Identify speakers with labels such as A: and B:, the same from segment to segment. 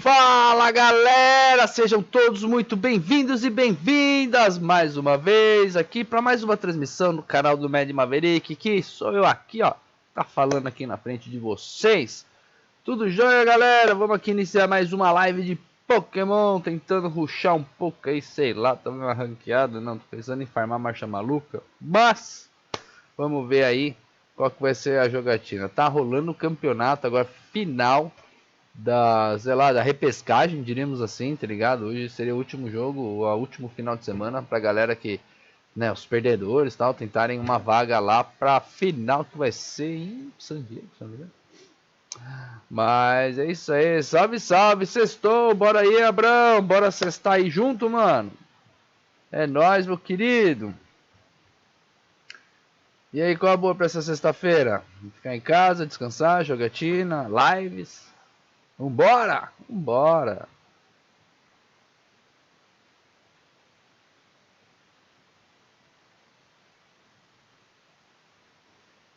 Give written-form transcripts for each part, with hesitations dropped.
A: Fala galera, sejam todos muito bem-vindos e bem-vindas mais uma vez aqui para mais uma transmissão no canal do Mestre Maverick, que sou eu aqui, ó, tá falando aqui na frente de vocês. Tudo jóia, galera? Vamos aqui iniciar mais uma live de Pokémon, tentando rushar um pouco aí, sei lá, tô uma ranqueada, não, tô pensando em farmar marcha maluca, mas vamos ver aí qual que vai ser a jogatina. Tá rolando o campeonato agora final da, sei lá, da repescagem, diríamos assim, tá ligado? Hoje seria o último jogo, o último final de semana pra galera que, né, os perdedores e tal, tentarem uma vaga lá pra final que vai ser em San Diego. Mas é isso aí, salve, salve, sextou, bora aí, Abrão, bora sextar aí junto, mano. É nóis, meu querido. E aí, qual a boa pra essa sexta-feira? Ficar em casa, descansar, jogatina, lives. Vambora! Vambora!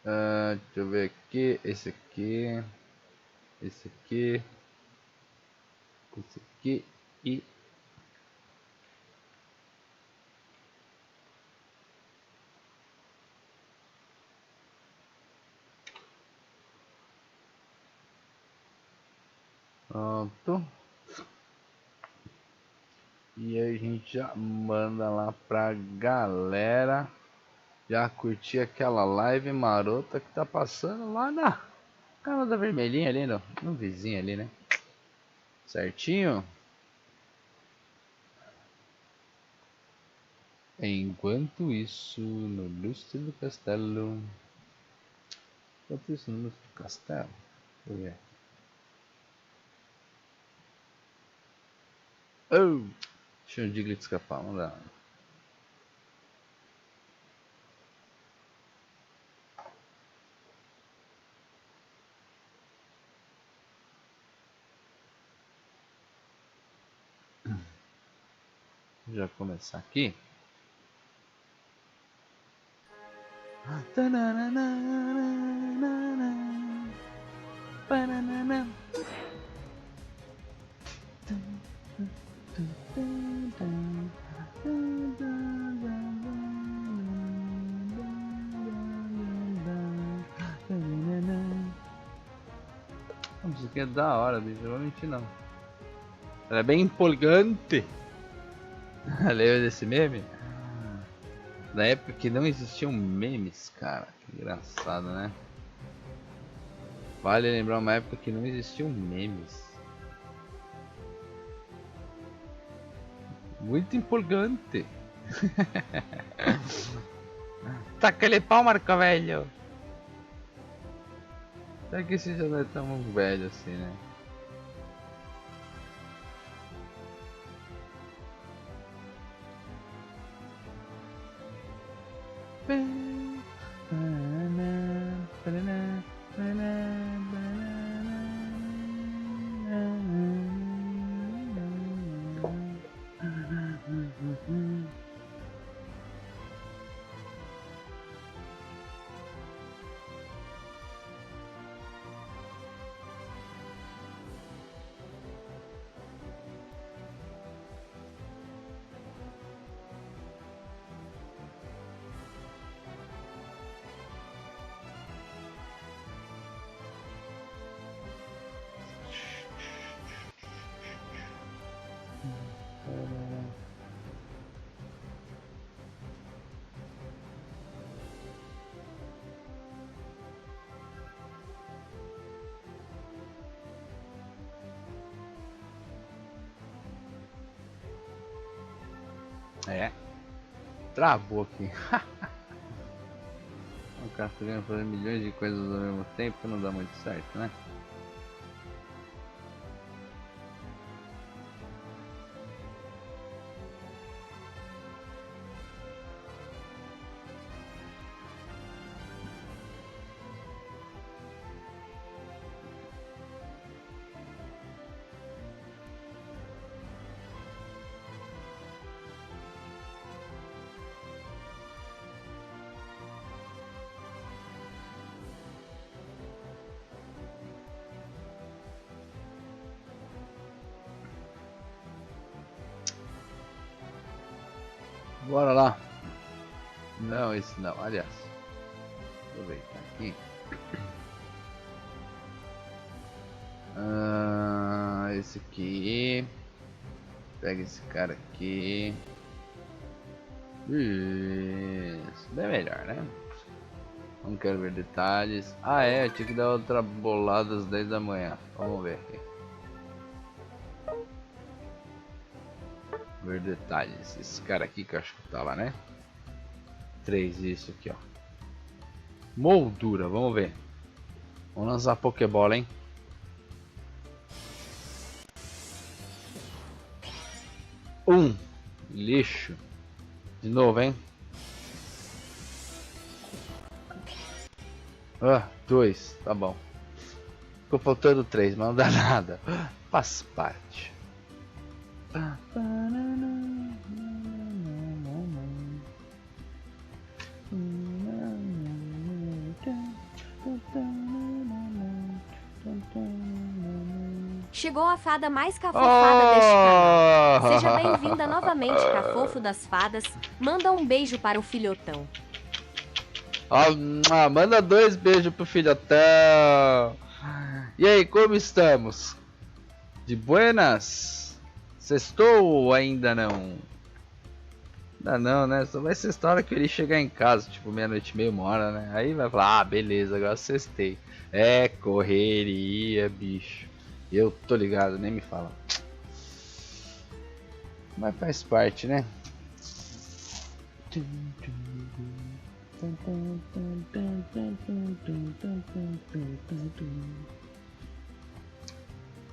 A: Deixa eu ver aqui. Esse aqui. Esse aqui. Esse aqui. E... pronto. E aí a gente já manda lá pra galera já curtir aquela live marota que tá passando lá na casa da vermelhinha ali, no vizinho ali, né? Certinho? Enquanto isso, no lustre do castelo. Enquanto isso, no lustre do castelo. Deixa eu ver. Oh! Deixa o Diglett escapar, não dá. Já começar aqui. A música é da hora, bicho, não vou mentir não. Ela é bem empolgante. Lembra desse meme? Na época que não existiam memes, cara. Que engraçado, né? Vale lembrar uma época que não existiam memes. Muito empolgante. Tá aquele pau, Marco Velho. Até que esse já não é tão velho assim, né? É, travou aqui. O cara querendo fazer milhões de coisas ao mesmo tempo não dá muito certo, né? Bora lá. Não, esse não. Aliás, aproveitar aqui. Esse aqui. Pega esse cara aqui. Isso. Bem melhor, né? Não quero ver detalhes. Ah, é. Eu tinha que dar outra bolada às 10 da manhã. Vamos ver aqui. Ver detalhes. Esse cara aqui que eu acho que tá lá, né? 3, isso aqui, ó. Moldura, vamos ver. Vamos lançar a Pokébola, hein? Lixo. De novo, hein? 2, tá bom. Ficou faltando 3, mas não dá nada. Faz parte.
B: Chegou a fada mais cafofada deste canal. Seja bem-vinda novamente, cafofo das fadas. Manda um beijo para o filhotão.
A: Manda 2 beijos pro filhotão. E aí, como estamos? De buenas? Sextou ou ainda não? Ainda não, né? Só vai sextar a hora que ele chegar em casa, tipo meia-noite, meia, 1h, né? Aí vai falar, beleza, agora sextei. É correria, bicho. Eu tô ligado, nem me fala. Mas faz parte, né?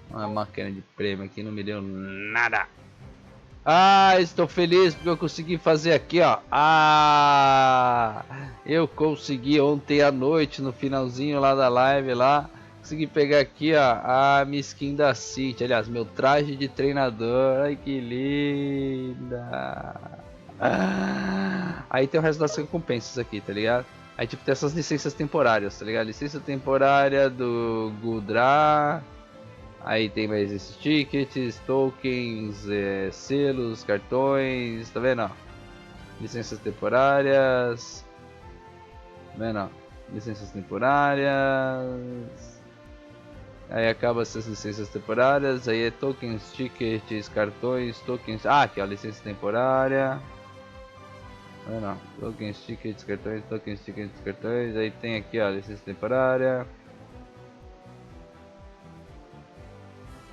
A: Uma máquina de prêmio aqui não me deu nada. Estou feliz porque eu consegui fazer aqui, ó. Eu consegui ontem à noite, no finalzinho lá da live lá. Consegui pegar aqui, ó, a minha skin da City. Aliás, meu traje de treinador. Ai, que linda. Aí tem o resto das recompensas aqui, tá ligado? Aí tipo tem essas licenças temporárias, tá ligado? Licença temporária do Gudra. Aí tem mais esses tickets, tokens, selos, cartões, tá vendo? Licenças temporárias. Tá vendo? Licenças temporárias. Aí acaba essas licenças temporárias. Aí é tokens, tickets, cartões, tokens. Aqui ó, licença temporária. Tá vendo? Tokens, tickets, cartões, tokens, tickets, cartões. Aí tem aqui ó, licença temporária.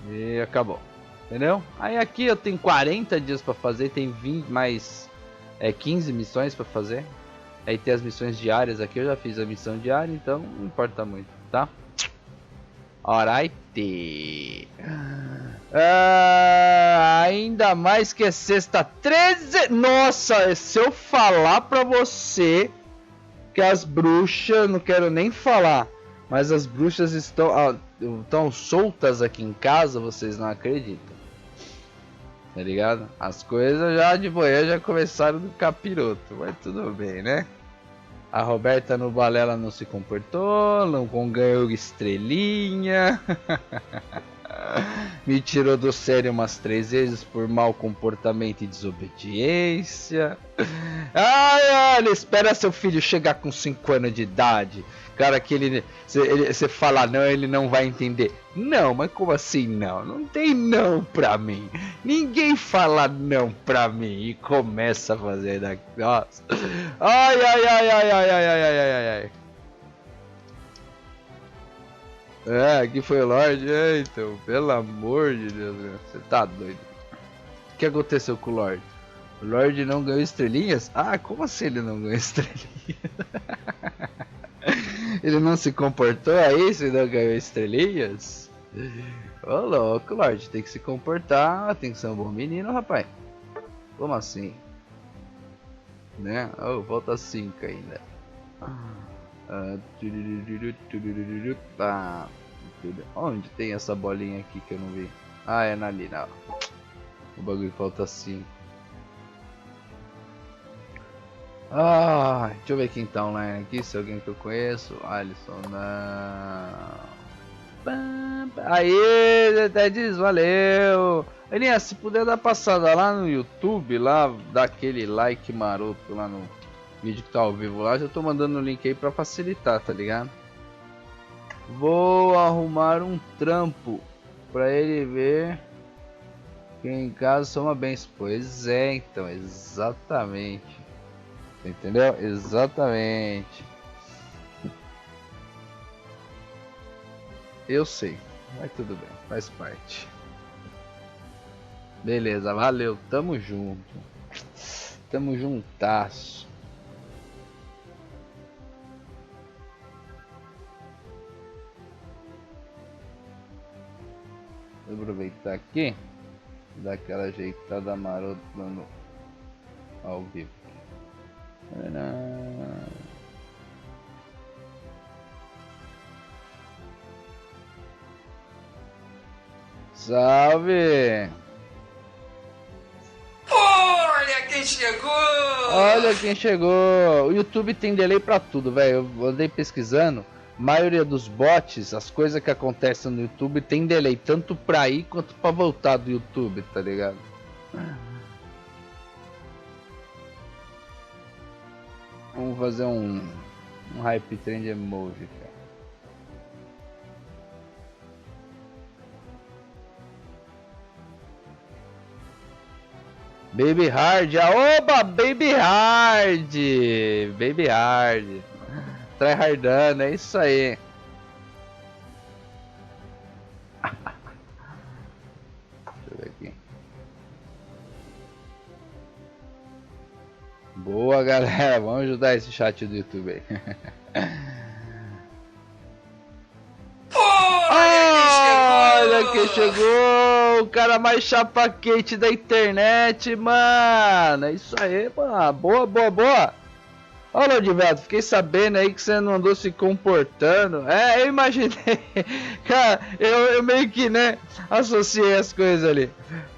A: E acabou, entendeu? Aí aqui eu tenho 40 dias pra fazer, tem 20 mais 15 missões pra fazer. Aí tem as missões diárias aqui, eu já fiz a missão diária, então não importa muito, tá? Alright. Ainda mais que é sexta 13. Nossa, se eu falar pra você que as bruxas, não quero nem falar, mas as bruxas estão soltas aqui em casa, vocês não acreditam. Tá ligado? As coisas já de manhã já começaram no capiroto, mas tudo bem, né? A Roberta no balela não se comportou, não ganhou estrelinha. Me tirou do sério umas 3 vezes por mau comportamento e desobediência. Olha, espera seu filho chegar com 5 anos de idade. Cara, que você fala não, ele não vai entender. Não, mas como assim não? Não tem não pra mim. Ninguém fala não pra mim e começa a fazer daqui. Nossa. Ai. Aqui foi o Lorde. Então, pelo amor de Deus, você tá doido. O que aconteceu com o Lorde? O Lorde não ganhou estrelinhas? Como assim ele não ganhou estrelinhas? Ele não se comportou aí se não ganhou estrelinhas? Ô louco, Lorde, tem que se comportar, tem que ser um bom menino, rapaz. Como assim? Né? Volta 5 ainda. Onde tem essa bolinha aqui que eu não vi? É ali, não. O bagulho falta 5. Deixa eu ver quem tá online aqui, se é alguém que eu conheço. Alisson, não. Aí, até diz, valeu. Aninha, se puder dar passada lá no YouTube, lá, dar aquele like maroto lá no vídeo que tá ao vivo lá, já tô mandando o link aí pra facilitar, tá ligado? Vou arrumar um trampo pra ele ver que em casa sou uma benção. Pois é, então, exatamente. Entendeu? Exatamente. Eu sei, mas tudo bem, faz parte. Beleza, valeu, tamo junto. Tamo juntasso. Vou aproveitar aqui, dar aquela ajeitada marota no ao vivo. Salve!
C: Olha quem chegou!
A: Olha quem chegou! O YouTube tem delay pra tudo, velho. Eu andei pesquisando. A maioria dos bots, as coisas que acontecem no YouTube tem delay, tanto pra ir quanto pra voltar do YouTube, tá ligado? Vamos fazer um hype trend emoji, cara. Baby Hard, oba, Baby Hard, Baby Hard, tryhardando, é isso aí. Deixa eu ver aqui. Boa, galera, vamos ajudar esse chat do YouTube aí. Olha quem chegou, o cara mais chapa quente da internet, mano. É isso aí, mano. Boa, boa, boa. Olha, Lodivelto, fiquei sabendo aí que você não andou se comportando. É, eu imaginei. Cara, eu meio que, né, associei as coisas ali.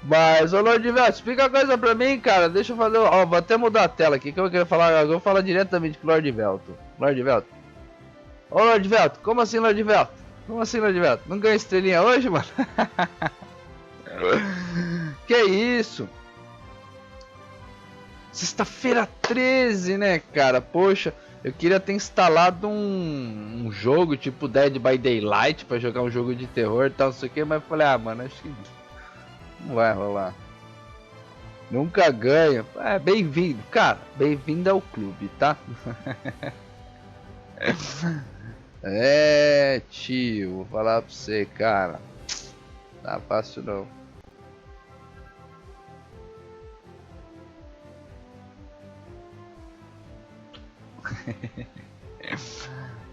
A: Mas, ô Lodivelto, explica uma coisa pra mim, cara. Deixa eu fazer. Ó, vou até mudar a tela aqui que eu quero falar. Eu vou falar diretamente com o Lodivelto. Lodivelto. Ô, Lodivelto, como assim, Lodivelto? Como assim, Lodivelto? Não ganhou estrelinha hoje, mano? Que isso? Sexta-feira 13, né, cara? Poxa, eu queria ter instalado um jogo tipo Dead by Daylight pra jogar um jogo de terror e tal, não sei o que, mas falei, ah, mano, acho que não vai rolar. Nunca ganho. É, bem-vindo, cara. Bem-vindo ao clube, tá? É, tio, vou falar pra você, cara. Não tá fácil não.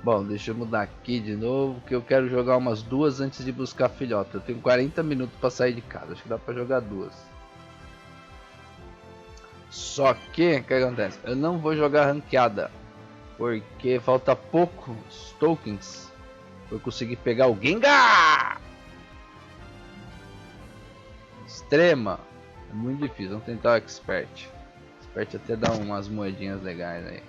A: Bom, deixa eu mudar aqui de novo, que eu quero jogar umas duas antes de buscar filhota. Eu tenho 40 minutos pra sair de casa, acho que dá pra jogar duas. Só que, o que acontece? Eu não vou jogar ranqueada, porque falta poucos tokens pra eu conseguir pegar o Gengar! Extrema, é muito difícil, vamos tentar o Expert. Expert até dá umas moedinhas legais aí.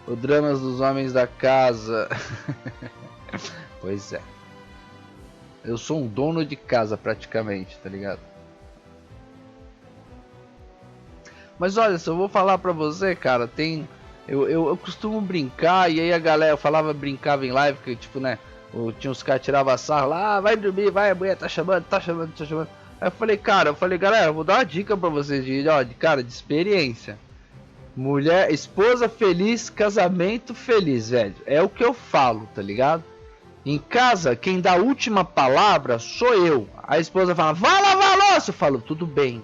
A: O dramas dos homens da casa. Pois é. Eu sou um dono de casa praticamente, tá ligado? Mas olha, se eu vou falar pra você, cara, tem... Eu costumo brincar, e aí a galera falava, brincava em live, que tipo, né, tinha uns caras que tiravam sarro lá, ah, vai dormir, vai, a mulher tá chamando, tá chamando, tá chamando. Aí eu falei, galera, eu vou dar uma dica pra vocês de experiência. Mulher, esposa feliz, casamento feliz, velho. É o que eu falo, tá ligado? Em casa, quem dá a última palavra sou eu. A esposa fala, vai lavar a louça. Eu falo, tudo bem.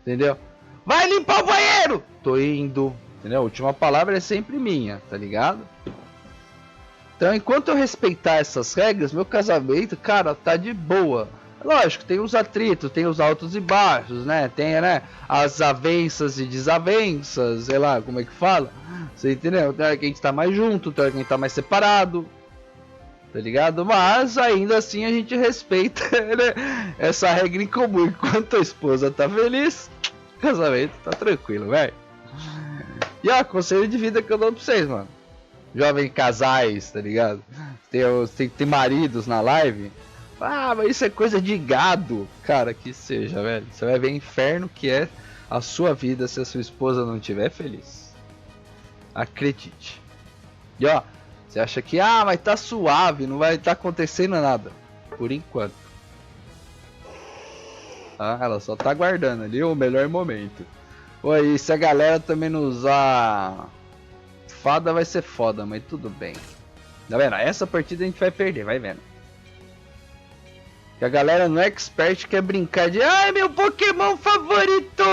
A: Entendeu? Vai limpar o banheiro. Tô indo. Entendeu? A última palavra é sempre minha, tá ligado? Então, enquanto eu respeitar essas regras, meu casamento, cara, tá de boa. Lógico, tem os atritos, tem os altos e baixos, né? Tem, né, as avenças e desavenças, sei lá, como é que fala? Você entendeu? Tem hora que a gente tá mais junto, tem hora que a gente tá mais separado, tá ligado? Mas, ainda assim, a gente respeita, né, essa regra em comum. Enquanto a esposa tá feliz, o casamento tá tranquilo, velho. E ó, conselho de vida que eu dou pra vocês, mano. jovens casais, tá ligado? Tem maridos na live. Ah, mas isso é coisa de gado. Cara, que seja, velho. Você vai ver o inferno que é a sua vida se a sua esposa não estiver feliz. Acredite. E ó, você acha que, mas tá suave, não vai estar acontecendo nada. Por enquanto. Ela só tá aguardando ali o melhor momento. Oi, se a galera também não usar fada vai ser foda, mas tudo bem. Tá vendo? Essa partida a gente vai perder, vai vendo. Que a galera no expert quer brincar de ai, meu Pokémon favorito!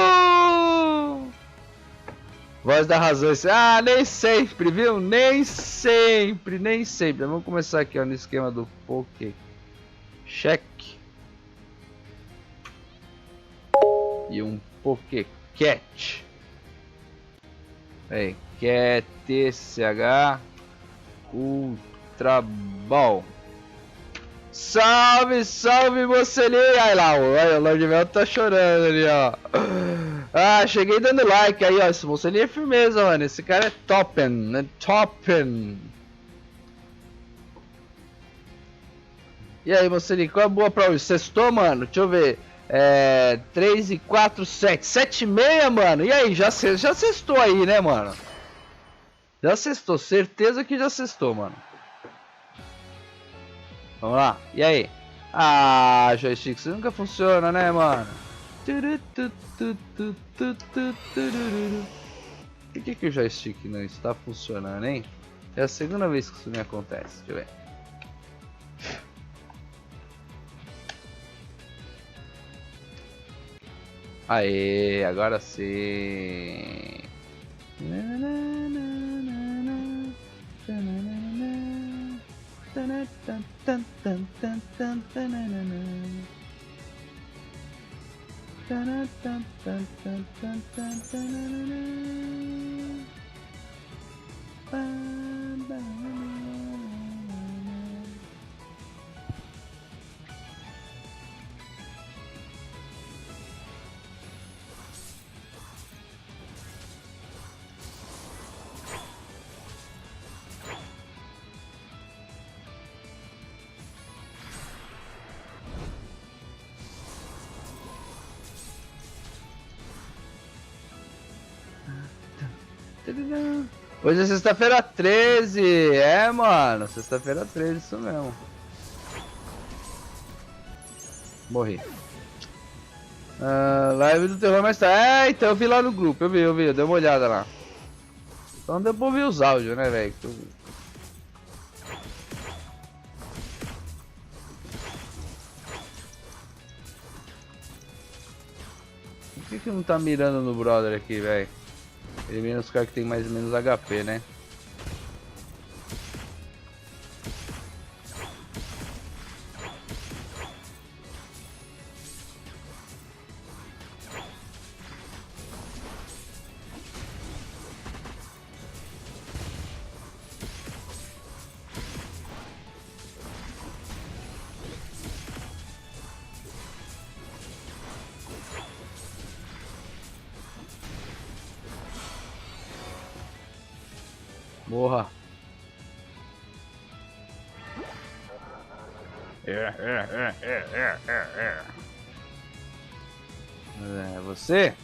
A: Voz da razão. Nem sempre, viu? Nem sempre, nem sempre. Vamos começar aqui ó, no esquema do Poké Check. E um Poké Cat. Aí, Cat TCH Ultra Ball. Salve, salve, mocelinho! Aí lá, olha, o Lord Mel tá chorando ali, ó. Cheguei dando like aí, ó. Esse mocelinho é firmeza, mano. Esse cara é toppen, né? Toppen. E aí, mocelinho, qual é a boa pra hoje? Sextou, mano? Deixa eu ver. 3 e 4, 7. 7 e meia, mano. E aí, já sextou aí, né, mano? Já sextou, certeza que já sextou, mano. Vamos lá, e aí? Joystick, isso nunca funciona, né, mano? Por que o joystick não está funcionando, hein? É a segunda vez que isso me acontece, deixa eu ver. Aê, agora sim. Hoje é sexta-feira 13, mano, sexta-feira 13, isso mesmo. Morri. Live do terror mais tarde. Então eu vi lá no grupo, eu vi, eu dei uma olhada lá. Então deu pra ouvir os áudios, né, velho? Por que não tá mirando no brother aqui, velho? Elimina os caras que tem mais ou menos HP, né? Morra. É você?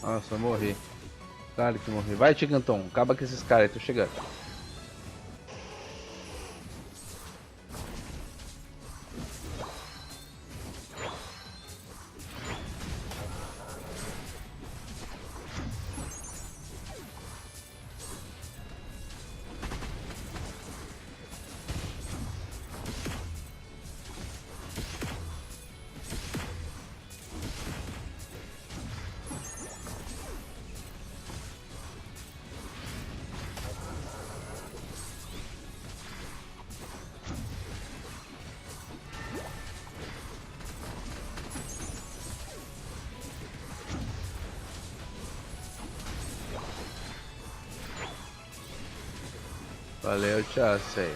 A: Nossa, eu morri. Claro que morri. Vai, Tigantão. Acaba com esses caras aí, tô chegando. Valeu, tchau, sei.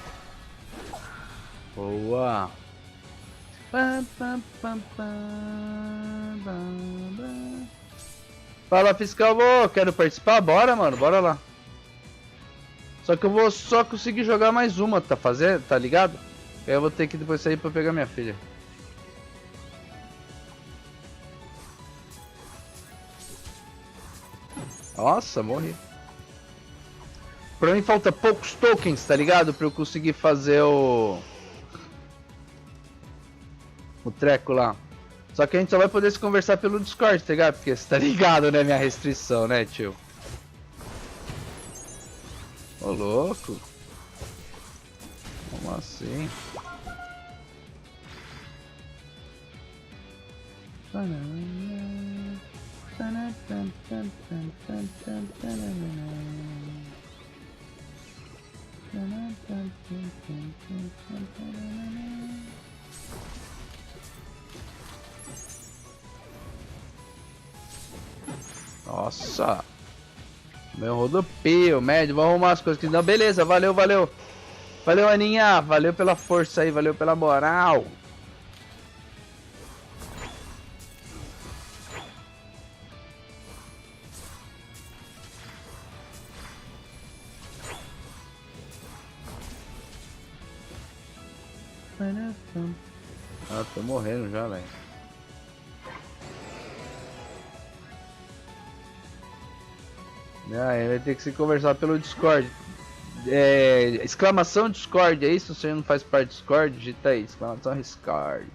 A: Boa. Fala, fiscal, quero participar? Bora, mano, bora lá. Só que eu vou só conseguir jogar mais uma, tá ligado? Aí eu vou ter que depois sair pra pegar minha filha. Nossa, morri. Pra mim falta poucos tokens, tá ligado? Pra eu conseguir fazer o treco lá. Só que a gente só vai poder se conversar pelo Discord, tá ligado? Porque você tá ligado, né? Minha restrição, né, tio? Ô, louco. Como assim? Nossa. Meu rodopeio, médio. Vamos arrumar as coisas que não. Beleza, valeu, valeu. Valeu, Aninha. Valeu pela força aí, valeu pela moral. Ah, tô morrendo já, velho. Ah, vai ter que se conversar pelo Discord. Exclamação Discord, é isso? Você não faz parte do Discord? Digita aí, exclamação Discord.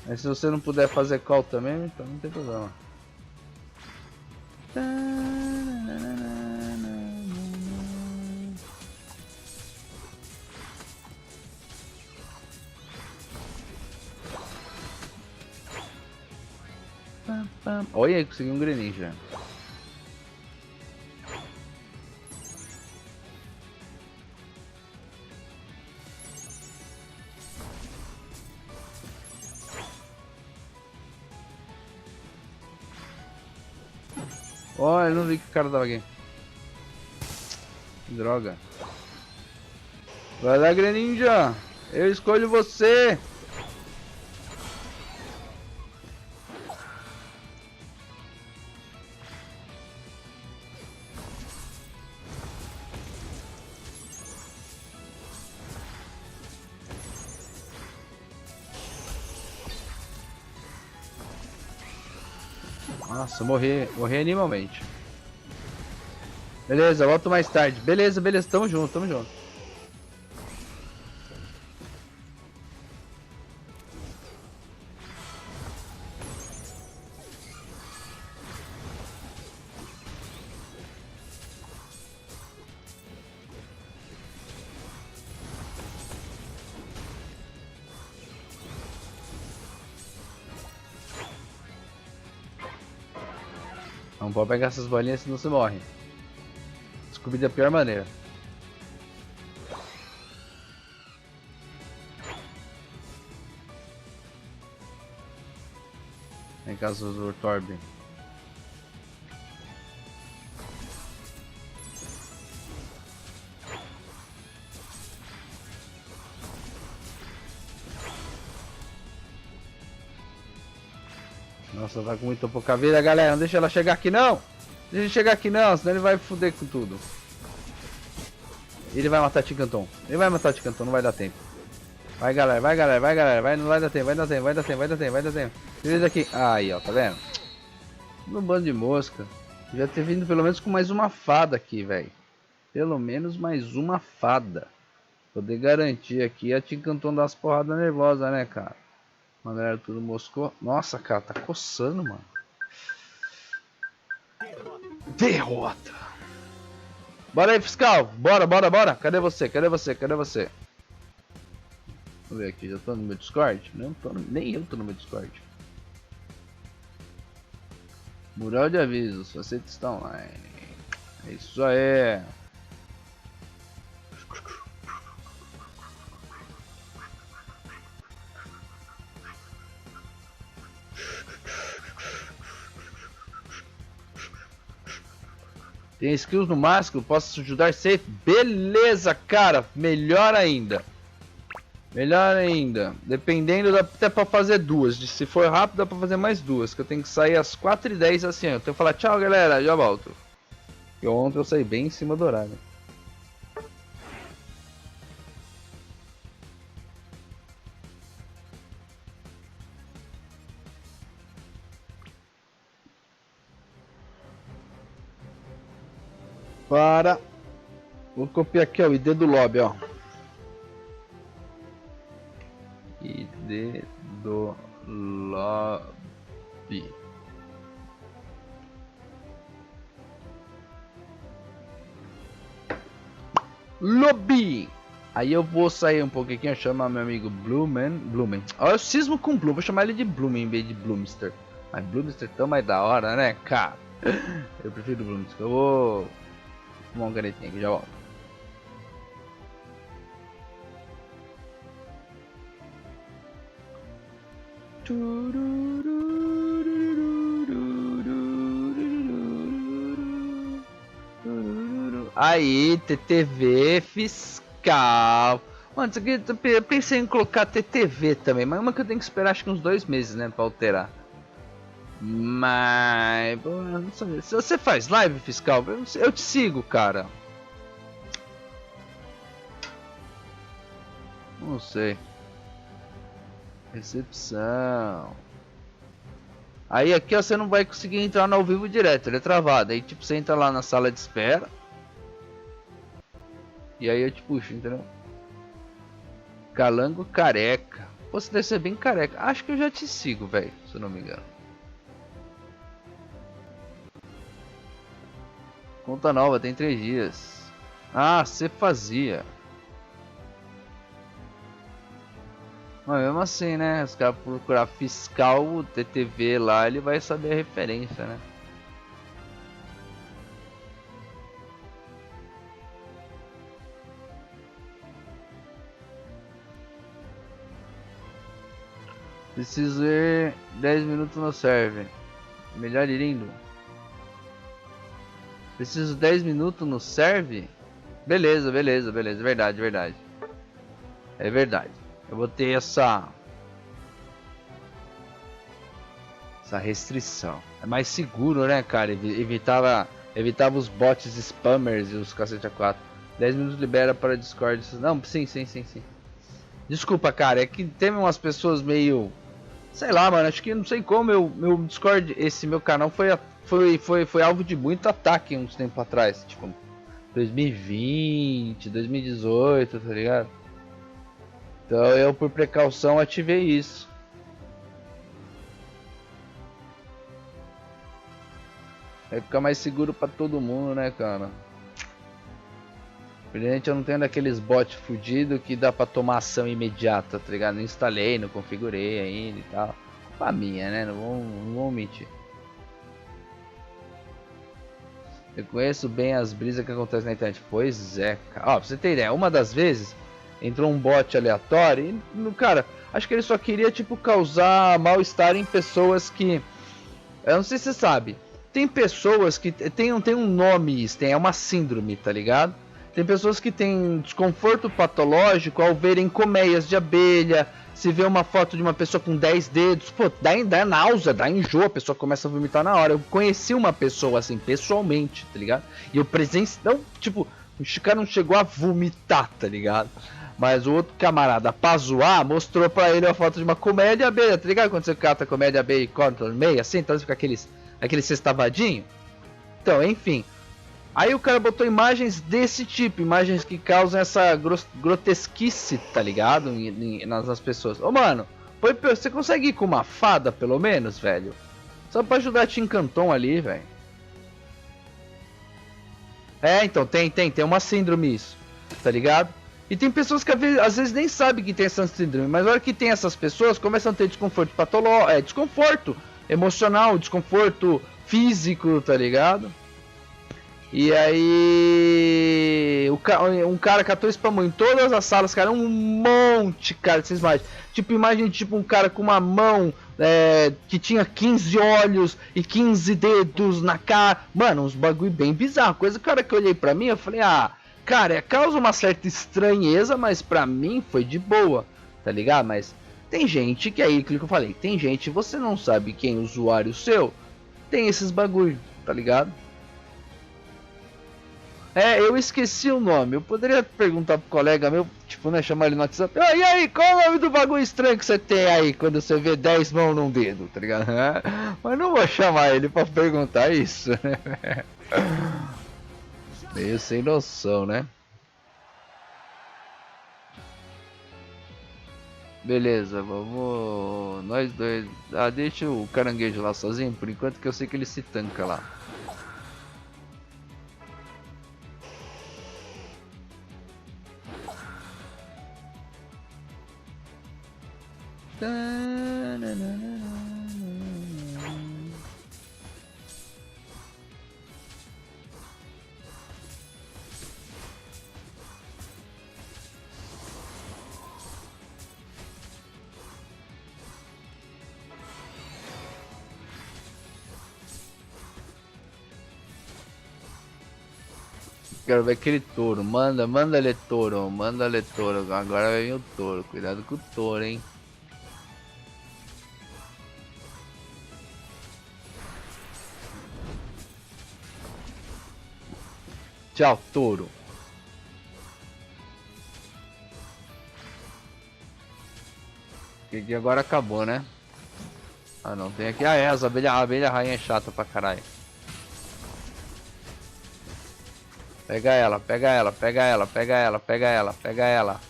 A: Mas se você não puder fazer call também, então não tem problema. Olha aí, consegui um Greninja. Olha, eu não vi que o cara tava aqui. Que droga. Vai lá, Greninja. Eu escolho você. Nossa, morri animalmente. Beleza, volto mais tarde. Beleza, tamo junto, tamo junto. Não pode pegar essas bolinhas senão você morre. Descobri da pior maneira. Em caso do Torb. Nossa, tá com muito pouca vida, galera. Não deixa ela chegar aqui, não. Deixa ele chegar aqui, não. Senão ele vai foder com tudo. Ele vai matar o Ticanton. Ele vai matar o Ticanton. Não vai dar tempo. Vai, galera. Vai, galera. Vai, galera. Vai, não vai dar tempo. Vai dar tempo. Vai dar tempo. Vai dar tempo. Vai dar tempo. Beleza aqui. Aí, ó. Tá vendo? No bando de mosca. Já ter vindo pelo menos com mais uma fada aqui, velho. Pelo menos mais uma fada. Poder garantir aqui a Ticanton dar umas porradas nervosas, né, cara? Mano, era tudo moscou. Nossa, cara, tá coçando, mano. Derrota. Bora aí, fiscal. Bora, bora, bora. Cadê você? Cadê você? Cadê você? Vamos ver aqui. Já tô no meu Discord? Não tô, nem eu tô no meu Discord. Mural de avisos. Você está online. É isso aí. Tem skills no máximo, posso ajudar safe? Beleza, cara, melhor ainda. Melhor ainda, dependendo, dá até pra fazer duas. Se for rápido, dá pra fazer mais duas. Que eu tenho que sair às 4h10 assim. Eu tenho que falar tchau, galera, já volto. E ontem eu saí bem em cima do horário. Para. Vou copiar aqui, ó, o ID do lobby, ó. ID do lobby. Lobby. Aí eu vou sair um pouquinho, chamar meu amigo Blumen. Olha, eu cismo com Bloom, vou chamar ele de Blumen em vez de Bloomster. Mas Bloomster tão mais da hora, né, cara? Eu prefiro Bloomster. Eu vou tomar um canetinho aqui, já volto. Aí, TTV fiscal. Mano, isso aqui eu pensei em colocar TTV também, mas uma que eu tenho que esperar acho que uns 2 meses, né, pra alterar. Mas, não sei. Se você faz live fiscal, eu te sigo, cara. Não sei. Recepção. Aí aqui ó, você não vai conseguir entrar no ao vivo direto, ele é travado. Aí tipo, você entra lá na sala de espera. E aí eu te puxo, entendeu? Calango careca. Pô, você deve ser bem careca. Acho que eu já te sigo, velho, se eu não me engano. Conta nova, tem 3 dias. Ah, você fazia. Mas mesmo assim, né? Os caras procurar fiscal, o TTV lá, ele vai saber a referência, né? Preciso ir 10 minutos no server. Melhor ir indo. Preciso 10 minutos no serve? Beleza. Verdade. É verdade. Eu vou ter essa restrição. É mais seguro, né, cara? Evitava os bots spammers e os cacete A4. 10 minutos libera para Discord. Não, sim. Desculpa, cara. É que teve umas pessoas meio... Sei lá, mano. Acho que não sei como meu Discord, esse meu canal foi alvo de muito ataque uns tempos atrás. Tipo, 2020, 2018, tá ligado? Então eu, por precaução, ativei isso. Vai ficar mais seguro pra todo mundo, né, cara? Evidente, eu não tenho daqueles bots fudidos que dá pra tomar ação imediata, tá ligado? Não instalei, não configurei ainda e tal. Culpa minha, né? Não vou mentir. Eu conheço bem as brisas que acontecem na internet. Pois é, cara. Ó, pra você ter ideia, uma das vezes... Entrou um bot aleatório e, cara, acho que ele só queria, tipo, causar mal-estar em pessoas que... Eu não sei se você sabe. Tem pessoas que tem um nome isso, é uma síndrome, tá ligado? Tem pessoas que têm desconforto patológico ao verem colmeias de abelha. Se vê uma foto de uma pessoa com 10 dedos, pô, dá náusea, dá enjoo, a pessoa começa a vomitar na hora. Eu conheci uma pessoa assim, pessoalmente, tá ligado? E eu presenciei, não, tipo, o cara não chegou a vomitar, tá ligado? Mas o outro camarada, pra zoar, mostrou pra ele a foto de uma colmeia de abelha, tá ligado? Quando você cata a colmeia de abelha e corta no meio, assim, então fica aquele sextavadinho. Então, enfim. Aí o cara botou imagens desse tipo, imagens que causam essa grotesquice, tá ligado? Nas pessoas. Ô, mano, você consegue ir com uma fada, pelo menos, velho? Só pra ajudar a Tim Canton ali, velho. É, então, tem uma síndrome isso, tá ligado? E tem pessoas que às vezes nem sabem que tem essa síndrome, mas na hora que tem essas pessoas, começam a ter desconforto patológico, desconforto emocional, desconforto físico, tá ligado? E aí um cara catou e spamou em todas as salas, cara, um monte, cara, dessas imagens. Tipo, imagem tipo um cara com uma mão que tinha 15 olhos e 15 dedos na cara. Mano, uns bagulho bem bizarro. Coisa que a hora que eu olhei pra mim, eu falei, cara, causa uma certa estranheza, mas pra mim foi de boa. tá ligado? Mas tem gente que aí, aquilo que eu falei, tem gente, você não sabe quem usuário seu tem esses bagulho, tá ligado? Eu esqueci o nome. Eu poderia perguntar pro colega meu, tipo, né, chamar ele no WhatsApp. Oh, e aí, qual é o nome do bagulho estranho que você tem aí quando você vê 10 mãos num dedo, tá ligado? Mas não vou chamar ele pra perguntar isso, né? Meio sem noção, né? Beleza, vamos... Nós dois... Ah, deixa o caranguejo lá sozinho, por enquanto, que eu sei que ele se tanca lá. Quero ver aquele touro. Manda ele touro. Manda ele touro. Agora vem o touro. Cuidado com o touro, hein. Tchau, touro. Que agora acabou, né? Ah, não. Tem aqui. Ah, é. As abelha rainha é chata pra caralho. Pega ela, pega ela, pega ela, pega ela, pega ela, pega ela.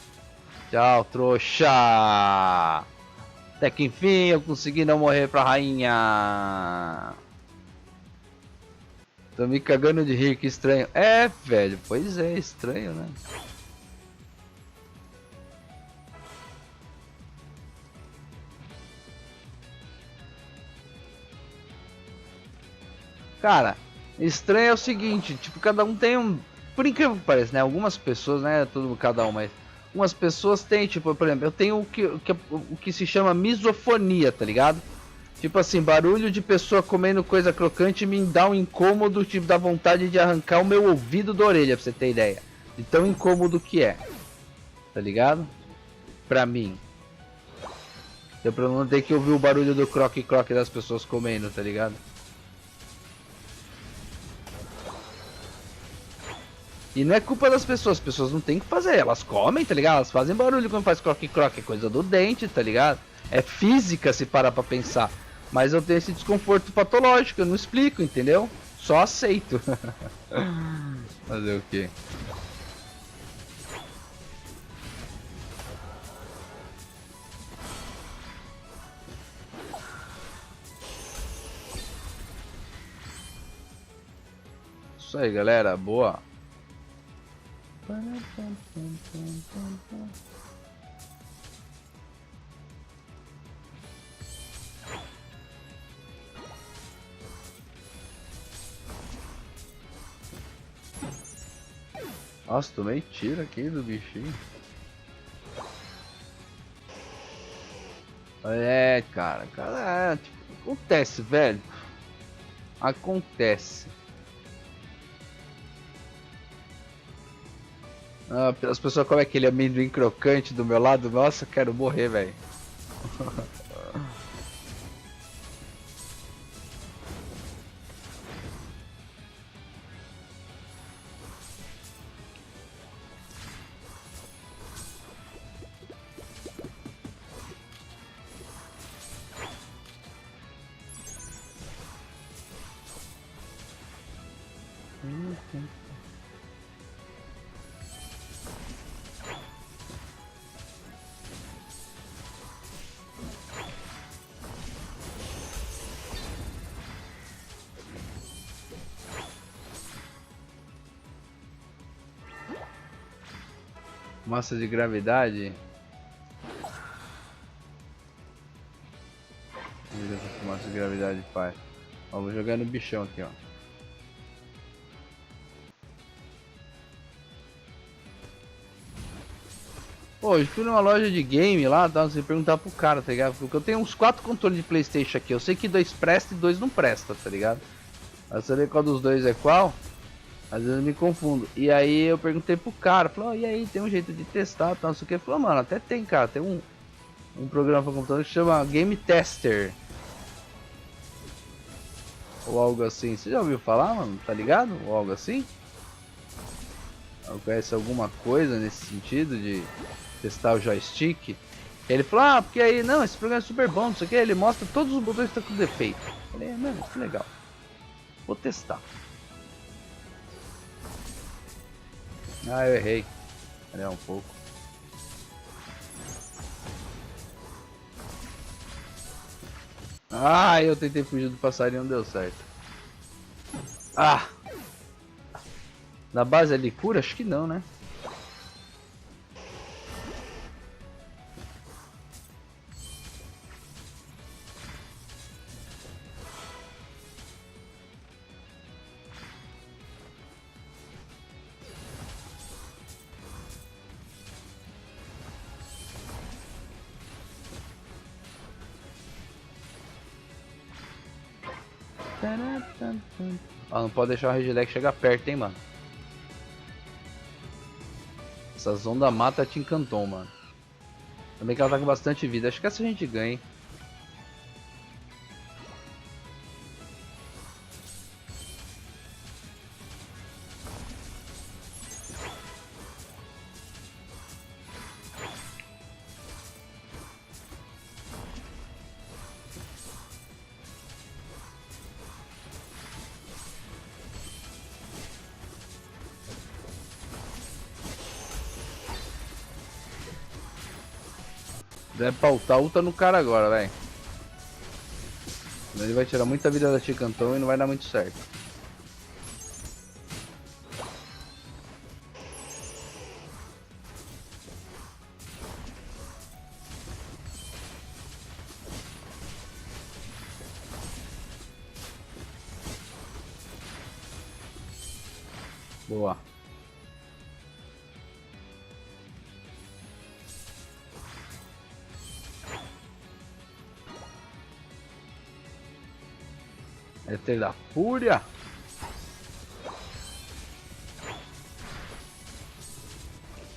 A: Tchau, trouxa. Até que enfim eu consegui não morrer pra rainha. Tô me cagando de rir, que estranho. É, velho, pois é, estranho, né? Cara, estranho é o seguinte, tipo, cada um tem um... Por incrível que pareça, né? Algumas pessoas, né? Tudo cada um, mas... Algumas pessoas têm, tipo, por exemplo, eu tenho o que se chama misofonia, tá ligado? Tipo assim, barulho de pessoa comendo coisa crocante me dá um incômodo, tipo, dá vontade de arrancar o meu ouvido da orelha, pra você ter ideia. De tão incômodo que é. Tá ligado? Pra mim. Eu pra não ter que ouvir o barulho do croque-croque das pessoas comendo, tá ligado? E não é culpa das pessoas, as pessoas não tem que fazer, elas comem, tá ligado? Elas fazem barulho quando faz croque-croque, é coisa do dente, tá ligado? É física se parar pra pensar. Mas eu tenho esse desconforto patológico, eu não explico, entendeu? Só aceito. Fazer o quê? Isso aí, galera, boa. Nossa, tomei tiro aqui do bichinho. É, cara, tipo, acontece, velho. Acontece. Ah, as pessoas comem aquele amendoim crocante do meu lado. Nossa, eu quero morrer, velho. Massa de gravidade. Vamos ver o que massa de gravidade faz. Ó, vou jogar no bichão aqui, ó. Pô, eu fui numa loja de game lá, tá? Você perguntar pro cara, tá ligado? Porque eu tenho uns 4 controles de PlayStation aqui. Eu sei que 2 presta e 2 não presta, tá ligado? Mas saber qual dos dois é qual, às vezes eu me confundo. E aí eu perguntei pro cara, falou, oh, e aí, tem um jeito de testar, tá? Não sei o que. Ele falou, mano, até tem, cara. Tem um programa para computador que chama Game Tester. Ou algo assim. Você já ouviu falar, mano? Tá ligado? Ou algo assim? Conhece alguma coisa nesse sentido de testar o joystick? Ele falou, ah, porque aí, não, esse programa é super bom, não sei o que, ele mostra todos os botões que estão com defeito. Eu falei, mano, que legal. Vou testar. Ah, eu errei. É um pouco. Ah, eu tentei fugir do passarinho, não deu certo. Ah! Na base ali cura? Acho que não, né? Ah, não pode deixar o Regilex chegar perto, hein, mano. Essa zonda mata te encantou, mano. Também que ela tá com bastante vida. Acho que essa a gente ganha, hein. Deve pautar ulta no cara agora, velho. Ele vai tirar muita vida da Ticantão e não vai dar muito certo. Boa. Éter da Fúria.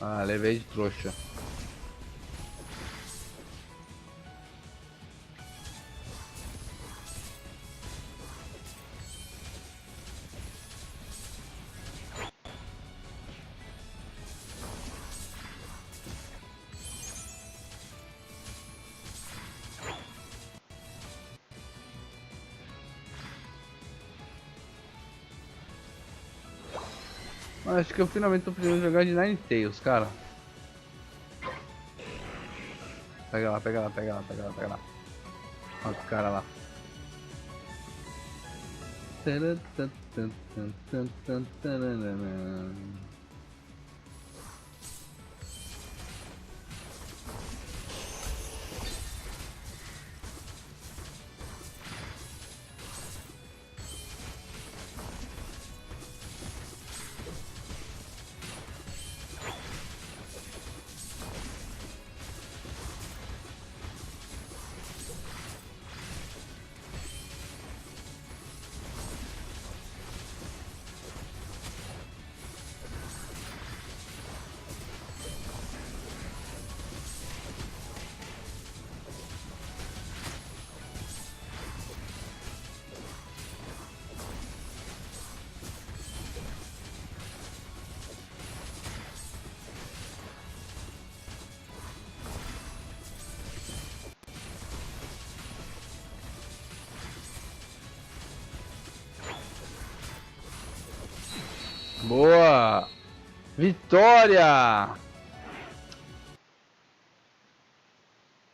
A: Ah, levei de trouxa. Acho que eu finalmente tô precisando jogar de Ninetales, cara. Pega lá, pega lá, pega lá, pega lá, pega lá. Olha o cara lá. Boa! Vitória!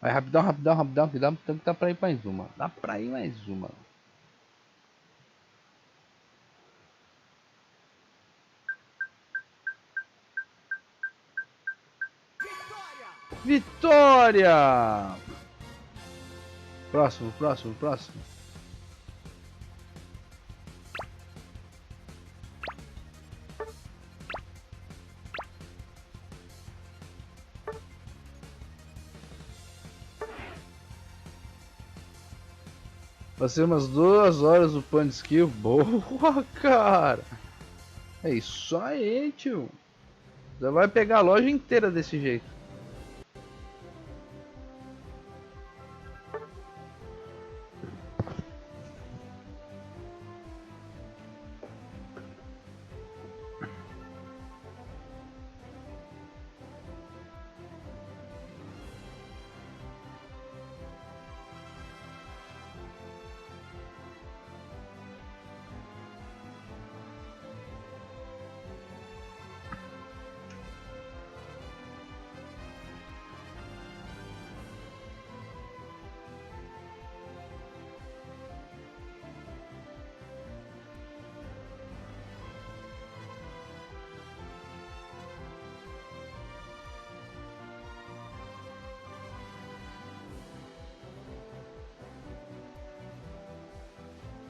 A: Vai rapidão, rapidão, rapidão, rapidão. Dá pra ir mais uma. Dá pra ir mais uma. Vitória! Próximo, próximo, próximo. Passei umas 2 horas upando skill. Boa, cara! É isso aí, tio. Já vai pegar a loja inteira desse jeito.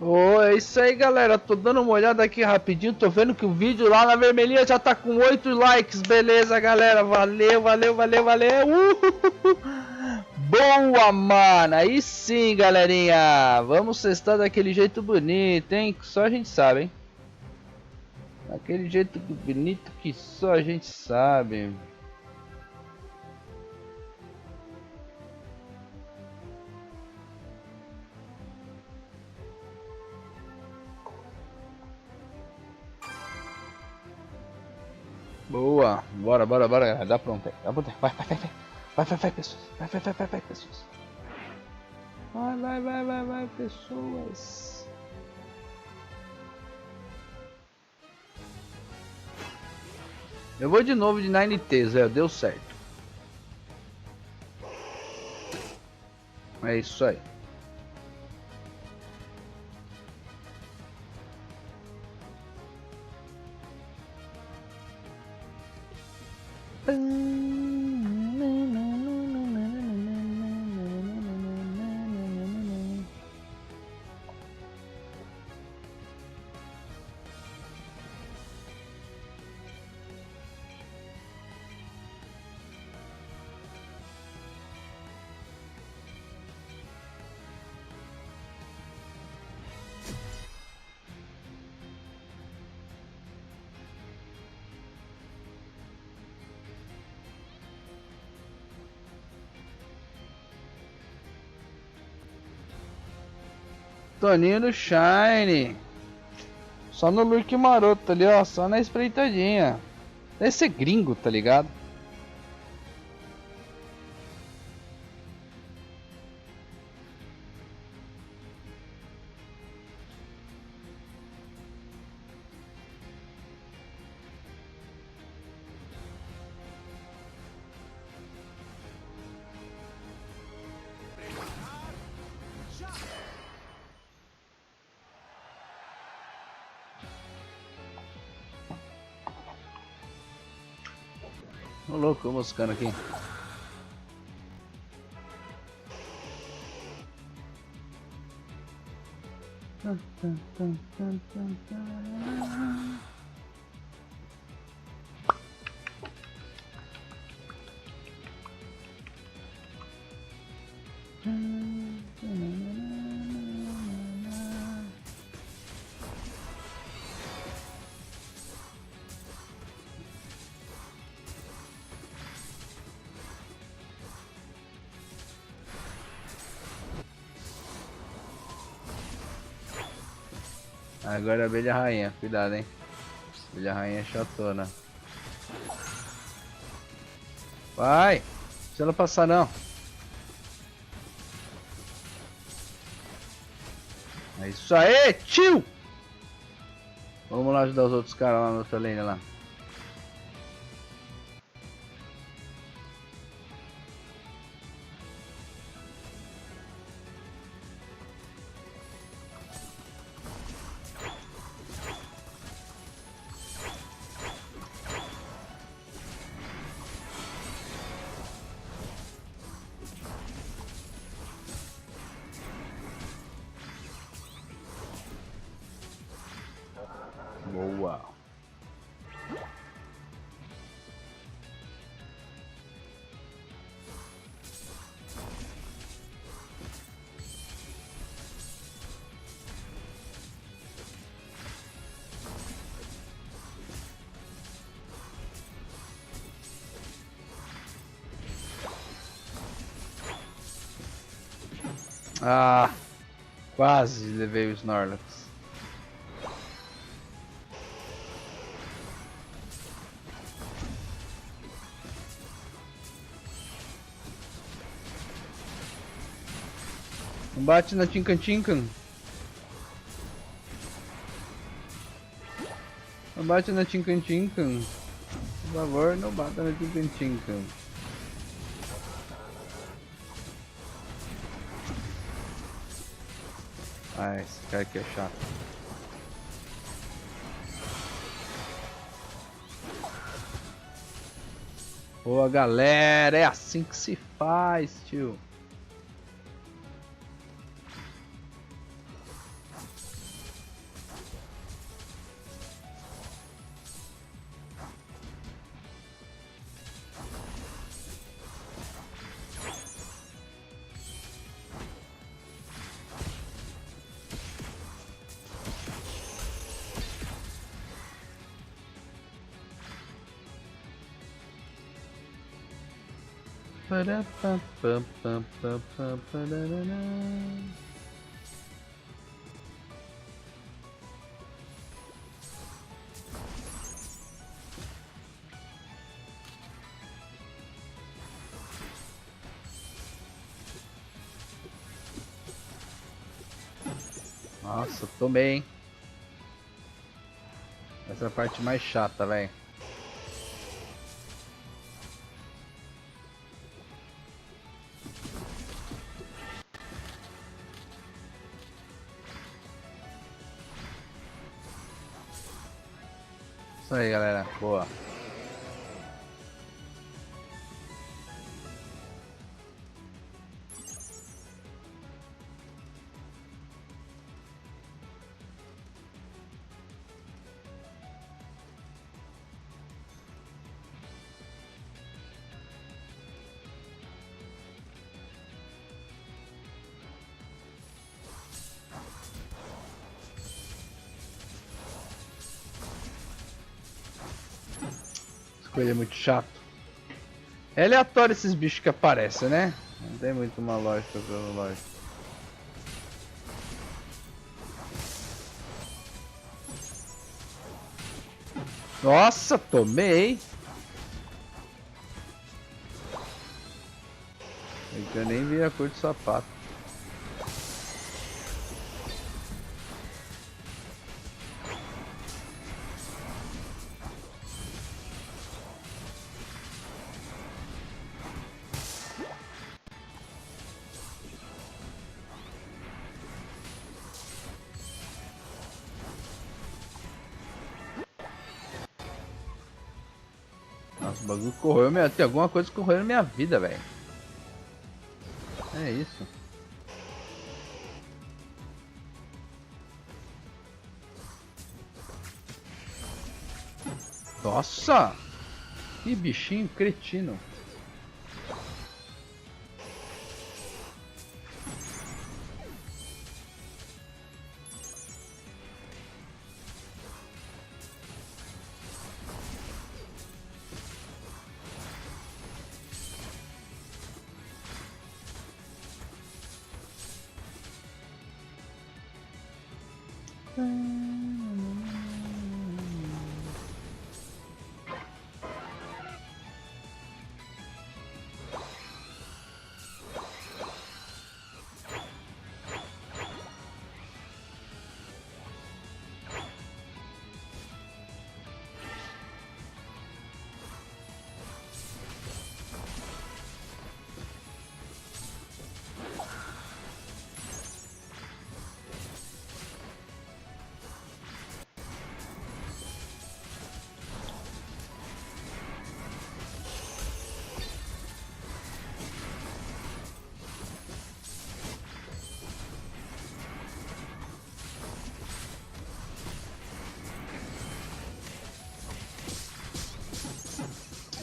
A: Oh, é isso aí, galera. Tô dando uma olhada aqui rapidinho. Tô vendo que o vídeo lá na vermelhinha já tá com 8 likes. Beleza, galera. Valeu, valeu, valeu, valeu. Boa, mano. Aí sim, galerinha. Vamos cestar daquele jeito bonito, hein? Que só a gente sabe, hein? Daquele jeito bonito que só a gente sabe. Boa, bora, bora, bora, galera. Dá pronto aí, dá pronto aí. Vai, vai, vai, vai. Vai, vai, vai, pessoas. Vai, vai, vai, vai, vai, pessoas. Vai, vai, vai, vai, vai, pessoas. Eu vou de novo de 9T, Zé. Deu certo. É isso aí. Toninho do Shine. Só no look maroto ali, ó. Só na espreitadinha. Deve ser gringo, tá ligado? Ô louco, moscando aqui. Agora a abelha rainha, cuidado, hein? Abelha rainha é chatona. Vai! Não precisa ela passar não. É isso aí, tio! Vamos lá ajudar os outros caras lá na outra lane lá. Boa. Ah, quase levei o Snorlax. Não bate na Tinkan. Não bate na Tinkan. Por favor, não bata na Tinkan. Ah, esse cara aqui é chato. Boa, galera, é assim que se faz, tio. Nossa, tomei, hein? Essa é a parte mais chata, velho. Isso aí, galera. Boa. Coisa muito chato. É aleatório esses bichos que aparecem, né? Não tem muito uma lógica pela lógica. Nossa, tomei! Eu nem vi a cor do sapato. Nossa, o bagulho correu, tem alguma coisa que correu na minha vida, velho. É isso. Nossa! Que bichinho cretino.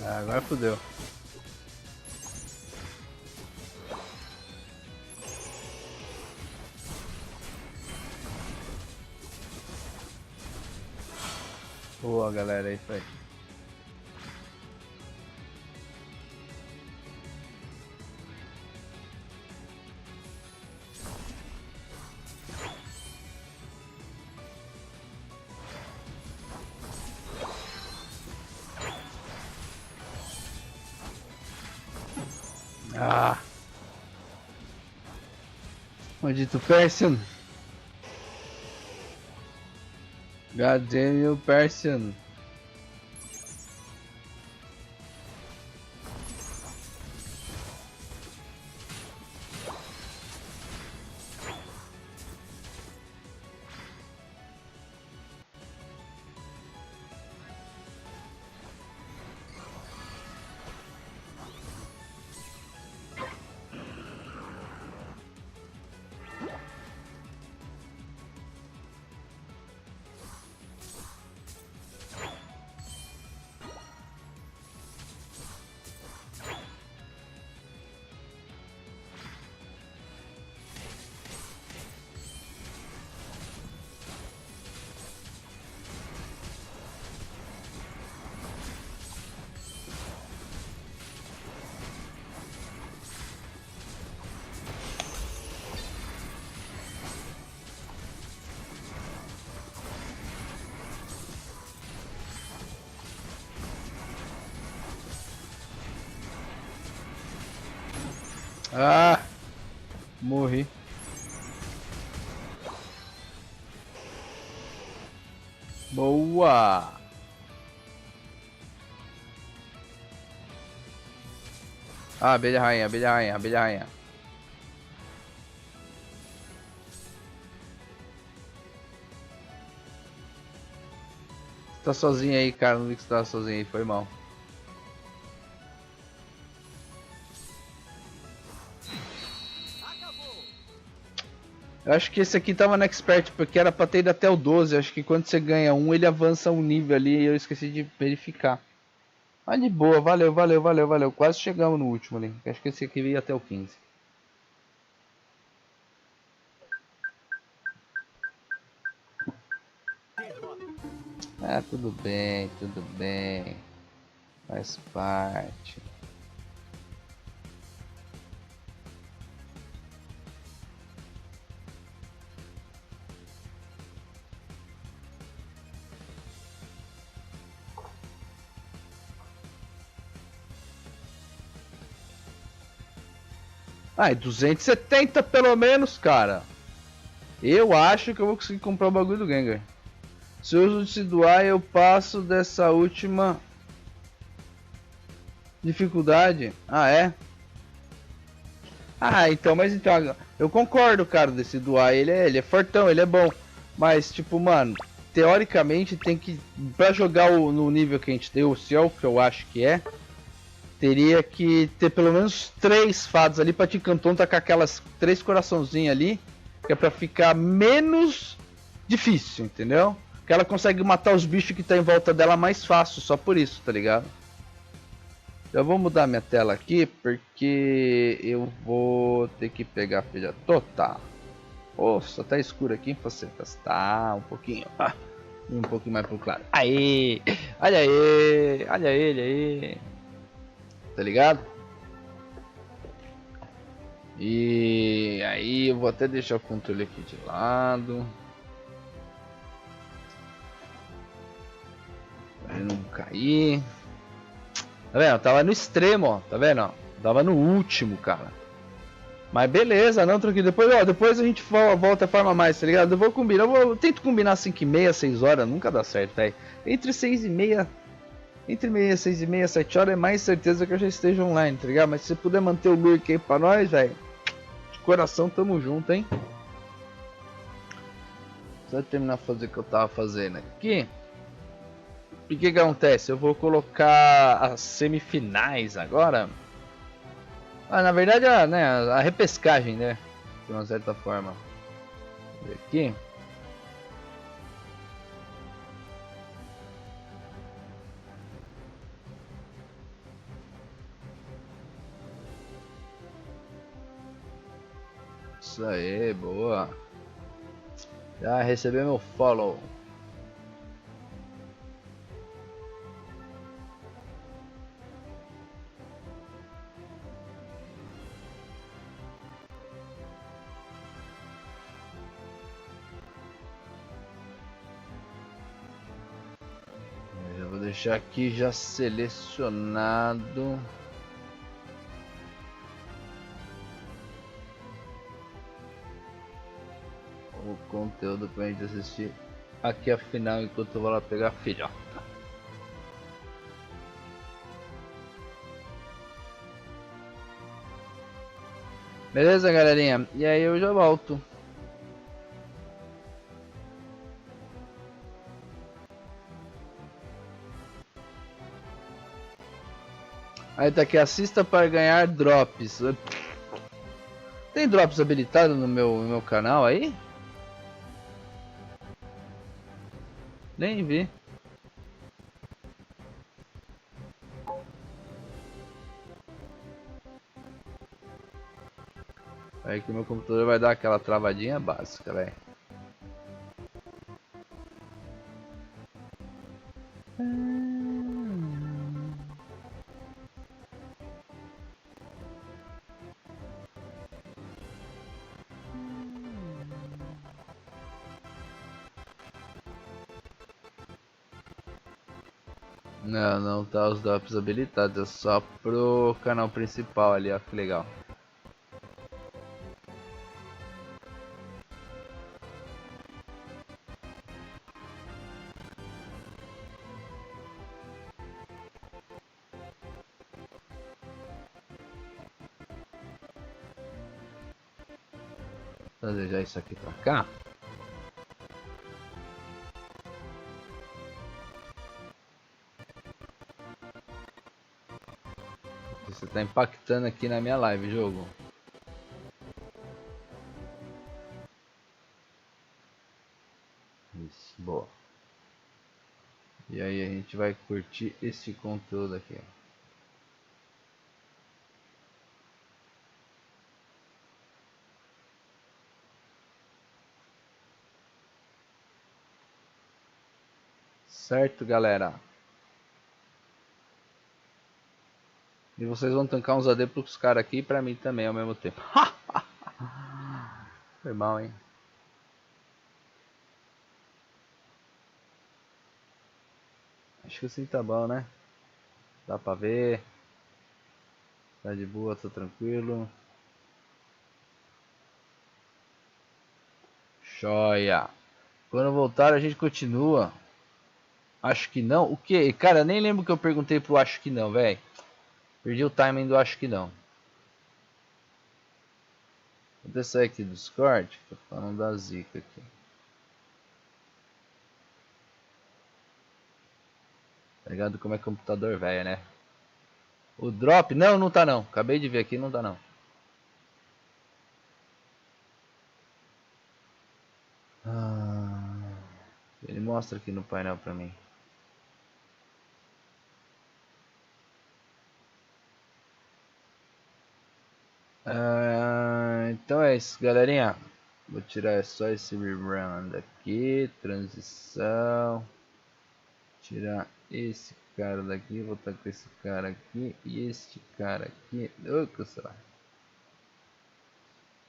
A: Ah, agora fodeu. Boa, galera, é isso aí. Ah! Maldito Persian! God damn you, Persian! Ah! Morri. Boa! Ah, abelha rainha, abelha rainha, abelha rainha. Você tá sozinho aí, cara. Não vi que você tava sozinho aí, foi mal. Eu acho que esse aqui tava no Expert, porque era pra ter ido até o 12. Eu acho que quando você ganha um, ele avança um nível ali e eu esqueci de verificar. Mas de boa, valeu, valeu, valeu, valeu. Quase chegamos no último ali. Acho que esse aqui veio até o 15. Ah, tudo bem, tudo bem. Faz parte. Ah, e 270 pelo menos, cara. Eu acho que eu vou conseguir comprar o bagulho do Gengar. Se eu uso de se doar, eu passo dessa última dificuldade. Ah, é? Ah, então, mas então, eu concordo, cara, desse doar. Ele é fortão, ele é bom. Mas, tipo, mano, teoricamente tem que, pra jogar no nível que a gente tem, ou se é o que eu acho que é, teria que ter pelo menos 3 fadas ali pra Ticanton tá com aquelas 3 coraçãozinhos ali, que é pra ficar menos difícil, entendeu? Que ela consegue matar os bichos que tá em volta dela mais fácil, só por isso, tá ligado? Eu vou mudar minha tela aqui, porque eu vou ter que pegar a filha total. Nossa, tá escuro aqui, facetas. Tá, um pouquinho. Ah, um pouquinho mais pro claro. Aê! Olha aí! Olha ele aí! Tá ligado? E aí eu vou até deixar o controle aqui de lado. Pra ele não cair. Tá vendo? Tava no extremo, ó. Tá vendo? Tava no último, cara. Mas beleza, não, tranquilo. Depois, ó, depois a gente volta a forma mais, tá ligado? Eu vou combinar, eu tento combinar 5h30, 6 horas, nunca dá certo, velho. Entre 6h30, entre 6h30, 7 horas é mais certeza que eu já esteja online, tá ligado? Mas se você puder manter o lurk aí pra nós, velho, de coração, tamo junto, hein? Só terminar de fazer o que eu tava fazendo aqui. E o que que acontece? Eu vou colocar as semifinais agora. Ah, na verdade, a repescagem, né? De uma certa forma. Vou ver aqui. Isso aí, boa. Já recebi meu follow. Vou deixar aqui já selecionado o conteúdo pra gente assistir aqui a final enquanto eu vou lá pegar a filha. Beleza, galerinha? E aí eu já volto. Aí tá aqui, assista para ganhar drops. Tem drops habilitados no meu canal aí? Nem vi. Aí que o meu computador vai dar aquela travadinha básica, velho. Não, não tá os drops habilitados, é só pro canal principal ali, ó, que legal. trazer já isso aqui pra cá. Você tá impactando aqui na minha live, jogo. Isso, boa. E aí a gente vai curtir esse conteúdo aqui, ó. Certo, galera? E vocês vão tancar uns AD pros caras aqui e pra mim também ao mesmo tempo. Foi mal, hein? Acho que assim tá bom, né? Dá pra ver. Tá de boa, tô tranquilo. Joia! Quando voltar a gente continua. Acho que não? O que? Cara, nem lembro que eu perguntei pro acho que não, velho. Perdi o timing do acho que não. Vou descer aqui do Discord. Tô falando da zica aqui. Tá ligado como é computador velho, né? O drop? Não, não tá não. Acabei de ver aqui, não tá não. Ele mostra aqui no painel pra mim. Então é isso, galerinha. Vou tirar só esse rebrand aqui. Transição. Tirar esse cara daqui. Voltar com esse cara aqui. E este cara aqui. Ô, será?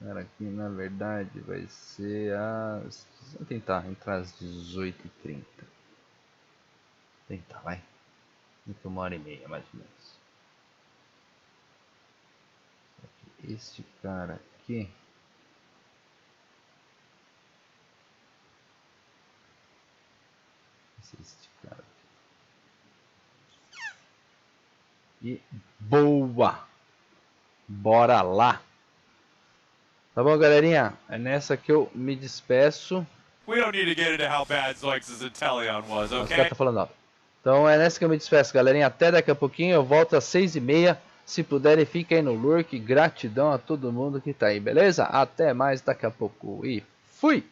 A: Cara aqui na verdade vai ser as... Vou tentar entrar às 18h30. Tentar, vai. Então 1h30 mais ou menos. Este cara aqui. Este cara aqui. E boa! Bora lá! Tá bom, galerinha? É nessa que eu me despeço.
D: We don't need to get into how bad Zoinks' Inteleon was,
A: Os
D: okay?
A: caras tá falando alto. Então é nessa que eu me despeço, galerinha. Até daqui a pouquinho. Eu volto às 6h30. Se puderem, fiquem aí no lurk. Gratidão a todo mundo que tá aí, beleza? Até mais daqui a pouco. E fui!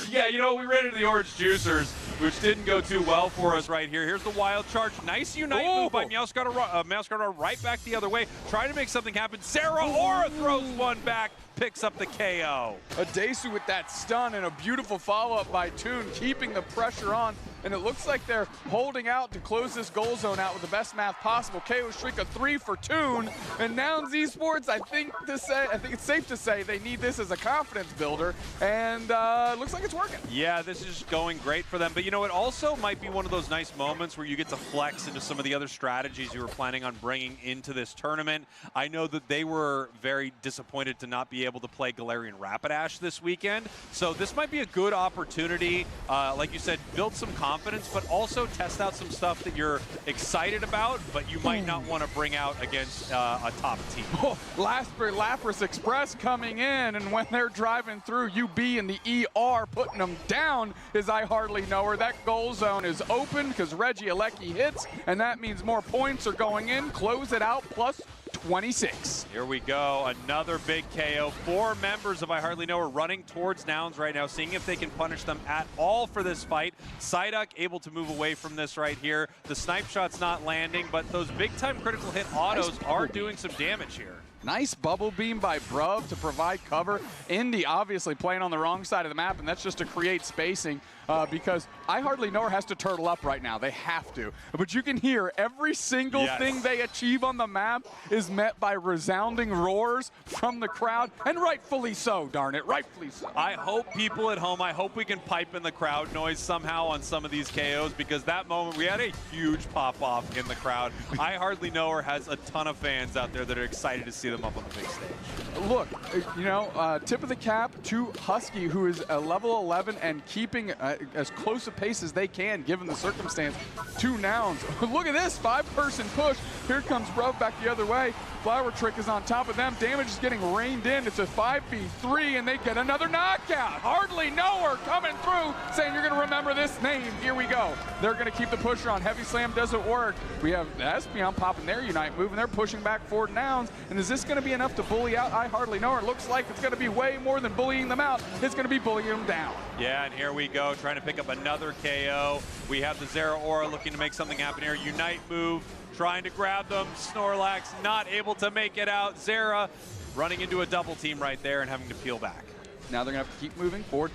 D: Yeah, you know, we ran into the orange juicers, which didn't go too well for us right here. Here's the wild charge. Nice unite move by Meowscarter right back the other way. Trying to make something happen. Sarah Aura throws one back, picks up the KO.
E: Adesu with that stun and a beautiful follow-up by Toon, keeping the pressure on. And it looks like they're holding out to close this goal zone out with the best math possible. KO streak a 3 for Toon. And Nouns Esports, I think it's safe to say they need this as a confidence builder. And it looks like it's working.
D: Yeah, this is going great for them. But you know, it also might be one of those nice moments where you get to flex into some of the other strategies you were planning on bringing into this tournament. I know that they were very disappointed to not be able to play Galarian Rapidash this weekend. So this might be a good opportunity, like you said, build some confidence, but also test out some stuff that you're excited about, but you might not want to bring out against a top team.
E: Oh, Lapras Express coming in, and when they're driving through UB and the ER putting them down is I hardly know her. That goal zone is open because Reggie Alecki hits, and that means more points are going in. Close it out, plus 26.
D: Here we go, another big KO. 4 members of I Hardly Know are running towards Nouns right now, seeing if they can punish them at all for this fight. Psyduck able to move away from this right here. The snipe shot's not landing, but those big-time critical hit autos are doing some damage here.
E: Nice bubble beam by Bruv to provide cover. Indy obviously playing on the wrong side of the map, and that's just to create spacing because I Hardly Know Her has to turtle up right now. They have to. But you can hear every single thing they achieve on the map is met by resounding roars from the crowd, and rightfully so, darn it, rightfully so.
D: I hope people at home, I hope we can pipe in the crowd noise somehow on some of these KOs, because that moment we had a huge pop-off in the crowd. I Hardly Know Her has a ton of fans out there that are excited to see them up on the big stage.
E: Look, you know, tip of the cap to Husky, who is a level 11 and keeping as close a pace as they can given the circumstance. 2 Nouns. Look at this 5-person push. Here comes Bruv back the other way. Flower Trick is on top of them. Damage is getting reined in. It's a 5v3, and they get another knockout. Hardly Knower coming through, saying you're going to remember this name. Here we go. They're going to keep the pusher on. Heavy Slam doesn't work. We have Espeon popping their Unite move, and they're pushing back forward Nouns. And is this going to be enough to bully out I Hardly Knower? It looks like it's going to be way more than bullying them out. It's going to be bullying them down.
D: Yeah, and here we go, trying to pick up another KO. We have the Zeraora looking to make something happen here. Unite move, trying to grab them. Snorlax not able to make it out. Zera running into a double team right there and having to peel back.
E: Now they're going to have to keep moving forward.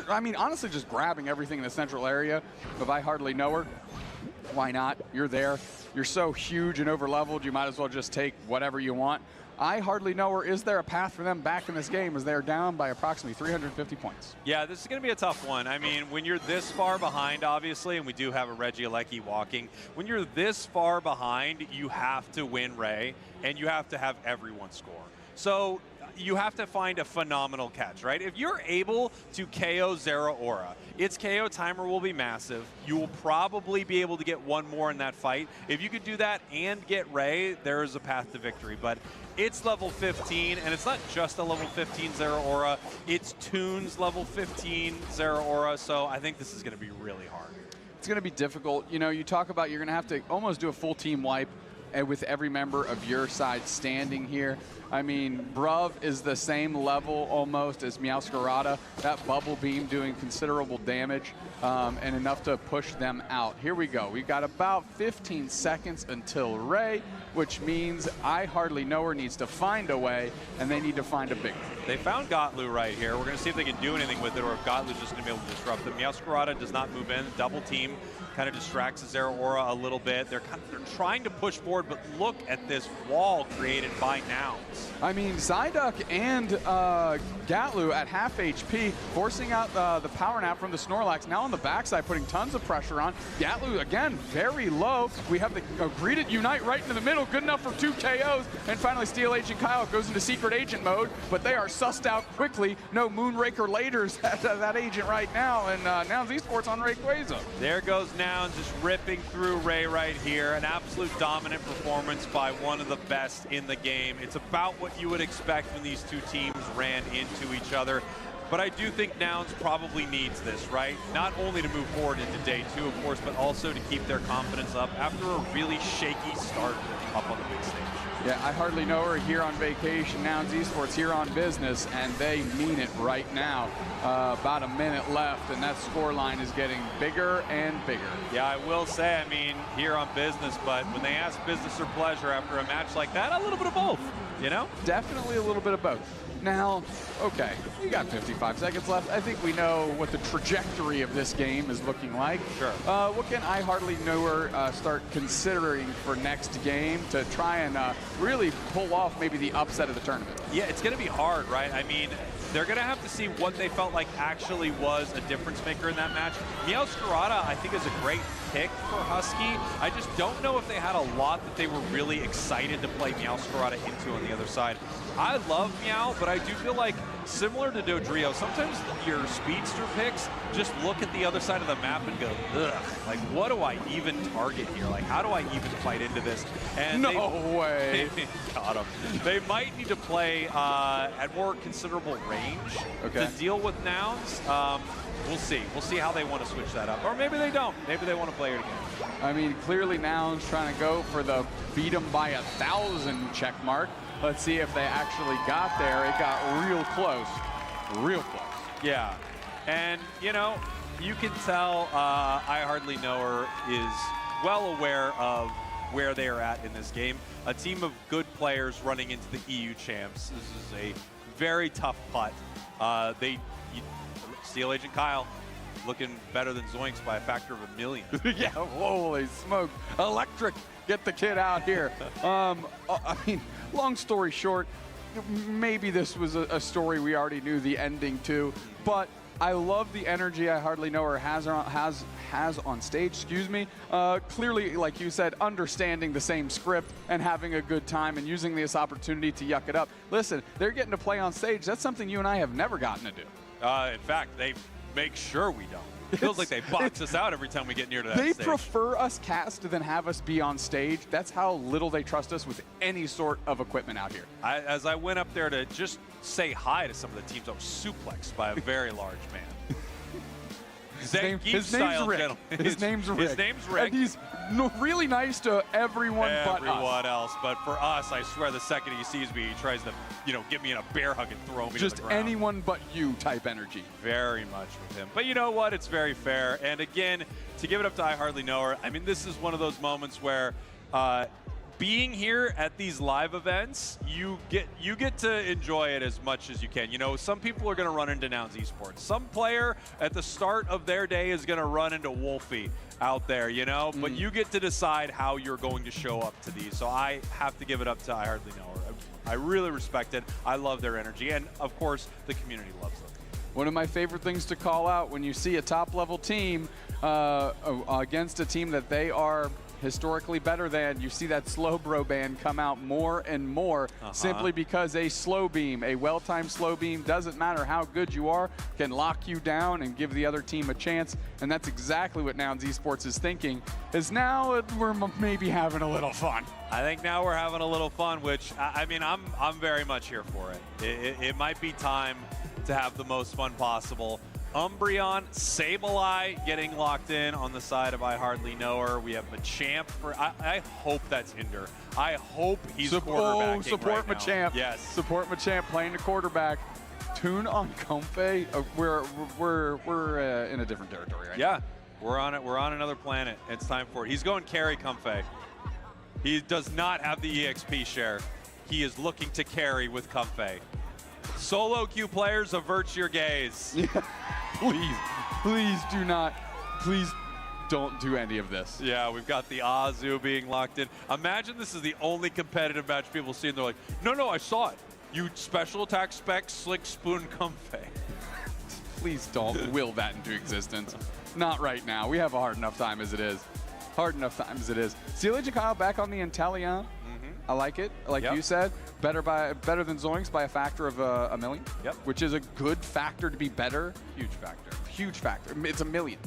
E: I mean, honestly, just grabbing everything in the central area of I Hardly Knower. Why not? You're there. You're so huge and over-leveled, you might as well just take whatever you want. I Hardly Knower, is there a path for them back in this game as they're down by approximately 350 points?
D: Yeah, this is going to be a tough one. I mean, when you're this far behind, obviously, and we do have a Regieleki walking, when you're this far behind, you have to win Ray, and you have to have everyone score. So you have to find a phenomenal catch, right? If you're able to KO Zeraora, its KO timer will be massive. You will probably be able to get one more in that fight. If you could do that and get Ray, there is a path to victory. But it's level 15, and it's not just a level 15 Zeraora. It's Toon's level 15 Zeraora, so I think this is going to be really hard.
E: It's going to be difficult. You know, you talk about you're going to have to almost do a full team wipe with every member of your side standing here. I mean, Bruv is the same level almost as Meowscarada. That bubble beam doing considerable damage and enough to push them out. Here we go. We've got about 15 seconds until Ray, which means I Hardly Knower needs to find a way, and they need to find a big one.
D: They found Gotlu right here. We're going to see if they can do anything with it, or if Gotlu's just going to be able to disrupt them. Meowscarada does not move in. Double team kind of distracts Zeraora a little bit. They're trying to push forward, but look at this wall created by Nouns.
E: I mean, Psyduck and Gatlu at half HP, forcing out the power nap from the Snorlax. Now on the backside, putting tons of pressure on. Gatlu, again, very low. We have the greeted Unite right into the middle, good enough for 2 KOs. And finally, Steel Agent Kyle goes into Secret Agent mode, but they are sussed out quickly. No Moonraker Laters at that agent right now, and Nouns Esports on Rayquaza.
D: There goes Nouns just ripping through Ray right here. An absolute dominant performance by one of the best in the game. It's about what you would expect when these two teams ran into each other. But I do think Nouns probably needs this, right? Not only to move forward into day 2, of course, but also to keep their confidence up after a really shaky start up on the big stage.
E: Yeah, I Hardly Knower here on vacation. Nouns Esports here on business, and they mean it right now. About a minute left, and that score line is getting bigger and bigger.
D: Yeah, I will say, I mean, here on business, but when they ask business or pleasure after a match like that, a little bit of both, you know?
E: Definitely a little bit of both. Now, okay, we got 55 seconds left. I think we know what the trajectory of this game is looking like.
D: Sure.
E: What can I Hardly Knower start considering for next game to try and really pull off maybe the upset of the tournament?
D: Yeah, it's going to be hard, right? I mean, they're going to have to see what they felt like actually was a difference maker in that match. Meowscarada, I think, is a great pick for Husky. I just don't know if they had a lot that they were really excited to play Meowscarada into on the other side. I love Meow, but I do feel like, similar to Dodrio, sometimes your speedster picks just look at the other side of the map and go, ugh, like, what do I even target here? Like, how do I even fight into this? And
E: no way.
D: Got him. They might need to play at more considerable range to deal with Nouns. We'll see. We'll see how they want to switch that up. Or maybe they don't. Maybe they want to play it again.
E: I mean, clearly Nouns trying to go for the beat them by 1,000 check mark. Let's see if they actually got there. It got real close. Real close.
D: Yeah. And, you know, you can tell I Hardly Knower is well aware of where they are at in this game. A team of good players running into the EU champs. This is a very tough putt. Steel Agent Kyle looking better than Zoinks by a factor of 1 million.
E: Yeah, holy smoke. Electric, get the kid out here. I mean, long story short, maybe this was a story we already knew the ending to, but I love the energy I Hardly Knower has on stage, excuse me. Clearly, like you said, understanding the same script and having a good time and using this opportunity to yuck it up. Listen, they're getting to play on stage. That's something you and I have never gotten to do.
D: In fact, they make sure we don't. It feels like they box us out every time we get near to that
E: They
D: stage.
E: prefer us cast than have us be on stage. That's how little they trust us with any sort of equipment out here.
D: As I went up there to just say hi to some of the teams, I was suplexed by a very large man.
E: His name's Rick. His name's Rick.
D: His name's Rick.
E: And he's really nice to everyone but us.
D: else. But for us, I swear, the second he sees me, he tries to, get me in a bear hug and throw me
E: Just
D: to the ground.
E: anyone but you type energy.
D: Very much with him. But you know what? It's very fair. And again, to give it up to I Hardly Know Her, I mean, this is one of those moments where being here at these live events, you get to enjoy it as much as you can. Some people are going to run into Nouns Esports. Some player at the start of their day is going to run into Wolfie out there, But you get to decide how you're going to show up to these. So I have to give it up to I Hardly Know Her. I really respect it. I love their energy. And, of course, the community loves them.
E: One of my favorite things to call out when you see a top-level team against a team that they are historically better than, you see that slow bro band come out more and more simply because a slow beam, a well-timed slow beam, doesn't matter how good you are, can lock you down and give the other team a chance. And that's exactly what Nouns Esports is thinking, is now we're maybe having a little fun.
D: I think now we're having a little fun, which, I mean, I'm very much here for it. It might be time to have the most fun possible. Umbreon, Sableye getting locked in on the side of I Hardly Know Her. We have Machamp for, I hope that's Hinder. I hope he's quarterbacking
E: support
D: right
E: Machamp.
D: Now. Yes.
E: Support Machamp playing the quarterback. Tune on Comfey. We're in a different territory right now.
D: Yeah, we're on it. We're on another planet. It's time for it. He's going carry Comfey. He does not have the EXP share. He is looking to carry with Comfey. Solo queue players, avert your gaze.
E: Please do not. Please don't do any of this.
D: Yeah, we've got the Azu being locked in. Imagine this is the only competitive match people see, and they're like, no, I saw it. You special attack spec, slick spoon, Comfey.
E: Please don't will that into existence. Not right now. We have a hard enough time as it is. Hard enough time as it is. Steel Agent Kyle back on the Inteleon. I like it. Like you said, better than Zoinks by a factor of a million.
D: Yep.
E: Which is a good factor to be better.
D: Huge factor.
E: Huge factor. It's a million.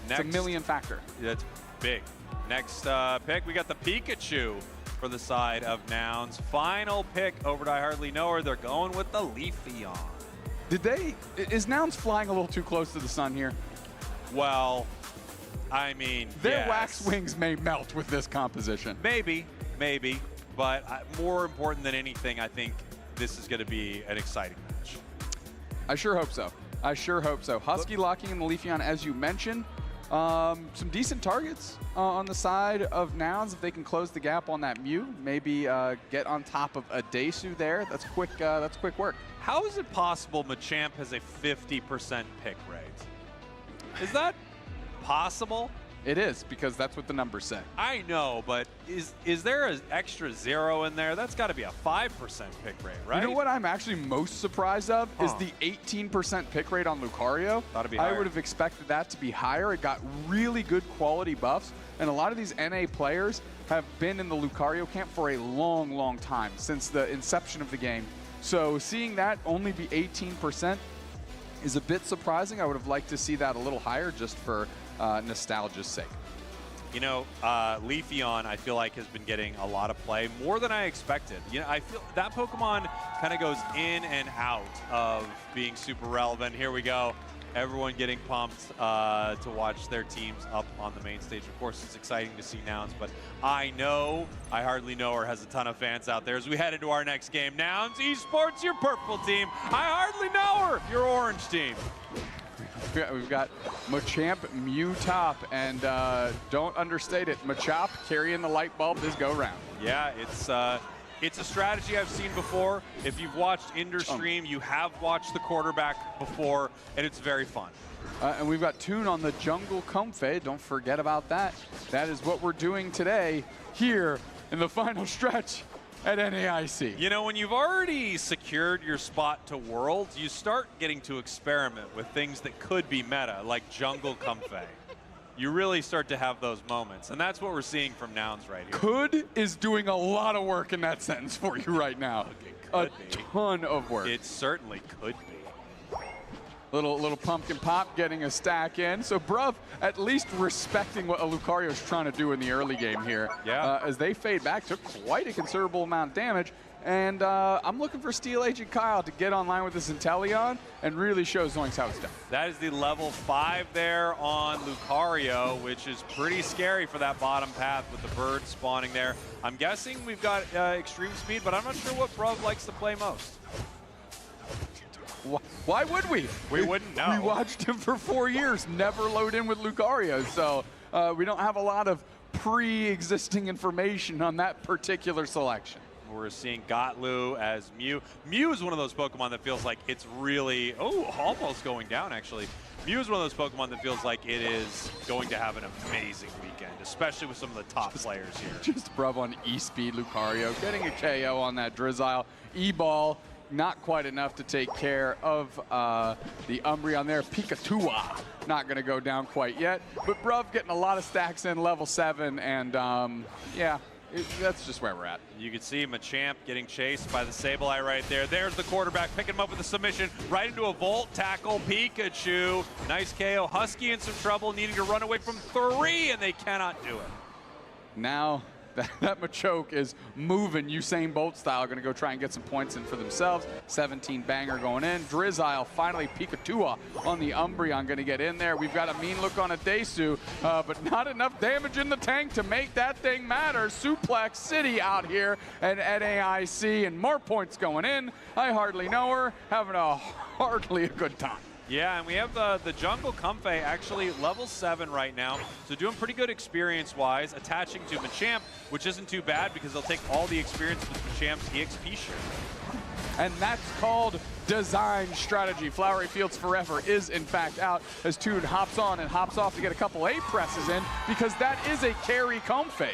D: Next,
E: it's a million factor.
D: That's big. Next pick, we got the Pikachu for the side of Nouns. Final pick over to I Hardly Know Her. They're going with the Leafeon.
E: Is Nouns flying a little too close to the sun here?
D: Well, I mean,
E: their wax wings may melt with this composition.
D: Maybe. But more important than anything, I think this is going to be an exciting match.
E: I sure hope so. Husky locking in the Leafeon, as you mentioned. Some decent targets on the side of Nouns if they can close the gap on that Mew. Maybe get on top of a Desu there. That's quick work.
D: How is it possible Machamp has a 50% pick rate? Is that possible?
E: It is, because that's what the numbers say.
D: I know, but is there an extra 0 in there? That's got to be a 5% pick rate, right?
E: You know what I'm actually most surprised of is the 18% pick rate on Lucario.
D: Thought it'd be higher.
E: I would have expected that to be higher. It got really good quality buffs, and a lot of these NA players have been in the Lucario camp for a long, long time, since the inception of the game. So seeing that only be 18% is a bit surprising. I would have liked to see that a little higher just for nostalgia's sake.
D: Leafeon, I feel like, has been getting a lot of play, more than I expected. I feel that Pokemon kind of goes in and out of being super relevant. Here we go. Everyone getting pumped to watch their teams up on the main stage. Of course, it's exciting to see Nouns, but I know I Hardly Know Her has a ton of fans out there as we head into our next game. Nouns Esports, your purple team. I Hardly Know Her, your orange team.
E: We've got Machamp, Mew top, and don't understate it, Machop carrying the light bulb this go-round.
D: Yeah, it's a strategy I've seen before. If you've watched Inder stream, you have watched the quarterback before, and it's very fun.
E: And we've got Toon on the Jungle Comfey. Don't forget about that. That is what we're doing today here in the final stretch at NAIC.
D: When you've already secured your spot to Worlds, you start getting to experiment with things that could be meta, like Jungle Comfey. You really start to have those moments, and that's what we're seeing from Nouns right here.
E: Could is doing a lot of work in that sentence for you right now. A ton of work.
D: It certainly could be.
E: Little pumpkin pop getting a stack in. So Bruv at least respecting what Lucario's trying to do in the early game here.
D: Yeah.
E: As they fade back, took quite a considerable amount of damage. And I'm looking for Steel Agent Kyle to get online with this Inteleon and really show Zoinks how it's done.
D: That is the level 5 there on Lucario, which is pretty scary for that bottom path with the bird spawning there. I'm guessing we've got extreme speed, but I'm not sure what Bruv likes to play most.
E: Why would we?
D: We wouldn't know.
E: We watched him for 4 years, never load in with Lucario, so we don't have a lot of pre-existing information on that particular selection.
D: We're seeing Gotlu as Mew. Mew is one of those Pokemon that feels like it's really, almost going down actually. Mew is one of those Pokemon that feels like it is going to have an amazing weekend, especially with some of the top players here.
E: Just Bruv on E-Speed Lucario, getting a KO on that Drizzile. E-Ball, not quite enough to take care of the Umbreon there. Pikatua, not going to go down quite yet. But Bruv getting a lot of stacks in level 7, and yeah, that's just where we're at.
D: You can see Machamp getting chased by the Sableye right there. There's the quarterback picking him up with a submission right into a Volt tackle. Pikachu, nice KO. Husky in some trouble, needing to run away from 3, and they cannot do it.
E: Now that Machoke is moving Usain Bolt style, going to go try and get some points in for themselves. 17 banger going in. Drizzile, finally Pikachu on the Umbreon, going to get in there. We've got a mean look on a Desu, but not enough damage in the tank to make that thing matter. Suplex City out here and NAIC, and more points going in. I hardly know her, having hardly a good time.
D: Yeah, and we have the Jungle Comfey actually level 7 right now, so doing pretty good experience-wise, attaching to Machamp, which isn't too bad because they'll take all the experience with Machamp's EXP share.
E: And that's called design strategy. Flowery Fields Forever is in fact out as Toon hops on and hops off to get a couple A presses in, because that is a carry Comfey.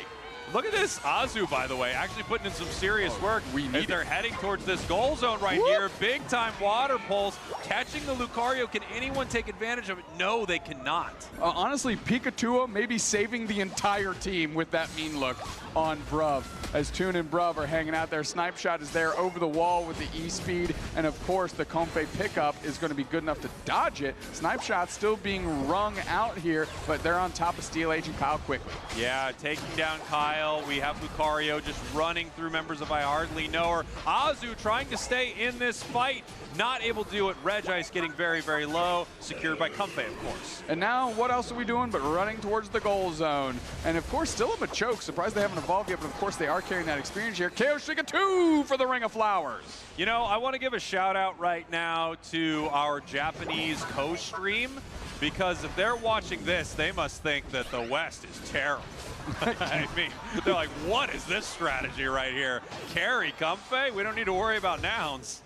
D: Look at this Azu, by the way, actually putting in some serious work. As they're heading towards this goal zone right here. Big time water pulse, catching the Lucario. Can anyone take advantage of it? No, they cannot.
E: Honestly, Pikachu maybe saving the entire team with that mean look on Bruv. As Toon and Bruv are hanging out there. Snipe Shot is there over the wall with the E-Speed, and of course the Comfey pickup is going to be good enough to dodge it. Snipe Shot still being wrung out here, but they're on top of Steel Agent Kyle quickly.
D: Yeah, taking down Kyle. We have Lucario just running through members of I Hardly Know Her. Azu trying to stay in this fight. Not able to do it. Regice getting very, very low. Secured by Comfey, of course.
E: And now what else are we doing but running towards the goal zone? And of course, still a Machoke. Surprised they haven't evolved yet, but of course they are carrying that experience here. KO Shiga 2 for the Ring of Flowers.
D: You know, I want to give a shout out right now to our Japanese co-stream, because if they're watching this, they must think that the West is terrible. I mean, they're like, what is this strategy right here? Carry Comfey? We don't need to worry about nouns.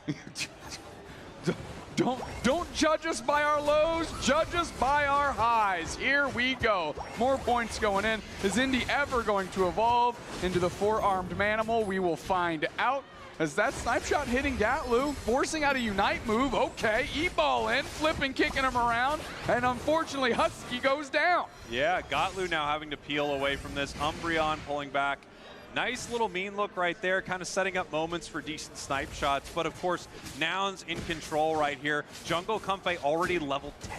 E: Don't judge us by our lows, judge us by our highs. Here we go. More points going in. Is Indy ever going to evolve into the 4-armed Manimal? We will find out. As that Snipe Shot hitting Gatlu, forcing out a Unite move. Okay, E-Ball in, flipping, kicking him around, and unfortunately Husky goes down.
D: Yeah, Gotlu now having to peel away from this. Umbreon pulling back. Nice little mean look right there, kind of setting up moments for decent Snipe Shots. But of course, Noun's in control right here. Jungle Comfey already level 10.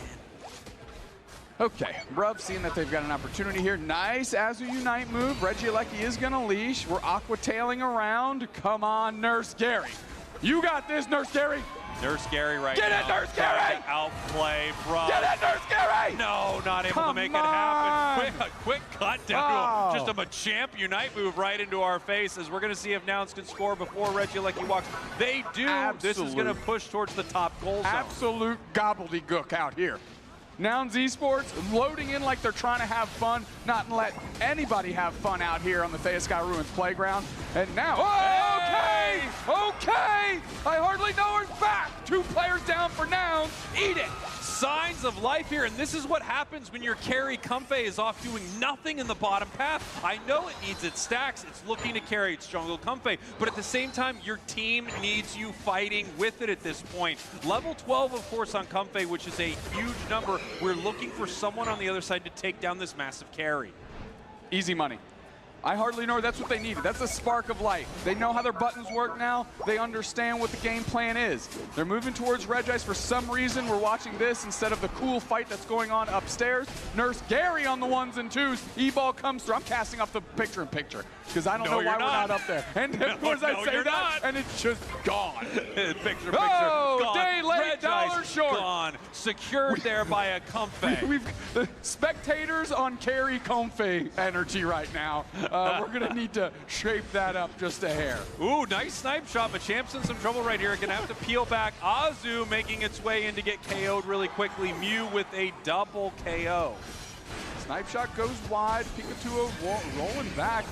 E: Okay, Bruv seeing that they've got an opportunity here. Nice Azu Unite move. Regieleki is going to leash. We're aqua tailing around. Come on, Nurse Gary. You got this, Nurse Gary.
D: Nurse Gary right
E: now.
D: Get it, Nurse Gary! Outplay Bruv.
E: Get it, Nurse Gary!
D: No, not able to make it happen. Quick cut down to just a Machamp Unite move right into our face, as we're going to see if Nouns can score before Regieleki walks. They do. This is going to push towards the top goal zone.
E: Absolute gobbledygook out here. Nouns Esports loading in like they're trying to have fun, not let anybody have fun out here on the Theosky Ruins playground. And now, okay, I Hardly Know Her's back. 2 players down for Nouns. Eat it.
D: Signs of life here, and this is what happens when your carry Comfey is off doing nothing in the bottom path. I know it needs its stacks. It's looking to carry its Jungle Comfey, but at the same time, your team needs you fighting with it at this point. Level 12, of course, on Comfey, which is a huge number. We're looking for someone on the other side to take down this massive carry.
E: Easy money. I hardly know that's what they needed. That's a spark of light. They know how their buttons work now. They understand what the game plan is. They're moving towards Regice. For some reason, we're watching this instead of the cool fight that's going on upstairs. Nurse Gary on the 1s and 2s. E-ball comes through. I'm casting off the picture-in-picture because I don't know why we're not up there. And of course I say that, and it's just gone.
D: Picture,
E: oh,
D: gone.
E: Day late, dollar short.
D: Gone. Secured there by a comfy.
E: We've the spectators on carry comfy energy right now. We're going to need to shape that up just a hair.
D: Ooh, nice snipe shot, but Champ's in some trouble right here. Gonna have to peel back. Azu making its way in to get KO'd really quickly. Mew with a double KO.
E: Snipe shot goes wide. Pikachu rolling back.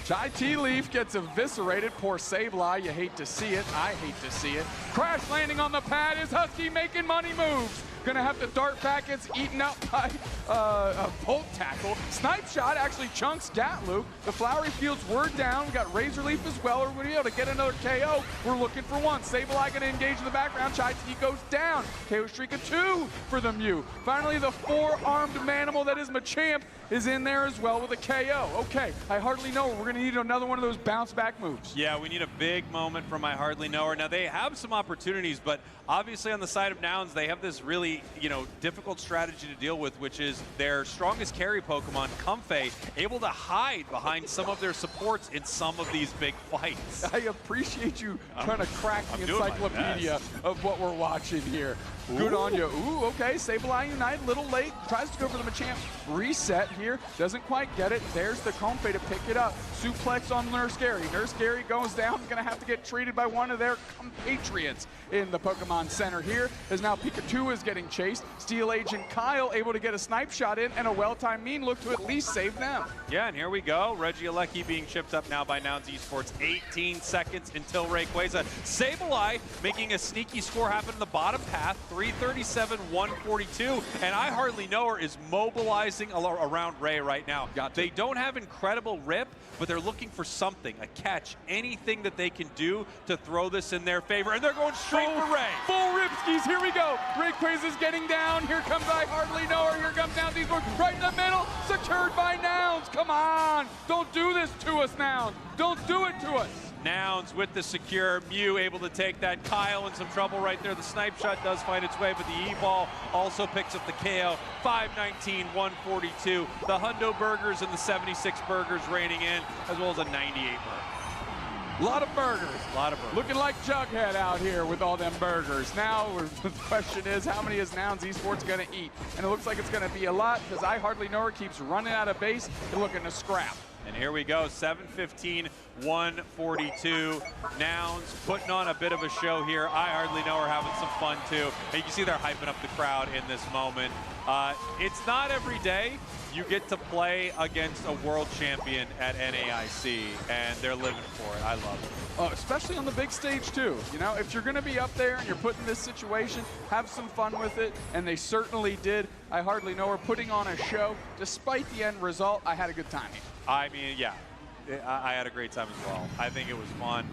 E: Chai Tea Leaf gets eviscerated. Poor Sableye, you hate to see it. I hate to see it. Crash landing on the pad is Husky making money moves. Gonna have to dart back. It's eaten up by a Volt Tackle. Snipe Shot actually chunks Gatlu. The Flowery Fields were down. We got Razor Leaf as well. We're gonna be able to get another KO. We're looking for one. Sableye gonna engage in the background. Chai Tea goes down. KO streak of 2 for the Mew. Finally, the 4-armed Manimal that is Machamp is in there as well with a KO. Okay, I hardly know. We're gonna need another one of those bounce back moves.
D: Yeah, we need a big moment from I Hardly Know Her. Now, they have some opportunities, but obviously on the side of Nouns, they have this really, difficult strategy to deal with, which is their strongest carry Pokemon, Comfey, able to hide behind some of their supports in some of these big fights.
E: I appreciate you trying to crack the encyclopedia of what we're watching here. Good on you. Ooh, okay, Sableye Unite, little late, tries to go for the Machamp. Reset here, doesn't quite get it. There's the Comfey to pick it up. Suplex on Nurse Gary. Nurse Gary goes down, gonna have to get treated by one of their compatriots in the Pokemon Center here, as now Pikachu is getting chased. Steel Agent Kyle able to get a snipe shot in, and a well-timed mean look to at least save them.
D: Yeah, and here we go. Regieleki being chipped up now by Nouns Esports. 18 seconds until Rayquaza. Sableye making a sneaky score happen in the bottom path. 337, 142, and I Hardly Know Her is mobilizing around Ray right now. They don't have incredible rip, but they're looking for something, a catch, anything that they can do to throw this in their favor, and they're going straight for Ray.
E: Full Ripskis, here we go. Rayquaza's getting down. Here comes I Hardly Know Her. Here comes Nouns Esports, right in the middle, secured by Nouns. Come on, don't do this to us, Nouns. Don't do it to us.
D: Nouns with the secure. Mew able to take that. Kyle in some trouble right there. The snipe shot does find its way, but the E-ball also picks up the KO. 519, 142. The Hundo Burgers and the 76 Burgers reigning in, as well as a 98 burger.
E: A lot of burgers.
D: A lot of burgers.
E: Looking like Jughead out here with all them burgers. Now, the question is, how many is Nouns Esports going to eat? And it looks like it's going to be a lot, because I Hardly Know Her keeps running out of base and looking to scrap.
D: And here we go, 7:15, 142. Nouns putting on a bit of a show here. I Hardly Know Her having some fun too. And you can see they're hyping up the crowd in this moment. It's not every day you get to play against a world champion at NAIC, and they're living for it. I love it.
E: Especially on the big stage too. If you're going to be up there and you're put in this situation, have some fun with it, and they certainly did. I Hardly Know Her putting on a show. Despite the end result, I had a good time here.
D: I mean, yeah, I had a great time as well. I think it was fun.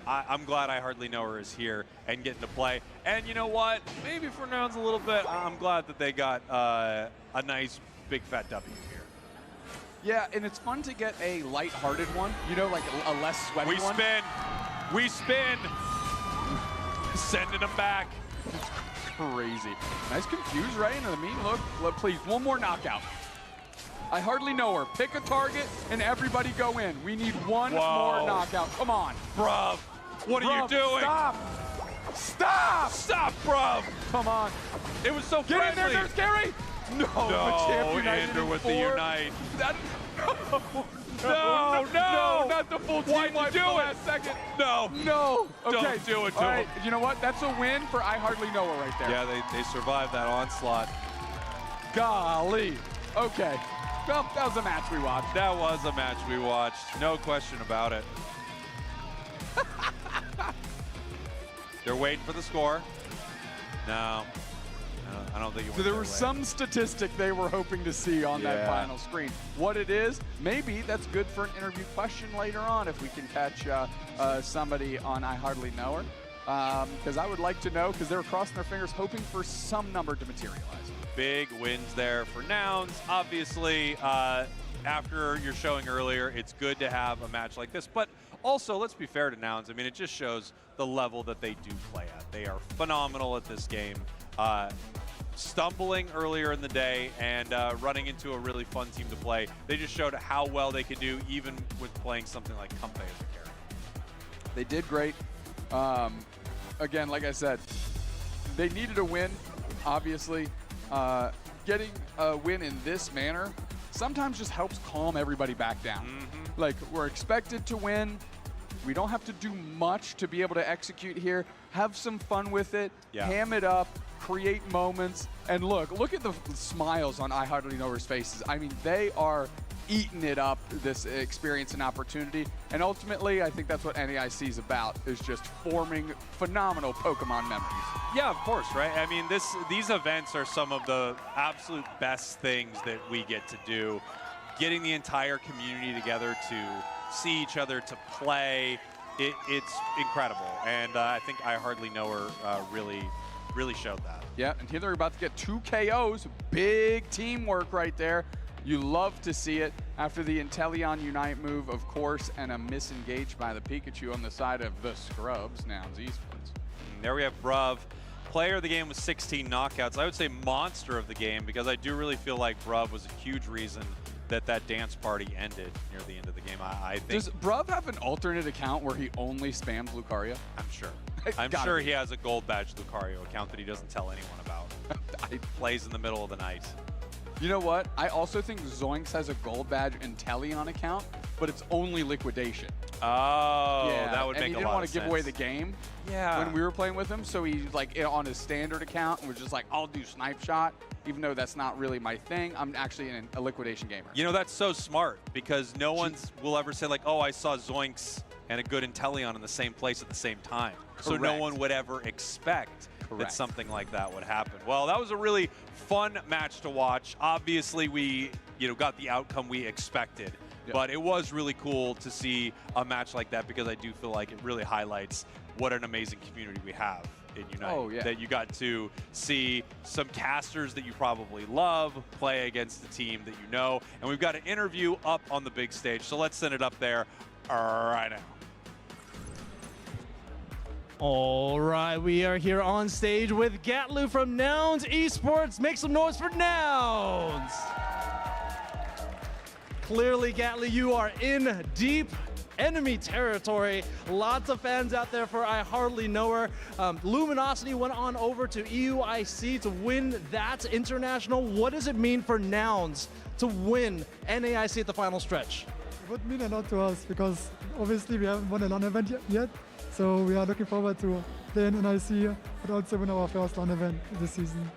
D: I'm glad I Hardly Know Her is here and getting to play. And you know what? Maybe for Nouns a little bit, I'm glad that they got a nice big fat W here.
E: Yeah, and it's fun to get a light-hearted one, like a less sweaty one.
D: We spin. Sending them back.
E: It's crazy. Nice confused right into the mean look. Please, one more knockout. I Hardly Know Her. Pick a target and everybody go in. We need one more knockout. Come on.
D: Bruv, what are you doing?
E: Stop. Stop.
D: Stop, bruv.
E: Come on.
D: It was so friendly.
E: Get in there, there's Gary. No,
D: Ender with the Unite.
E: No, not the full team.
D: Why'd you do it?
E: Last second.
D: No.
E: Okay.
D: Don't do it to
E: All right.
D: him.
E: You know what? That's a win for I Hardly Know Her right there.
D: Yeah, they survived that onslaught.
E: Golly. Okay. Well, that was a match we watched.
D: That was a match we watched. No question about it. They're waiting for the score. No, I don't think it was.
E: There was some statistic they were hoping to see on that final screen. What it is, maybe that's good for an interview question later on if we can catch somebody on I Hardly Know Her. Because I would like to know, because they were crossing their fingers hoping for some number to materialize.
D: Big wins there for Nouns. Obviously, after your showing earlier, it's good to have a match like this. But also, let's be fair to Nouns. I mean, it just shows the level that they do play at. They are phenomenal at this game. Stumbling earlier in the day and running into a really fun team to play. They just showed how well they could do even with playing something like Compe as a carry.
E: They did great. Again, like I said, they needed a win, obviously. Getting a win in this manner sometimes just helps calm everybody back down. Like, we're expected to win. We don't have to do much to be able to execute here. Have some fun with it, ham it up, create moments, and look at the smiles on I Hardly Knowers' faces. I mean, they are eating it up, this experience and opportunity. And ultimately, I think that's what NAIC is about, is just forming phenomenal Pokemon memories.
D: Yeah, of course, right? I mean, these events are some of the absolute best things that we get to do. Getting the entire community together to see each other, to play, it's incredible. And I think I Hardly Know Her really showed that. Yeah,
E: and here they're about to get 2 KOs. Big teamwork right there. You love to see it after the Inteleon Unite move, of course, and a misengage by the Pikachu on the side of the Scrubs, Nouns Esports.
D: There we have Bruv. Player of the game with 16 knockouts. I would say monster of the game, because I do really feel like Bruv was a huge reason that dance party ended near the end of the game. I think. Does
E: Bruv have an alternate account where he only spams Lucario?
D: I'm sure. I'm sure he has a gold badge Lucario account that he doesn't tell anyone about. He plays in the middle of the night.
E: You know what? I also think Zoinks has a gold badge Inteleon account, but it's only liquidation.
D: Oh, yeah, that would make a lot of sense.
E: And he didn't want to give away the game when we were playing with him, so he like on his standard account and was just like, I'll do Snipe Shot, even though that's not really my thing. I'm actually a liquidation gamer.
D: You know, that's so smart, because no one will ever say like, oh, I saw Zoinks and a good Inteleon in the same place at the same time.
E: Correct.
D: So no one would ever expect that something like that would happen. Well, that was a really fun match to watch. Obviously, we got the outcome we expected, but it was really cool to see a match like that, because I do feel like it really highlights what an amazing community we have in Unite.
E: Oh, yeah.
D: That you got to see some casters that you probably love play against the team that you know, and we've got an interview up on the big stage, so let's send it up there right now.
F: All right, we are here on stage with Gatlu from Nouns Esports. Make some noise for Nouns. Clearly, Gatlu, you are in deep enemy territory. Lots of fans out there for I Hardly Know Her. Luminosity went on over to EUIC to win that international. What does it mean for Nouns to win NAIC at the final stretch?
G: It would mean a lot to us, because obviously we haven't won a LAN event yet. So we are looking forward to play in NIC, but also win our first LAN event this season.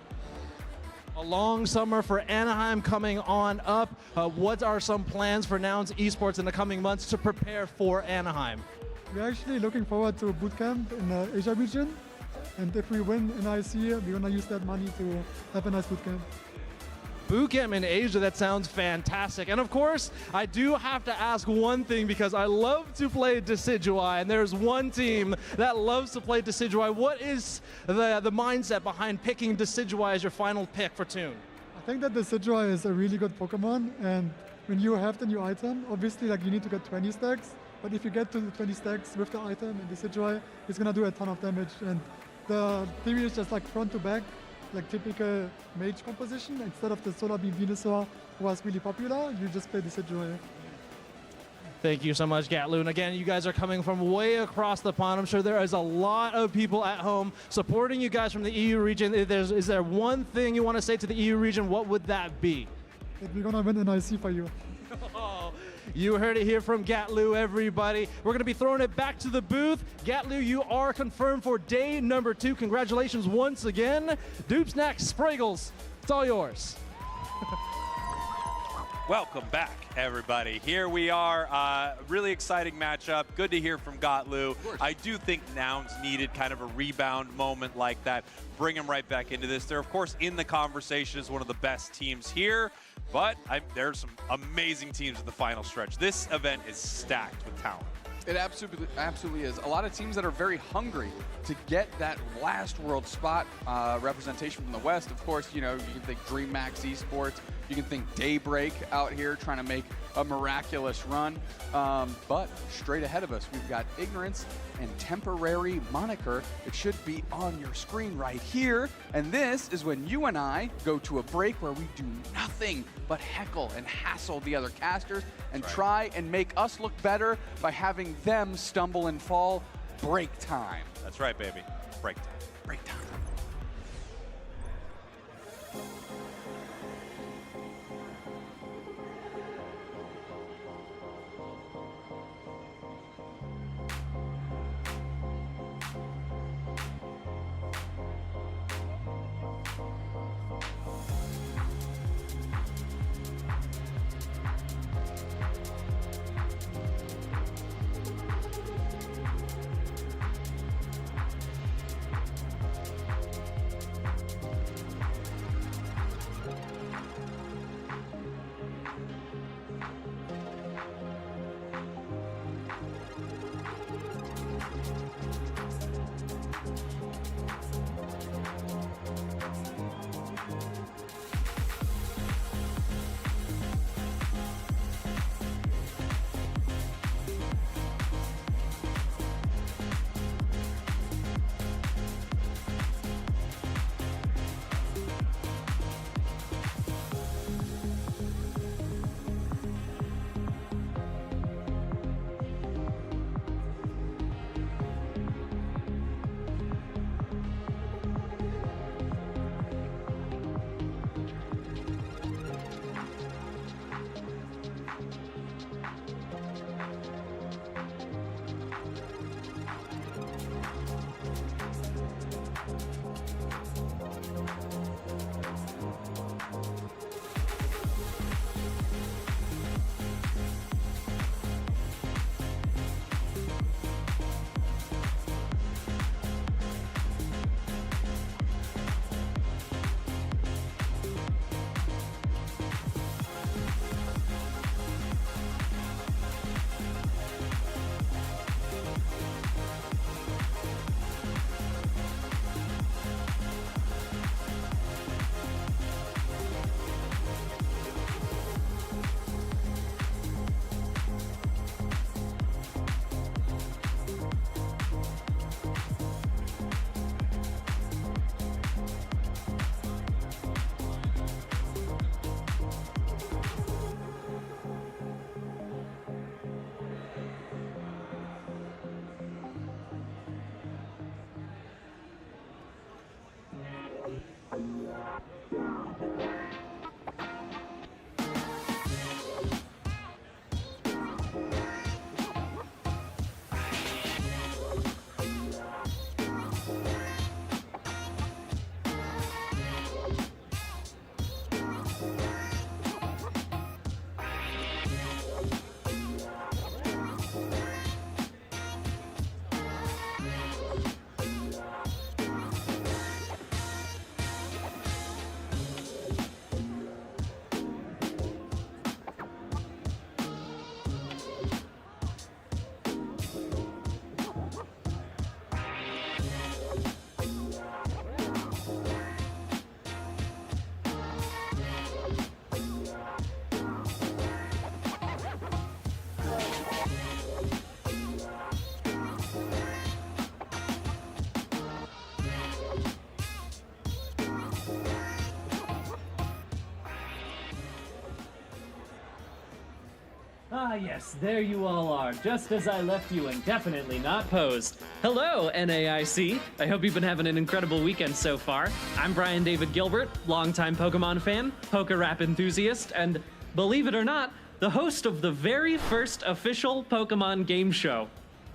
F: A long summer for Anaheim coming on up. What are some plans for Nouns Esports in the coming months to prepare for Anaheim?
G: We're actually looking forward to a bootcamp in the Asia region. And if we win NIC, we're going to use that money to have a nice bootcamp.
F: Bootcamp in Asia, that sounds fantastic. And of course, I do have to ask one thing, because I love to play Decidueye, and there's one team that loves to play Decidueye. What is the mindset behind picking Decidueye as your final pick for Toon?
G: I think that Decidueye is a really good Pokemon, and when you have the new item, obviously like you need to get 20 stacks, but if you get to the 20 stacks with the item and Decidueye, it's going to do a ton of damage. And the theory is just like front to back, like typical mage composition. Instead of the Solar Beam Venusaur, who was really popular, you just play the Decidueye.
F: Thank you so much, Gatlu. And again, you guys are coming from way across the pond. I'm sure there is a lot of people at home supporting you guys from the EU region. Is there one thing you want to say to the EU region? What would that be?
G: That we're going to win an IC for you.
F: You heard it here from Gatlu, everybody. We're going to be throwing it back to the booth. Gatlu, you are confirmed for day number 2. Congratulations once again. Dupes next. Spraggles, it's all yours.
D: Welcome back, everybody. Here we are. Really exciting matchup. Good to hear from Gatlu. I do think Nouns needed kind of a rebound moment like that. Bring them right back into this. They're, of course, in the conversation as one of the best teams here. But there's some amazing teams in the final stretch. This event is stacked with talent.
E: It absolutely is. A lot of teams that are very hungry to get that last world spot representation from the West. Of course, you can think DreamMax Esports, You can think Daybreak out here trying to make a miraculous run. But straight ahead of us, we've got Ignorance and Temporary Moniker. It should be on your screen right here. And this is when you and I go to a break where we do nothing but heckle and hassle the other casters and try and make us look better by having them stumble and fall. Break time.
D: That's right, baby. Break time.
E: Break time.
H: Ah yes, there you all are, just as I left you and definitely not posed. Hello, NAIC. I hope you've been having an incredible weekend so far. I'm Brian David Gilbert, longtime Pokemon fan, Poke Rap enthusiast, and believe it or not, the host of the very first official Pokemon game show.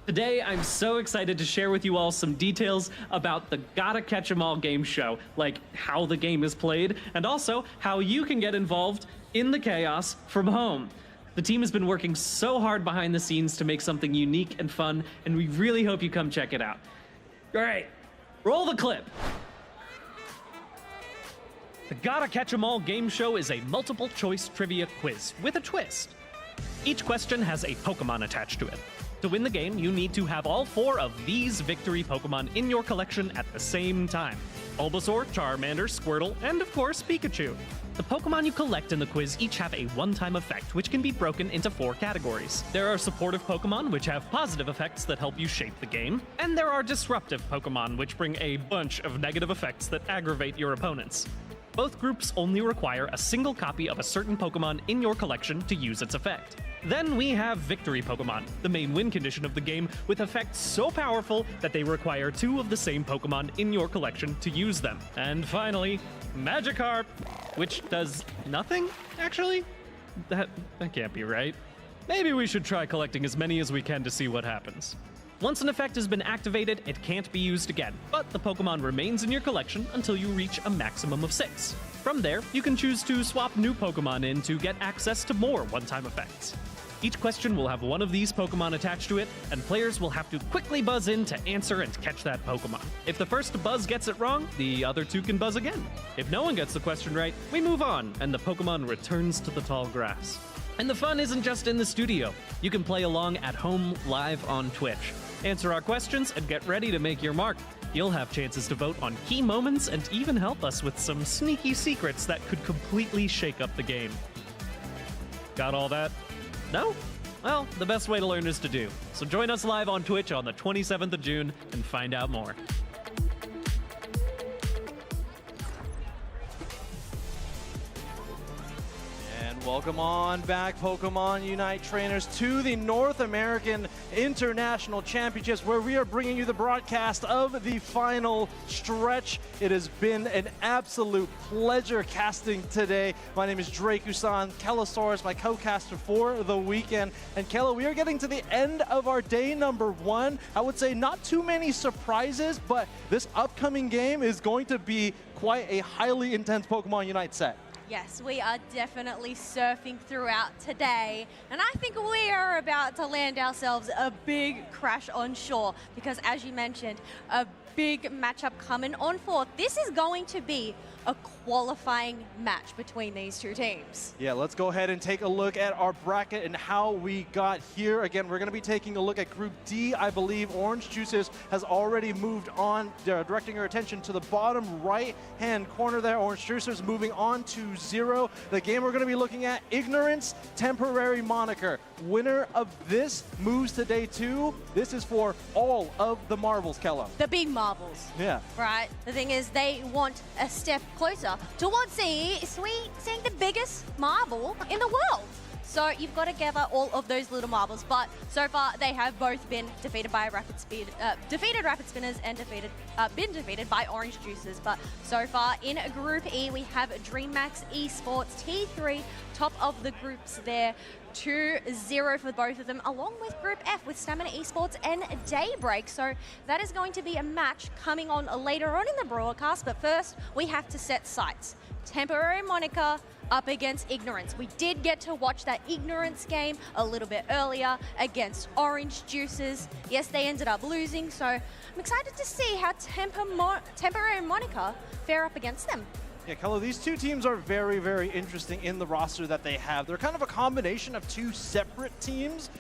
H: Today, I'm so excited to share with you all some details about the Gotta Catch 'Em All game show, like how the game is played, and also how you can get involved in the chaos from home. The team has been working so hard behind the scenes to make something unique and fun, and we really hope you come check it out. All right, roll the clip. The Gotta Catch 'Em All game show is a multiple choice trivia quiz with a twist. Each question has a Pokemon attached to it. To win the game, you need to have all 4 of these victory Pokemon in your collection at the same time. Bulbasaur, Charmander, Squirtle, and of course Pikachu. The Pokemon you collect in the quiz each have a one-time effect, which can be broken into 4 categories. There are supportive Pokemon, which have positive effects that help you shape the game, and there are disruptive Pokemon, which bring a bunch of negative effects that aggravate your opponents. Both groups only require a single copy of a certain Pokemon in your collection to use its effect. Then we have Victory Pokemon, the main win condition of the game, with effects so powerful that they require 2 of the same Pokemon in your collection to use them. And finally, Magikarp, which does nothing, actually? That can't be right. Maybe we should try collecting as many as we can to see what happens. Once an effect has been activated, it can't be used again, but the Pokemon remains in your collection until you reach a maximum of 6. From there, you can choose to swap new Pokemon in to get access to more one-time effects. Each question will have one of these Pokemon attached to it, and players will have to quickly buzz in to answer and catch that Pokemon. If the first buzz gets it wrong, the other 2 can buzz again. If no one gets the question right, we move on, and the Pokemon returns to the tall grass. And the fun isn't just in the studio. You can play along at home live on Twitch. Answer our questions and get ready to make your mark. You'll have chances to vote on key moments and even help us with some sneaky secrets that could completely shake up the game. Got all that? No? Well, the best way to learn is to do. So join us live on Twitch on the 27th of June and find out more.
F: Welcome on back, Pokemon Unite trainers, to the North American International Championships, where we are bringing you the broadcast of the final stretch. It has been an absolute pleasure casting today. My name is Drakusan, Kellosaurus, my co-caster for the weekend. And Kello, we are getting to the end of our day number 1. I would say not too many surprises, but this upcoming game is going to be quite a highly intense Pokemon Unite set.
B: Yes, we are definitely surfing throughout today, and I think we are about to land ourselves a big crash on shore because, as you mentioned, a big matchup coming on forth. This is going to be a qualifying match between these 2 teams.
F: Yeah, let's go ahead and take a look at our bracket and how we got here. Again, we're going to be taking a look at Group D. I believe Orange Juices has already moved on. They're directing our attention to the bottom right-hand corner there. Orange Juicers moving on to 0. The game we're going to be looking at, Ignorance, Temporary Moniker. Winner of this moves to day 2. This is for all of the marbles, Kello.
B: The big marbles.
F: Yeah.
B: Right? The thing is, they want a step closer towards seeing the biggest marble in the world. So you've got to gather all of those little marbles. But so far, they have both been defeated by defeated Rapid Spinners and been defeated by Orange Juicers. But so far in Group E, we have DreamMax Esports T3, top of the groups there. 2-0 for both of them, along with Group F with Stamina Esports and Daybreak. So that is going to be a match coming on later on in the broadcast. But first, we have to set sights. Temporary Moniker up against Ignorance. We did get to watch that Ignorance game a little bit earlier against Orange Juicers. Yes, they ended up losing, so I'm excited to see how Temporary Moniker fare up against them.
F: Yeah, Kello, these 2 teams are very, very interesting in the roster that they have. They're kind of a combination of 2 separate teams.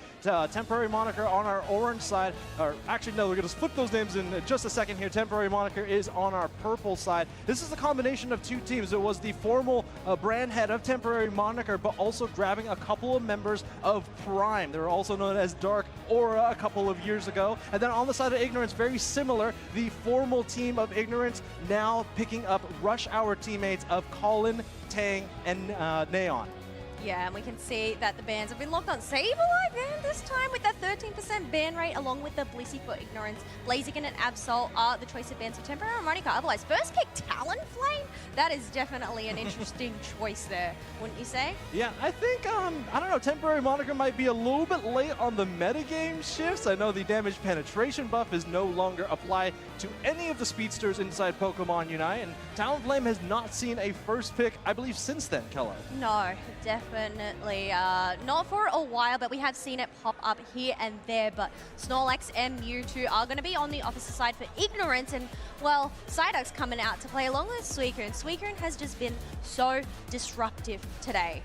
F: Temporary Moniker on our orange side, or actually no, we're going to split those names in just a second here. Temporary Moniker is on our purple side. This is a combination of 2 teams. It was the formal brand head of Temporary Moniker, but also grabbing a couple of members of Prime. They were also known as Dark Aura a couple of years ago. And then on the side of Ignorance, very similar, the formal team of Ignorance now picking up Rush Hour teammates of Colin, Tang, and Neon.
B: Yeah, and we can see that the bans have been locked on. Sableye ban this time with that 13% ban rate, along with the Blissey for Ignorance. Blaziken and Absol are the choice of bans for Temporary Moniker. Otherwise, first pick Talonflame? That is definitely an interesting choice there, wouldn't you say?
F: Yeah, I think, I don't know, Temporary Moniker might be a little bit late on the metagame shifts. I know the damage penetration buff is no longer applied to any of the speedsters inside Pokemon Unite, and Talonflame has not seen a first pick, I believe, since then, Kello.
B: No, definitely not for a while, but we have seen it pop up here and there. But Snorlax and Mewtwo are going to be on the opposite side for Ignorance, and well, Psyduck's coming out to play along with Suicune, and Suicune has just been so disruptive today.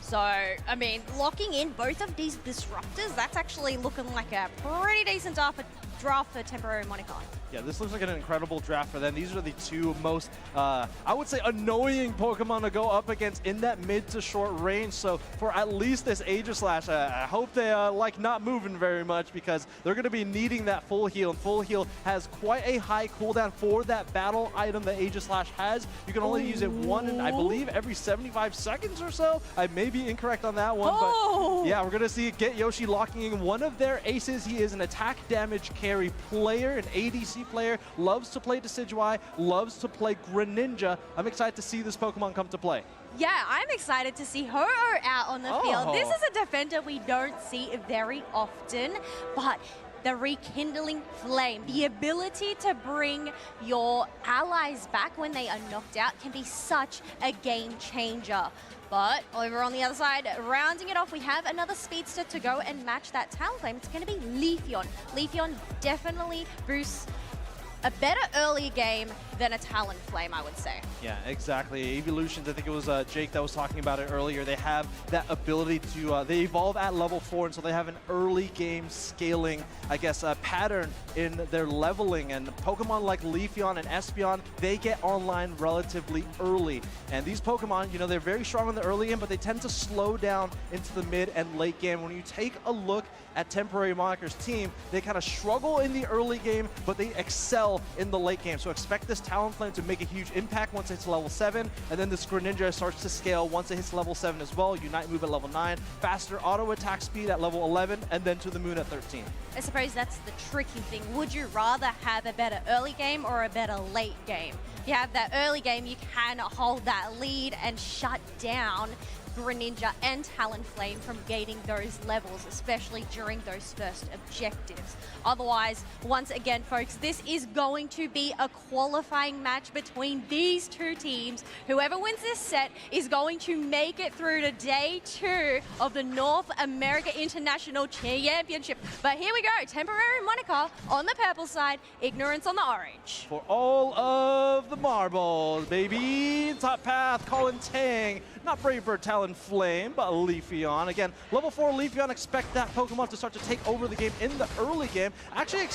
B: So, I mean, locking in both of these disruptors, that's actually looking like a pretty decent draft for Temporary Moniker.
F: Yeah, this looks like an incredible draft for them. These are the two most, I would say, annoying Pokemon to go up against in that mid to short range. So for at least this Aegislash, I hope they like not moving very much because they're going to be needing that full heal. And full heal has quite a high cooldown for that battle item that Aegislash has. You can only use it one in, I believe, every 75 seconds or so. I may be incorrect on that one, but yeah, we're going to see Get Yoshi locking in one of their aces. He is an attack damage carry player, an ADC player, loves to play Decidueye, loves to play Greninja. I'm excited to see this Pokemon come to play.
B: Yeah, I'm excited to see her out on the field. This is a defender we don't see very often, but the rekindling flame, the ability to bring your allies back when they are knocked out can be such a game changer. But over on the other side, rounding it off, we have another speedster to go and match that Talonflame. It's going to be Leafeon. Leafeon definitely boosts a better early game than a Talonflame, I would say.
F: Yeah, exactly. Evolutions, I think it was Jake that was talking about it earlier. They have that ability to, they evolve at level 4, and so they have an early game scaling, I guess, pattern in their leveling. And Pokemon like Leafeon and Espeon, they get online relatively early. And these Pokemon, you know, they're very strong in the early game, but they tend to slow down into the mid and late game. When you take a look at Temporary Moniker's team, they kind of struggle in the early game, but they excel in the late game. So expect this Talonflame to make a huge impact once it hits level 7, and then this Greninja starts to scale once it hits level 7 as well. Unite move at level 9, faster auto attack speed at level 11, and then to the moon at 13.
B: I suppose that's the tricky thing. Would you rather have a better early game or a better late game? If you have that early game, you can hold that lead and shut down Greninja and Talonflame from gaining those levels, especially during those first objectives. Otherwise, once again, folks, this is going to be a qualifying match between these two teams. Whoever wins this set is going to make it through to day 2 of the North America International Championship. But here we go, Temporary Moniker on the purple side, Ignorance on the orange.
F: For all of the marbles, baby. Top path, Colin Tang. Not Brave Bird Talonflame, but Leafeon. Again, level 4 Leafeon, expect that Pokemon to start to take over the game in the early game. Actually,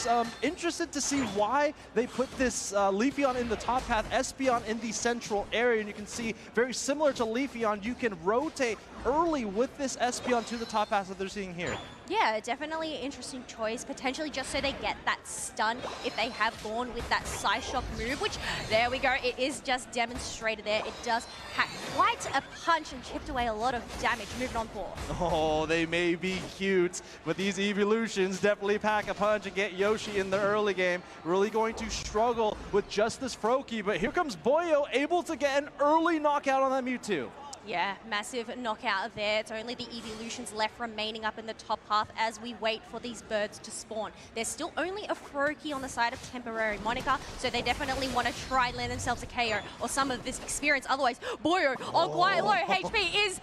F: interested to see why they put this Leafeon in the top path, Espeon in the central area. And you can see, very similar to Leafeon, you can rotate early with this Espeon to the top path that they're seeing here.
B: Yeah, definitely an interesting choice, potentially just so they get that stun if they have gone with that Psyshock move, which, there we go, it is just demonstrated there. It does pack quite a punch and chipped away a lot of damage. Moving on 4.
F: Oh, they may be cute, but these evolutions definitely pack a punch and get Yoshi in the early game. Really going to struggle with just this Froakie, but here comes Boyo, able to get an early knockout on that Mewtwo.
B: Yeah, massive knockout there. It's only the evolutions left remaining up in the top path as we wait for these birds to spawn. There's still only a Froakie on the side of Temporary Moniker, so they definitely want to try and land themselves a KO or some of this experience. Otherwise, Boyo on quite low HP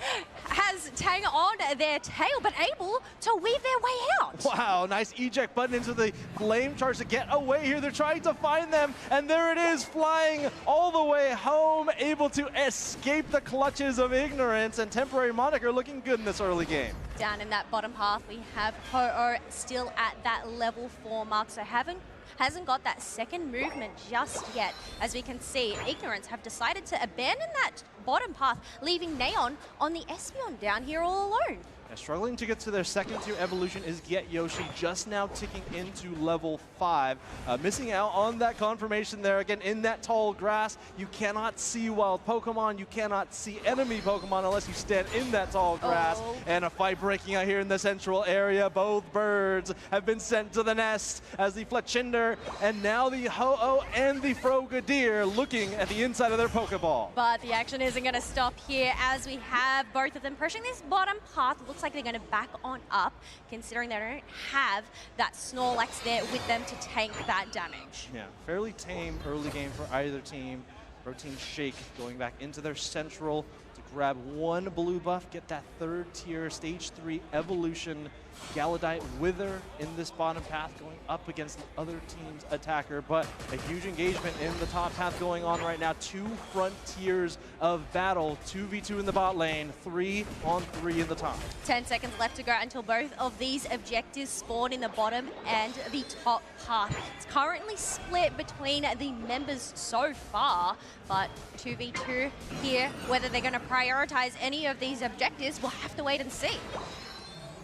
B: has Tang on their tail, but able to weave their way out.
F: Wow, nice eject button into the flame charge to get away here. They're trying to find them, and there it is, flying all the way home, able to escape the clutches of Ignorance, and Temporary Moniker looking good in this early game.
B: Down in that bottom half, we have Ho-Oh still at that level 4 mark, so hasn't got that second movement just yet. As we can see, Ignorance have decided to abandon that bottom path, leaving Neon on the Espeon down here all alone.
F: Yeah, struggling to get to their second tier evolution is Get Yoshi, just now ticking into level 5. Missing out on that confirmation there. Again, in that tall grass, you cannot see wild Pokemon, you cannot see enemy Pokemon unless you stand in that tall grass. And a fight breaking out here in the central area. Both birds have been sent to the nest as the Fletchinder and now the Ho-Oh and the Frogadier looking at the inside of their Pokeball.
B: But the action isn't going to stop here as we have both of them pushing this bottom path. Looks like they're going to back on up, considering they don't have that Snorlax there with them to tank that damage.
F: Yeah, fairly tame early game for either team. Protein Shake going back into their central to grab one blue buff, get that third tier, stage 3 evolution. Galladite Wither in this bottom path going up against the other team's attacker, but a huge engagement in the top path going on right now. 2 front tiers of battle, 2v2 in the bot lane, 3-on-3 in the top.
B: 10 seconds left to go until both of these objectives spawn in the bottom and the top path. It's currently split between the members so far, but 2v2 here, whether they're going to prioritize any of these objectives, we'll have to wait and see.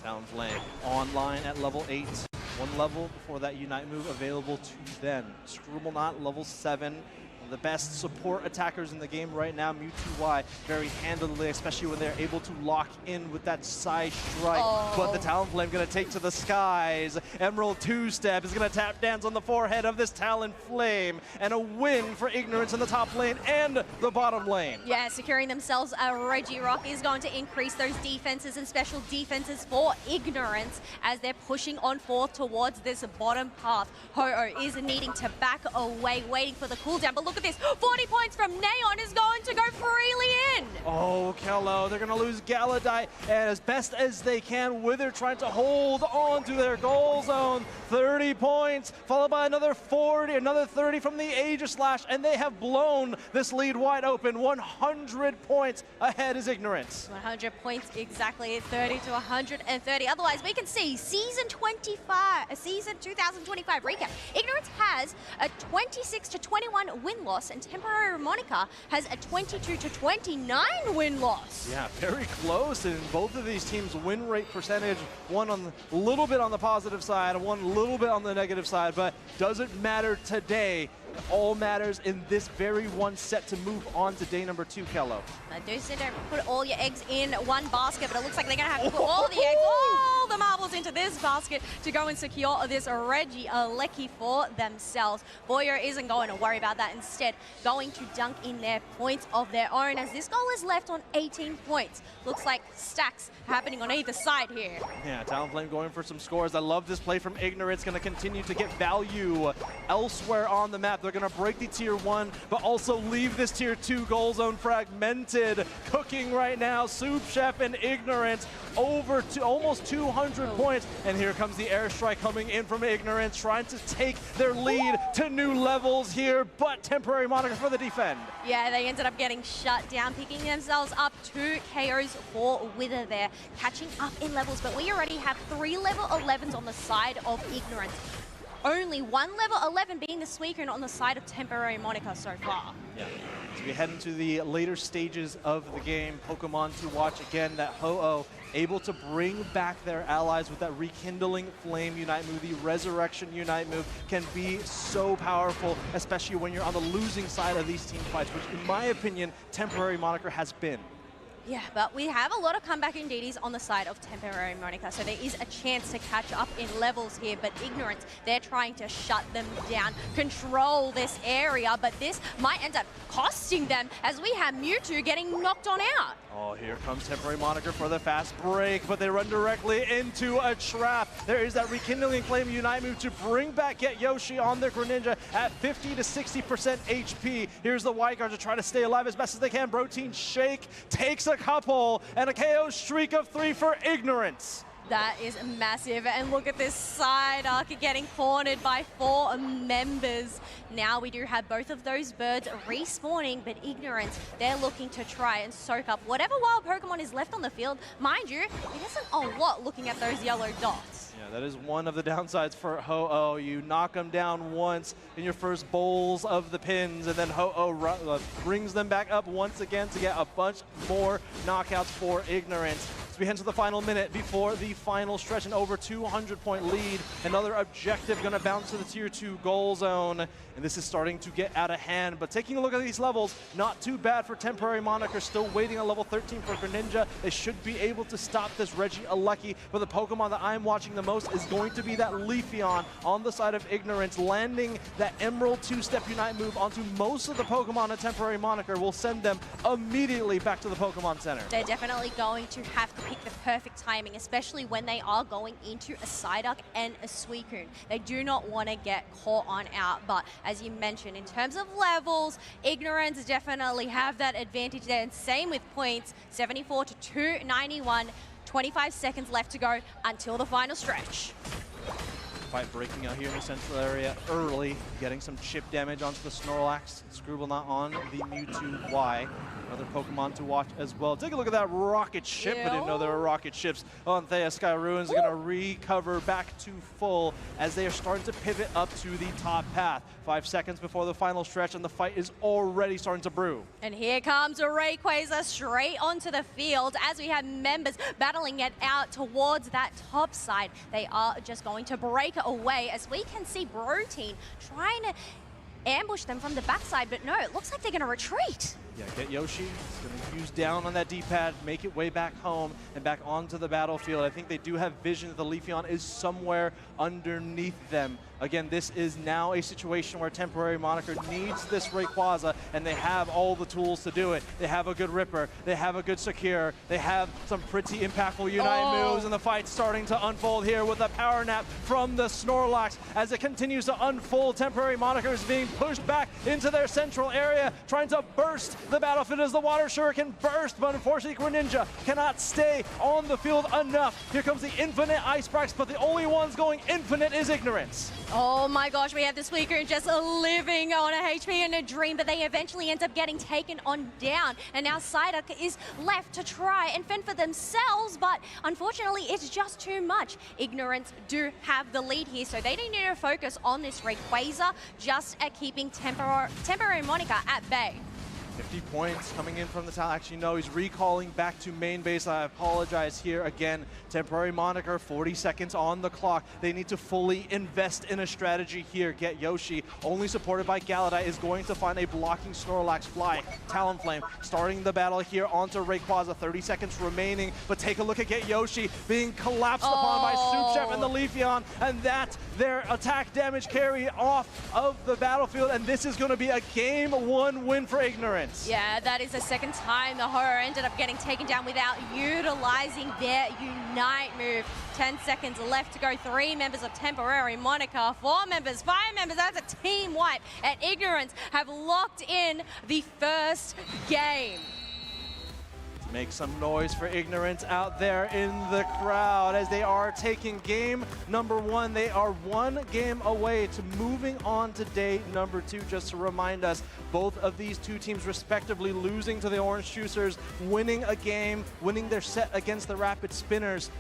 F: Talonflame online at level 8. One level before that Unite move available to them. Scribblenaught level 7. One of the best support attackers in the game right now. Mewtwo Y very handily, especially when they're able to lock in with that side strike. But the Talonflame going to take to the skies. Emerald 2-step is going to tap dance on the forehead of this Talonflame. And a win for Ignorance in the top lane and the bottom lane.
B: Yeah, securing themselves a Regirock is going to increase those defenses and special defenses for Ignorance as they're pushing on forth towards this bottom path. Ho-Oh is needing to back away, waiting for the cooldown. But look at this, 40 points from Neon is going to go freely in.
F: Oh, Kello, they're going to lose Galladite, and as best as they can, Wither trying to hold on to their goal zone. 30 points, followed by another 40, another 30 from the Aegislash, and they have blown this lead wide open. 100 points ahead is Ignorance.
B: 100 points exactly, 30 to 130. Otherwise, we can see season 2025 recap. Ignorance has a 26 to 21 win-loss, and Temporary Harmonica has a 22 to 29 win-loss.
F: Yeah, very close in both of these teams' win rate percentage. One on a little bit on the positive side, and one a little bit on the negative side, but doesn't matter today. It all matters in this very one set to move on to day number 2, Kello.
B: I do say don't put all your eggs in one basket, but it looks like they're going to have to put all the eggs, all the marbles into this basket to go and secure this Regieleki for themselves. Boyer isn't going to worry about that. Instead, going to dunk in their points of their own as this goal is left on 18 points. Looks like stacks happening on either side here.
F: Yeah, Talonflame going for some scores. I love this play from Ignorance. Going to continue to get value elsewhere on the map. They're going to break the tier 1, but also leave this tier 2 goal zone fragmented. Cooking right now, Soup Chef and Ignorance over to almost 200 points. And here comes the airstrike coming in from Ignorance, trying to take their lead to new levels here, but Temporary Moniker for the defend.
B: Yeah, they ended up getting shut down, picking themselves up 2 KOs for Wither there, catching up in levels, but we already have 3 level 11s on the side of Ignorance. Only 1 level 11 being the Suicune on the side of Temporary Monica so far.
F: Yeah. As we head into the later stages of the game, Pokemon to watch again, that Ho-Oh able to bring back their allies with that Rekindling Flame Unite move. The Resurrection Unite move can be so powerful, especially when you're on the losing side of these team fights, which in my opinion, Temporary Moniker has been.
B: Yeah, but we have a lot of comeback indeedies on the side of Temporary Monica, so there is a chance to catch up in levels here, but Ignorance, they're trying to shut them down, control this area, but this might end up costing them as we have Mewtwo getting knocked on out.
F: Oh, here comes Temporary Moniker for the fast break, but they run directly into a trap. There is that Rekindling Flame Unite move to bring back Get Yoshi on their Greninja at 50 to 60% HP. Here's the White Guard to try to stay alive as best as they can. Protein Shake takes a couple, and a KO streak of 3 for Ignorance.
B: That is massive, and look at this side arc getting cornered by 4 members. Now we do have both of those birds respawning, but Ignorance, they're looking to try and soak up whatever wild Pokemon is left on the field. Mind you, it isn't a lot looking at those yellow dots.
F: Yeah, that is one of the downsides for Ho-Oh. You knock them down once in your first bowls of the pins, and then Ho-Oh brings them back up once again to get a bunch more knockouts for Ignorance. We head to the final minute before the final stretch, an over 200-point lead. Another objective going to bounce to the tier 2 goal zone, and this is starting to get out of hand. But taking a look at these levels, not too bad for Temporary Moniker. Still waiting on level 13 for Greninja. They should be able to stop this Regieleki, but the Pokemon that I'm watching the most is going to be that Leafeon on the side of Ignorance, landing that Emerald 2-step Unite move onto most of the Pokemon at Temporary Moniker will send them immediately back to the Pokemon Center.
B: They're definitely going to have to pick the perfect timing, especially when they are going into a Psyduck and a Suicune. They do not want to get caught on out, but as you mentioned, in terms of levels, Ignorance definitely have that advantage there, and same with points, 74 to 291, 25 seconds left to go until the final stretch.
I: Fight breaking out here in the central area early, getting some chip damage onto the Snorlax. Scribblenut on the Mewtwo Y. Another Pokemon to watch as well. Take a look at that rocket ship. I didn't know there were rocket ships. Anthea Sky Ruins are going to recover back to full as they are starting to pivot up to the top path. 5 seconds before the final stretch, and the fight is already starting to brew.
B: And here comes Rayquaza straight onto the field as we have members battling it out towards that top side. They are just going to break away as we can see Brotein trying to ambush them from the backside, but no, it looks like they're going to retreat.
I: Yeah, get Yoshi. It's going to use down on that D-pad, make it way back home and back onto the battlefield. I think they do have vision that the Leafeon is somewhere underneath them. Again, this is now a situation where Temporary Moniker needs this Rayquaza, and they have all the tools to do it. They have a good Ripper, they have a good Secure, they have some pretty impactful Unite moves, and the fight's starting to unfold here with a Power Nap from the Snorlax. As it continues to unfold, Temporary Moniker is being pushed back into their central area, trying to burst the battlefield as the Water Shuriken burst, but unfortunately Greninja cannot stay on the field enough. Here comes the infinite Ice Sparks, but the only ones going infinite is Ignorance.
B: Oh my gosh, we have the Suicune just living on a HP and a dream, but they eventually end up getting taken on down. And now Psyduck is left to try and fend for themselves, but unfortunately it's just too much. Ignorance do have the lead here, so they need to focus on this Rayquaza just at keeping Temporary Moniker at bay.
I: 50 points coming in from the town. Actually, no, he's recalling back to main base. I apologize here again. Temporary Moniker, 40 seconds on the clock. They need to fully invest in a strategy here. Get Yoshi, only supported by Galadite, is going to find a blocking Snorlax fly. Talonflame starting the battle here onto Rayquaza. 30 seconds remaining, but take a look at Get Yoshi being collapsed upon by Soup Chef and the Leafeon, and that's their attack damage carry off of the battlefield, and this is going to be a Game 1 win for Ignorance.
B: Yeah, that is the second time the Horror ended up getting taken down without utilizing their Unite move. 10 seconds left to go. 3 members of Temporary Moniker, 4 members, 5 members, that's a team wipe. And Ignorance have locked in the first game.
I: Make some noise for Ignorance out there in the crowd as they are taking game number 1. They are 1 game away to moving on to day number 2. Just to remind us, both of these two teams respectively losing to the Orange Juicers, winning a game, winning their set against the Rapid Spinners.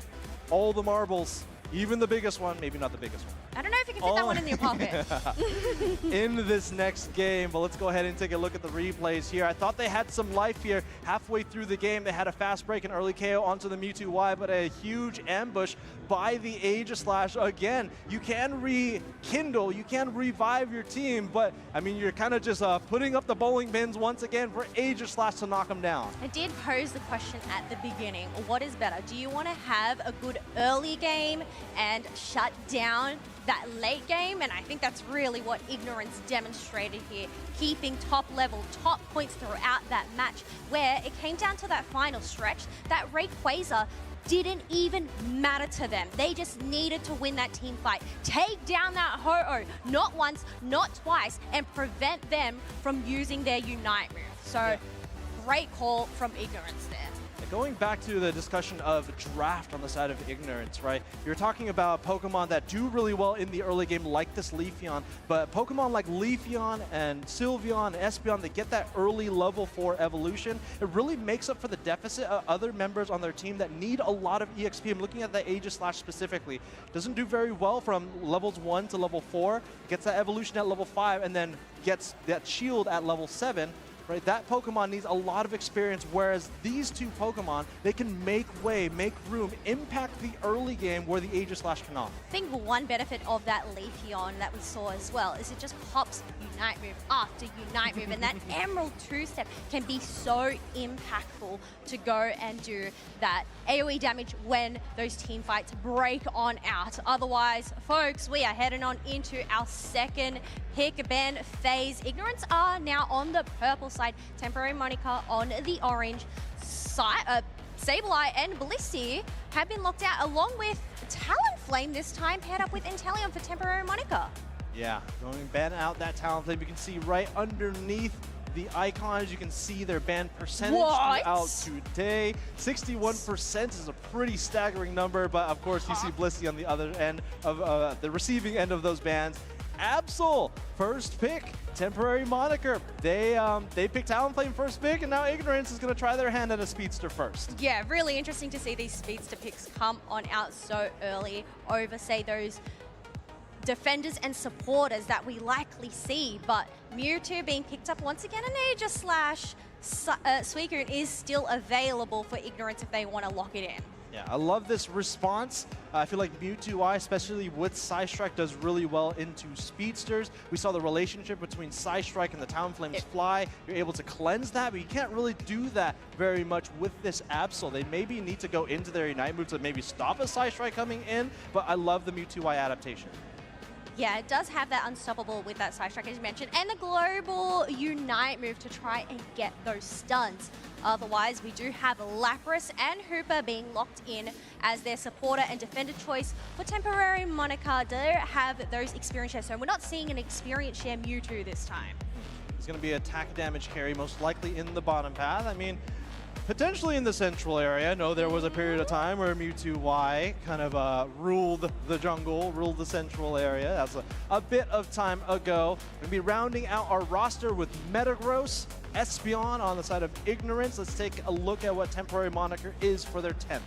I: All the marbles, even the biggest one, maybe not the biggest one.
B: I don't know if you can fit that one in your pocket.
I: In this next game, but let's go ahead and take a look at the replays here. I thought they had some life here. Halfway through the game, they had a fast break and early KO onto the Mewtwo Y, but a huge ambush by the Aegislash. Again, you can rekindle, you can revive your team, but I mean, you're kind of just putting up the bowling pins once again for Aegislash to knock them down.
B: I did pose the question at the beginning, what is better? Do you want to have a good early game and shut down that late game? And I think that's really what Ignorance demonstrated here, keeping top level, top points throughout that match, where it came down to that final stretch. That Rayquaza didn't even matter to them. They just needed to win that team fight, take down that Ho-Oh, not once, not twice, and prevent them from using their Unite move. So great call from Ignorance there.
I: Going back to the discussion of draft on the side of Ignorance, right? You're talking about Pokemon that do really well in the early game, like this Leafeon, but Pokemon like Leafeon and Sylveon and Espeon that get that early level 4 evolution, it really makes up for the deficit of other members on their team that need a lot of EXP. I'm looking at the Aegislash specifically. Doesn't do very well from levels 1 to level 4, gets that evolution at level 5, and then gets that shield at level 7. Right, that Pokemon needs a lot of experience, whereas these two Pokemon, they can make way, make room, impact the early game where the Aegislash cannot.
B: I think one benefit of that Leafeon that we saw as well is it just pops Unite move after Unite move, and that Emerald 2-step can be so impactful to go and do that AoE damage when those team fights break on out. Otherwise, folks, we are heading on into our second pick ban phase. Ignorance are now on the purple side, Temporary Moniker on the orange side. Sableye and Blissey have been locked out, along with Talonflame this time, paired up with Inteleon for temporary moniker.
I: Yeah, going to ban out that Talonflame. You can see right underneath the icons, you can see their ban percentage throughout today. 61% is a pretty staggering number, but of course you see Blissey on the other end of the receiving end of those bans. Absol, first pick, temporary moniker. They picked Talonflame first pick, and now Ignorance is going to try their hand at a Speedster first.
B: Yeah, really interesting to see these Speedster picks come on out so early over, say, those defenders and supporters that we likely see, but Mewtwo being picked up once again, and Aegis / Suicune is still available for Ignorance if they want to lock it in.
I: Yeah, I love this response. I feel like Mewtwo, especially with Psystrike, does really well into Speedsters. We saw the relationship between Psystrike and the Talonflame's fly. You're able to cleanse that, but you can't really do that very much with this Absol. They maybe need to go into their Unite move to maybe stop a Psystrike coming in, but I love the Mewtwo adaptation.
B: Yeah, it does have that unstoppable with that Psystrike, as you mentioned, and the global Unite move to try and get those stuns. Otherwise, we do have Lapras and Hooper being locked in as their supporter and defender choice for temporary moniker. Do have those experience shares, so we're not seeing an experience share Mewtwo this time.
I: It's going to be attack damage carry, most likely in the bottom path. I mean, potentially in the central area. I know there was a period of time where Mewtwo kind of ruled the jungle, ruled the central area. That's a bit of time ago. We're going to be rounding out our roster with Metagross, Espeon on the side of Ignorance. Let's take a look at what temporary moniker is for their 10th.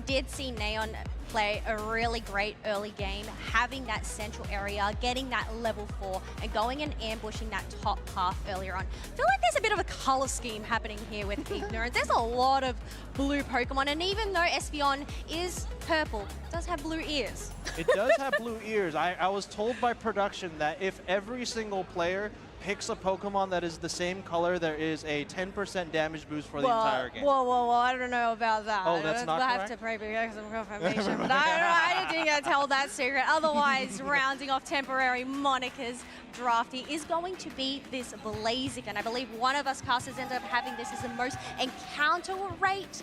B: Did see Neon play a really great early game, having that central area, getting that level 4, and going and ambushing that top path earlier on. I feel like there's a bit of a color scheme happening here with Ignorance. There's a lot of blue Pokemon, and even though Espeon is purple, it does have blue ears.
I: It does have blue ears. I was told by production that if every single player picks a Pokemon that is the same color, there is a 10% damage boost for the entire game.
B: Whoa, I don't know about that.
I: Oh, that's not
B: I
I: correct?
B: have to pray for some confirmation, but I didn't tell that secret. Otherwise, rounding off temporary monikers, Drafty is going to be this Blaziken. I believe one of us casters ended up having this as the most encounter rate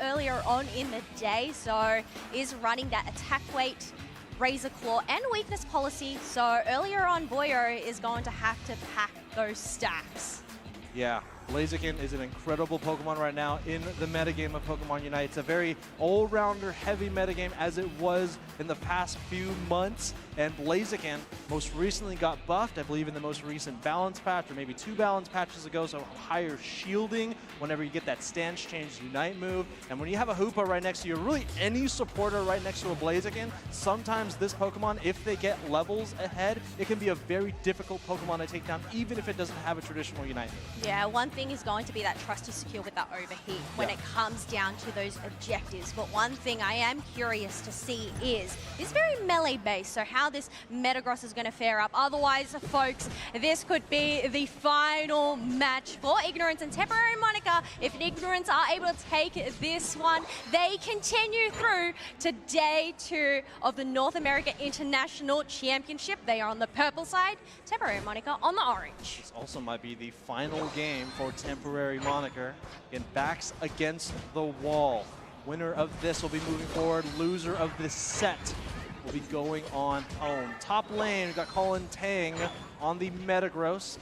B: earlier on in the day, so is running that attack weight, Razor Claw, and weakness policy, so earlier on Boyo is going to have to pack those stacks.
I: Yeah, Blaziken is an incredible Pokemon right now in the metagame of Pokemon Unite. It's a very all-rounder heavy metagame as it was in the past few months, and Blaziken most recently got buffed, I believe in the most recent balance patch, or maybe 2 balance patches ago, so higher shielding whenever you get that stance change Unite move. And when you have a Hoopa right next to you, really any supporter right next to a Blaziken, sometimes this Pokemon, if they get levels ahead, it can be a very difficult Pokemon to take down, even if it doesn't have a traditional Unite move.
B: Yeah, one thing is going to be that trusty secure with that overheat when it comes down to those objectives. But one thing I am curious to see is this very melee base, so how this Metagross is going to fare up. Otherwise, folks, this could be the final match for Ignorance and temporary moniker. If Ignorance are able to take this one, they continue through to day 2 of the North America International Championship. They are on the purple side, temporary moniker on the orange.
I: This also might be the final game for temporary moniker. Again, backs against the wall. Winner of this will be moving forward. Loser of this set will be going on home. Top lane, we've got Colin Tang on the Metagross.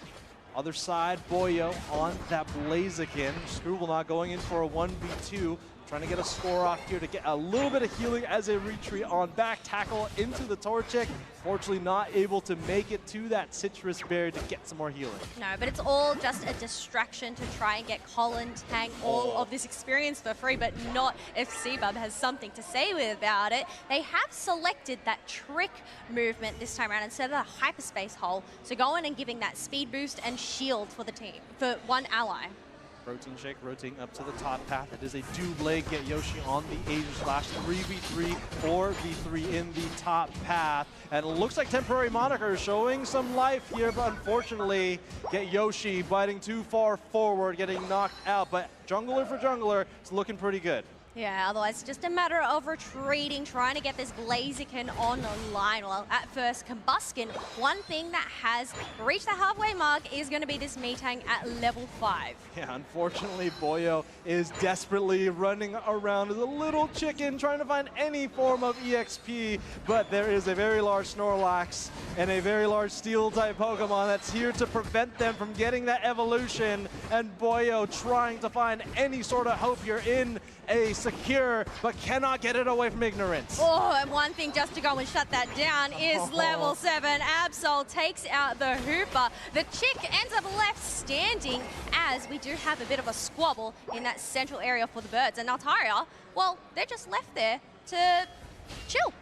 I: Other side, Boyo on that Blaziken. Scribblenaught going in for a 1v2. Trying to get a score off here to get a little bit of healing as a retreat on back tackle into the Torchic. Fortunately not able to make it to that Citrus Berry to get some more healing.
B: No, but it's all just a distraction to try and get Colin Tang all of this experience for free, but not if Seabub has something to say about it. They have selected that trick movement this time around instead of the hyperspace hole. So going and giving that speed boost and shield for the team, for one ally.
I: Protein Shake rotating up to the top path. It is a double get Yoshi on the Asia Slash. 3v3, 4v3 in the top path. And it looks like temporary moniker is showing some life here, but unfortunately, get Yoshi biting too far forward, getting knocked out. But jungler for jungler, it's looking pretty good.
B: Yeah, otherwise just a matter of retreating, trying to get this Blaziken online. Well, at first, Combuskin, one thing that has reached the halfway mark is going to be this Metang at level 5.
I: Yeah, unfortunately, Boyo is desperately running around as a little chicken trying to find any form of EXP, but there is a very large Snorlax and a very large Steel-type Pokemon that's here to prevent them from getting that evolution, and Boyo trying to find any sort of hope. You're in a secure, but cannot get it away from Ignorance.
B: Oh, and one thing just to go and shut that down is level 7. Absol takes out the Hooper. The chick ends up left standing as we do have a bit of a squabble in that central area for the birds. And Altaria, well, they're just left there to chill.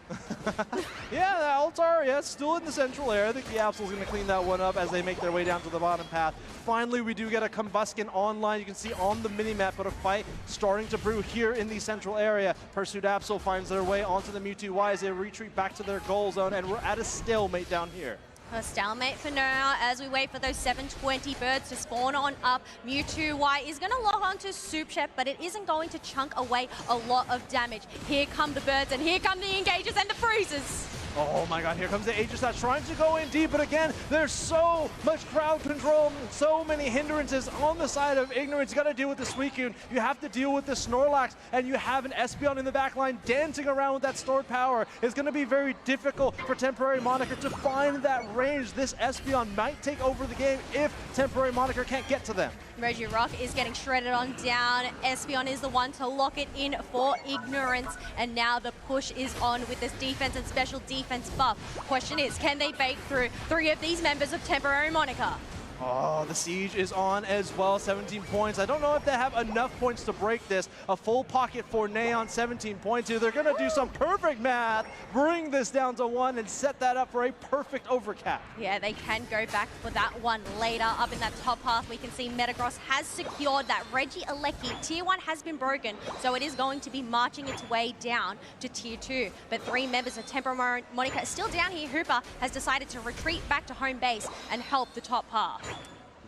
I: Yeah, the Altaria still in the central area. I think the Absol's going to clean that one up as they make their way down to the bottom path. Finally, we do get a Combuskin online. You can see on the minimap, but a fight starting to brew here in the central area. Pursued Absol finds their way onto the Mewtwo Y as they retreat back to their goal zone, and we're at a stalemate down here.
B: A stalemate for now as we wait for those 720 birds to spawn on up. Mewtwo Y is going to log on to Soup Chef, but it isn't going to chunk away a lot of damage. Here come the birds, and here come the Engagers and the Freezes.
I: Oh my god, here comes the Aegisat trying to go in deep, but again, there's so much crowd control, so many hindrances on the side of Ignorance. You got to deal with the Suicune, you have to deal with the Snorlax, and you have an Espeon in the back line dancing around with that stored power. It's going to be very difficult for Temporary Moniker to find that range. This Espeon might take over the game if Temporary Moniker can't get to them.
B: Regirock is getting shredded on down. Espeon is the one to lock it in for Ignorance, and now the push is on with this defense and special defense buff. Question is, can they bake through 3 of these members of Temporary Moniker?
I: Oh, the Siege is on as well, 17 points. I don't know if they have enough points to break this. A full pocket for Neon, 17 points here. They're going to do some perfect math, bring this down to 1, and set that up for a perfect overcap.
B: Yeah, they can go back for that one later. Up in that top half, we can see Metagross has secured that Regieleki. Tier 1 has been broken, so it is going to be marching its way down to Tier 2. But 3 members of Temporary Moniker are still down here. Hooper has decided to retreat back to home base and help the top half.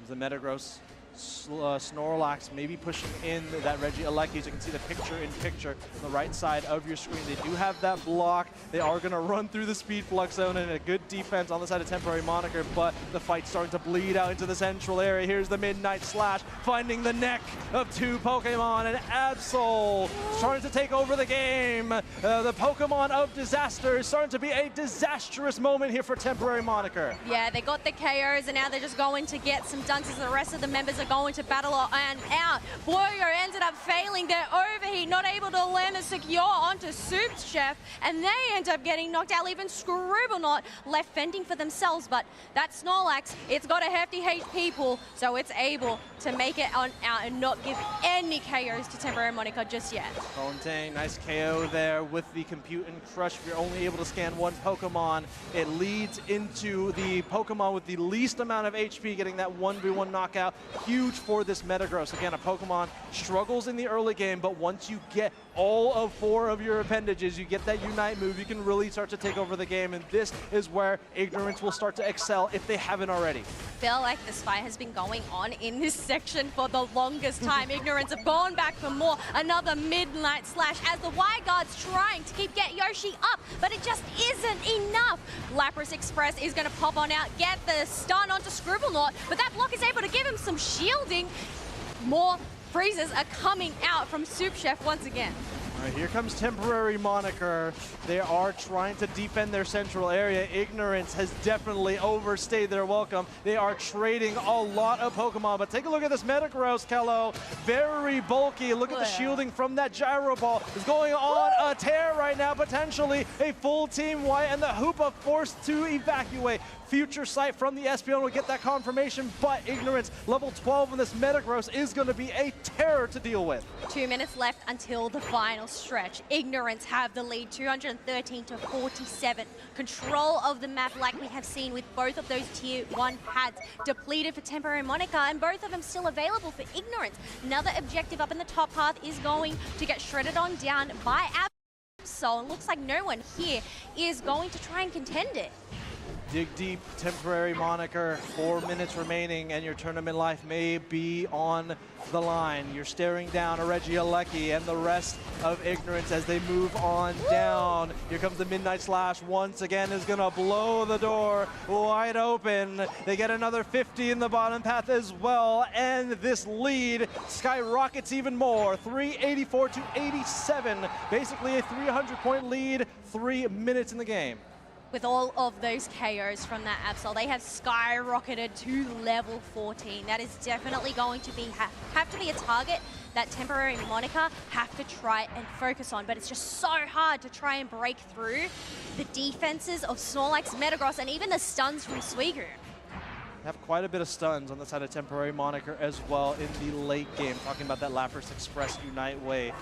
I: The Metagross, Snorlax maybe pushing in that Regieleki. As you can see the picture-in-picture on the right side of your screen. They do have that block. They are going to run through the speed flux zone and a good defense on the side of Temporary Moniker, but the fight's starting to bleed out into the central area. Here's the Midnight Slash, finding the neck of 2 Pokemon, and Absol starting to take over the game. The Pokemon of disaster is starting to be a disastrous moment here for Temporary Moniker.
B: Yeah, they got the KOs, and now they're just going to get some dunks as the rest of the members are going to battle and out. Boyo ended up failing their overheat, not able to land the secure onto Soup Chef, and they end up getting knocked out, leaving Scribblenaught left fending for themselves. But that Snorlax, it's got a hefty HP pool, so it's able to make it on out and not give any KOs to Temporary Moniker just yet.
I: Fontaine, nice KO there with the Compute and Crush. If you're only able to scan 1 Pokemon, it leads into the Pokemon with the least amount of HP getting that 1v1 knockout. Huge for this Metagross. Again, a Pokemon struggles in the early game, but once you get all of 4 of your appendages, you get that Unite move, you can really start to take over the game, and this is where Ignorance will start to excel if they haven't already.
B: I feel like this fight has been going on in this section for the longest time. Ignorance have gone back for more. Another Midnight Slash as the Y-Guard's trying to get Yoshi up, but it just isn't enough. Lapras Express is going to pop on out, get the stun onto Scribblenaught, but that block is able to give him some shielding. More freezes are coming out from Soup Chef once again.
I: All right, here comes Temporary Moniker. They are trying to defend their central area. Ignorance has definitely overstayed their welcome. They are trading a lot of Pokemon, but take a look at this Metagross, Kello. Very bulky. Look at the shielding from that Gyro Ball. It's going on a tear right now, potentially a full Team White, and the Hoopa forced to evacuate. Future Sight from the Espeon will get that confirmation, but Ignorance, level 12 on this Metagross is going to be a terror to deal with.
B: 2 minutes left until the final stretch. Ignorance have the lead, 213 to 47. Control of the map like we have seen with both of those Tier 1 pads depleted for Temporary Moniker, and both of them still available for Ignorance. Another objective up in the top path is going to get shredded on down by Absol. It looks like no one here is going to try and contend it.
I: Dig deep, temporary moniker, 4 minutes remaining, and your tournament life may be on the line. You're staring down a Regieleki and the rest of Ignorance as they move on down. Here comes the Midnight Slash once again, is gonna blow the door wide open. They get another 50 in the bottom path as well, and this lead skyrockets even more. 384 to 87, basically a 300-point lead, 3 minutes in the game.
B: With all of those KOs from that Absol, they have skyrocketed to level 14. That is definitely going to be have to be a target that temporary moniker have to try and focus on, but it's just so hard to try and break through the defenses of Snorlax, Metagross, and even the stuns from Suicune.
I: Have quite a bit of stuns on the side of temporary moniker as well in the late game. Talking about that Lapras Express Unite Way.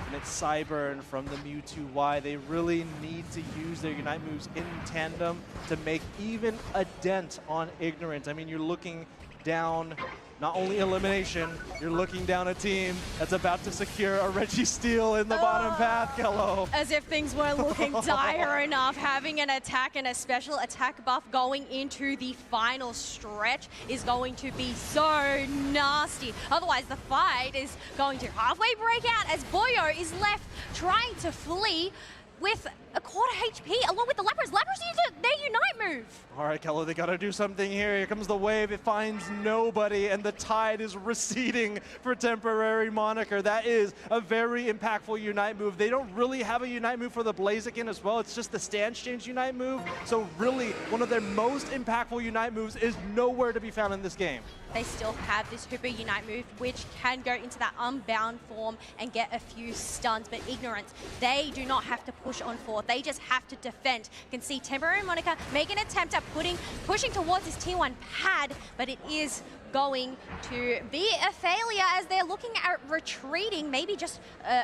I: And it's Cyburn from the Mewtwo Y. They really need to use their Unite moves in tandem to make even a dent on Ignorance. I mean, you're looking down not only elimination, you're looking down a team that's about to secure a Registeel in the bottom path, Kello.
B: As if things weren't looking dire enough, having an attack and a special attack buff going into the final stretch is going to be so nasty. Otherwise, the fight is going to halfway break out as Boyo is left trying to flee with a quarter HP along with the Lapras. Lapras use their Unite move.
I: All right, Kello, they got to do something here. Here comes the wave. It finds nobody, and the tide is receding for temporary moniker. That is a very impactful Unite move. They don't really have a Unite move for the Blaziken as well. It's just the stance change Unite move. So really, one of their most impactful Unite moves is nowhere to be found in this game.
B: They still have this Hooper Unite move, which can go into that Unbound form and get a few stuns. But Ignorance, they do not have to push on forth. They just have to defend. You can see temporary moniker make an attempt at pushing towards his T1 pad, but it is going to be a failure as they're looking at retreating, maybe just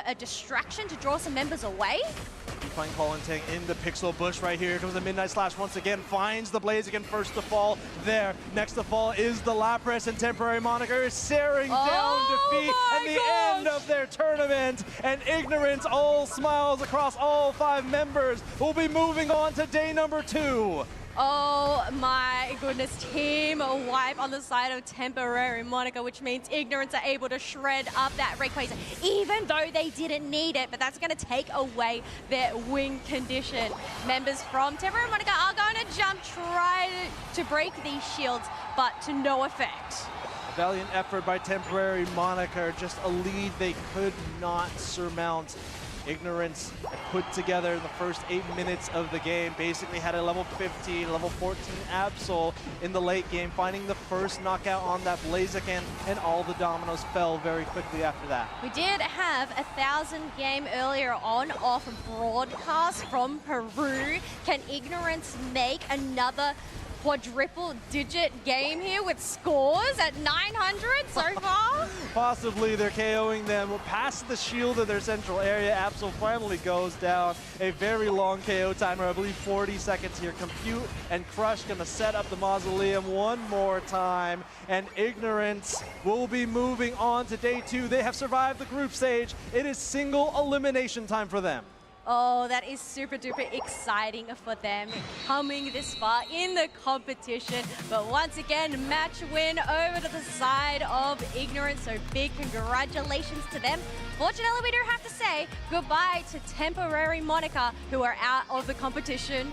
B: a distraction to draw some members away.
I: You find Colin Tang in the pixel bush right here. Here comes the Midnight Slash once again, finds the Blaziken first to fall there. Next to fall is the Lapras, and temporary moniker is staring down defeat and the end of their tournament. And Ignorance, all smiles across all 5 members, will be moving on to day number 2.
B: Oh my goodness, team wipe on the side of temporary moniker, which means Ignorance are able to shred up that Rayquaza, even though they didn't need it, but that's going to take away their win condition. Members from temporary moniker are going to jump, try to break these shields, but to no effect.
I: A valiant effort by temporary moniker, just a lead they could not surmount. Ignorance put together in the first 8 minutes of the game, basically had a level 15, level 14 Absol in the late game, finding the first knockout on that Blaziken, and all the dominoes fell very quickly after that.
B: We did have a 1,000 game earlier on off broadcast from Peru. Can Ignorance make another quadruple digit game here with scores at 900 so far?
I: Possibly. They're KOing them past the shield of their central area. Absol finally goes down. A very long KO timer, I believe 40 seconds here. Compute and Crush gonna set up the mausoleum one more time, and Ignorance will be moving on to day 2. They have survived the group stage. It is single elimination time for them.
B: Oh, that is super duper exciting for them coming this far in the competition. But once again, match win over to the side of Ignorance. So big congratulations to them. Fortunately, we do have to say goodbye to temporary moniker, who are out of the competition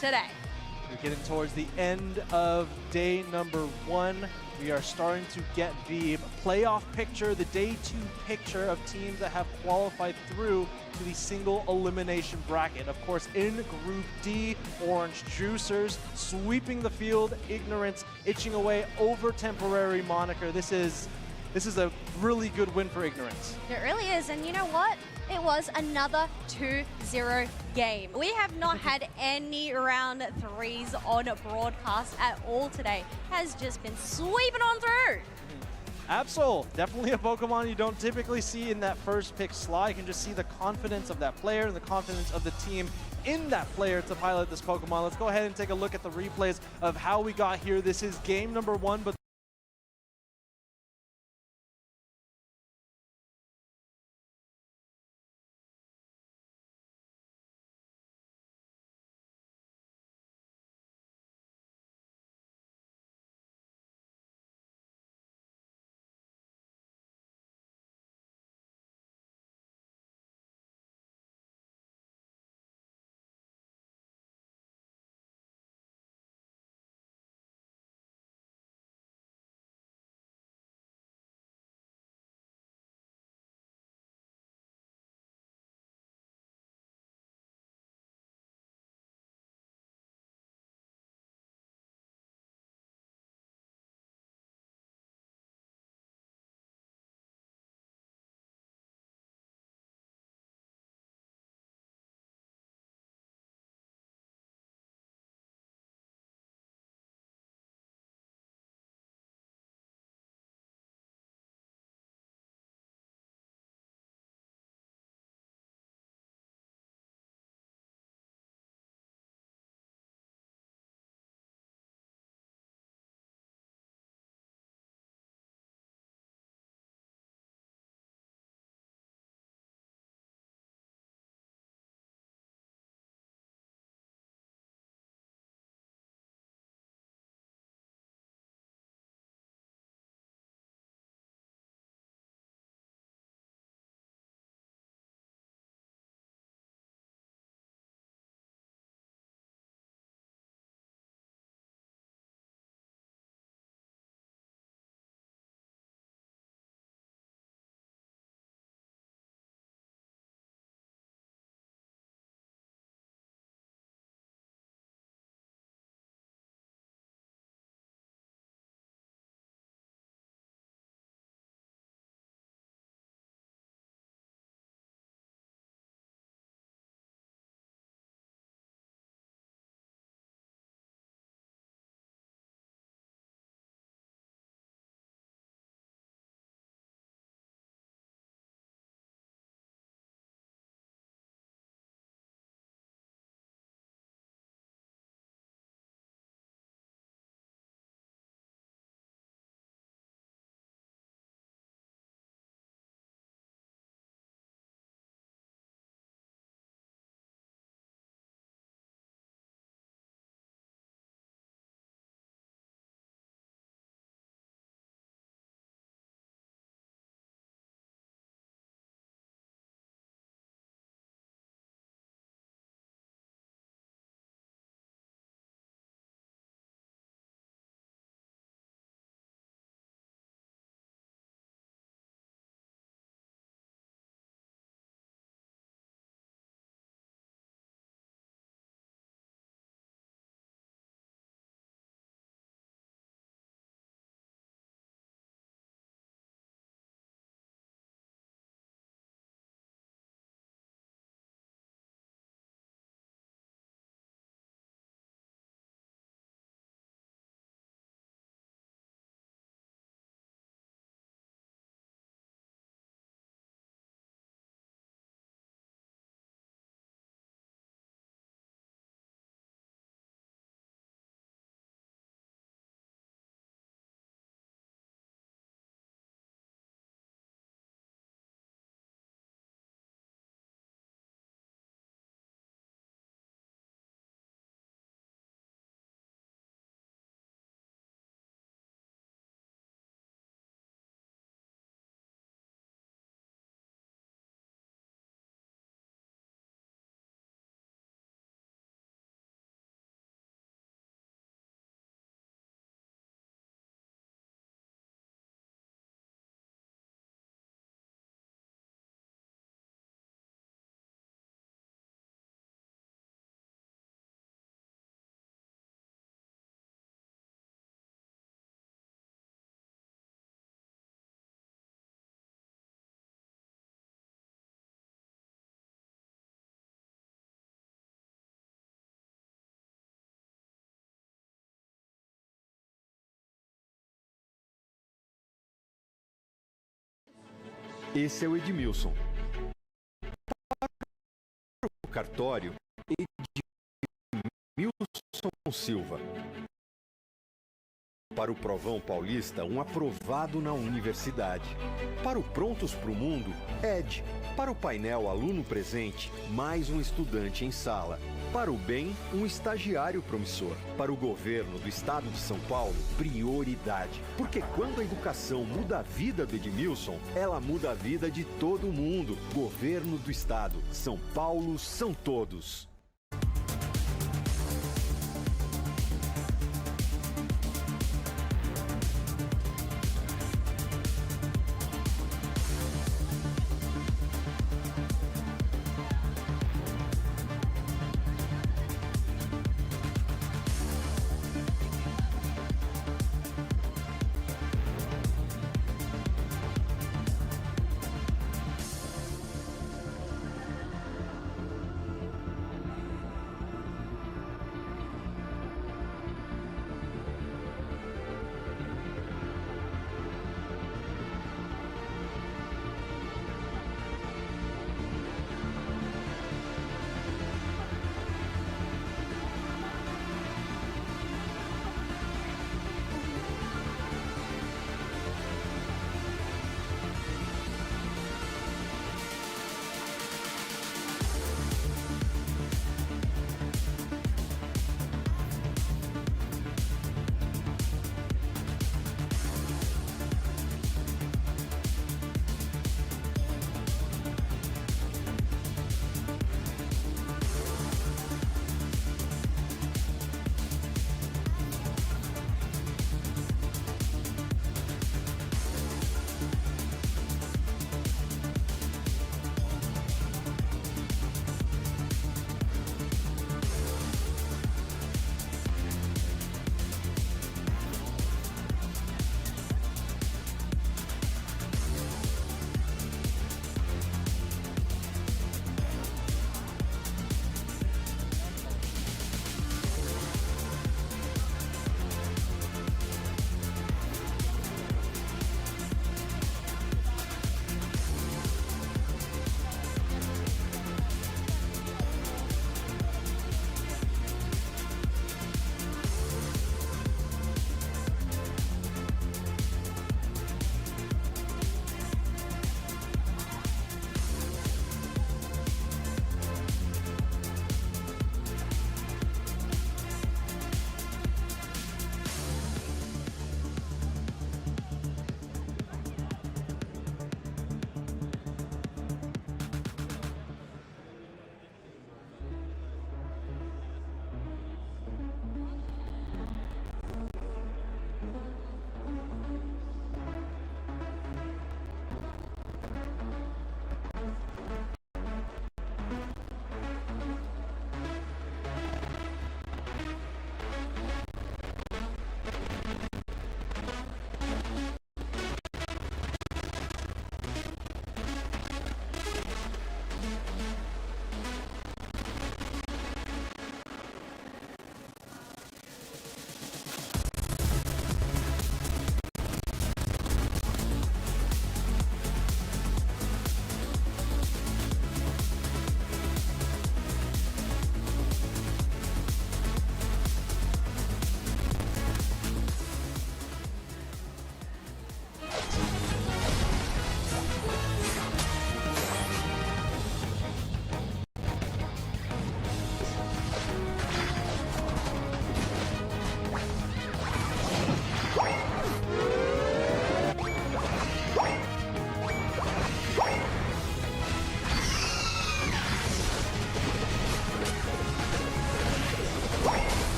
B: today.
I: We're getting towards the end of day number 1. We are starting to get the playoff picture, the day 2 picture of teams that have qualified through to the single elimination bracket. Of course, in Group D, Orange Juicers sweeping the field, Ignorance itching away over temporary moniker. This is a really good win for Ignorance.
B: It really is, and you know what? It was another 2-0 game. We have not had any round 3s on broadcast at all today. Has just been sweeping on through.
I: Absol, definitely a Pokemon you don't typically see in that first pick slot. You can just see the confidence of that player and the confidence of the team in that player to pilot this Pokemon. Let's go ahead and take a look at the replays of how we got here. This is game number 1, but
J: Esse é o Edmilson. Para o cartório, Edmilson Silva. Para o Provão Paulista, um aprovado na universidade. Para o Prontos para o Mundo, Ed. Para o painel Aluno Presente, mais um estudante em sala. Para o bem, um estagiário promissor. Para o governo do estado de São Paulo, prioridade. Porque quando a educação muda a vida do Edmilson, ela muda a vida de todo mundo. Governo do estado. São Paulo são todos.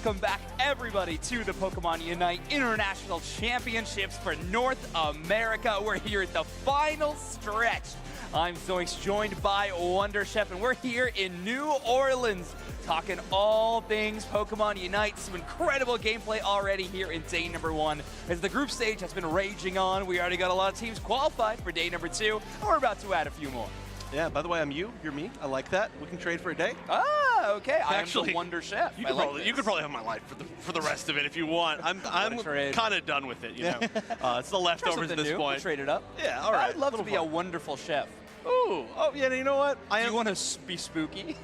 K: Welcome back, everybody, to the Pokemon Unite International Championships for North America. We're here at the final stretch. I'm Zoinks, joined by Wonder Chef, and we're here in New Orleans, talking all things Pokemon Unite. Some incredible gameplay already here in day number 1. As the group stage has been raging on, we already got a lot of teams qualified for day number 2, and we're about to add a few more.
L: Yeah, by the way, I'm you, you're me. I like that. We can trade for a day.
K: Ah, okay.
L: Actually,
K: I am the Wonder Chef.
L: You could probably have my life for the rest of it if you want. I'm kind of done with it, you know. It's the leftovers at this point.
K: We'll trade it up.
L: Yeah, all right.
K: I'd love to be a wonderful chef.
L: Ooh, oh yeah, you know what?
K: Do you want to be spooky?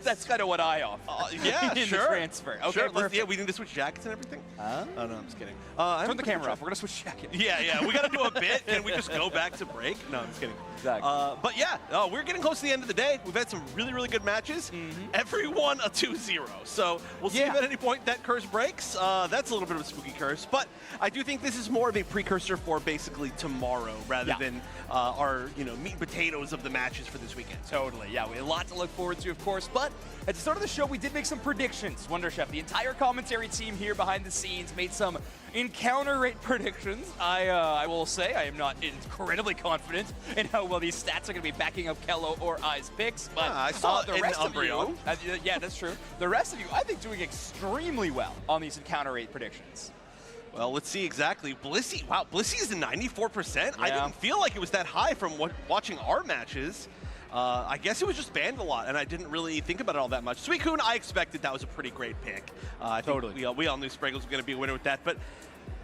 K: That's kind of what I offer.
L: Yeah,
K: in
L: sure.
K: the transfer. Okay,
L: sure. Yeah, we need to switch jackets and everything. Oh no, I'm just kidding.
K: Turn the camera off. We're gonna switch jackets.
L: Yeah, we gotta do a bit. Can we just go back to break? No, I'm just kidding.
K: Exactly.
L: But yeah, we're getting close to the end of the day. We've had some really, really good matches. Everyone a 2-0. So we'll see if at any point that curse breaks. That's a little bit of a spooky curse, but I do think this is more of a precursor for basically tomorrow rather than our meat and potatoes of the matches for this weekend.
K: Totally, yeah. We have a lot to look forward to, of course, but at the start of the show, we did make some predictions. Wonder Chef, the entire commentary team here behind the scenes made some encounter rate predictions. I will say I am not incredibly confident in how well these stats are going to be backing up Kello or I's picks, but
L: I saw
K: the rest of you, yeah, that's true. The rest of you, I think, doing extremely well on these encounter rate predictions.
L: Well, let's see exactly. Blissey, wow, Blissey is at 94%. I didn't feel like it was that high from watching our matches. I guess it was just banned a lot, and I didn't really think about it all that much. Suicune, I expected that was a pretty great pick. I think we all knew Spraggles was going to be a winner with that, but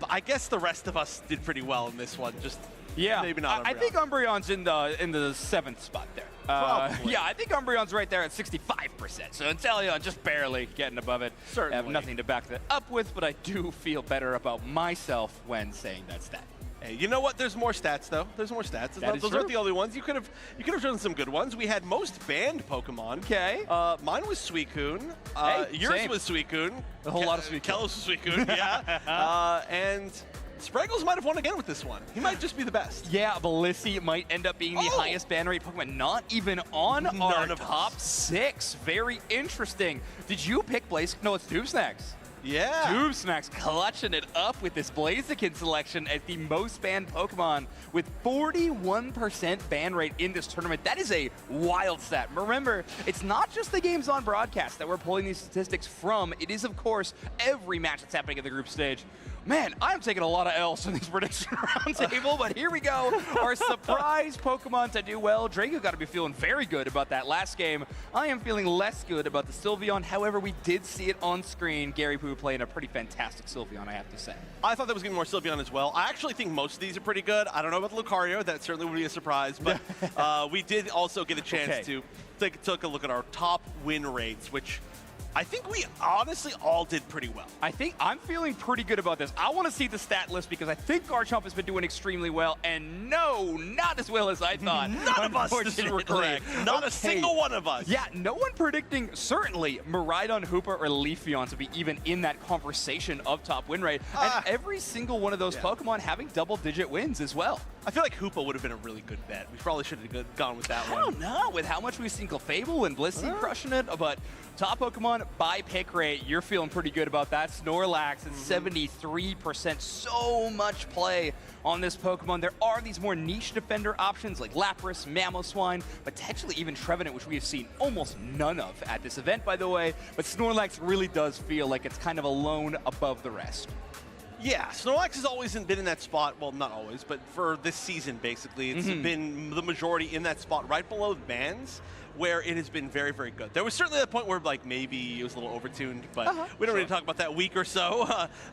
L: I guess the rest of us did pretty well in this one. Just maybe not.
K: I think Umbreon's in the 7th spot there. Yeah, I think Umbreon's right there at 65%. So Inteleon just barely getting above it.
L: Certainly.
K: I have nothing to back that up with, but I do feel better about myself when saying that stat.
L: Hey, you know what? There's more stats, though. There's more stats. Those aren't the only ones. You could have done some good ones. We had most banned Pokemon.
K: Okay.
L: Mine was Suicune. Yours was Suicune.
K: A whole lot of Suicune.
L: Kello's was Suicune, yeah. And Spraggles might have won again with this one. He might just be the best.
K: Yeah, Blissey might end up being the highest ban rate Pokemon. Not even on our top 6. Very interesting. Did you pick Blaze? No, it's Dubsnax.
L: Yeah.
K: Dubsnax clutching it up with this Blaziken selection as the most banned Pokemon with 41% ban rate in this tournament. That is a wild stat. Remember, it's not just the games on broadcast that we're pulling these statistics from. It is, of course, every match that's happening at the group stage. Man, I'm taking a lot of L's in this prediction roundtable, but here we go. Our surprise Pokemon to do well. Draco got to be feeling very good about that last game. I am feeling less good about the Sylveon. However, we did see it on screen. Gary Poo playing a pretty fantastic Sylveon, I have to say.
L: I thought that was going to be more Sylveon as well. I actually think most of these are pretty good. I don't know about the Lucario. That certainly would be a surprise, but we did also get a chance to take a look at our top win rates, which I think we honestly all did pretty well.
K: I think I'm feeling pretty good about this. I want to see the stat list because I think Garchomp has been doing extremely well, and no, not as well as I thought.
L: None of us were correct. Not a single one of us.
K: Yeah, no one predicting, certainly, Miraidon, Hoopa, or Leafeon to be even in that conversation of top win rate. And every single one of those Pokemon having double-digit wins as well.
L: I feel like Hoopa would have been a really good bet. We probably should have gone with that one.
K: I don't know, with how much we've seen Clefable and Blissey crushing it, but top Pokemon by pick rate, you're feeling pretty good about that. Snorlax at 73%, so much play on this Pokemon. There are these more niche defender options like Lapras, Mamoswine, potentially even Trevenant, which we have seen almost none of at this event, by the way. But Snorlax really does feel like it's kind of alone above the rest.
L: Yeah, Snorlax has always been in that spot. Well, not always, but for this season, basically, it's been the majority in that spot right below the bans, where it has been very, very good. There was certainly a point where, like, maybe it was a little overtuned, but we don't really talk about that week or so.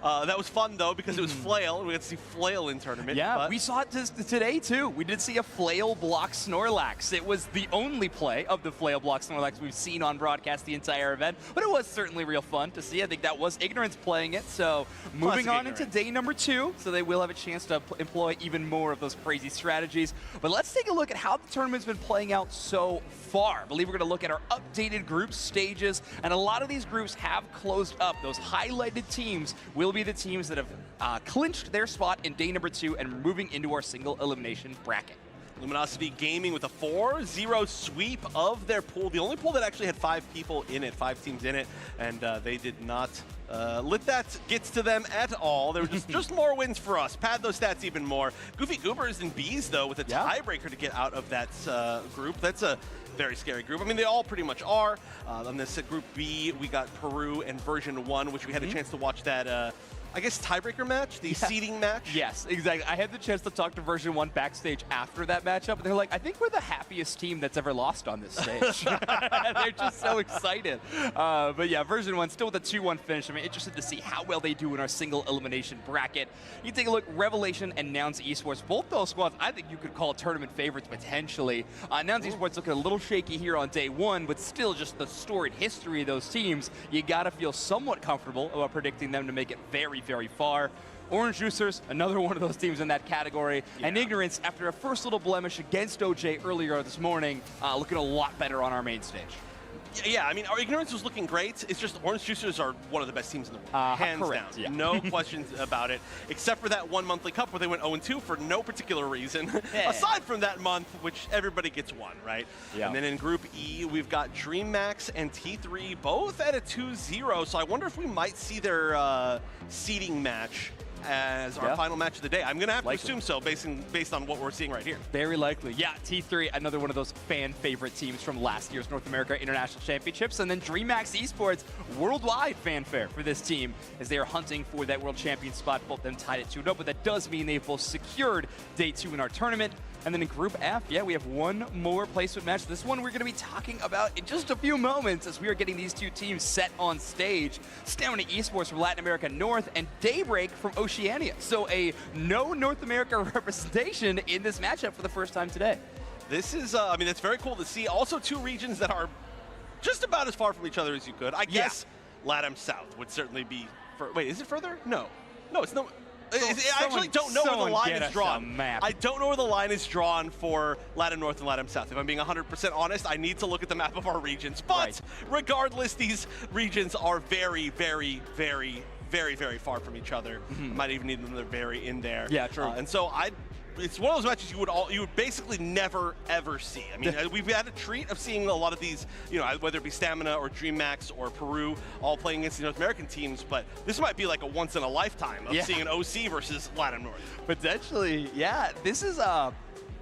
L: That was fun, though, because it was Flail. We got to see Flail in tournament.
K: Yeah, we saw it today, too. We did see a Flail block Snorlax. It was the only play of the Flail block Snorlax we've seen on broadcast the entire event, but it was certainly real fun to see. I think that was Ignorance playing it, so moving on into day number 2, so they will have a chance to employ even more of those crazy strategies. But let's take a look at how the tournament's been playing out so far. I believe we're going to look at our updated group stages, and a lot of these groups have closed up. Those highlighted teams will be the teams that have clinched their spot in day number 2 and moving into our single elimination bracket.
L: Luminosity Gaming with a 4-0 sweep of their pool. The only pool that actually had 5 people in it, 5 teams in it, and they did not let that get to them at all. There were just more wins for us. Pad those stats even more. Goofy Goobers and Bees, though, with a tiebreaker to get out of that group. That's a very scary group. I mean, they all pretty much are. On this group B, we got Peru and version 1, which we had a chance to watch that I guess, tiebreaker match, the seeding match.
K: Yes, exactly. I had the chance to talk to version 1 backstage after that matchup, and they're like, I think we're the happiest team that's ever lost on this stage. They're just so excited. But yeah, version 1 still with a 2-1 finish. I'm interested to see how well they do in our single elimination bracket. You take a look, Revelation and Nouns Esports, both those squads I think you could call tournament favorites potentially. Nouns Esports looking a little shaky here on day 1, but still just the storied history of those teams, you gotta feel somewhat comfortable about predicting them to make it very, very far. Orange Juicers, another one of those teams in that category. Yeah. And Ignorance, after a first little blemish against OJ earlier this morning, looking a lot better on our main stage.
L: Yeah, I mean, our Ignorance was looking great. It's just Orange Juicers are one of the best teams in the world, hands
K: correct,
L: down.
K: Yeah.
L: No questions about it, except for that one monthly cup where they went 0-2 for no particular reason, aside from that month, which everybody gets one, right?
K: Yeah.
L: And then in Group E, we've got DreamMax and T3 both at a 2-0, so I wonder if we might see their seeding match as our final match of the day. I'm going to have to assume so based on what we're seeing right here.
K: Very likely. Yeah, T3, another one of those fan favorite teams from last year's North America International Championships. And then DreamMax Esports, worldwide fanfare for this team as they are hunting for that world champion spot. Both them tied at 2-0, but that does mean they've both secured day 2 in our tournament. And then in Group F, yeah, we have one more placement match. This one we're going to be talking about in just a few moments as we are getting these two teams set on stage. Stamina Esports from Latin America North and Daybreak from Oceania. So a no North America representation in this matchup for the first time today.
L: This is, I mean, it's very cool to see. Also two regions that are just about as far from each other as you could. I guess LATAM South would certainly be, wait, is it further? No. No, it's no. I actually don't know where the line is drawn. I don't know where the line is drawn for LATAM North and LATAM South. If I'm being 100% honest, I need to look at the map of our regions. But regardless, these regions are very, very, very, very, very far from each other. Might even need them to very in there.
K: Yeah, true.
L: And so it's one of those matches you would basically never ever see. I mean, we've had a treat of seeing a lot of these, you know, whether it be Stamina or DreamMax or Peru, all playing against the North American teams. But this might be like a once in a lifetime of seeing an OC versus LATAM North.
K: Potentially, yeah. This is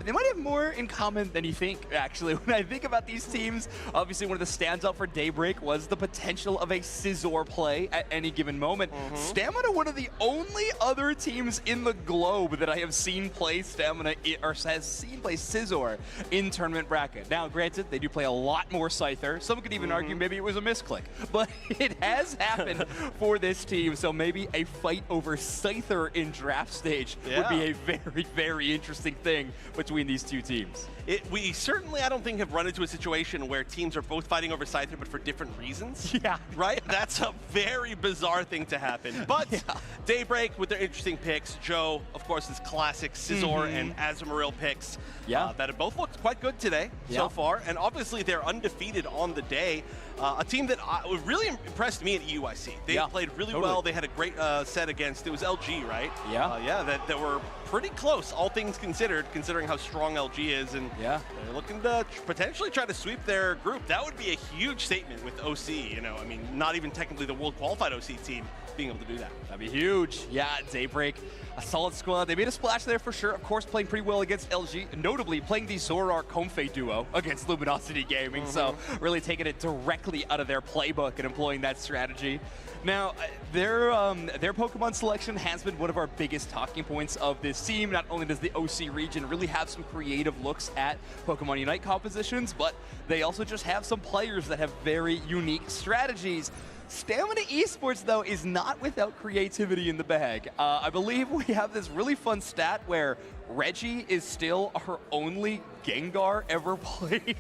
K: they might have more in common than you think, actually. When I think about these teams, obviously one of the standouts for Daybreak was the potential of a Scizor play at any given moment. Stamina, one of the only other teams in the globe that I have seen play Stamina, or has seen play Scizor in tournament bracket. Now, granted, they do play a lot more Scyther. Some could even argue maybe it was a misclick. But it has happened for this team, so maybe a fight over Scyther in draft stage would be a very, very interesting thing between these two teams.
L: We certainly, I don't think, have run into a situation where teams are both fighting over Scyther, but for different reasons.
K: Yeah.
L: Right? That's a very bizarre thing to happen. But Daybreak with their interesting picks. Joe, of course, his classic Scizor and Azumarill picks that have both looked quite good today so far. And obviously, they're undefeated on the day. A team that really impressed me at EUIC. They played really well. They had a great set against, it was LG, right?
K: Yeah.
L: That were pretty close, all things considered, considering how strong LG is. And they're looking to potentially try to sweep their group. That would be a huge statement with OC, you know. I mean, not even technically the world qualified OC team being able to do that.
K: That'd be huge. Yeah, Daybreak, a solid squad. They made a splash there for sure. Of course, playing pretty well against LG, notably playing the Zoroark Comfey duo against Luminosity Gaming. So really taking it directly out of their playbook and employing that strategy. Now, their Pokemon selection has been one of our biggest talking points of this team. Not only does the OC region really have some creative looks at Pokemon Unite compositions, but they also just have some players that have very unique strategies. Stamina Esports, though, is not without creativity in the bag. I believe we have this really fun stat where Reggie is still her only Gengar ever played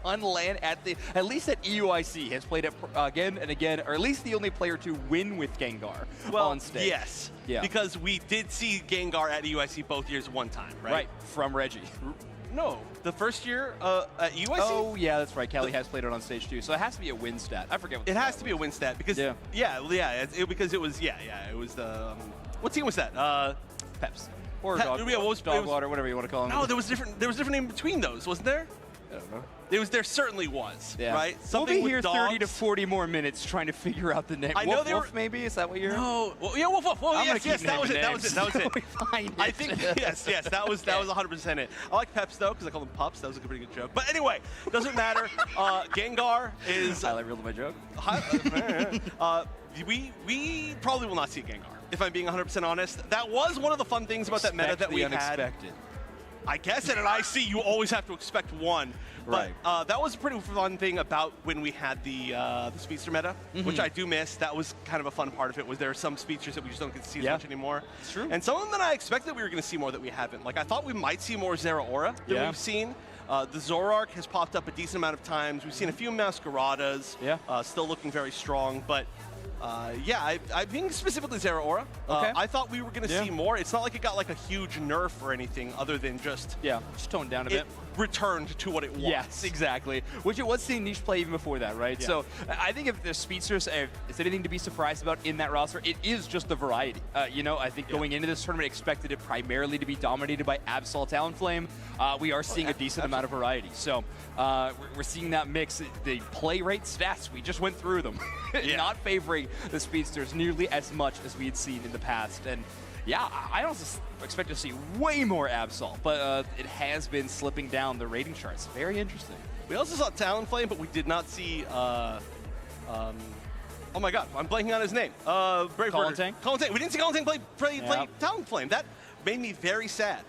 K: on land at least at EUIC. Has played it again and again, or at least the only player to win with Gengar on stage.
L: Yes, because we did see Gengar at EUIC both years one time, right?
K: Right, from Reggie.
L: No, the first year at UIC?
K: Oh, yeah, that's right. Kelly has played it on stage too, so it has to be a win stat. I forget what
L: it has to be a win stat because because it was it was the what team was that?
K: Peps or Dogwater, whatever you want to call them.
L: No, there was different name between those, wasn't there?
K: I don't know.
L: There certainly was, right?
K: Something we'll be here 30 to 40 more minutes trying to figure out the name.
L: I know
K: Wolf, maybe? Is that what you're...
L: No. Well, yeah, Wolf. Well, yes, that was it. That was it.
K: Fine.
L: I think, yes, that was 100% it. I like Peps, though, because I call them Pups. That was a pretty good joke. But anyway, doesn't matter. Gengar is...
K: Highlight reel of my joke.
L: We probably will not see Gengar. if I'm being 100% honest. That was one of the fun things about that meta that we had. I guess at an IC, you always have to expect one. But that was a pretty fun thing about when we had the speedster meta, which I do miss. That was kind of a fun part of it, was there are some speedsters that we just don't get to see as much anymore.
K: It's true.
L: And some of them that I expected we were going to see more that we haven't. Like, I thought we might see more Zeraora than we've seen. The Zoroark has popped up a decent amount of times. We've seen a few Masqueradas, still looking very strong. But yeah, I think specifically Zeraora. I thought we were going to see more. It's not like it got like a huge nerf or anything other than just
K: toned down a bit.
L: Returned to what it was.
K: Yes, exactly. Which it was seeing niche play even before that, right? So I think if the speedsters, is anything to be surprised about in that roster, it is just the variety. You know, I think going into this tournament, expected it primarily to be dominated by Absol Talonflame. We are seeing a decent amount of variety. So we're seeing that mix. The play rate stats, we just went through them. Not favoring the speedsters nearly as much as we had seen in the past. And yeah, I also expect to see way more Absol, but it has been slipping down the rating charts. Very interesting.
L: We also saw Talonflame, but we did not see, oh my god, I'm blanking on his name.
K: Colin.
L: We didn't see Colin play Talonflame. That made me very sad.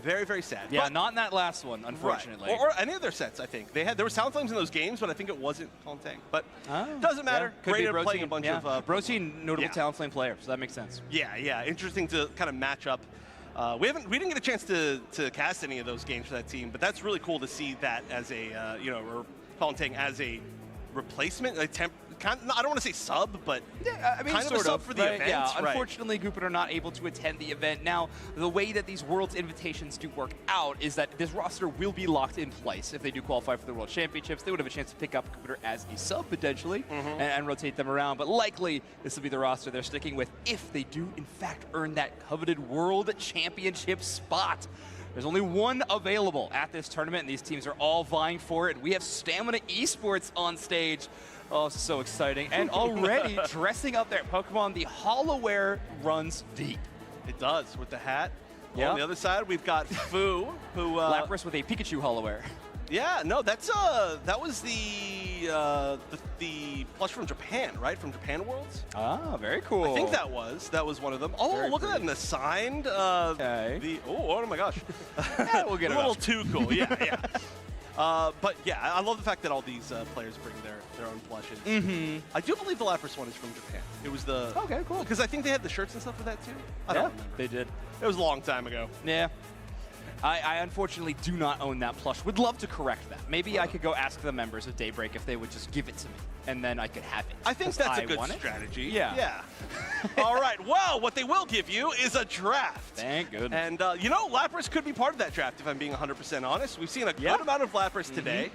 L: Very, very sad.
K: Yeah, but not in that last one, unfortunately.
L: Right. Or any of their sets, I think. There were Talonflames in those games, but I think it wasn't Colin. But doesn't matter. Great at playing a bunch of...
K: Brotein, notable Talonflame player, so that makes sense.
L: Yeah. Interesting to kind of match up. We didn't get a chance to cast any of those games for that team, but that's really cool to see that as a, or Colin as a replacement, I don't want to say sub, but
K: I mean,
L: kind of a sub for the event.
K: Yeah, unfortunately, Gupit are not able to attend the event. Now, the way that these Worlds invitations do work out is that this roster will be locked in place. If they do qualify for the World Championships, they would have a chance to pick up Gupit as a sub, potentially, and rotate them around. But likely, this will be the roster they're sticking with if they do, in fact, earn that coveted World Championship spot. There's only one available at this tournament, and these teams are all vying for it. We have Stamina Esports on stage. Oh, so exciting. And already dressing up their Pokemon, the Hollowware runs deep.
L: It does, with the hat. On the other side, we've got Fu, who...
K: Lapras with a Pikachu Holloware.
L: Yeah, no, that was the plush from Japan, right? From Japan Worlds?
K: Ah, very cool.
L: I think that was one of them. Oh, look at that, and the signed, oh my gosh.
K: We'll get
L: a little too cool, yeah. But yeah, I love the fact that all these players bring their own plushes. I do believe the Lapras one is from Japan. It was the...
K: Okay, cool.
L: Because I think they had the shirts and stuff for that too. I don't remember.
K: They did.
L: It was a long time ago.
K: Yeah. I unfortunately do not own that plush. Would love to correct that. Maybe I could go ask the members of Daybreak if they would just give it to me, and then I could have it.
L: I think that's a good strategy.
K: Yeah.
L: All right. Well, what they will give you is a draft.
K: Thank goodness.
L: And, Lapras could be part of that draft, if I'm being 100% honest. We've seen a good amount of Lapras today.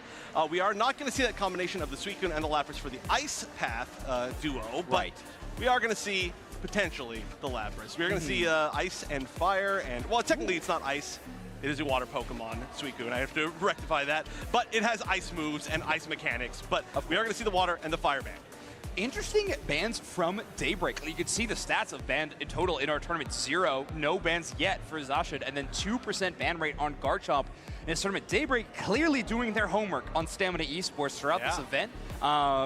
L: We are not going to see that combination of the Suicune and the Lapras for the Ice Path duo, but we are going to see, potentially, the Lapras. We're going to see Ice and Fire, and, well, technically it's not Ice. It is a water Pokemon, Suicune. I have to rectify that. But it has ice moves and ice mechanics. But we are going to see the water and the fire band.
K: Interesting bans from Daybreak. You can see the stats of banned in total in our tournament. 0, no bans yet for Zacian, and then 2% ban rate on Garchomp in this tournament. Daybreak clearly doing their homework on Stamina Esports throughout this event.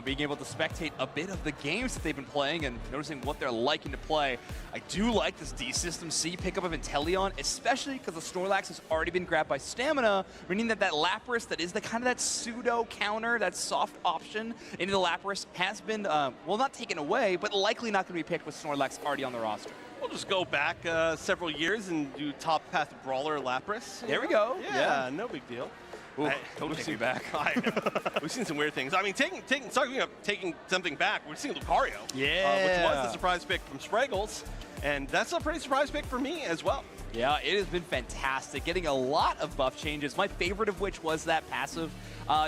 K: Being able to spectate a bit of the games that they've been playing and noticing what they're liking to play. I do like this D-System C pickup of Inteleon, especially because the Snorlax has already been grabbed by Stamina, meaning that Lapras, that is the kind of that pseudo counter, that soft option into the Lapras, has been, well, not taken away, but likely not going to be picked with Snorlax already on the roster.
L: We'll just go back several years and do Top Path Brawler Lapras.
K: There we go.
L: Yeah, no big deal.
K: Ooh, don't take me back.
L: We've seen some weird things. I mean, taking something back, we've seen Lucario.
K: Yeah.
L: Which was the surprise pick from Spraggles. And that's a pretty surprise pick for me as well.
K: Yeah, it has been fantastic. Getting a lot of buff changes. My favorite of which was that passive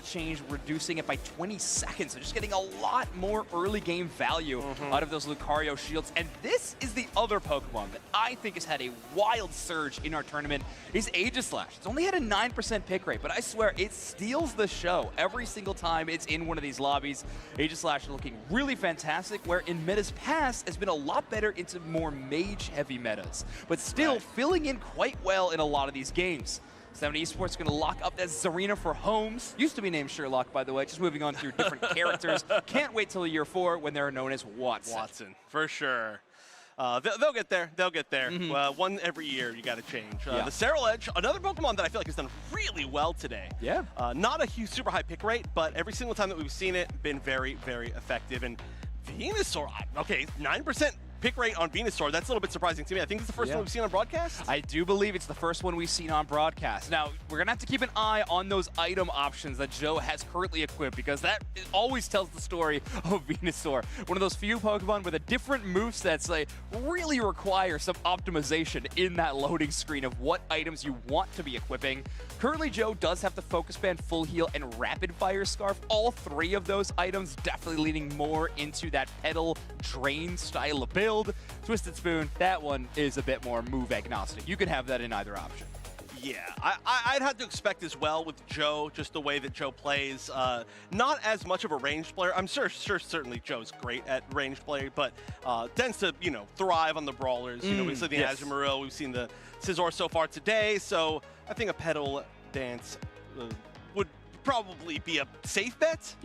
K: change, reducing it by 20 seconds. So just getting a lot more early game value out of those Lucario shields. And this is the other Pokemon that I think has had a wild surge in our tournament, is Aegislash. It's only had a 9% pick rate, but I swear it steals the show every single time it's in one of these lobbies. Aegislash looking really fantastic, where in metas past has been a lot better into more mage-heavy metas, but still filling in quite well in a lot of these games. Stamina Esports going to lock up that Zarina for Homes. Used to be named Sherlock, by the way, just moving on through different characters. Can't wait till year 4 when they're known as Watson.
L: For sure. They'll get there. They'll get there. One every year, you got to change. The Sterile Edge, another Pokemon that I feel like has done really well today.
E: Yeah.
L: Not a huge, super high pick rate, but every single time that we've seen it, been very, very effective. And Venusaur, okay, 9% pick rate on Venusaur. That's a little bit surprising to me. I think it's the first one we've seen on broadcast.
K: I do believe it's the first one we've seen on broadcast. Now, we're going to have to keep an eye on those item options that Joe has currently equipped, because that always tells the story of Venusaur. One of those few Pokemon with a different movesets that really require some optimization in that loading screen of what items you want to be equipping. Currently, Joe does have the Focus Band, Full Heal, and Rapid Fire Scarf. All three of those items definitely leaning more into that Pedal Drain style of build. Twisted Spoon, that one is a bit more move agnostic. You can have that in either option.
L: Yeah, I'd have to expect as well with Joe, just the way that Joe plays. Not as much of a ranged player. I'm sure certainly Joe's great at ranged play, but tends to, thrive on the brawlers. We've seen the Azumarill, we've seen the Scizor so far today, so I think a Pedal Dance would probably be a safe bet,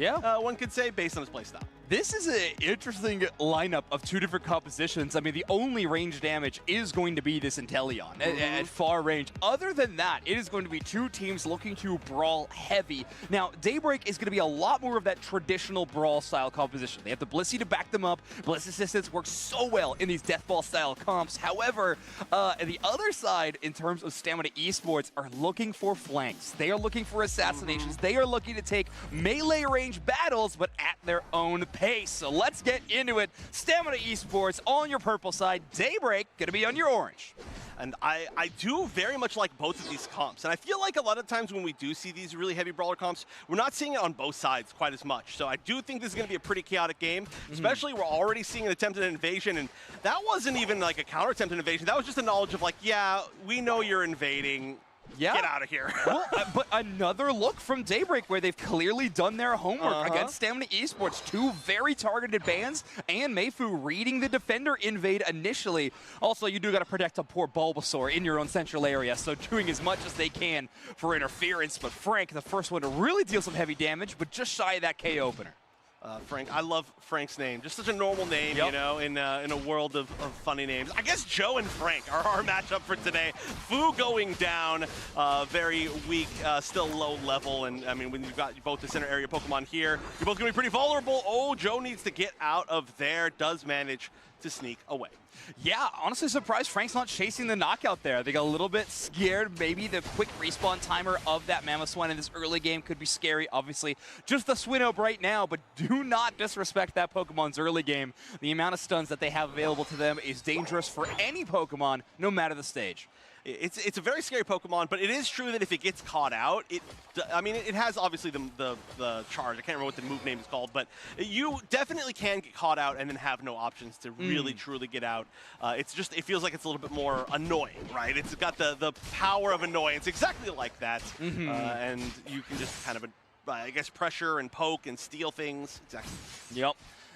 L: one could say, based on his playstyle.
K: This is an interesting lineup of two different compositions. I mean, the only range damage is going to be this Inteleon at far range. Other than that, it is going to be two teams looking to brawl heavy. Now, Daybreak is going to be a lot more of that traditional brawl style composition. They have the Blissey to back them up. Bliss Assistance works so well in these Death Ball style comps. However, the other side, in terms of Stamina Esports, are looking for flanks. They are looking for assassinations. They are looking to take melee range battles, but at their own pace. So let's get into it. Stamina Esports on your purple side. Daybreak gonna be on your orange.
L: And I do very much like both of these comps. And I feel like a lot of times when we do see these really heavy brawler comps, we're not seeing it on both sides quite as much. So I do think this is going to be a pretty chaotic game, especially we're already seeing an attempted invasion. And that wasn't even like a counter attempted invasion. That was just a knowledge of like, yeah, we know you're invading. Get out of here.
K: Well, but another look from Daybreak where they've clearly done their homework against Stamina Esports. Two very targeted bans, and Mayfu reading the defender invade initially. Also, you do got to protect a poor Bulbasaur in your own central area, so doing as much as they can for interference. But Frank, the first one to really deal some heavy damage, but just shy of that KO opener.
L: Frank, I love Frank's name. Just such a normal name, in a world of funny names. I guess Joe and Frank are our matchup for today. Fu going down, very weak, still low level. And I mean, when you've got both the center area Pokemon here, you're both going to be pretty vulnerable. Oh, Joe needs to get out of there. Does manage to sneak away.
K: Yeah, honestly surprised Frank's not chasing the knockout there. They got a little bit scared. Maybe the quick respawn timer of that Mamoswine in this early game could be scary. Obviously, just the Swinub right now, but do not disrespect that Pokemon's early game. The amount of stuns that they have available to them is dangerous for any Pokemon, no matter the stage.
L: It's a very scary Pokemon, but it is true that if it gets caught out, it has obviously the charge. I can't remember what the move name is called, but you definitely can get caught out and then have no options to really truly get out. It feels like it's a little bit more annoying, right? It's got the power of annoyance, exactly like that, and you can just kind of, I guess, pressure and poke and steal things. Exactly.
K: Yep.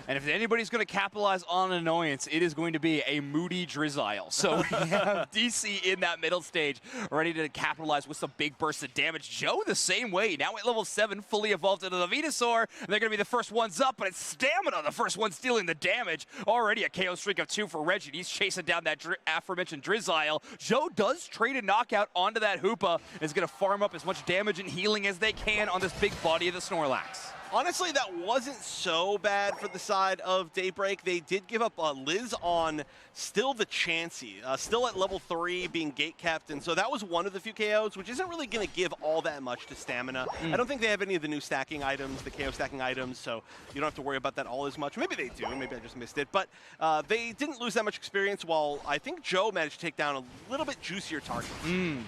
K: And if anybody's going to capitalize on annoyance, it is going to be a moody Drizzile. So we have DC in that middle stage, ready to capitalize with some big bursts of damage. Joe the same way, now at level 7, fully evolved into the Venusaur. And they're going to be the first ones up, but it's Stamina, the first one stealing the damage. Already a KO streak of 2 for Reggie. He's chasing down that aforementioned Drizzile. Joe does trade a knockout onto that Hoopa and is going to farm up as much damage and healing as they can on this big body of the Snorlax.
L: Honestly, that wasn't so bad for the side of Daybreak. They did give up Liz on still the Chansey, still at level 3 being gate kept, and so that was one of the few KOs, which isn't really going to give all that much to Stamina. I don't think they have any of the new stacking items, the KO stacking items, so you don't have to worry about that all as much. Maybe they do, maybe I just missed it, but they didn't lose that much experience, while I think Joe managed to take down a little bit juicier targets.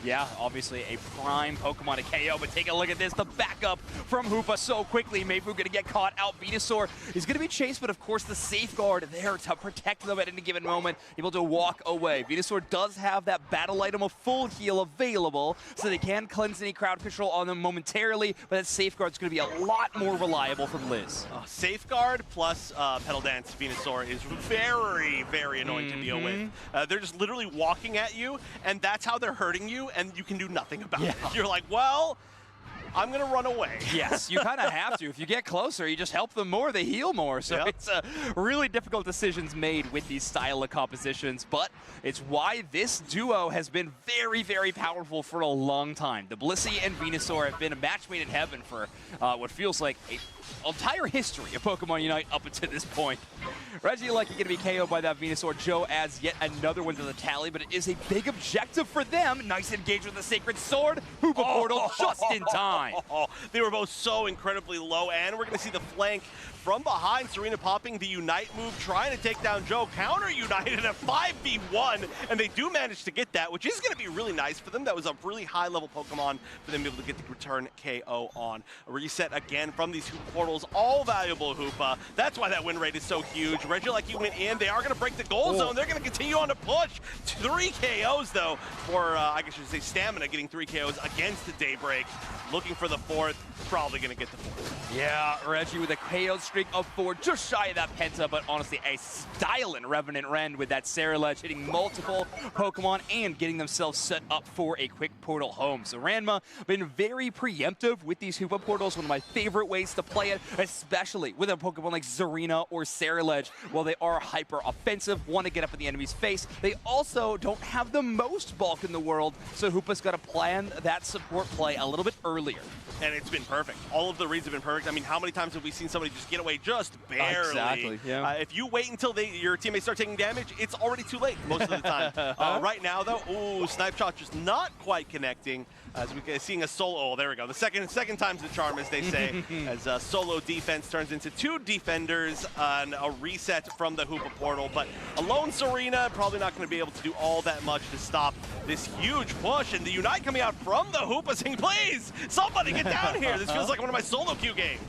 K: Yeah, obviously a prime Pokemon to KO, but take a look at this, the backup from Hoopa so quickly. Mayfu going to get caught out. Venusaur is going to be chased, but of course the safeguard there to protect them at any given moment, able to walk away. Venusaur does have that battle item of Full Heal available, so they can cleanse any crowd control on them momentarily, but that safeguard is going to be a lot more reliable from Liz.
L: Safeguard plus Pedal Dance Venusaur is very, very annoying to deal with. They're just literally walking at you, and that's how they're hurting you, and you can do nothing about it. You're like, well, I'm going to run away.
K: Yes, you kind of have to. If you get closer, you just help them more, they heal more. So it's really difficult decisions made with these style of compositions, but it's why this duo has been very, very powerful for a long time. The Blissey and Venusaur have been a match made in heaven for what feels like an entire history of Pokemon Unite up until this point. Regieleki going to be KO'd by that Venusaur. Joe adds yet another one to the tally, but it is a big objective for them. Nice engage with the Sacred Sword. Hoopa Portal just in time.
L: They were both so incredibly low, and we're going to see the flank from behind. Serena popping the Unite move, trying to take down Joe. Counter Unite in a 5v1, and they do manage to get that, which is going to be really nice for them. That was a really high-level Pokemon for them to be able to get the return KO on. A reset again from these Hoopa Portals, all valuable Hoopa. That's why that win rate is so huge. Regieleki went in. They are going to break the goal zone. They're going to continue on to push. 3 KOs, though, for, I guess you should say, Stamina getting 3 KOs against the Daybreak. Looking for the 4th. Probably going to get the 4th.
K: Yeah, Reggie with a KO streak of 4, just shy of that Penta, but honestly a styling Revenant Rend with that Ceruledge, hitting multiple Pokemon and getting themselves set up for a quick portal home. So Ranma been very preemptive with these Hoopa Portals, one of my favorite ways to play it, especially with a Pokemon like Zarina or Ceruledge. While they are hyper offensive, want to get up in the enemy's face, they also don't have the most bulk in the world, so Hoopa's got to plan that support play a little bit earlier.
L: And it's been perfect. All of the reads have been perfect. I mean, how many times have we seen somebody just get away just barely?
K: Exactly, yeah.
L: If you wait until your teammates start taking damage, it's already too late most of the time. Right now, though, ooh, Snipe Shot just not quite connecting. As we're seeing a solo, oh, there we go. The second time's the charm, as they say, as solo defense turns into 2 defenders and a reset from the Hoopa Portal. But alone Serena probably not going to be able to do all that much to stop this huge push. And the Unite coming out from the Hoopa saying, please, somebody get down here. This feels like one of my solo queue games.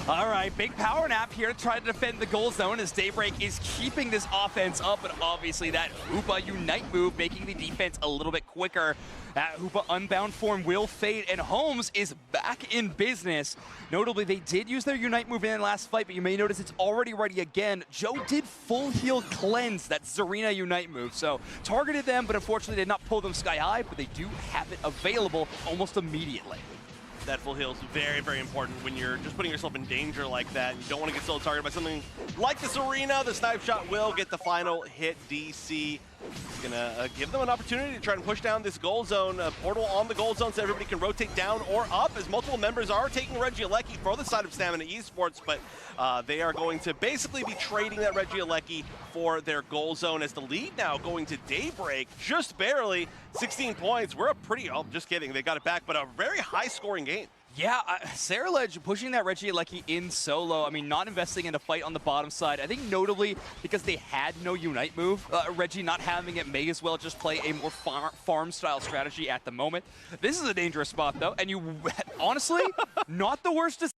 K: All right, big power nap here to try to defend the goal zone as Daybreak is keeping this offense up, but obviously that Hoopa Unite move making the defense a little bit quicker. That Hoopa Unbound form will fade, and Holmes is back in business. Notably, they did use their Unite move in the last fight, but you may notice it's already ready again. Joe did full heal cleanse that Zarina Unite move, so targeted them, but unfortunately did not pull them sky high, but they do have it available almost immediately.
L: That full heal is very, very important when you're just putting yourself in danger like that. You don't want to get solo targeted by something like this Arena. The Snipe Shot will get the final hit. DC is going to give them an opportunity to try and push down this goal zone. Portal on the goal zone so everybody can rotate down or up, as multiple members are taking Regieleki for the side of Stamina Esports, but they are going to basically be trading that Regieleki for their goal zone, as the lead now going to Daybreak, just barely 16 points. We're a pretty, oh, just kidding, they got it back, but a very high scoring game.
K: Yeah, Ceruledge pushing that Regieleki in solo. I mean, not investing in a fight on the bottom side. I think notably because they had no Unite move, Reggie not having it may as well just play a more farm-style strategy at the moment. This is a dangerous spot, though, and you honestly, not the worst decision.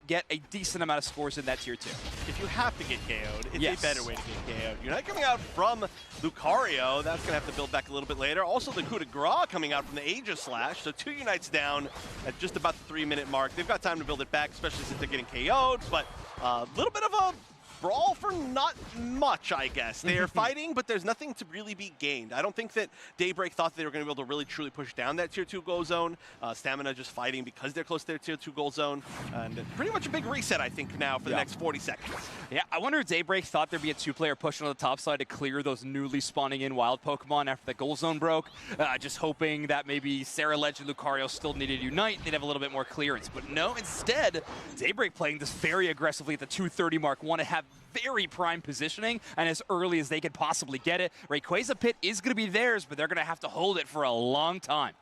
K: Get a decent amount of scores in that tier 2.
L: If you have to get KO'd, it's
K: yes.
L: a better way to get KO'd. You're not coming out from Lucario. That's going to have to build back a little bit later. Also, the coup de grace coming out from the Aegis Slash. So 2 Unites down at just about the 3-minute mark. They've got time to build it back, especially since they're getting KO'd. But a little bit of a brawl for not much, I guess. They are fighting, but there's nothing to really be gained. I don't think that Daybreak thought they were going to be able to really truly push down that tier 2 goal zone. Stamina just fighting because they're close to their tier 2 goal zone. And pretty much a big reset, I think, now for the next 40 seconds.
K: Yeah, I wonder if Daybreak thought there'd be a 2-player push on the top side to clear those newly spawning in wild Pokemon after the goal zone broke. Just hoping that maybe Ceruledge and Lucario still needed to Unite. They'd have a little bit more clearance. But no, instead, Daybreak playing this very aggressively at the 230 mark. Want to have very prime positioning and as early as they could possibly get it. Rayquaza Pit is going to be theirs, but they're going to have to hold it for a long time.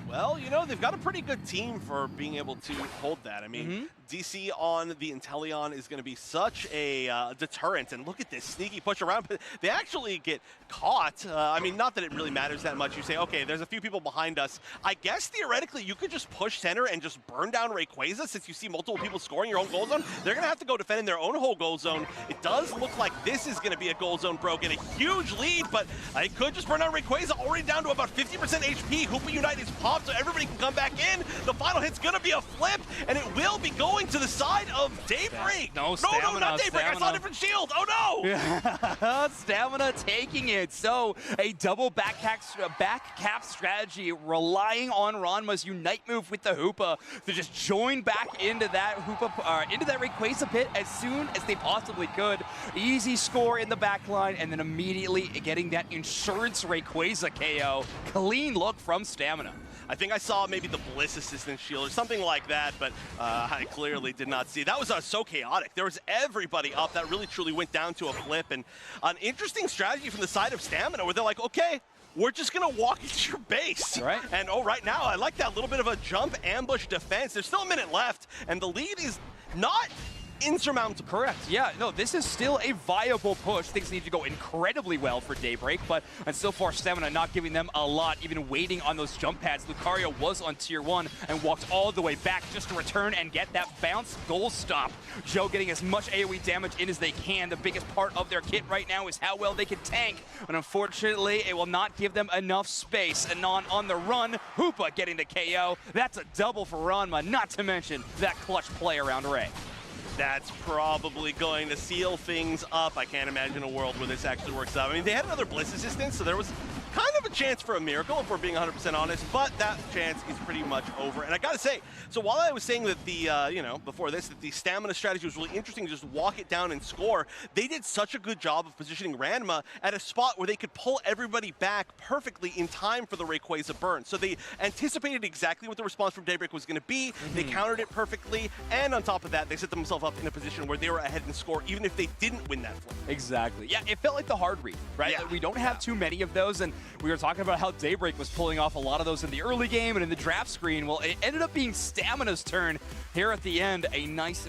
L: Well, you know, they've got a pretty good team for being able to hold that. I mean, DC on the Inteleon is going to be such a deterrent. And look at this sneaky push around. But they actually get caught. I mean, not that it really matters that much. You say, okay, there's a few people behind us. I guess theoretically you could just push center and just burn down Rayquaza since you see multiple people scoring your own goal zone. They're going to have to go defend in their own whole goal zone. It does look like this is going to be a goal zone broken. A huge lead, but I could just burn down Rayquaza, already down to about 50% HP. Hoopa Unite is popped, so everybody can come back in. The final hit's going to be a flip, and it will be going going to the side of Daybreak.
K: No,
L: not Daybreak. I saw a different shield. Oh no!
K: Stamina taking it. So a double back cap strategy, relying on Ranma's Unite move with the Hoopa to just join back into that into that Rayquaza pit as soon as they possibly could. Easy score in the back line, and then immediately getting that insurance Rayquaza KO. Clean look from Stamina.
L: I think I saw maybe the Bliss Assistant Shield or something like that, but I clearly did not see. That was so chaotic. There was everybody up. That really truly went down to a flip, and an interesting strategy from the side of Stamina where they're like, okay, we're just going to walk into your base.
K: Right.
L: And right now, I like that little bit of a jump ambush defense. There's still a minute left, and the lead is not insurmountable.
K: Correct. Yeah, no, this is still a viable push. Things need to go incredibly well for Daybreak, but and so far Stamina not giving them a lot, even waiting on those jump pads. Lucario was on tier 1 and walked all the way back just to return and get that bounce goal stop. Joe getting as much AoE damage in as they can. The biggest part of their kit right now is how well they can tank, but unfortunately it will not give them enough space. And on the run, Hoopa getting the KO. That's a double for Ranma, not to mention that clutch play around Ray.
L: That's probably going to seal things up. I can't imagine a world where this actually works out. I mean, they had another Bliss Assistant, so there was kind of a chance for a miracle, if we're being 100% honest, but that chance is pretty much over. And I gotta say, so while I was saying that the, before this, that the Stamina strategy was really interesting, to just walk it down and score, they did such a good job of positioning Ranma at a spot where they could pull everybody back perfectly in time for the Rayquaza burn. So they anticipated exactly what the response from Daybreak was gonna be, they countered it perfectly, and on top of that, they set themselves up in a position where they were ahead in score, even if they didn't win that flip.
K: Exactly. Yeah, it felt like the hard read, right?
L: Yeah.
K: We don't have too many of those, and we were talking about how Daybreak was pulling off a lot of those in the early game and in the draft screen. Well, it ended up being Stamina's turn here at the end. A nice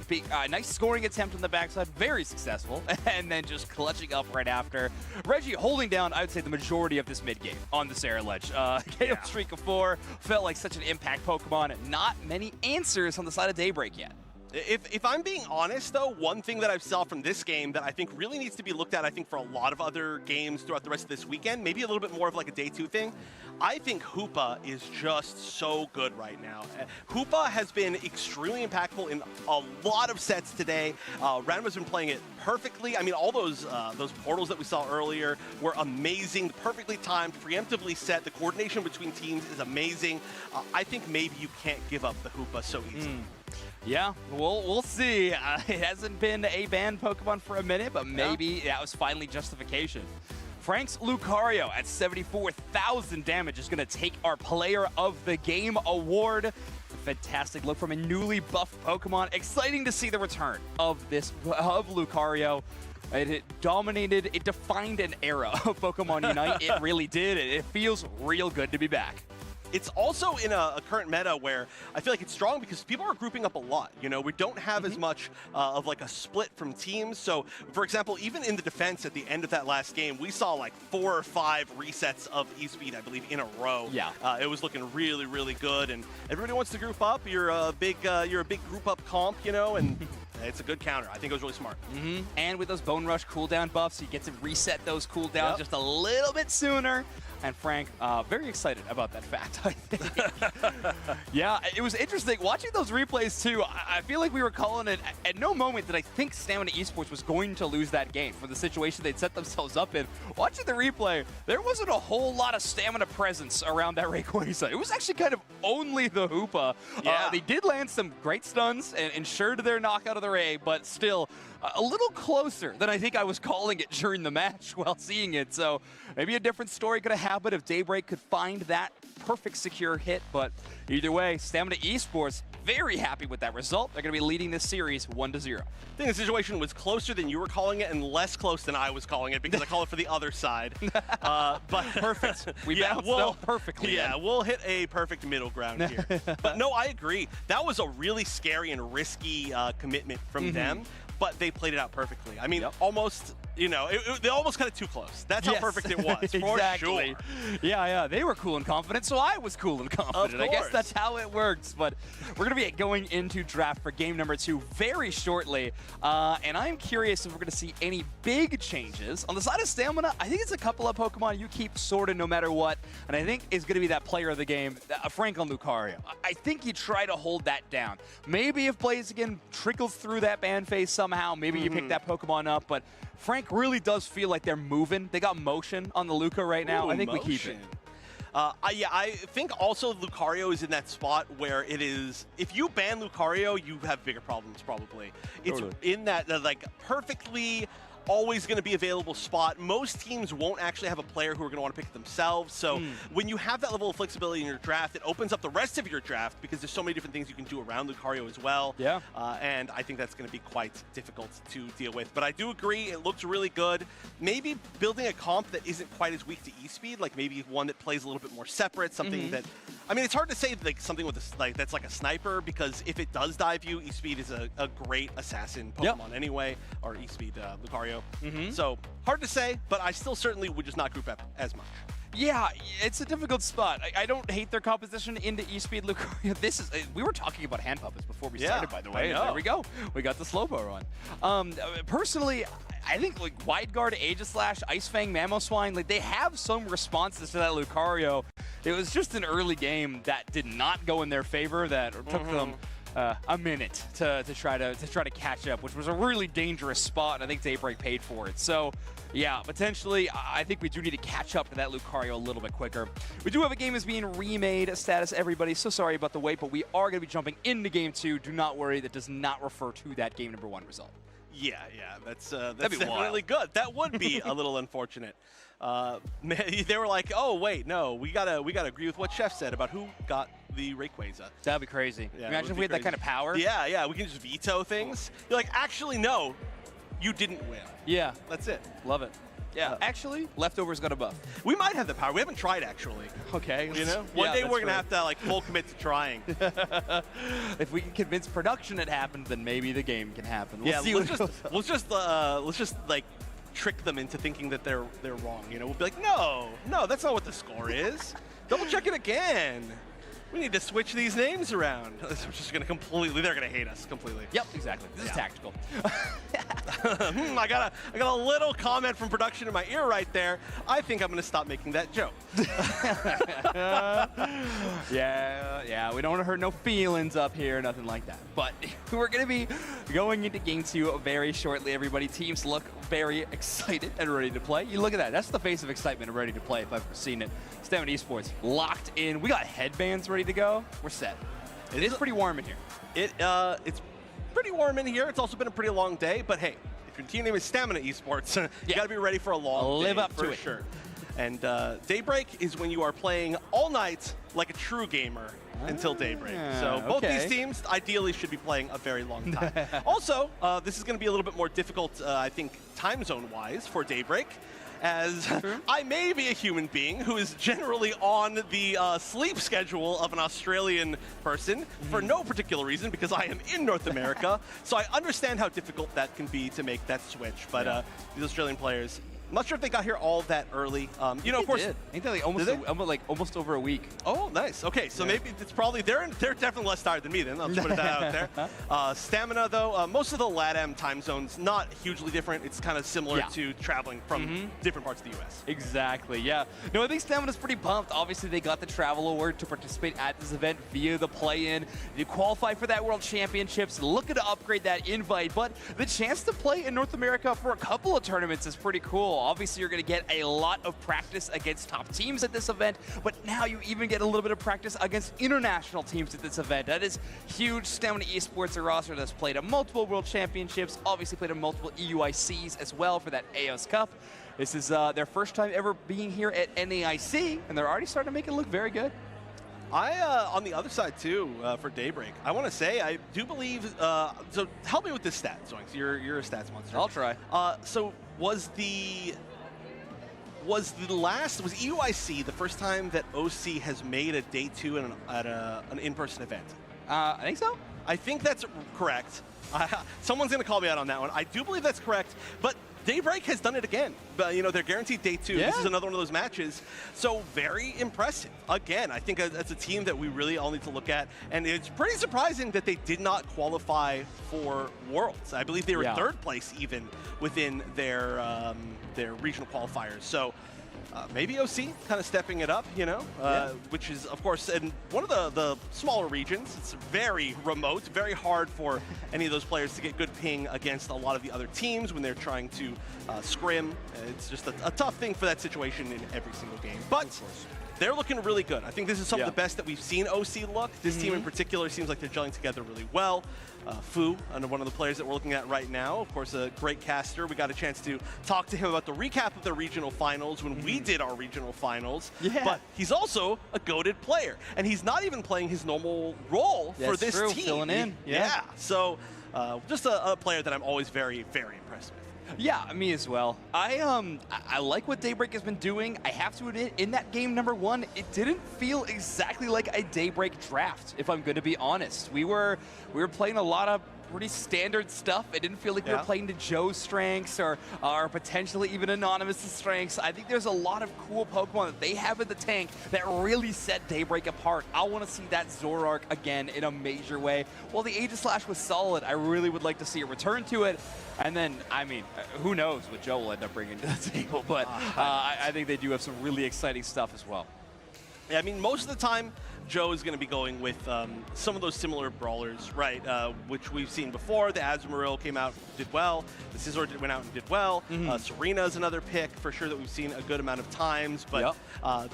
K: scoring attempt on the backside, very successful, and then just clutching up right after. Reggie holding down, I would say, the majority of this mid game on the Sarah ledge. KO streak of 4 felt like such an impact Pokemon. Not many answers on the side of Daybreak yet.
L: If I'm being honest, though, one thing that I've saw from this game that I think really needs to be looked at, I think, for a lot of other games throughout the rest of this weekend, maybe a little bit more of like a day 2 thing, I think Hoopa is just so good right now. Hoopa has been extremely impactful in a lot of sets today. Ranma's been playing it perfectly. I mean, all those portals that we saw earlier were amazing, perfectly timed, preemptively set. The coordination between teams is amazing. I think maybe you can't give up the Hoopa so easily.
K: Yeah, we'll see. It hasn't been a banned Pokemon for a minute, but maybe that was finally justification. Frank's Lucario at 74,000 damage is going to take our Player of the Game award. A fantastic look from a newly buffed Pokemon. Exciting to see the return of Lucario. It dominated, it defined an era of Pokemon Unite. It really did. It feels real good to be back.
L: It's also in a current meta where I feel like it's strong because people are grouping up a lot. You know, we don't have as much of like a split from teams. So, for example, even in the defense at the end of that last game, we saw like 4 or 5 resets of E-Speed, I believe, in a row.
K: Yeah.
L: It was looking really, really good. And everybody wants to group up. You're a big group up comp, you know, and it's a good counter. I think it was really smart.
K: And with those Bone Rush cooldown buffs, you get to reset those cooldowns just a little bit sooner. And Frank, very excited about that fact, I think. Yeah, it was interesting. Watching those replays, too, I feel like we were calling it. At no moment did I think Stamina Esports was going to lose that game for the situation they'd set themselves up in. Watching the replay, there wasn't a whole lot of Stamina presence around that Rayquaza. It was actually kind of only the Hoopa.
L: Yeah.
K: They did land some great stuns and ensured their knockout of the Ray, but still a little closer than I think I was calling it during the match while seeing it. So maybe a different story could have happened if Daybreak could find that perfect secure hit. But either way, Stamina Esports very happy with that result. They're going to be leading this series 1-0.
L: I think the situation was closer than you were calling it and less close than I was calling it because I call it for the other side. But
K: perfect. We balanced out perfectly.
L: Yeah, we'll hit a perfect middle ground here. But no, I agree. That was a really scary and risky commitment from them, but they played it out perfectly. I mean, almost you know, they almost got it too close. That's how perfect it was, for
K: exactly.
L: sure.
K: Yeah, they were cool and confident, so I was cool and confident. I guess that's how it works. But we're going to be going into draft for game number 2 very shortly. And I'm curious if we're going to see any big changes. On the side of Stamina, I think it's a couple of Pokemon you keep sorted no matter what. And I think is going to be that player of the game, Frank on Lucario. I think you try to hold that down. Maybe if Blaziken trickles through that ban phase somehow, maybe you pick that Pokemon up. But Frank really does feel like they're moving. They got motion on the Luca right now. I think we keep it.
L: Yeah, I think also Lucario is in that spot where it is, if you ban Lucario, you have bigger problems probably. It's in that like perfectly always going to be available spot. Most teams won't actually have a player who are going to want to pick themselves. So when you have that level of flexibility in your draft, it opens up the rest of your draft because there's so many different things you can do around Lucario as well.
K: Yeah.
L: And I think that's going to be quite difficult to deal with. But I do agree, it looks really good. Maybe building a comp that isn't quite as weak to E-Speed, like maybe one that plays a little bit more separate, something that, I mean, it's hard to say like something with a, like that's like a sniper, because if it does dive you, E-Speed is a great assassin Pokemon anyway, or E-Speed Lucario. So hard to say, but I still certainly would just not group up as much.
K: Yeah, it's a difficult spot. I don't hate their composition into E-Speed Lucario. This is, we were talking about hand puppets before we started, by the way. There we go. We got the Slowpoke run. Personally, I think like Wide Guard, Aegislash, Ice Fang, Mamoswine, like they have some responses to that Lucario. It was just an early game that did not go in their favor, that took them a minute to try to catch up, which was a really dangerous spot, and I think Daybreak paid for it. So yeah, potentially I think we do need to catch up to that Lucario a little bit quicker. We do have a game that's being remade status, everybody. So sorry about the wait, but we are going to be jumping into game 2. Do not worry, that does not refer to that game number 1 result.
L: Yeah, that's definitely good. That would be a little unfortunate. They were like, oh wait, no, we gotta agree with what Chef said about who got the Rayquaza.
K: That'd be crazy.
L: Yeah,
K: imagine if we had that kind of power.
L: Yeah, we can just veto things. You're like, actually, no, you didn't win.
K: Yeah,
L: that's it.
K: Love it. Yeah, actually, Leftovers got a buff.
L: We might have the power. We haven't tried, actually.
K: Okay.
L: You know? One day we're going to have to, like, full commit to trying.
K: If we can convince production it happens, then maybe the game can happen.
L: Let's just, like, trick them into thinking that they're wrong, you know? We'll be like, no, that's not what the score is. Double check it again. We need to switch these names around. We're just going to completely, they're going to hate us completely.
K: Yep, exactly. This is tactical.
L: I got a little comment from production in my ear right there. I think I'm going to stop making that joke.
K: Yeah, we don't want to hurt no feelings up here, nothing like that. But we're going to be going into game 2 very shortly, everybody. Teams look very excited and ready to play. You look at that. That's the face of excitement and ready to play if I've ever seen it. Stamina Esports locked in. We got headbands ready to go. We're set. It is pretty warm in here.
L: It's pretty warm in here. It's also been a pretty long day, but hey, if your team name is Stamina Esports, you got to be ready for a long day.
K: Live up to it.
L: Sure. And Daybreak is when you are playing all night like a true gamer until daybreak. So both these teams ideally should be playing a very long time. Also, this is going to be a little bit more difficult, I think, time zone-wise for Daybreak, as I may be a human being who is generally on the sleep schedule of an Australian person for no particular reason, because I am in North America. So I understand how difficult that can be to make that switch. But these Australian players, I'm not sure if they got here all that early. You know, of course,
K: I think they're like almost over a week.
L: Oh, nice. Okay, so maybe it's probably they're definitely less tired than me. Then I'll just put that out there. Stamina, though, most of the LATAM time zones not hugely different. It's kind of similar to traveling from different parts of the U.S.
K: Exactly. Yeah. No, I think Stamina's pretty pumped. Obviously, they got the travel award to participate at this event via the play-in. You qualify for that World Championships, looking to upgrade that invite, but the chance to play in North America for a couple of tournaments is pretty cool. Obviously, you're going to get a lot of practice against top teams at this event, but now you even get a little bit of practice against international teams at this event. That is huge. Stamina Esports, a roster that's played at multiple World Championships, obviously played at multiple EUICs as well for that AOS Cup. This is their first time ever being here at NAIC, and they're already starting to make it look very good.
L: On the other side, too, for Daybreak, I want to say, I do believe, so help me with this stat, Zoinks. You're a stats monster.
K: I'll try.
L: So was EUIC the first time that OC has made a day 2 at an in-person event?
K: I think so.
L: I think that's correct. Someone's going to call me out on that one. I do believe that's correct, but Daybreak has done it again. But, you know, they're guaranteed day 2.
K: Yeah.
L: This is another one of those matches. So very impressive. Again, I think that's a team that we really all need to look at. And it's pretty surprising that they did not qualify for Worlds. I believe they were third place even within their regional qualifiers. So maybe OC kind of stepping it up, you know, which is, of course, in one of the smaller regions. It's very remote, very hard for any of those players to get good ping against a lot of the other teams when they're trying to scrim. It's just a tough thing for that situation in every single game. But they're looking really good. I think this is some of the best that we've seen OC look. This team in particular seems like they're gelling together really well. Fu, one of the players that we're looking at right now, of course, a great caster. We got a chance to talk to him about the recap of the regional finals when we did our regional finals. But he's also a goated player, and he's not even playing his normal role for this team.
K: Filling in.
L: So just a player that I'm always very, very impressed with.
K: Yeah, me as well. I like what Daybreak has been doing. I have to admit, in that game number 1, it didn't feel exactly like a Daybreak draft, if I'm going to be honest. We were playing a lot of pretty standard stuff. It didn't feel like we were playing to Joe's strengths or potentially even Anonymous' strengths. I think there's a lot of cool Pokemon that they have in the tank that really set Daybreak apart. I want to see that Zoroark again in a major way. While the Aegislash was solid, I really would like to see a return to it. And then, I mean, who knows what Joe will end up bringing to the table, but I think they do have some really exciting stuff as well.
L: Yeah, I mean, most of the time, Joe is going to be going with some of those similar brawlers, right, which we've seen before. The Azumarill came out, did well. The Scizor went out and did well. Serena is another pick for sure that we've seen a good amount of times. But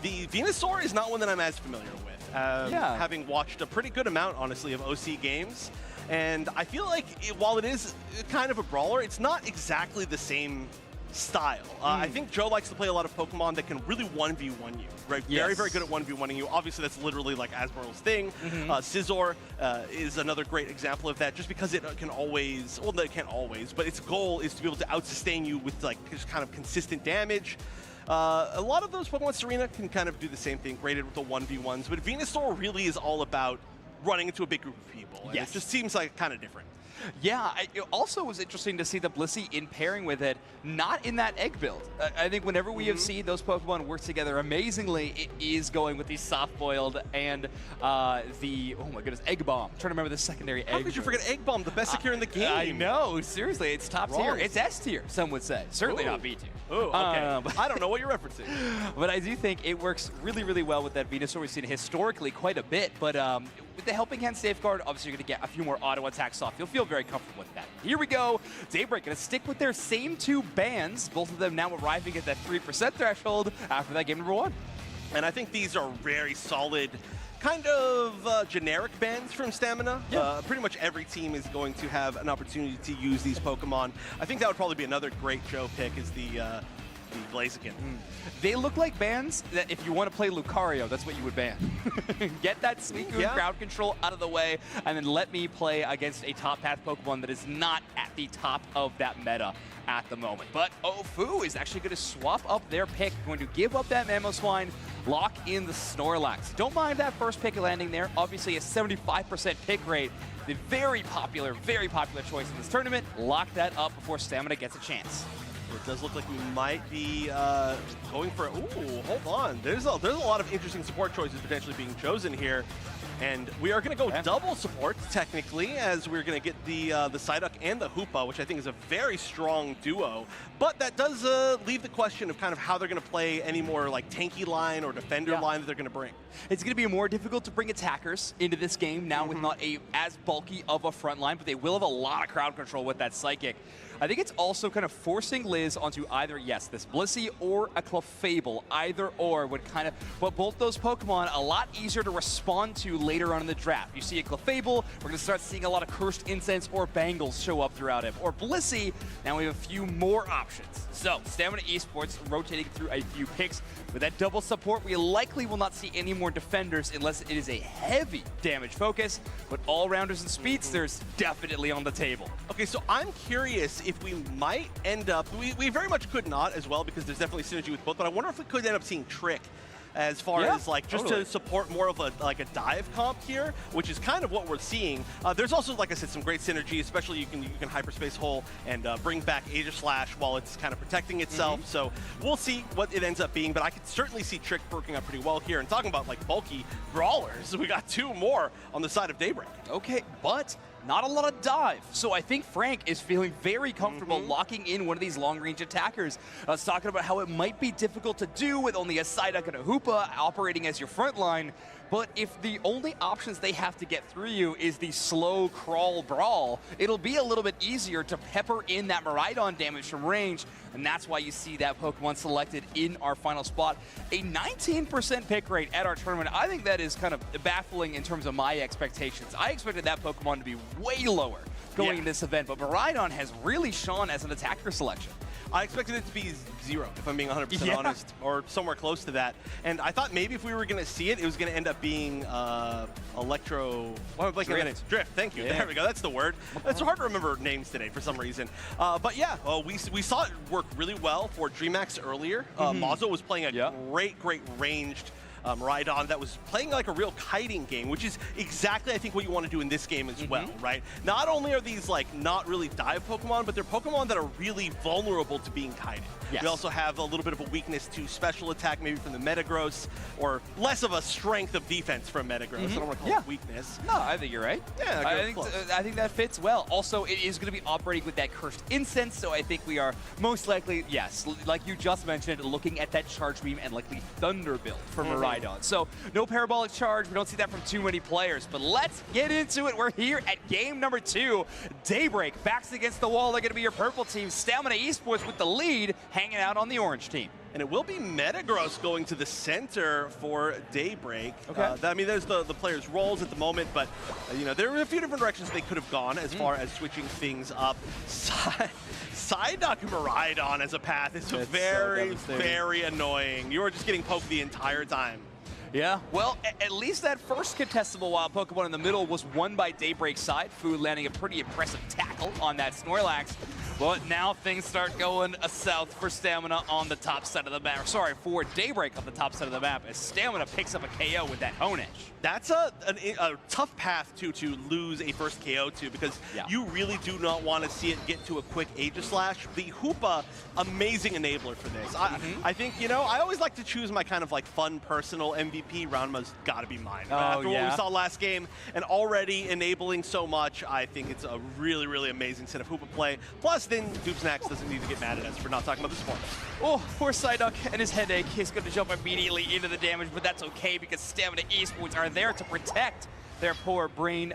L: the Venusaur is not one that I'm as familiar with, having watched a pretty good amount, honestly, of OC games. And I feel like while it is kind of a brawler, it's not exactly the same style. I think Joe likes to play a lot of Pokemon that can really 1v1 you, right? Very, very good at 1v1ing you. Obviously, that's literally like Azumarill's thing. Scizor is another great example of that, just because it can always, well, it can't always, but its goal is to be able to out-sustain you with like just kind of consistent damage. A lot of those Pokemon, Serena can kind of do the same thing, graded with the 1v1s, but Venusaur really is all about running into a big group of people. And it just seems like kind of different.
K: Yeah, it also was interesting to see the Blissey in pairing with it, not in that egg build. I think whenever we have seen those Pokemon work together amazingly, it is going with the soft-boiled and the, oh my goodness, Egg Bomb. I'm trying to remember the secondary egg.
L: How could you forget Egg Bomb, the best secure in the game?
K: I know, seriously, it's top tier. It's S tier, some would say. Certainly not B tier.
L: Oh, okay. I don't know what you're referencing.
K: But I do think it works really, really well with that Venusaur. We've seen historically quite a bit, but with the Helping Hand Safeguard, obviously you're going to get a few more auto attacks off. You'll feel very comfortable with that. Here we go. Daybreak going to stick with their same 2 bans, both of them now arriving at that 3% threshold after that game number 1.
L: And I think these are very solid, kind of generic bans from Stamina. Pretty much every team is going to have an opportunity to use these Pokemon. I think that would probably be another great Joe pick, is the Blaziken.
K: They look like bans that if you want to play Lucario, that's what you would ban. Get that Suicune crowd control out of the way, and then let me play against a top path Pokemon that is not at the top of that meta at the moment. But Fu is actually going to swap up their pick, going to give up that Mamoswine, lock in the Snorlax. Don't mind that first pick landing there. Obviously a 75% pick rate. The very popular choice in this tournament. Lock that up before Stamina gets a chance.
L: It does look like we might be going for, ooh, hold on. There's a lot of interesting support choices potentially being chosen here. And we are going to go double support, technically, as we're going to get the Psyduck and the Hoopa, which I think is a very strong duo. But that does leave the question of kind of how they're going to play any more like tanky line or defender line that they're going to bring.
K: It's going to be more difficult to bring attackers into this game now with not as bulky of a front line, but they will have a lot of crowd control with that Psychic. I think it's also kind of forcing Liz onto either, this Blissey or a Clefable. Either or would kind of put both those Pokemon a lot easier to respond to later on in the draft. You see a Clefable, we're going to start seeing a lot of Cursed Incense or Bangles show up throughout it. Or Blissey, now we have a few more options. So, Stamina Esports rotating through a few picks. With that double support, we likely will not see any more defenders unless it is a heavy damage focus. But all-rounders and speedsters definitely on the table.
L: Okay, so I'm curious if we might end up, we very much could not as well, because there's definitely synergy with both, but I wonder if we could end up seeing Trick as far as like just to support more of a dive comp here, which is kind of what we're seeing. There's also, like I said, some great synergy, especially you can hyperspace hole and bring back Aegis Slash while it's kind of protecting itself. So we'll see what it ends up being, but I could certainly see Trick working out pretty well here. And talking about like bulky brawlers, we got 2 more on the side of Daybreak.
K: Okay, but not a lot of dive. So I think Frank is feeling very comfortable locking in one of these long-range attackers. I was talking about how it might be difficult to do with only a Psyduck and a Hoopa operating as your front line. But if the only options they have to get through you is the slow crawl brawl, it'll be a little bit easier to pepper in that Miraidon damage from range, and that's why you see that Pokemon selected in our final spot. A 19% pick rate at our tournament. I think that is kind of baffling in terms of my expectations. I expected that Pokemon to be way lower going into this event, but Miraidon has really shone as an attacker selection.
L: I expected it to be 0, if I'm being 100% honest, or somewhere close to that. And I thought maybe if we were going to see it, it was going to end up being Electro... Drift, thank you. There we go, that's the word. It's hard to remember names today for some reason. But yeah, we saw it work really well for DreamHack earlier. Mazo was playing a great ranged Miraidon that was playing like a real kiting game, which is exactly, I think, what you want to do in this game as well, right? Not only are these like not really dive Pokemon, but they're Pokemon that are really vulnerable to being kited. We also have a little bit of a weakness to special attack, maybe from the Metagross, or less of a strength of defense from Metagross. I don't want to call it weakness.
K: No, I think you're right.
L: Yeah,
K: I think that fits well. Also, it is going to be operating with that Cursed Incense, so I think we are most likely, like you just mentioned, looking at that Charge Beam and likely Thunder build for Miraidon. So no Parabolic Charge. We don't see that from too many players, but let's get into it. We're here at game number 2. Daybreak, backs against the wall. They're going to be your purple team. Stamina Esports with the lead, hanging out on the orange team.
L: And it will be Metagross going to the center for Daybreak.
K: Okay.
L: I mean, there's the players' roles at the moment, but you know, there were a few different directions they could have gone as far as switching things up. Psyduck Miraidon as a path is very annoying. You are just getting poked the entire time.
K: Yeah, well, at least that first contestable wild Pokemon in the middle was won by Daybreak's side. Food landing a pretty impressive tackle on that Snorlax. But now things start going south for Stamina on the top side of the map. Sorry, for Daybreak on the top side of the map as Stamina picks up a KO with that Honedge.
L: That's a tough path to lose a first KO to, because you really do not want to see it get to a quick Aegis Slash. The Hoopa, amazing enabler for this. I think, you know, I always like to choose my kind of like fun personal MVP. Ranma's got to be mine. After what we saw last game and already enabling so much, I think it's a really amazing set of Hoopa play. Plus, then Doopsnax doesn't need to get mad at us for not talking about the sport.
K: Oh, poor Psyduck and his headache. He's going to jump immediately into the damage, but that's okay because Stamina Esports are there to protect their poor brain,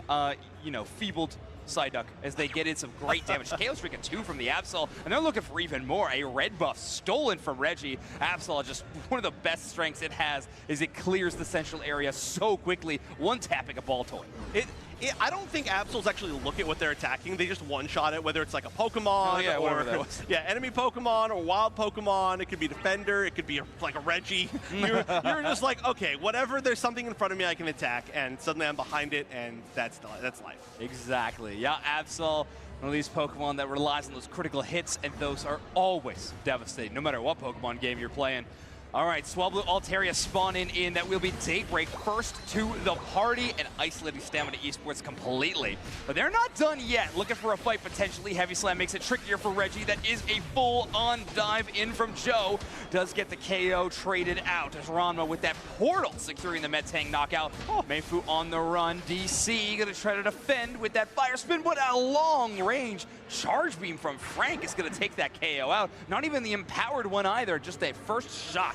K: you know, feebled Psyduck as they get in some great damage. KO streak a 2 from the Absol, and they're looking for even more. A red buff stolen from Reggie. Absol, just one of the best strengths it has is it clears the central area so quickly, one-tapping a ball toy.
L: I don't think Absols actually look at what they're attacking. They just one-shot it, whether it's like a Pokemon or enemy Pokemon or wild Pokemon. It could be Defender. It could be like a Reggie. You're just like, okay, whatever. There's something in front of me I can attack, and suddenly I'm behind it, and that's life.
K: Exactly. Yeah, Absol, one of these Pokemon that relies on those critical hits, and those are always devastating, no matter what Pokemon game you're playing. All right, Swablu Altaria spawning in. That will be Daybreak first to the party and isolating Stamina Esports completely. But they're not done yet. Looking for a fight potentially. Heavy Slam makes it trickier for Reggie. That is a full-on dive in from Joe. Does get the KO traded out as Ranma with that portal securing the Metang knockout. Mayfu on the run. DC gonna try to defend with that fire spin, but a long range charge beam from Frank is gonna take that KO out. Not even the empowered one either, just a first shot.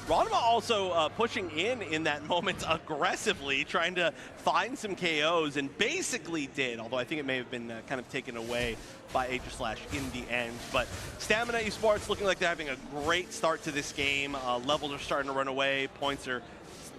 L: Ranma also pushing in that moment aggressively, trying to find some KOs, and basically did, although I think it may have been kind of taken away by Aegis Slash in the end. But Stamina Esports looking like they're having a great start to this game. Levels are starting to run away, points are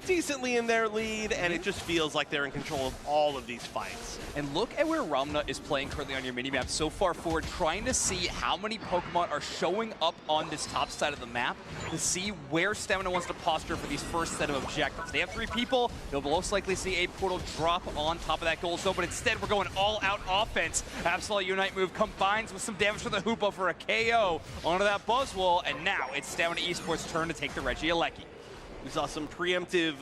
L: decently in their lead, and it just feels like they're in control of all of these fights.
K: And look at where Ramna is playing currently on your minimap so far forward, trying to see how many Pokemon are showing up on this top side of the map to see where Stamina wants to posture for these first set of objectives. They have 3 people. They'll most likely see a portal drop on top of that goal zone, but instead we're going all-out offense. Absolute Unite move combines with some damage from the Hoopa for a KO onto that Buzzwole, and now it's Stamina Esports' turn to take the Regieleki.
L: We saw some preemptive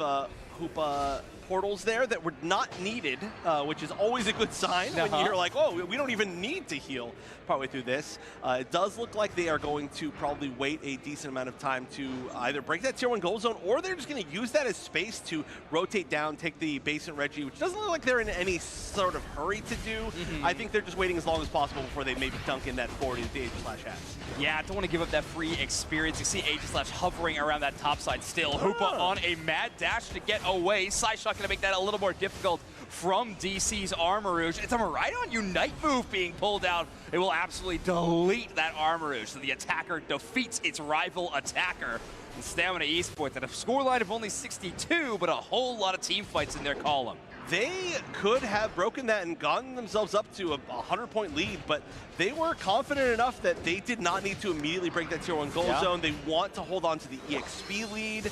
L: Hoopa portals there that were not needed, which is always a good sign when you're like, oh, we don't even need to heal partway through this. It does look like they are going to probably wait a decent amount of time to either break that tier 1 gold zone, or they're just going to use that as space to rotate down, take the basement Reggie, which doesn't look like they're in any sort of hurry to do. I think they're just waiting as long as possible before they maybe dunk in that 40 that the Aegislash has.
K: Yeah, I don't want to give up that free experience. You see Aegislash hovering around that top side still. Hoopa on a mad dash to get away. Psyshock going to make that a little more difficult from DC's Armarouge. It's a Miraidon Unite move being pulled out. It will absolutely delete that Armarouge, so the attacker defeats its rival attacker. And Stamina Esports at a scoreline of only 62, but a whole lot of team fights in their column.
L: They could have broken that and gotten themselves up to a 100-point lead, but they were confident enough that they did not need to immediately break that tier 1 gold zone. They want to hold on to the EXP lead.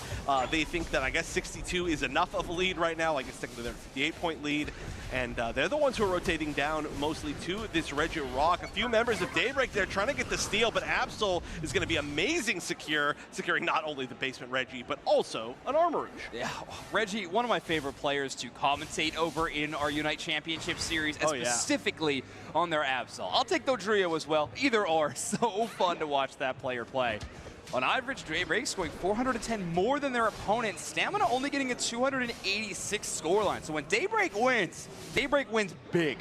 L: They think that, I guess, 62 is enough of a lead right now. I guess technically they're a 58-point lead. And they're the ones who are rotating down mostly to this Reggie Rock. A few members of Daybreak there trying to get the steal, but Absol is going to be amazing securing not only the basement Reggie, but also an Armarouge.
K: Yeah, Reggie, one of my favorite players to commentate over in our Unite Championship Series, and specifically on their Absol. I'll take Dodrio as well, either or. So fun to watch that player play. On average, Daybreak scoring 410 more than their opponent. Stamina only getting a 286 scoreline. So when Daybreak wins big.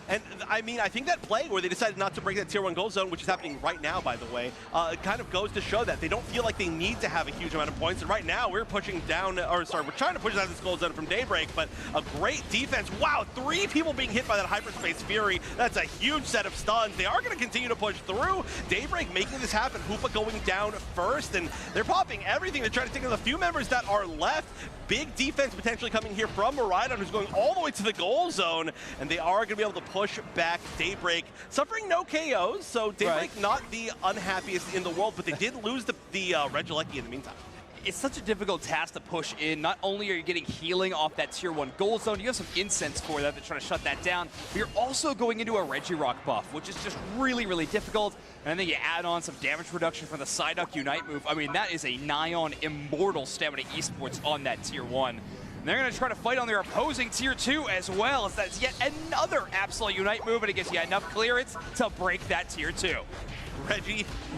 L: And I mean, I think that play where they decided not to break that tier 1 gold zone, which is happening right now, by the way, it kind of goes to show that they don't feel like they need to have a huge amount of points. And right now, we're pushing down, or sorry, we're trying to push down this gold zone from Daybreak, but a great defense. Wow, 3 people being hit by that Hyperspace Fury. That's a huge set of stuns. They are going to continue to push through. Daybreak making this happen. Hoopa going down first, and they're popping everything. They're trying to take out the few members that are left. Big defense potentially coming here from Miraidon, who's going all the way to the goal zone, and they are going to be able to push back Daybreak, suffering no KOs, so Daybreak not the unhappiest in the world, but they did lose the Regieleki in the meantime.
K: It's such a difficult task to push in. Not only are you getting healing off that tier 1 gold zone, you have some incense for that to try to shut that down, but you're also going into a Regirock buff, which is just really, really difficult. And then you add on some damage reduction from the Psyduck Unite move. I mean, that is a nigh-on immortal Stamina Esports on that tier 1. And they're going to try to fight on their opposing tier 2 as well, as that's yet another Absol Unite move, and it gives you enough clearance to break that tier 2.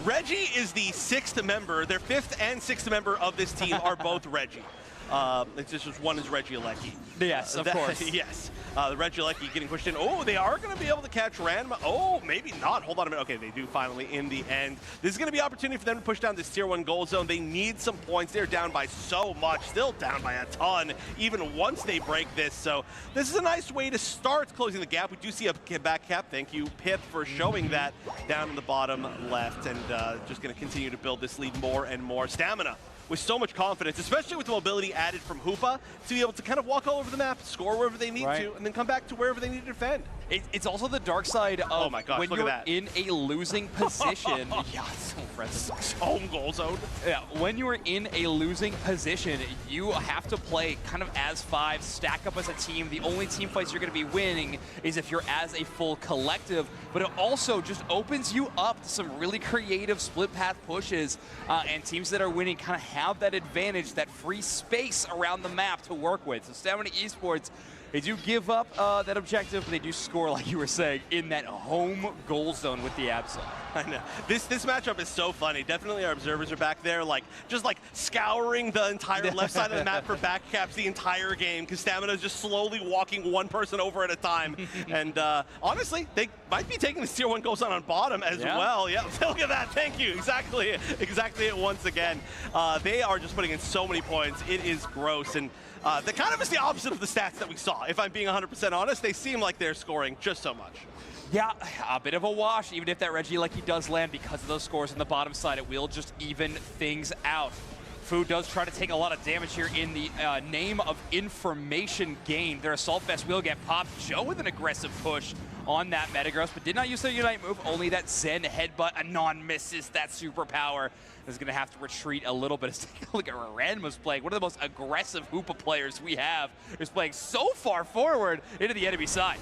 L: Reggie is the 6th member. Their 5th and 6th member of this team are both Reggie. It's just one is Regieleki.
K: Yes, of course.
L: Yes. The Regieleki getting pushed in. Oh, they are going to be able to catch Ranma. Oh, maybe not. Hold on a minute. Okay, they do finally in the end. This is going to be an opportunity for them to push down this tier 1 gold zone. They need some points. They're down by so much. Still down by a ton, even once they break this. So this is a nice way to start closing the gap. We do see a back cap. Thank you, Pip, for showing that down in the bottom left. And just going to continue to build this lead more and more. Stamina with so much confidence, especially with the mobility added from Hoopa, to be able to kind of walk all over the map, score wherever they need to, and then come back to wherever they need to defend.
K: It's also the dark side of
L: oh my gosh,
K: when you're in a losing position. Yeah, it's so impressive.
L: Home goal zone.
K: Yeah, when you're in a losing position, you have to play kind of as 5, stack up as a team. The only team fights you're going to be winning is if you're as a full collective, but it also just opens you up to some really creative split path pushes, and teams that are winning kind of have that advantage, that free space around the map to work with. So Stamina Esports, they do give up that objective, but they do score, like you were saying, in that home goal zone with the Absol.
L: I know. This matchup is so funny. Definitely our observers are back there, just scouring the entire left side of the map for back caps the entire game, because Stamina is just slowly walking one person over at a time. And honestly, they might be taking the tier 1 goal zone on bottom as well. Yeah, look at that. Thank you. Exactly it once again. They are just putting in so many points. It is gross. And that kind of is the opposite of the stats that we saw. If I'm being 100% honest, they seem like they're scoring just so much.
K: Yeah, a bit of a wash, even if that Regieleki does land because of those scores on the bottom side. It will just even things out. Fu does try to take a lot of damage here in the name of information gain. Their Assault Vest will get popped. Joe with an aggressive push on that Metagross, but did not use their Unite move, only that Zen headbutt. Anon misses that superpower. Is going to have to retreat a little bit. Let's take a look at what Ranma's playing. One of the most aggressive Hoopa players we have is playing so far forward into the enemy side.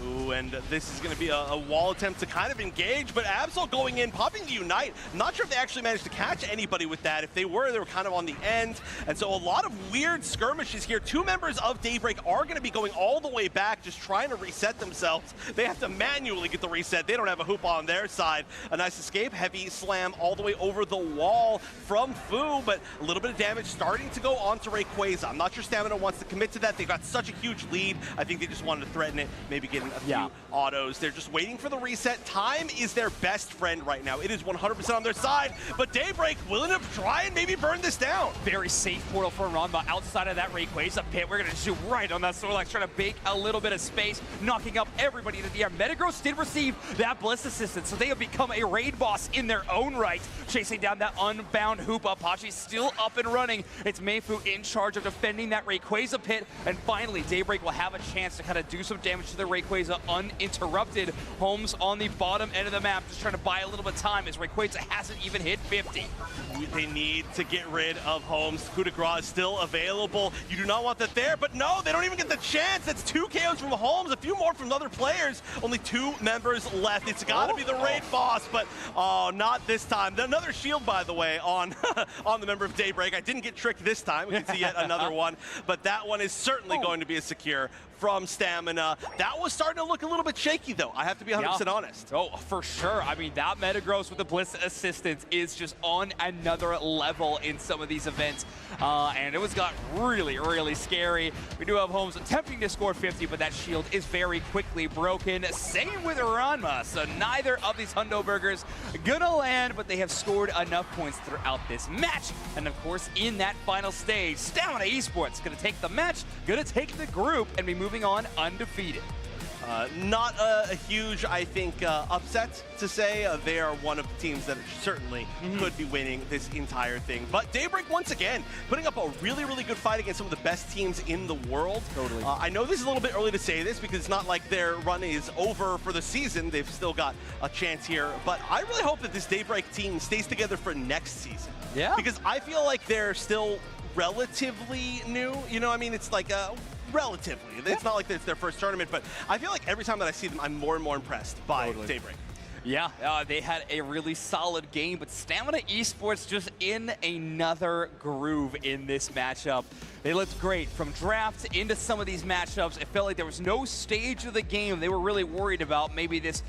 L: Ooh, and this is going to be a wall attempt to kind of engage, but Absol going in, popping the Unite. Not sure if they actually managed to catch anybody with that. If they were kind of on the end. And so a lot of weird skirmishes here. Two members of Daybreak are going to be going all the way back, just trying to reset themselves. They have to manually get the reset. They don't have a hoop on their side. A nice escape, heavy slam all the way over the wall from Fu, but a little bit of damage starting to go onto Rayquaza. I'm not sure Stamina wants to commit to that. They've got such a huge lead. I think they just wanted to threaten it, maybe get a few autos. They're just waiting for the reset. Time is their best friend right now. It is 100% on their side, but Daybreak willing to try and maybe burn this down.
K: Very safe portal for Ranma outside of that Rayquaza pit. We're going to shoot right on that Snorlax, trying to bake a little bit of space, knocking up everybody into the air. Metagross did receive that Bliss assistance, so they have become a raid boss in their own right, chasing down that unbound hoop. Apache's still up and running. It's Mayfu in charge of defending that Rayquaza pit, and finally Daybreak will have a chance to kind of do some damage to the Rayquaza uninterrupted. Holmes on the bottom end of the map, just trying to buy a little bit of time as Rayquaza hasn't even hit 50.
L: They need to get rid of Holmes. Coup de grace is still available. You do not want that there, but no, they don't even get the chance. That's 2 KOs from Holmes, a few more from other players. Only 2 members left. It's got to be the raid boss, but oh, not this time. Another shield, by the way, on on the member of Daybreak. I didn't get tricked this time. We can see yet another one, but that one is certainly going to be a secure from Stamina. That was starting to look a little bit shaky, though. I have to be 100% honest.
K: Oh, for sure. I mean, that Metagross with the Bliss assistance is just on another level in some of these events. And it was got really, really scary. We do have Holmes attempting to score 50, but that shield is very quickly broken. Same with Ranma. So neither of these Hundo Burgers gonna land, but they have scored enough points throughout this match. And of course, in that final stage, Stamina Esports gonna take the match, gonna take the group, and be moving on undefeated.
L: Not a huge, I think, upset to say. They are one of the teams that certainly could be winning this entire thing. But Daybreak, once again, putting up a really, really good fight against some of the best teams in the world.
K: Totally.
L: I know this is a little bit early to say this because it's not like their run is over for the season. They've still got a chance here. But I really hope that this Daybreak team stays together for next season.
K: Yeah.
L: Because I feel like they're still relatively new. You know, I mean, it's like relatively. It's not like it's their first tournament, but I feel like every time that I see them, I'm more and more impressed by Daybreak.
K: Yeah, they had a really solid game, but Stamina Esports just in another groove in this matchup. They looked great from draft into some of these matchups. It felt like there was no stage of the game they were really worried about. Maybe this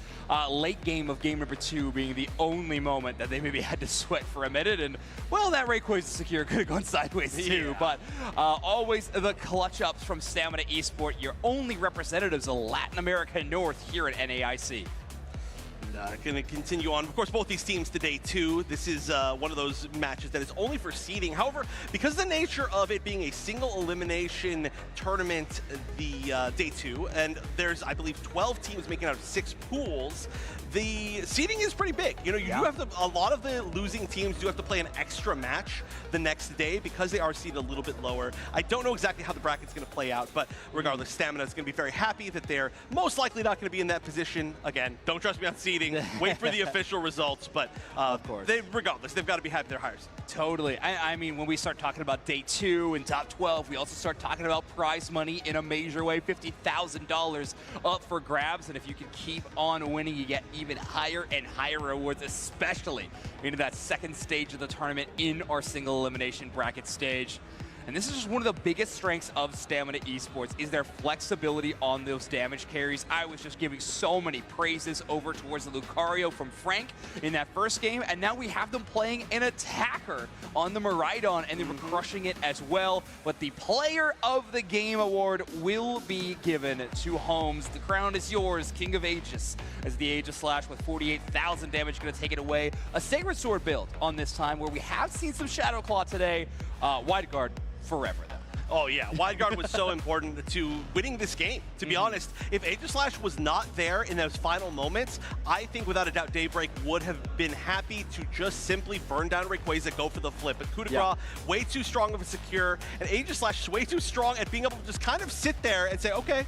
K: late game of game number 2 being the only moment that they maybe had to sweat for a minute. And, well, that Rayquaza secure could have gone sideways too. Yeah. But always the clutch ups from Stamina Esports, your only representatives of Latin America North here at NAIC.
L: Going to continue on. Of course, both these teams to day 2. This is one of those matches that is only for seeding. However, because of the nature of it being a single elimination tournament, the day 2, and there's, I believe, 12 teams making out of 6 pools, the seeding is pretty big. You know, you do have to, a lot of the losing teams do have to play an extra match the next day because they are seeded a little bit lower. I don't know exactly how the bracket's going to play out, but regardless, Stamina is going to be very happy that they're most likely not going to be in that position. Again, don't trust me on seeding. Wait for the official results, but of course, regardless, they've got to be happy they're hires.
K: Totally. I mean, when we start talking about day 2 and top 12, we also start talking about prize money in a major way, $50,000 up for grabs. And if you can keep on winning, you get even higher and higher rewards, especially into that second stage of the tournament in our single elimination bracket stage. And this is just one of the biggest strengths of Stamina Esports is their flexibility on those damage carries. I was just giving so many praises over towards the Lucario from Frank in that first game, and now we have them playing an attacker on the Miraidon, and they were crushing it as well. But the Player of the Game award will be given to Holmes. The crown is yours, King of Aegis, as the Aegis Slash with 48,000 damage going to take it away. A Sacred Sword build on this time where we have seen some Shadow Claw today. Wide Guard forever, though.
L: Oh, yeah. Wide Guard was so important to winning this game, to be honest. If Aegis Slash was not there in those final moments, I think without a doubt Daybreak would have been happy to just simply burn down Rayquaza, go for the flip. But Coup de Grace, way too strong of a secure, and Aegis Slash is way too strong at being able to just kind of sit there and say, okay,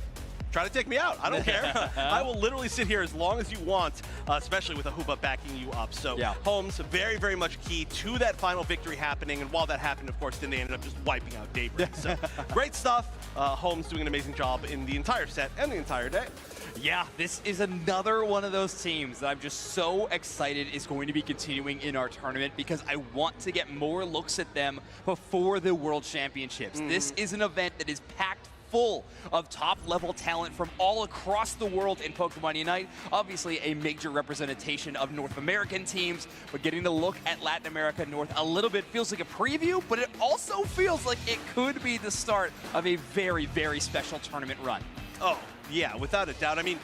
L: try to take me out. I don't care. I will literally sit here as long as you want, especially with a hoop up backing you up. So Holmes, very, very much key to that final victory happening. And while that happened, of course, then they ended up just wiping out Daybreak. So great stuff. Holmes doing an amazing job in the entire set and the entire day.
K: Yeah, this is another one of those teams that I'm just so excited is going to be continuing in our tournament because I want to get more looks at them before the World Championships. This is an event that is packed full of top-level talent from all across the world in Pokemon Unite. Obviously, a major representation of North American teams, but getting to look at Latin America North a little bit feels like a preview, but it also feels like it could be the start of a very, very special tournament run.
L: Oh, yeah, without a doubt. I mean,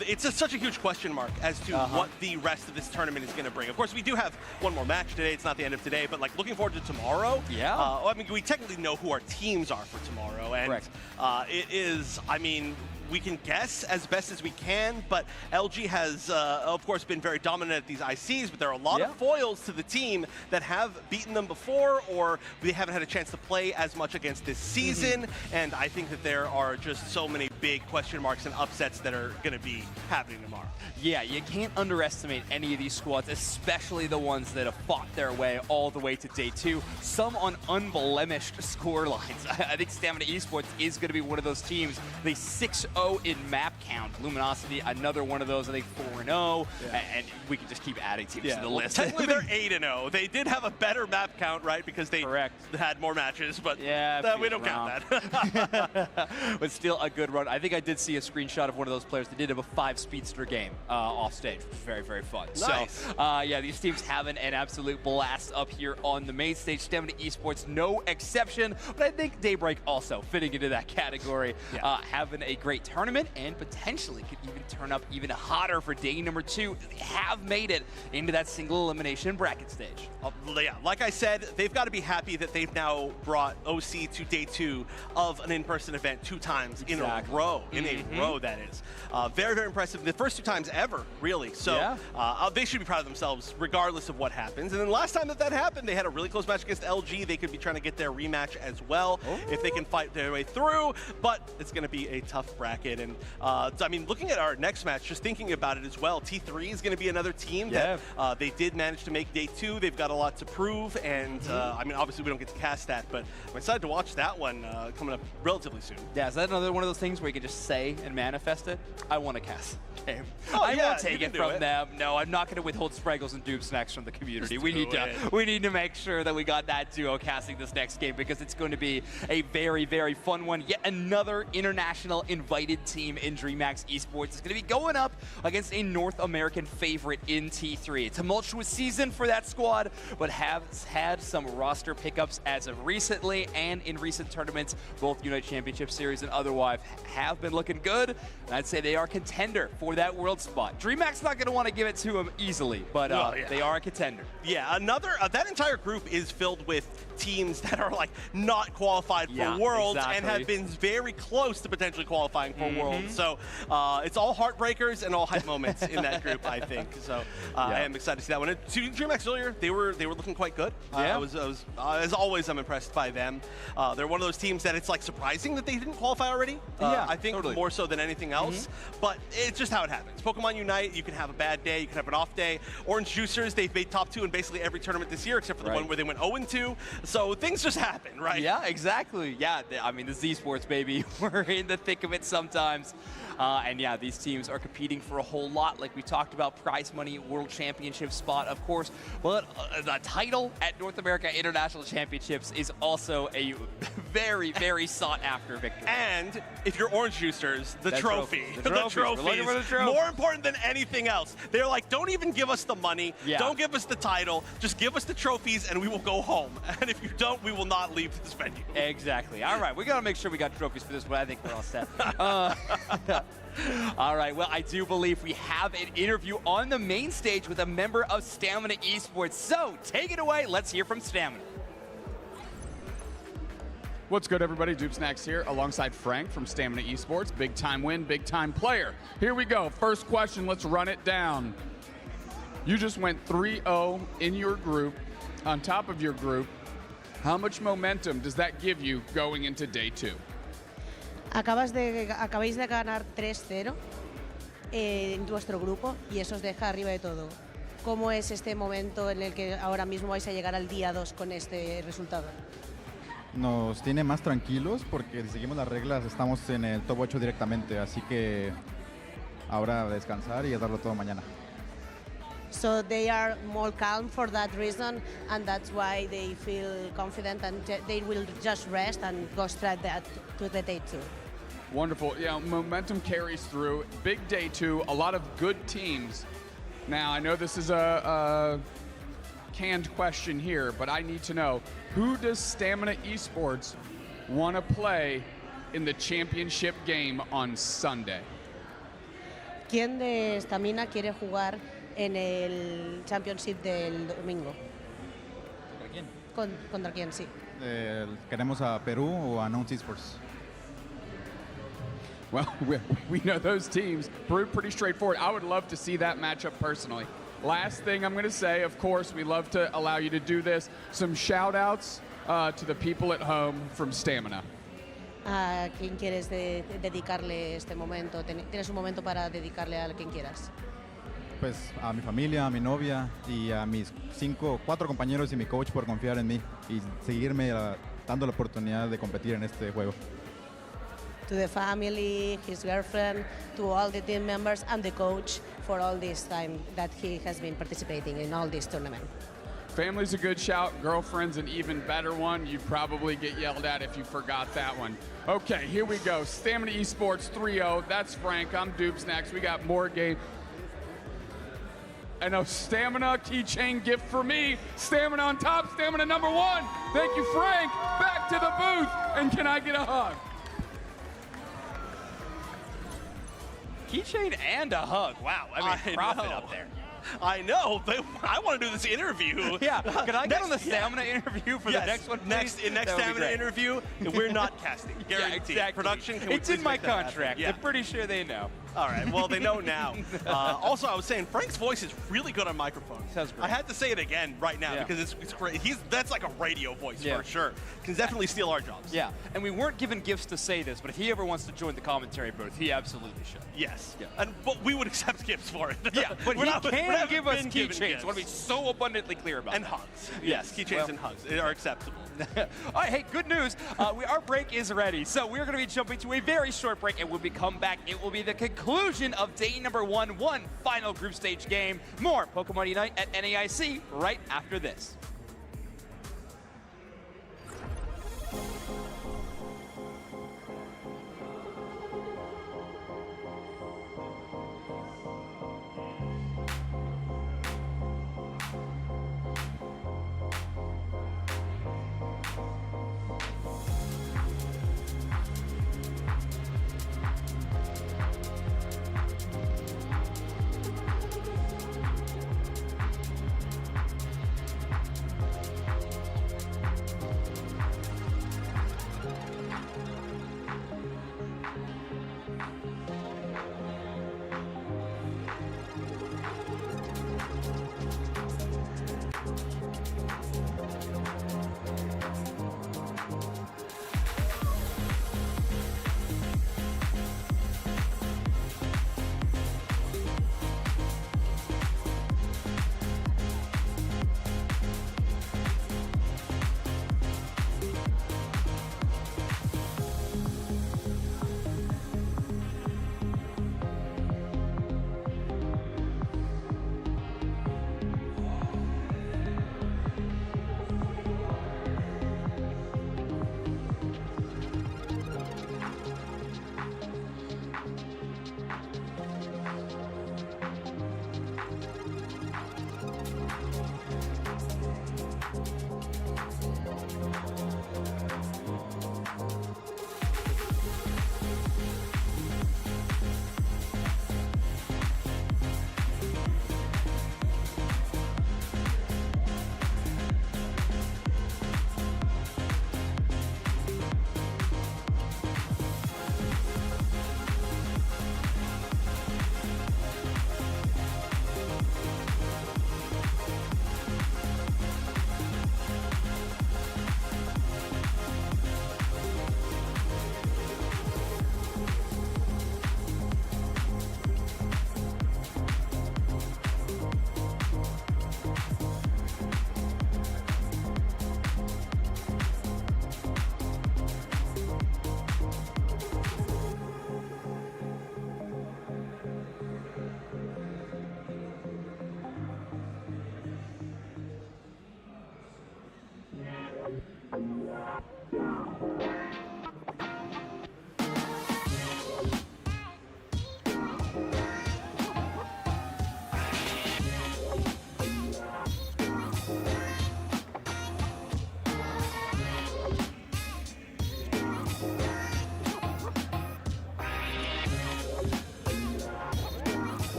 L: it's such a huge question mark as to what the rest of this tournament is going to bring. Of course, we do have one more match today. It's not the end of today, but like looking forward to tomorrow.
K: Yeah.
L: I mean, we technically know who our teams are for tomorrow, and it is. I mean, we can guess as best as we can, but LG has, of course, been very dominant at these ICs, but there are a lot of foils to the team that have beaten them before, or they haven't had a chance to play as much against this season, and I think that there are just so many big question marks and upsets that are going to be happening tomorrow.
K: Yeah, you can't underestimate any of these squads, especially the ones that have fought their way all the way to day 2, some on unblemished score lines. I think Stamina Esports is going to be one of those teams, the 6-0 in map count. Luminosity, another one of those, I think 4-0, and we can just keep adding teams to the list.
L: Technically, they're 8-0. They did have a better map count, right, because they had more matches, but we don't count that.
K: But still a good run. I think I did see a screenshot of one of those players that did have a 5 speedster game off stage, which was very, very fun.
L: Nice.
K: So, yeah, these teams having an absolute blast up here on the main stage. Stamina Esports, no exception, but I think Daybreak also fitting into that category, having a great tournament and potentially could even turn up even hotter for day number 2. They have made it into that single elimination bracket stage.
L: Yeah, like I said, they've got to be happy that they've now brought OC to day 2 of an in-person event 2 times in a row. In a row, that is. Very, very impressive. The first 2 times ever, really. So they should be proud of themselves regardless of what happens. And then last time that happened, they had a really close match against LG. They could be trying to get their rematch as well if they can fight their way through. But it's going to be a tough bracket. And I mean, looking at our next match, just thinking about it as well, T3 is going to be another team that they did manage to make day 2. They've got a lot to prove. And I mean, obviously we don't get to cast that, but I'm excited to watch that one coming up relatively soon.
K: Yeah, is that another one of those things where you can just say and manifest it? I want to cast the game.
L: Oh,
K: I won't take it from them. No, I'm not going to withhold Spraggles and Doob Snacks from the community. We need to make sure that we got that duo casting this next game because it's going to be a very, very fun one. Yet another international invited team in DreamHack Esports is going to be going up against a North American favorite in T3. A tumultuous season for that squad, but has had some roster pickups as of recently and in recent tournaments, both Unite Championship Series and otherwise have been looking good. And I'd say they are a contender for that world spot. DreamHack's not going to want to give it to them easily, but they are a contender.
L: Yeah, that entire group is filled with teams that are like not qualified for Worlds and have been very close to potentially qualifying for Worlds. So it's all heartbreakers and all hype moments in that group, I think. So I am excited to see that one. To DreamHack earlier, they were looking quite good. I was as always, I'm impressed by them. They're one of those teams that it's like surprising that they didn't qualify already. I think more so than anything else. But it's just how it happens. Pokemon Unite, you can have a bad day, you can have an off day. Orange Juicers, they've made top 2 in basically every tournament this year, except for the one where they went 0-2. So things just happen, right?
K: Yeah, exactly. Yeah, I mean, the Z Sports, baby. We're in the thick of it sometimes. And yeah, these teams are competing for a whole lot, like we talked about, prize money, world championship spot, of course. But the title at North America International Championships is also a very, very sought-after victory.
L: And if you're Orange Juicers, the trophy.
K: The trophy.
L: We're looking for the trophy. More important than anything else. They're like, don't even give us the money. Don't give us the title. Just give us the trophies and we will go home. And if you don't, we will not leave this venue.
K: Exactly. All right, we got to make sure we got trophies for this, but I think we're all set. All right, well, I do believe we have an interview on the main stage with a member of Stamina Esports. So, take it away. Let's hear from Stamina.
E: What's good, everybody? Doob Snacks here alongside Frank from Stamina Esports. Big time win, big time player. Here we go. First question, let's run it down. You just went 3-0 in your group, on top of your group. How much momentum does that give you going into day 2?
M: Acabáis de ganar 3-0 en vuestro grupo y eso os deja arriba de todo. ¿Cómo es este momento en el que ahora mismo vais a llegar al día 2 con este resultado?
N: Nos tiene más tranquilos porque si seguimos las reglas estamos en el top 8 directamente, así que ahora descansar y darlo todo mañana.
M: So they are more calm for that reason, and that's why they feel confident and they will just rest and go straight to the day 2.
E: Wonderful. Yeah, momentum carries through. Big day 2, a lot of good teams. Now, I know this is a canned question here, but I need to know, who does Stamina Esports want to play in the championship game on Sunday?
M: ¿Quién de Stamina quiere jugar en el Championship del domingo?
N: ¿Contra quién?
M: ¿Contra quién? Sí.
N: ¿Queremos a Perú o a Announce Esports?
E: Well, we know those teams. Pretty straightforward. I would love to see that matchup personally. Last thing I'm going to say, of course, we love to allow you to do this. Some shout-outs to the people at home from Stamina.
M: ¿A quién quieres dedicarle este momento? Tienes un momento para dedicarle a quien quieras.
N: Pues a mi familia, a mi novia y a mis 4 compañeros y mi coach por confiar en mí y seguirme dando la oportunidad de competir en este juego.
M: To the family, his girlfriend, to all the team members and the coach for all this time that he has been participating in all this tournament.
E: Family's a good shout. Girlfriend's an even better one. You'd probably get yelled at if you forgot that one. Okay, here we go. Stamina Esports 3-0. That's Frank. I'm Dupes next. We got more game. And a Stamina keychain gift for me. Stamina on top. Stamina number 1. Thank you, Frank. Back to the booth. And can I get a hug?
K: Keychain and a hug. Wow. I mean, profit up there.
L: I know, but I want to do this interview.
K: Yeah, can I get on the Stamina interview for the next one, please?
L: Next Stamina interview, we're not casting. Guaranteed.
K: Yeah, exactly.
L: Production,
K: it's in my contract. Yeah. I'm pretty sure they know.
L: All right, well, they know now. Also, I was saying, Frank's voice is really good on microphone.
K: Sounds great.
L: I had to say it again right now because it's great. That's like a radio voice for sure. Can definitely steal our jobs.
K: Yeah, and we weren't given gifts to say this, but if he ever wants to join the commentary booth, he absolutely should.
L: Yes. Yeah. But we would accept gifts for it.
K: Yeah, but he can give us keychains. I want to be so abundantly clear about
L: and
K: that.
L: Hugs. Yes, keychains and hugs are acceptable.
K: All right, hey, good news. Our break is ready. So we're going to be jumping to a very short break, and when we come back, it will be the conclusion of day number 1, one final group stage game. More Pokemon Unite at NAIC right after this.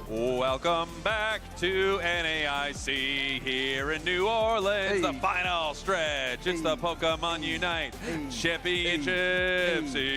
D: Welcome back to NAIC here in New Orleans, the final stretch. It's the Pokemon Unite Championship Series.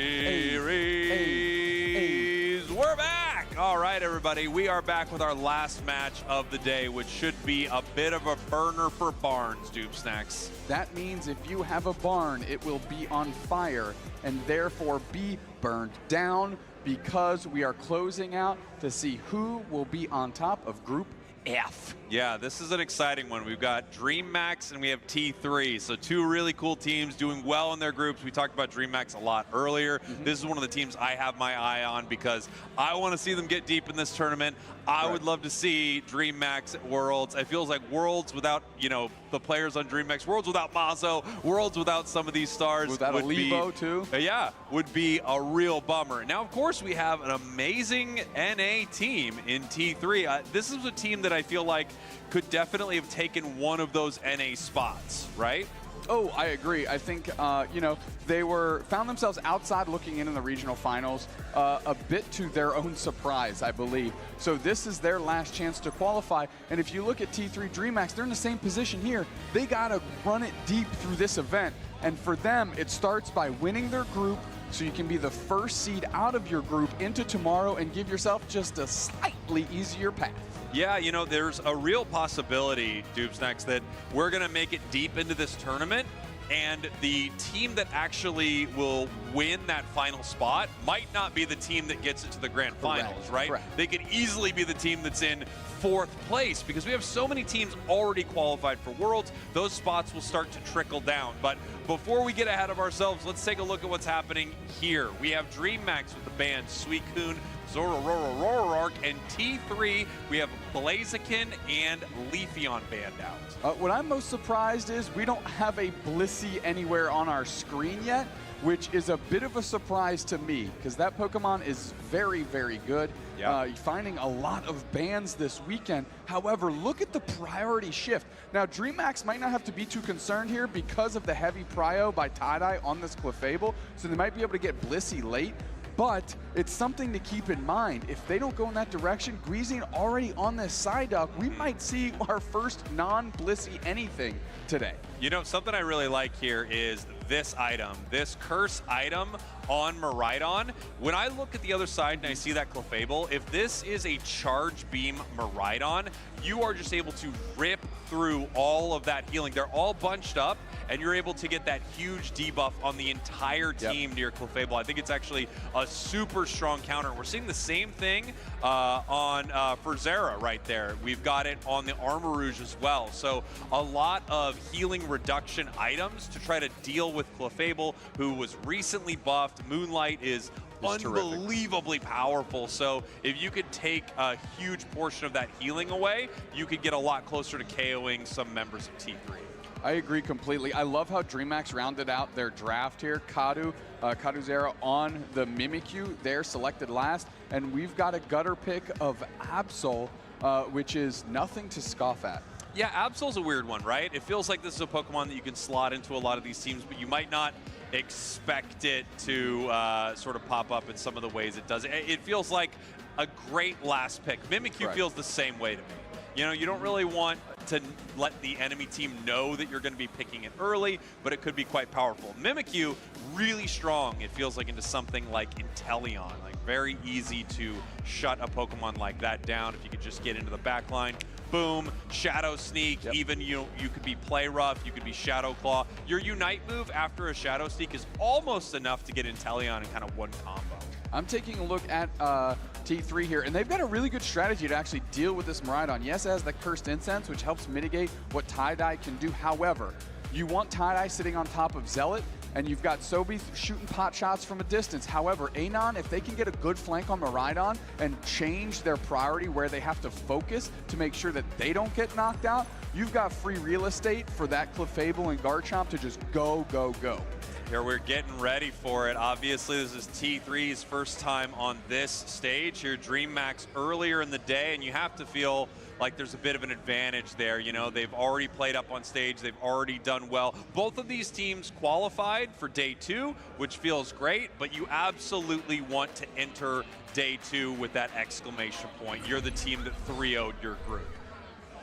D: We're back! All right, everybody, we are back with our last match of the day, which should be a bit of a burner for Barnes, Doob Snacks.
E: That means if you have a barn, it will be on fire and therefore be burned down, because we are closing out to see who will be on top of Group F.
D: Yeah, this is an exciting one. We've got DreamMax and we have T3. So two really cool teams doing well in their groups. We talked about DreamMax a lot earlier. This is one of the teams I have my eye on because I want to see them get deep in this tournament. I would love to see DreamMax at Worlds. It feels like Worlds without, you know, the players on DreamMax, Worlds without Mazo, Worlds without some of these stars.
E: Without
D: would
E: Alivo too.
D: Yeah, would be a real bummer. Now, of course, we have an amazing NA team in T3. This is a team that I feel like could definitely have taken one of those NA spots, right?
E: Oh, I agree. I think, you know, they found themselves outside looking in the regional finals a bit to their own surprise, I believe. So this is their last chance to qualify. And if you look at T3 DreamMax, they're in the same position here. They got to run it deep through this event. And for them, it starts by winning their group so you can be the first seed out of your group into tomorrow and give yourself just a slightly easier path.
D: Yeah, you know, there's a real possibility, Doobsnacks, that we're going to make it deep into this tournament, and the team that actually will win that final spot might not be the team that gets it to the grand finals, right?
E: Correct.
D: They could easily be the team that's in 4th place because we have so many teams already qualified for Worlds. Those spots will start to trickle down. But before we get ahead of ourselves, let's take a look at what's happening here. We have DreamMax with the band Suicune, Zorororororork, and T3, we have Blaziken and Leafeon band out.
E: What I'm most surprised is we don't have a Blissey anywhere on our screen yet, which is a bit of a surprise to me, because that Pokemon is very, very good. You're finding a lot of bans this weekend. However, look at the priority shift. Now, DreamMax might not have to be too concerned here because of the heavy prio by Tie-Dye on this Clefable, so they might be able to get Blissey late. But it's something to keep in mind. If they don't go in that direction, Guizine already on this Psyduck, we might see our first non-Blissey anything today.
D: You know, something I really like here is this item, this curse item on Miraidon. When I look at the other side and I see that Clefable, if this is a Charge Beam Miraidon, you are just able to rip through all of that healing. They're all bunched up, and you're able to get that huge debuff on the entire team near Clefable. I think it's actually a super strong counter. We're seeing the same thing on Ferzera right there. We've got it on the Armarouge as well. So a lot of healing reduction items to try to deal with Clefable, who was recently buffed. Moonlight is unbelievably powerful. So if you could take a huge portion of that healing away, you could get a lot closer to KOing some members of T3.
E: I agree completely. I love how DreamMax rounded out their draft here. Kaduzera on the Mimikyu, they're selected last. And we've got a gutter pick of Absol, which is nothing to scoff at.
D: Yeah, Absol's a weird one, right? It feels like this is a Pokemon that you can slot into a lot of these teams, but you might not expect it to sort of pop up in some of the ways it does. It feels like a great last pick. Mimikyu feels the same way to me. You know, you don't really want to let the enemy team know that you're going to be picking it early, but it could be quite powerful. Mimikyu, really strong, it feels like, into something like Inteleon. Like, very easy to shut a Pokemon like that down if you could just get into the back line. Boom, Shadow Sneak, even you could be Play Rough, you could be Shadow Claw. Your Unite move after a Shadow Sneak is almost enough to get Inteleon in kind of one combo.
E: I'm taking a look at T3 here, and they've got a really good strategy to actually deal with this Miraidon. Yes, it has the Cursed Incense, which helps mitigate what Tie-Dye can do. However, you want Tie-Dye sitting on top of Zealot, and you've got Sobi shooting pot shots from a distance. However, Anon, if they can get a good flank on Miraidon and change their priority where they have to focus to make sure that they don't get knocked out, you've got free real estate for that Clefable and Garchomp to just go, go, go.
D: Here we're getting ready for it. Obviously, this is T3's first time on this stage. Here, DreamMax earlier in the day, and you have to feel like there's a bit of an advantage there. You know, they've already played up on stage. They've already done well. Both of these teams qualified for day 2, which feels great, but you absolutely want to enter day 2 with that exclamation point. You're the team that 3-0'd your group.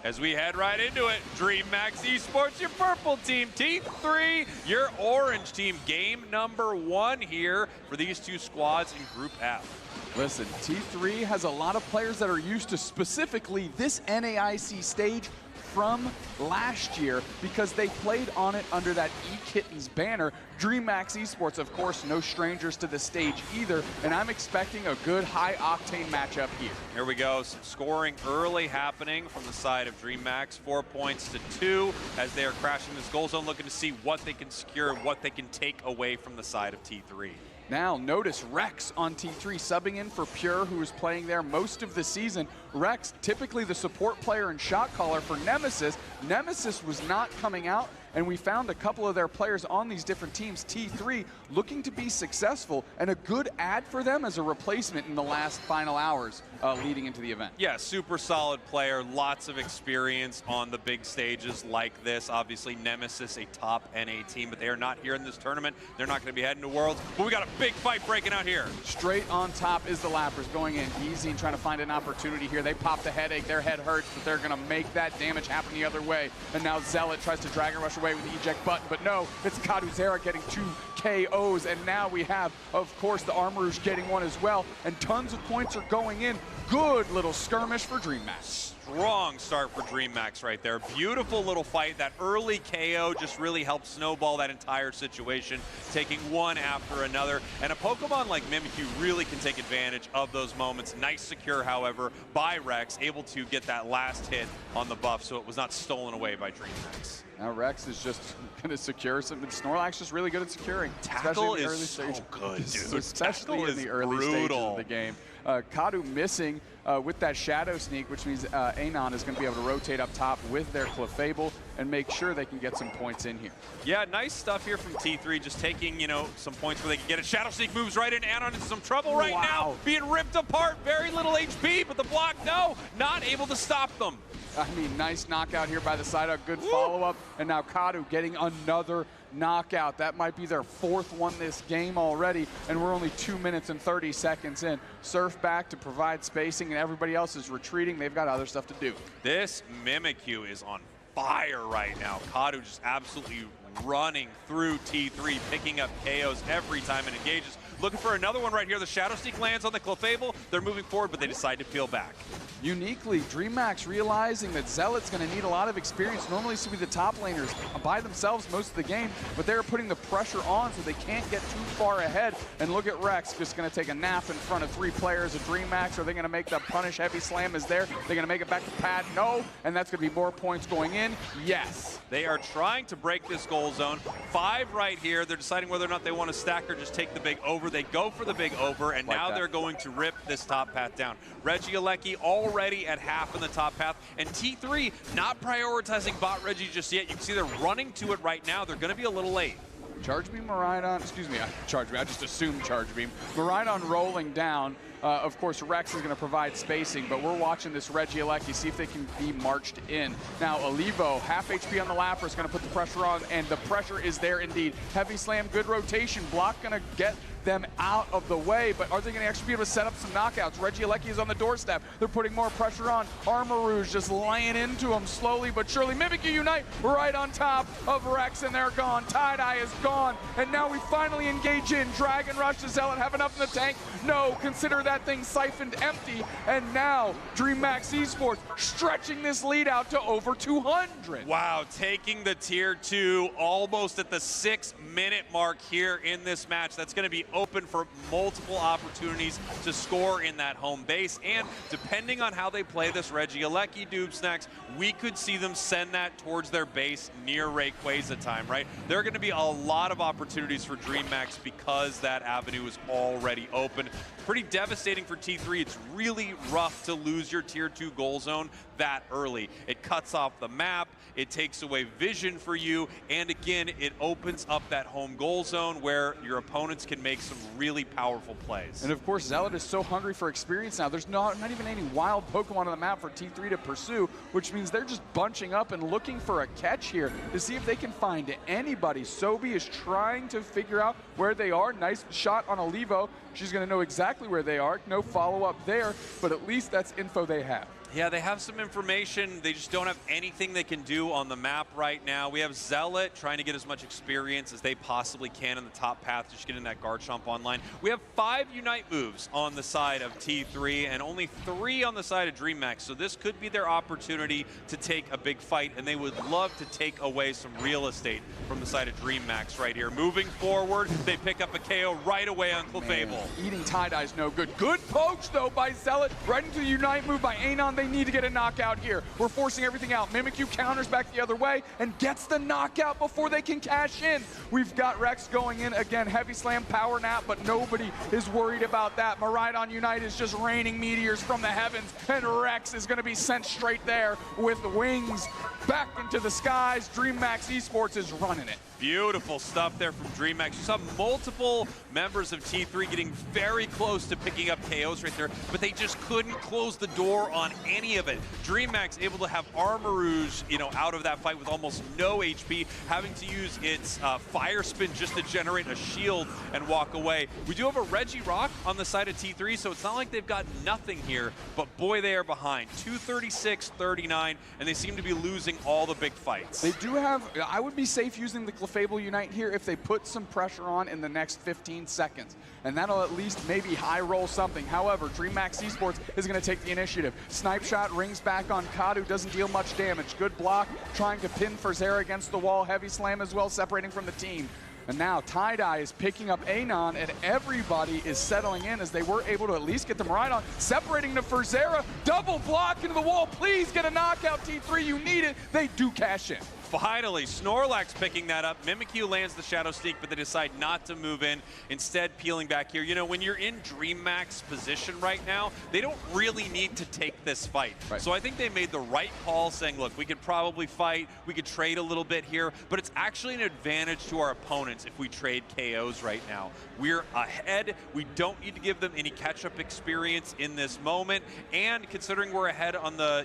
D: As we head right into it, DreamMax Esports, your purple team, T3, your orange team. Game number 1 here for these two squads in Group F.
E: Listen, T3 has a lot of players that are used to specifically this NAIC stage from last year because they played on it under that eKittens banner. DreamMax Esports, of course, no strangers to the stage either, and I'm expecting a good high-octane matchup here.
D: Here we go, some scoring early happening from the side of DreamMax, 4 points to 2 as they are crashing this goal zone, looking to see what they can secure and what they can take away from the side of T3.
E: Now, notice Rex on T3 subbing in for Pure, who was playing there most of the season. Rex, typically the support player and shot caller for Nemesis. Nemesis was not coming out, and we found a couple of their players on these different teams, T3, looking to be successful, and a good ad for them as a replacement in the last final hours leading into the event.
D: Yeah, super solid player, lots of experience on the big stages like this. Obviously, Nemesis, a top NA team, but they are not here in this tournament. They're not going to be heading to Worlds, but we got a big fight breaking out here.
E: Straight on top is the Lappers going in easy and trying to find an opportunity here. They popped the headache, their head hurts, but they're going to make that damage happen the other way. And now Zealot tries to Dragon Rush away with the eject button, but no, it's Kaduzera getting 2 KOs, and now we have, of course, the Armourouge getting 1 as well, and tons of points are going in. Good little skirmish for DreamMax.
D: Strong start for DreamMax right there. Beautiful little fight. That early KO just really helped snowball that entire situation, taking one after another. And a Pokemon like Mimikyu really can take advantage of those moments. Nice secure, however, by Rex, able to get that last hit on the buff so it was not stolen away by DreamMax.
E: Now Rex is just going to secure something. Snorlax is really good at securing.
D: Tackle is so good, dude.
E: Especially in the early stages of the game. Kadu missing with that Shadow Sneak, which means Anon is going to be able to rotate up top with their Clefable and make sure they can get some points in here.
D: Yeah, nice stuff here from T3, just taking, you know, some points where they can get it. Shadow Sneak moves right in. Anon into some trouble right now, being ripped apart. Very little HP, but the block, no, not able to stop them.
E: I mean, nice knockout here by the side, a good follow-up, and now Kadu getting another knockout. That might be their 4th one this game already, and we're only 2 minutes and 30 seconds in. Surf back to provide spacing, and everybody else is retreating. They've got other stuff to do.
D: This Mimikyu is on fire right now. Kadu just absolutely running through T3, picking up KOs every time it engages. Looking for another one right here. The Shadow Sneak lands on the Clefable. They're moving forward, but they decide to peel back.
E: Uniquely, DreamMax realizing that Zealot's going to need a lot of experience. Normally, this would be the top laners by themselves most of the game, but they're putting the pressure on so they can't get too far ahead. And look at Rex, just going to take a nap in front of 3 players of DreamMax. Are they going to make the punish? Heavy Slam is there. They're going to make it back to Pat? No. And that's going to be more points going in? Yes.
D: They are trying to break this goal zone. 5 right here. They're deciding whether or not they want to stack or just take the big over. They go for the big over, and now they're going to rip this top path down. Regieleki already at half in the top path, and T3 not prioritizing bot Reggie just yet. You can see they're running to it right now. They're going to be a little late.
E: Charge Beam, Miraidon, excuse me, Charge Beam, I just assumed Charge Beam. Miraidon rolling down. Of course, Rex is going to provide spacing, but we're watching this Regieleki, see if they can be marched in. Now, Olivo, half HP on the Lapper, is going to put the pressure on, and the pressure is there indeed. Heavy Slam, good rotation. Block going to get them out of the way, but are they going to actually be able to set up some knockouts? Regieleki is on the doorstep. They're putting more pressure on. Armourouge just laying into him slowly but surely. Mimikyu Unite right on top of Rex, and they're gone. Tie-Dye is gone, and now we finally engage in. Dragon Rush to Zealot, have enough in the tank? No, consider that thing siphoned empty, and now DreamMax Esports stretching this lead out to over 200.
D: Wow, taking the tier 2 almost at the 6-minute mark here in this match. That's going to be open for multiple opportunities to score in that home base, and depending on how they play this Regieleki Dubsnax, we could see them send that towards their base near Rayquaza time, right? There are going to be a lot of opportunities for DreamMax because that avenue is already open. Pretty devastating for T3. It's really rough to lose your tier 2 goal zone that early. It cuts off the map, it takes away vision for you, and again, it opens up that home goal zone where your opponents can make some really powerful plays.
E: And of course, Zealot is so hungry for experience now. There's not even any wild Pokemon on the map for T3 to pursue, which means they're just bunching up and looking for a catch here to see if they can find anybody. Sobi is trying to figure out where they are. Nice shot on Olivo. She's going to know exactly where they are. No follow-up there, but at least that's info they have.
D: Yeah, they have some information. They just don't have anything they can do on the map right now. We have Zealot trying to get as much experience as they possibly can in the top path, just getting that Garchomp online. We have 5 Unite moves on the side of T3 and only 3 on the side of DreamHack. So this could be their opportunity to take a big fight, and they would love to take away some real estate from the side of DreamHack right here. Moving forward, they pick up a KO right away on Clefable.
E: Eating tie-dye's no good. Good poach, though, by Zealot. Right into the Unite move by Anon. They need to get a knockout here. We're forcing everything out. Mimikyu counters back the other way and gets the knockout before they can cash in. We've got Rex going in. Again, heavy slam, power nap, but nobody is worried about that. Miraidon Unite is just raining meteors from the heavens, and Rex is going to be sent straight there with wings back into the skies. DreamHack Esports is running it.
D: Beautiful stuff there from DreamHack. You saw multiple members of T3 getting very close to picking up KOs right there, but they just couldn't close the door on any of it. DreamHack's able to have Armarouge, out of that fight with almost no HP, having to use its fire spin just to generate a shield and walk away. We do have a Regirock on the side of T3, so it's not like they've got nothing here, but boy, they are behind. 236-39, and they seem to be losing all the big fights.
E: They do have, I would be safe using the Clefable Unite here if they put some pressure on in the next 15 seconds. And that'll at least maybe high roll something. However, DreamHack Esports is going to take the initiative. Snipe shot rings back on Kadu, doesn't deal much damage. Good block, trying to pin Ferzera against the wall. Heavy slam as well, separating from the team. And now Tie-Dye is picking up Anon, and everybody is settling in as they were able to at least get the Miraidon, separating to Ferzera. Double block into the wall. Please get a knockout, T3. You need it. They do cash in.
D: Finally, Snorlax picking that up. Mimikyu lands the Shadow Sneak, but they decide not to move in, instead peeling back here. When you're in DreamHack's position right now, they don't really need to take this fight. Right. So I think they made the right call saying, look, we could probably fight, we could trade a little bit here, but it's actually an advantage to our opponents if we trade KOs right now. We're ahead. We don't need to give them any catch-up experience in this moment, and considering we're ahead on the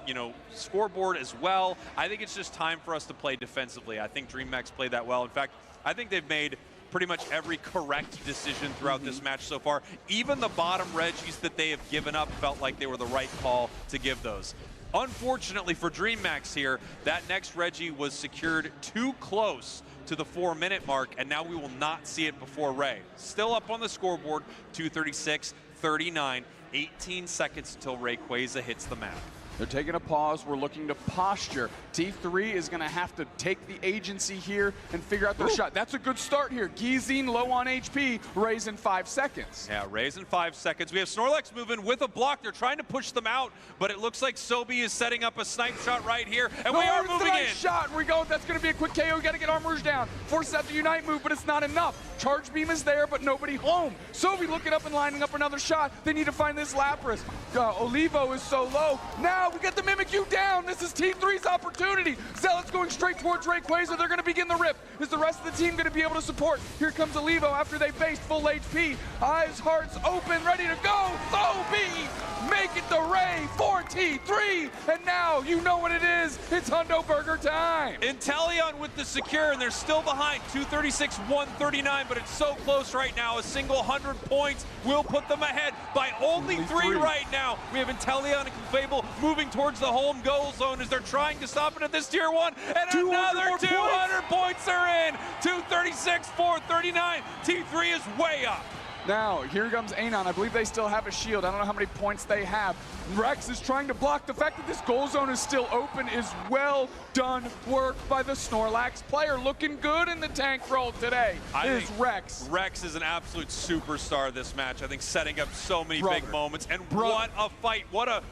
D: scoreboard as well, I think it's just time for us to play defensively. I think DreamHack's played that well. In fact, I think they've made pretty much every correct decision throughout this match so far. Even the bottom Regis that they have given up felt like they were the right call to give those. Unfortunately for DreamHack here, that next Regi was secured too close to the 4-minute mark, and now we will not see it before Ray. Still up on the scoreboard, 236-39, 18 seconds until Rayquaza hits the map.
E: They're taking a pause. We're looking to posture. T3 is going to have to take the agency here and figure out their shot. That's a good start here. Gizine low on HP. Ray's in 5 seconds.
D: Yeah, Ray's in 5 seconds. We have Snorlax moving with a block. They're trying to push them out, but it looks like Sobi is setting up a snipe shot right here, and we are moving in.
E: Shot. We go. That's going to be a quick KO. We got to get Armarouge down. Force out the Unite move, but it's not enough. Charge beam is there, but nobody home. Sobi looking up and lining up another shot. They need to find this Lapras. Olivo is so low. Now we get the Mimikyu down. This is T3's opportunity. Zealot's going straight towards Rayquaza. They're going to begin the rip. Is the rest of the team going to be able to support? Here comes Olivo after they faced full HP. Eyes, hearts open, ready to go. Sobi, make it the Ray for T3. And now you know what it is. It's Hundo Burger time.
D: Inteleon with the secure, and they're still behind. 236-139, but it's so close right now. A single 100 points will put them ahead by only 3 right now. We have Inteleon and Clefable moving towards the home goal zone as they're trying to stop it at this tier 1, and another 200 points are in. 236-439. T3 is way up.
E: Now, here comes Anon. I believe they still have a shield. I don't know how many points they have. Rex is trying to block. The fact that this goal zone is still open is well done work by the Snorlax player. Looking good in the tank role today is Rex.
D: Rex is an absolute superstar this match. I think setting up so many big moments. And what a fight. What a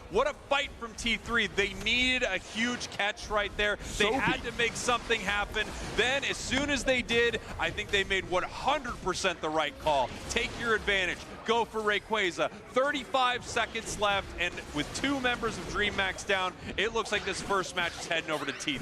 D: fight from T3. They needed a huge catch right there. They had to make something happen. Then, as soon as they did, I think they made 100% the right call. Take your advantage. Go for Rayquaza. 35 seconds left, and with 2 members of DreamMax down, it looks like this first match is heading over to T3.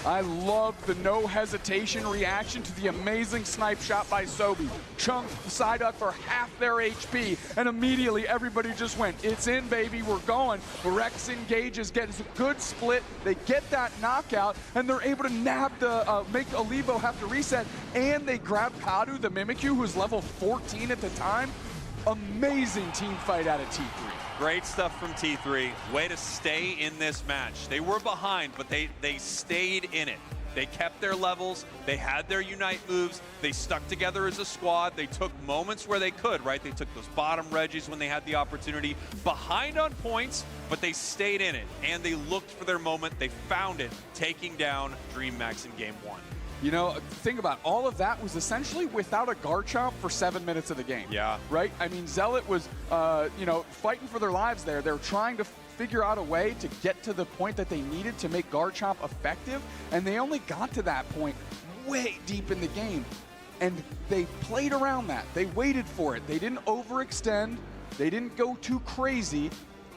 E: I love the no hesitation reaction to the amazing snipe shot by Sobi. Chunked Psyduck for half their HP, and immediately everybody just went, it's in, baby, we're going. Rex engages, gets a good split, they get that knockout, and they're able to nab the, make Olivo have to reset, and they grab Kadu, the Mimikyu, who's level 14 at the time. Amazing team fight out of T3.
D: Great stuff from T3. Way to stay in this match. They were behind, but they stayed in it. They kept their levels. They had their Unite moves. They stuck together as a squad. They took moments where they could, right? They took those bottom Reggies when they had the opportunity. Behind on points, but they stayed in it. And they looked for their moment. They found it, taking down DreamMax in Game 1.
E: You know, think about it. All of that was essentially without a Garchomp for 7 minutes of the game.
D: Yeah.
E: Right? I mean, Zealot was, you know, fighting for their lives there. They were trying to figure out a way to get to the point that they needed to make Garchomp effective, and they only got to that point way deep in the game. And they played around that. They waited for it. They didn't overextend. They didn't go too crazy.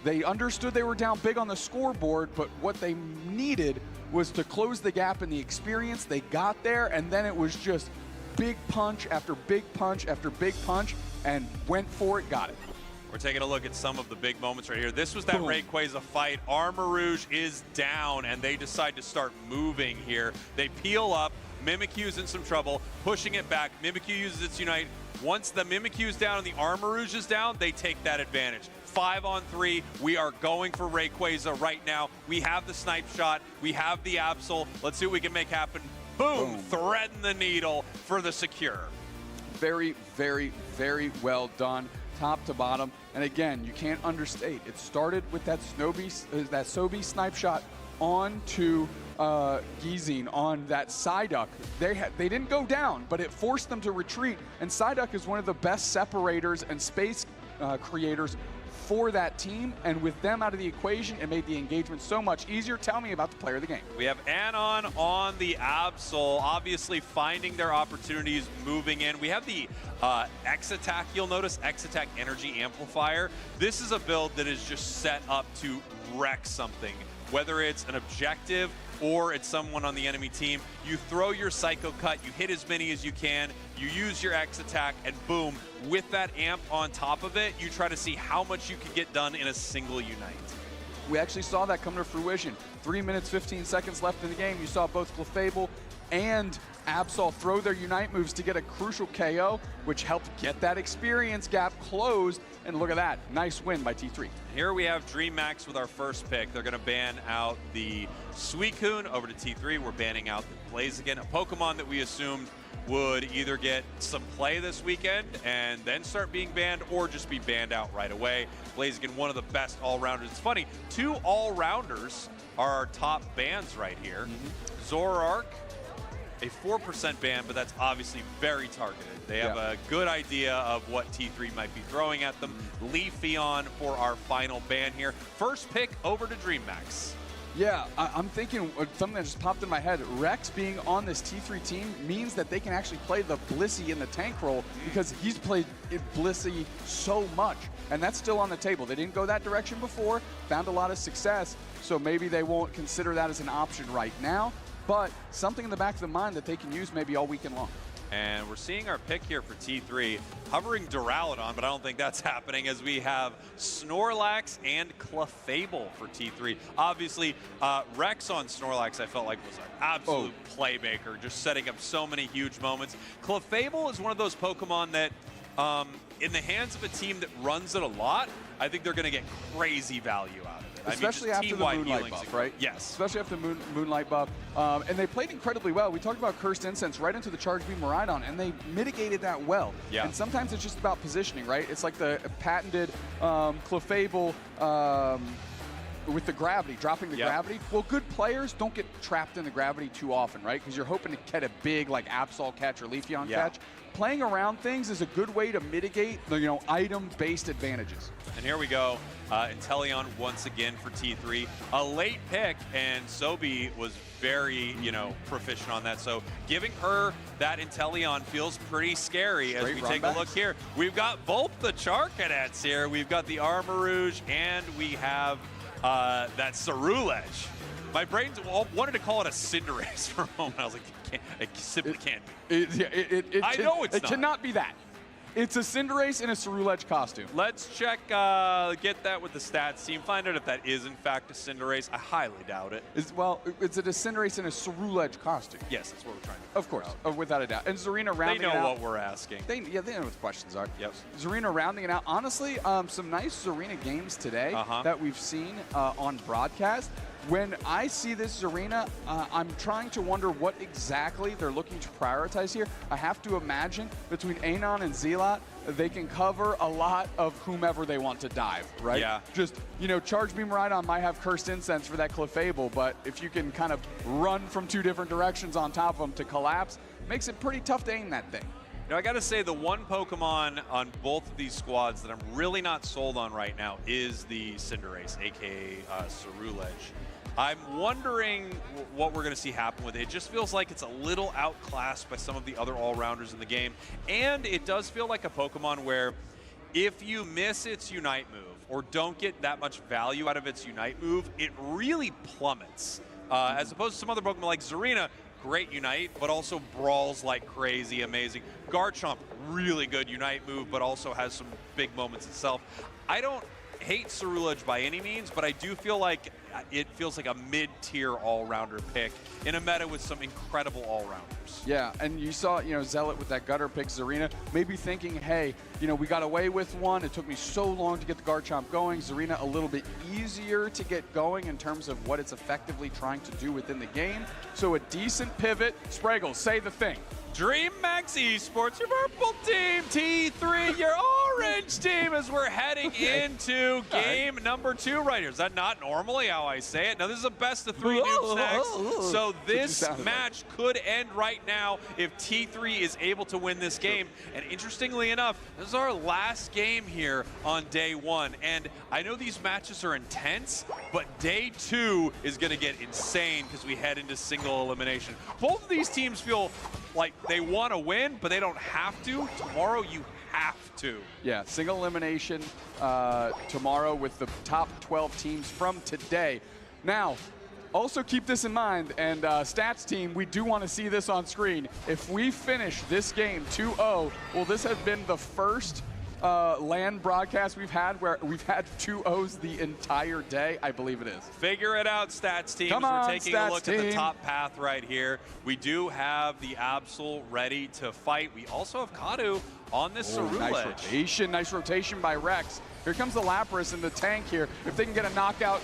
E: They understood they were down big on the scoreboard, but what they needed was to close the gap in the experience. They got there, and then it was just big punch after big punch after big punch, and went for it, got it.
D: We're taking a look at some of the big moments right here. This was that Rayquaza fight. Armarouge is down, and they decide to start moving here. They peel up. Mimikyu's in some trouble, pushing it back. Mimikyu uses its Unite. Once the Mimikyu's down and the Armarouge is down, they take that advantage. 5-on-3, we are going for Rayquaza right now. We have the snipe shot, we have the Absol. Let's see what we can make happen. Boom, threading the needle for the secure.
E: Very, very, very well done, top to bottom. And again, you can't understate. It started with that Sobi snipe shot onto Gizing on that Psyduck. They didn't go down, but it forced them to retreat. And Psyduck is one of the best separators and space creators for that team, and with them out of the equation, it made the engagement so much easier. Tell me about the player of the game.
D: We have Anon on the Absol, obviously finding their opportunities, moving in. We have the X-Attack, you'll notice, X-Attack Energy Amplifier. This is a build that is just set up to wreck something, whether it's an objective or it's someone on the enemy team. You throw your Psycho Cut, you hit as many as you can, you use your X-Attack, and boom, with that amp on top of it, you try to see how much you can get done in a single Unite.
E: We actually saw that come to fruition. 3 minutes, 15 seconds left in the game. You saw both Clefable and Absol throw their Unite moves to get a crucial KO, which helped get that experience gap closed. And look at that, nice win by T3.
D: Here we have DreamMax with our first pick. They're gonna ban out the Suicune over to T3. We're banning out the Blaziken, a Pokemon that we assumed would either get some play this weekend and then start being banned, or just be banned out right away. Blaziken, one of the best all-rounders. It's funny, 2 all-rounders are our top bans right here. Zoroark, a 4% ban, but that's obviously very targeted. They have a good idea of what T3 might be throwing at them. Leafeon for our final ban here. First pick over to DreamMax.
E: Yeah, I'm thinking something that just popped in my head. Rex being on this T3 team means that they can actually play the Blissey in the tank role, because he's played Blissey so much, and that's still on the table. They didn't go that direction before, found a lot of success, so maybe they won't consider that as an option right now, but something in the back of the mind that they can use maybe all weekend long.
D: And we're seeing our pick here for T3, hovering Duraludon, but I don't think that's happening, as we have Snorlax and Clefable for T3. Obviously, Rex on Snorlax I felt like was an absolute playmaker, just setting up so many huge moments. Clefable is one of those Pokemon that, in the hands of a team that runs it a lot, I think they're going to get crazy value out of it.
E: Especially after the Moonlight buff, right?
D: Yes.
E: Especially after the Moonlight buff. And they played incredibly well. We talked about Cursed Incense right into the Charge Beam Miraidon, and they mitigated that well.
D: Yeah.
E: And sometimes it's just about positioning, right? It's like the patented Clefable with the gravity, dropping the gravity. Well, good players don't get trapped in the gravity too often, right? Because you're hoping to get a big like Absol catch or Leafeon catch. Playing around things is a good way to mitigate the item-based advantages.
D: And here we go, Inteleon once again for T3. A late pick, and Sobi was very, proficient on that. So giving her that Inteleon feels pretty scary as we take a look here. We've got both the Char Cadets here. We've got the Armarouge, and we have that Cerulege. My brain wanted to call it a Cinderace for a moment. I was like, it simply can't be. I know it's not.
E: It cannot be that. It's a Cinderace in a Cerulege costume.
D: Let's check, get that with the stats team. Find out if that is, in fact, a Cinderace. I highly doubt it.
E: Is it a Cinderace in a Cerulege costume?
D: Yes, that's what we're trying to
E: Of course, without a doubt. And Zarina rounding it out.
D: They know what we're asking.
E: They know what the questions are.
D: Yep.
E: Zarina rounding it out. Honestly, some nice Zarina games today that we've seen on broadcast. When I see this Zarina, I'm trying to wonder what exactly they're looking to prioritize here. I have to imagine between Anon and Zealot, they can cover a lot of whomever they want to dive, right?
D: Yeah.
E: Just, Charge Beam Rhydon might have Cursed Incense for that Clefable, but if you can kind of run from two different directions on top of them to collapse, makes it pretty tough to aim that thing.
D: I got to say, the one Pokemon on both of these squads that I'm really not sold on right now is the Cinderace, a.k.a. Cerulege. I'm wondering what we're going to see happen with it. It just feels like it's a little outclassed by some of the other all-rounders in the game. And it does feel like a Pokemon where if you miss its Unite move or don't get that much value out of its Unite move, it really plummets. As opposed to some other Pokemon like Zarina, great Unite, but also brawls like crazy, amazing. Garchomp, really good Unite move, but also has some big moments itself. I don't hate Cerulege by any means, but I do feel like it feels like a mid-tier all-rounder pick in a meta with some incredible all-rounders.
E: Yeah, and you saw, Zealot with that gutter pick, Zarina, maybe thinking, hey, we got away with one. It took me so long to get the Garchomp going. Zarina a little bit easier to get going in terms of what it's effectively trying to do within the game. So a decent pivot. Spragle, say the thing.
D: DreamMax Esports, your purple team, T3, your orange team, as we're heading into game number 2 right here. Is that not normally how I say it? Now, this is a best of 3 noobs next, so this match could end right now if T3 is able to win this game. And interestingly enough, this is our last game here on day 1. And I know these matches are intense, but day 2 is going to get insane because we head into single elimination. Both of these teams feel like they want to win, but they don't have to. Tomorrow, you have to.
E: Yeah, single elimination tomorrow with the top 12 teams from today. Now, also keep this in mind, and stats team, we do want to see this on screen. If we finish this game 2-0, well, this has been the first LAN broadcast we've had where we've had 2-0s the entire day. I believe it is.
D: Figure it out, stats team.
E: Come on,
D: we're taking a look at the top path right here. We do have the Absol ready to fight. We also have Kadu on this Cerulege.
E: Nice rotation by Rex. Here comes the Lapras in the tank here. If they can get a knockout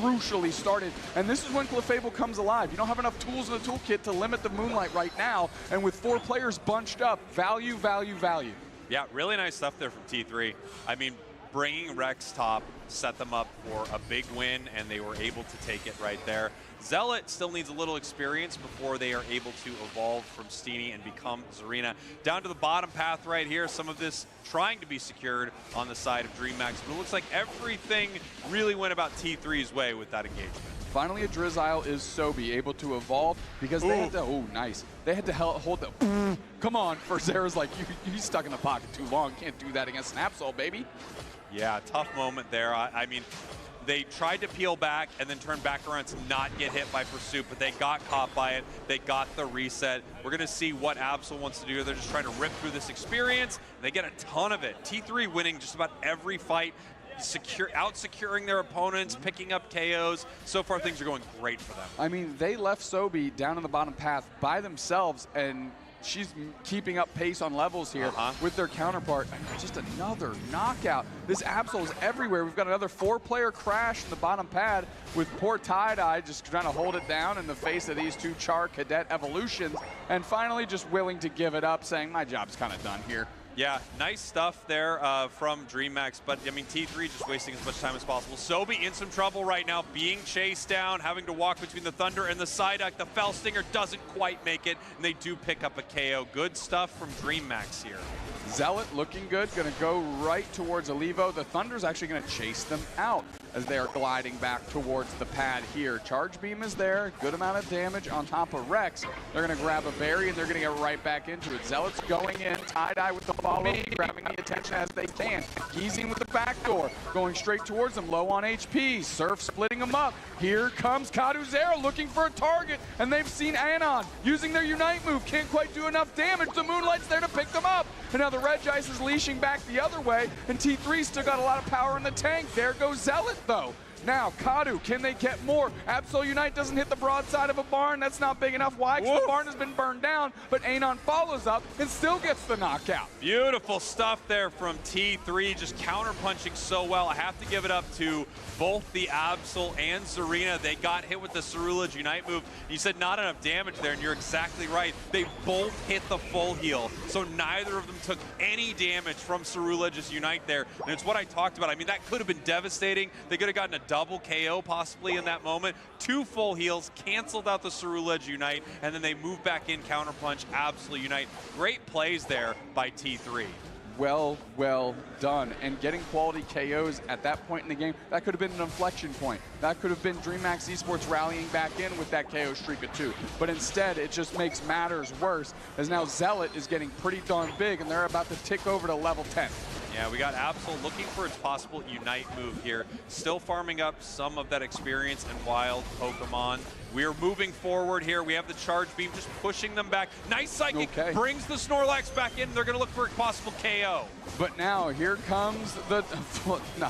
E: crucially started. And this is when Clefable comes alive. You don't have enough tools in the toolkit to limit the Moonlight right now. And with 4 players bunched up, value, value, value.
D: Yeah, really nice stuff there from T3. I mean, bringing Rex top set them up for a big win, and they were able to take it right there. Zealot still needs a little experience before they are able to evolve from Steenie and become Zarina. Down to the bottom path right here, some of this trying to be secured on the side of DreamMax, but it looks like everything really went about T3's way with that engagement.
E: Finally, a Drizzile is Sobi able to evolve because they had to, nice. They had to hold the, come on, Zera's like, he's stuck in the pocket too long. Can't do that against an Absol, baby.
D: Yeah, tough moment there. I mean, they tried to peel back and then turn back around to not get hit by Pursuit, but they got caught by it. They got the reset. We're going to see what Absol wants to do. They're just trying to rip through this experience. They get a ton of it. T3 winning just about every fight, out-securing their opponents, picking up KOs. So far, things are going great for them.
E: I mean, they left Sobi down in the bottom path by themselves, and she's keeping up pace on levels here with their counterpart. Just another knockout. This Absol is everywhere. We've got another 4-player crash in the bottom pad with poor Tie-Dye just trying to hold it down in the face of these 2 Char Cadet evolutions, and finally just willing to give it up, saying, my job's kind of done here.
D: Yeah, nice stuff there from DreamMax, but I mean T3 just wasting as much time as possible. Sobi in some trouble right now, being chased down, having to walk between the Thunder and the Psyduck. The Fell Stinger doesn't quite make it, and they do pick up a KO. Good stuff from DreamMax here.
E: Zealot looking good, gonna go right towards Olivo. The Thunder's actually gonna chase them out as they are gliding back towards the pad here. Charge Beam is there, good amount of damage on top of Rex. They're gonna grab a berry and they're gonna get right back into it. Zealot's going in, tie-dye with the follow, grabbing the attention as they can. Easing with the backdoor, going straight towards them, low on HP. Surf splitting them up. Here comes Kaduzera looking for a target, and they've seen Anon using their Unite move. Can't quite do enough damage. The Moonlight's there to pick them up. And now the Regice is leashing back the other way, and T3 still got a lot of power in the tank. There goes Zealot, though. Now, Kadu, can they get more? Absol Unite doesn't hit the broadside of a barn. That's not big enough. Why? Because the barn has been burned down, but Anon follows up and still gets the knockout.
D: Beautiful stuff there from T3, just counter-punching so well. I have to give it up to both the Absol and Zarina. They got hit with the Cerulege Unite move. You said not enough damage there, and you're exactly right. They both hit the full heal, so neither of them took any damage from Cerulege's Unite there, and it's what I talked about. I mean, that could have been devastating. They could have gotten a double KO possibly in that moment. 2 full heals, canceled out the Cerulege Unite, and then they move back in, counterpunch, Absol Unite. Great plays there by T3.
E: Well done. And getting quality KOs at that point in the game, that could have been an inflection point. That could have been DreamMax Esports rallying back in with that KO streak of 2. But instead, it just makes matters worse, as now Zealot is getting pretty darn big, and they're about to tick over to level 10.
D: Yeah, we got Absol looking for its possible Unite move here. Still farming up some of that experience and wild Pokemon. We're moving forward here. We have the Charge Beam just pushing them back. Nice Psychic brings the Snorlax back in. They're going to look for a possible KO.
E: But now here comes the... no.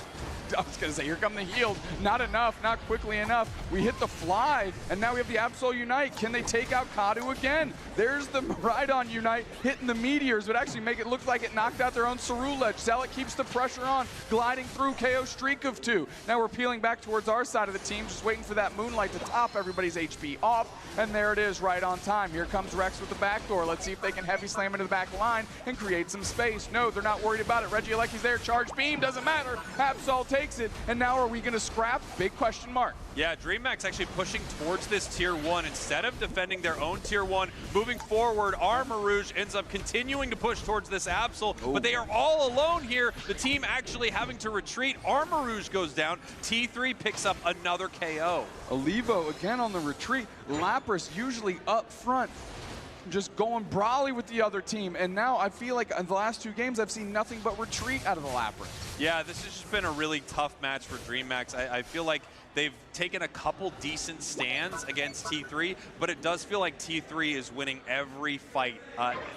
E: I was going to say, here come the heals. Not enough, not quickly enough. We hit the fly, and now we have the Absol Unite. Can they take out Kadu again? There's the Rhydon Unite hitting the Meteors, but actually make it look like it knocked out their own Cerulege. Zealot keeps the pressure on, gliding through KO streak of 2. Now we're peeling back towards our side of the team, just waiting for that Moonlight to top everybody's HP off, and there it is right on time. Here comes Rex with the backdoor. Let's see if they can heavy slam into the back line and create some space. No, they're not worried about it. Regielekki's there, Charge Beam, doesn't matter. Absol takes it, and now are we going to scrap? Big question mark.
D: Yeah, DreamMax actually pushing towards this tier 1 instead of defending their own tier 1. Moving forward, Armarouge ends up continuing to push towards this Absol, but they are all alone here. The team actually having to retreat. Armarouge goes down. T3 picks up another KO.
E: Olivo again on the retreat. Lapras usually up front, just going brawly with the other team, and now I feel like in the last 2 games I've seen nothing but retreat out of the Lapras.
D: Yeah, this has just been a really tough match for DreamMax. I feel like they've taken a couple decent stands against T3, but it does feel like T3 is winning every fight.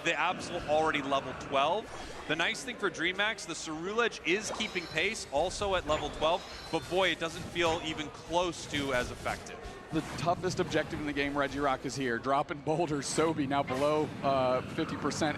D: The Absol already level 12. The nice thing for DreamMax, the Cerulege is keeping pace, also at level 12, but boy, it doesn't feel even close to as effective.
E: The toughest objective in the game, Regirock is here. Dropping boulders, Sobi now below 50%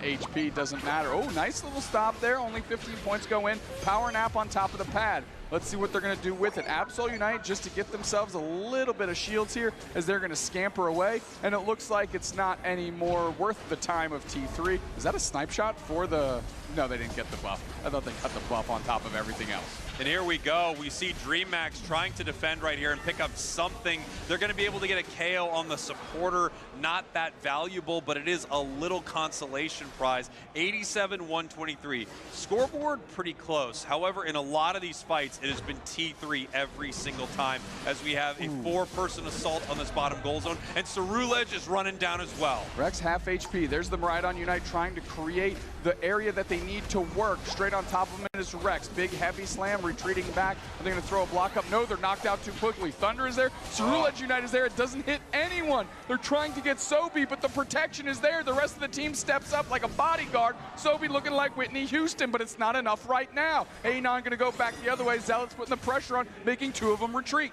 E: HP, doesn't matter. Oh, nice little stop there, only 15 points go in. Power Nap on top of the pad. Let's see what they're going to do with it. Absol Unite just to get themselves a little bit of shields here as they're going to scamper away, and it looks like it's not any more worth the time of T3. Is that a snipe shot for the... No, they didn't get the buff. I thought they got the buff on top of everything else.
D: And here we go. We see DreamMax trying to defend right here and pick up something. They're going to be able to get a KO on the supporter. Not that valuable, but it is a little consolation prize. 87-123. Scoreboard pretty close. However, in a lot of these fights, it has been T3 every single time as we have a 4-person assault on this bottom goal zone. And Cerulege is running down as well.
E: Rex half HP. There's the Rhydon Unite trying to create the area that they need to work. Straight on top of him is Rex. Big heavy slam, retreating back. Are they going to throw a block up? No, they're knocked out too quickly. Thunder is there. Cerulege Unite is there. It doesn't hit anyone. They're trying to get Sobi, but the protection is there. The rest of the team steps up like a bodyguard. Sobi looking like Whitney Houston, but it's not enough right now. Anon going to go back the other way. Zealot's putting the pressure on, making 2 of them retreat.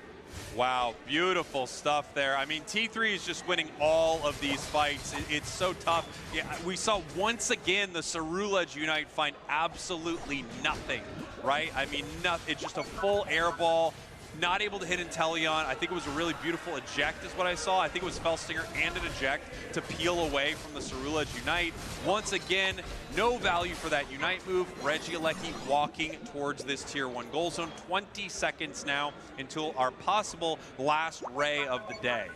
D: Wow, beautiful stuff there. I mean, T3 is just winning all of these fights. It's so tough. Yeah, we saw once again the Cerulege Unite find absolutely nothing, right? I mean, it's just a full air ball. not able to hit Inteleon. I think it was a really beautiful eject is what I saw. I think it was Felstinger and an eject to peel away from the Cerulege Unite. Once again, no value for that Unite move. Regieleki walking towards this Tier 1 goal zone. 20 seconds now until our possible last Ray of the day.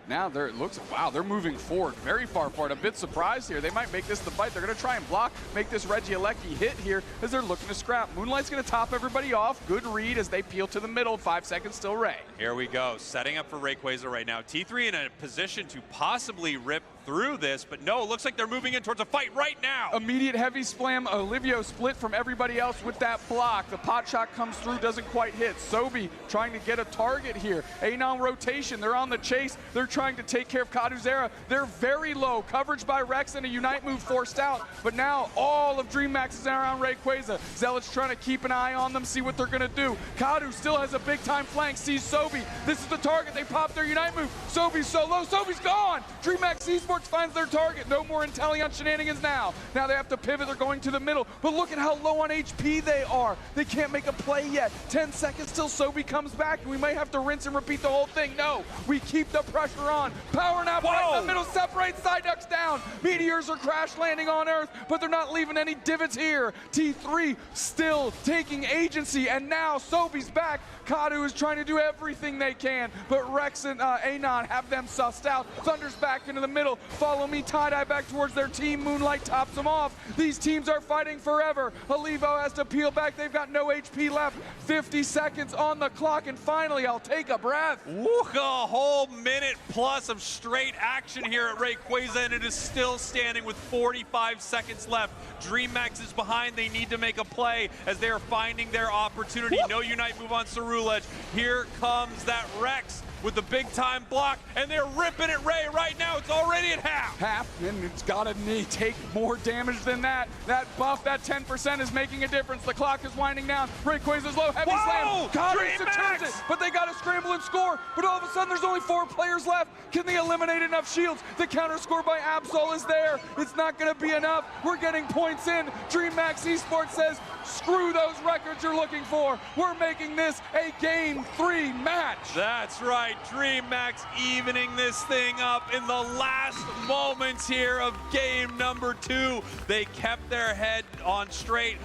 E: Now it looks, wow, they're moving forward, very far forward. A bit surprised here. They might make this the fight. They're going to try and block, make this Regieleki hit here as they're looking to scrap. Moonlight's going to top everybody off. Good read as they peel to the middle. 5 seconds still Ray.
D: Here we go, setting up for Rayquaza right now. T3 in a position to possibly rip through this, but no, it looks like they're moving in towards a fight right now.
E: Immediate heavy slam. Olivio split from everybody else with that block. The pot shot comes through, doesn't quite hit. Sobi trying to get a target here. Anon rotation, they're on the chase. They're trying to take care of Kaduzera. They're very low. Coverage by Rex and a Unite move forced out, but now all of DreamMax is around Rayquaza. Zealot's trying to keep an eye on them, see what they're gonna do. Kadu still has a big time flank, sees Sobi. This is the target, they pop their Unite move. Sobi's so low, Sobi's gone! DreamMax Esports finds their target. No more Inteleon shenanigans now. Now they have to pivot, they're going to the middle, but look at how low on HP they are. They can't make a play yet. 10 seconds till Sobi comes back, and we might have to rinse and repeat the whole thing. No, we keep the pressure on. Power nap right in the middle, separates, Psyduck's down. Meteors are crash landing on Earth, but they're not leaving any divots here. T3 still taking agency, and now Sobi's back. Kadu is trying to do everything they can, but Rex and Anon have them sussed out. Thunder's back into the middle. Follow me, tie-dye back towards their team. Moonlight tops them off. These teams are fighting forever. Olivo has to peel back. They've got no HP left. 50 seconds on the clock, and finally, I'll take a breath.
D: A whole minute plus of straight action here at Rayquaza, and it is still standing with 45 seconds left. DreamMax is behind. They need to make a play as they are finding their opportunity. No Unite move on Cerulege. Here comes that Rex with the big time block, and they're ripping at Ray right now. It's already at half.
E: And it's gotta take more damage than that. That buff, that 10% is making a difference. The clock is winding down. Rayquaza's low, heavy slam. Kadu secures it, but they gotta scramble and score. But all of a sudden, there's only 4 players left. Can they eliminate enough shields? The counter score by Absol is there. It's not gonna be enough. We're getting points in. DreamMax Esports says, screw those records you're looking for. We're making this a Game 3 match.
D: That's right. DreamMax evening this thing up in the last moments here of game number 2. They kept their head on straight.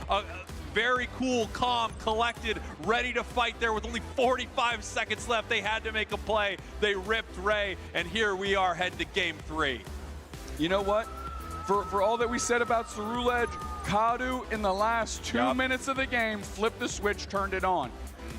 D: Very cool, calm, collected, ready to fight there with only 45 seconds left. They had to make a play. They ripped Ray, and here we are heading to game 3.
E: You know what? For all that we said about Cerulege, Kadu in the last 2 minutes of the game flipped the switch, turned it on.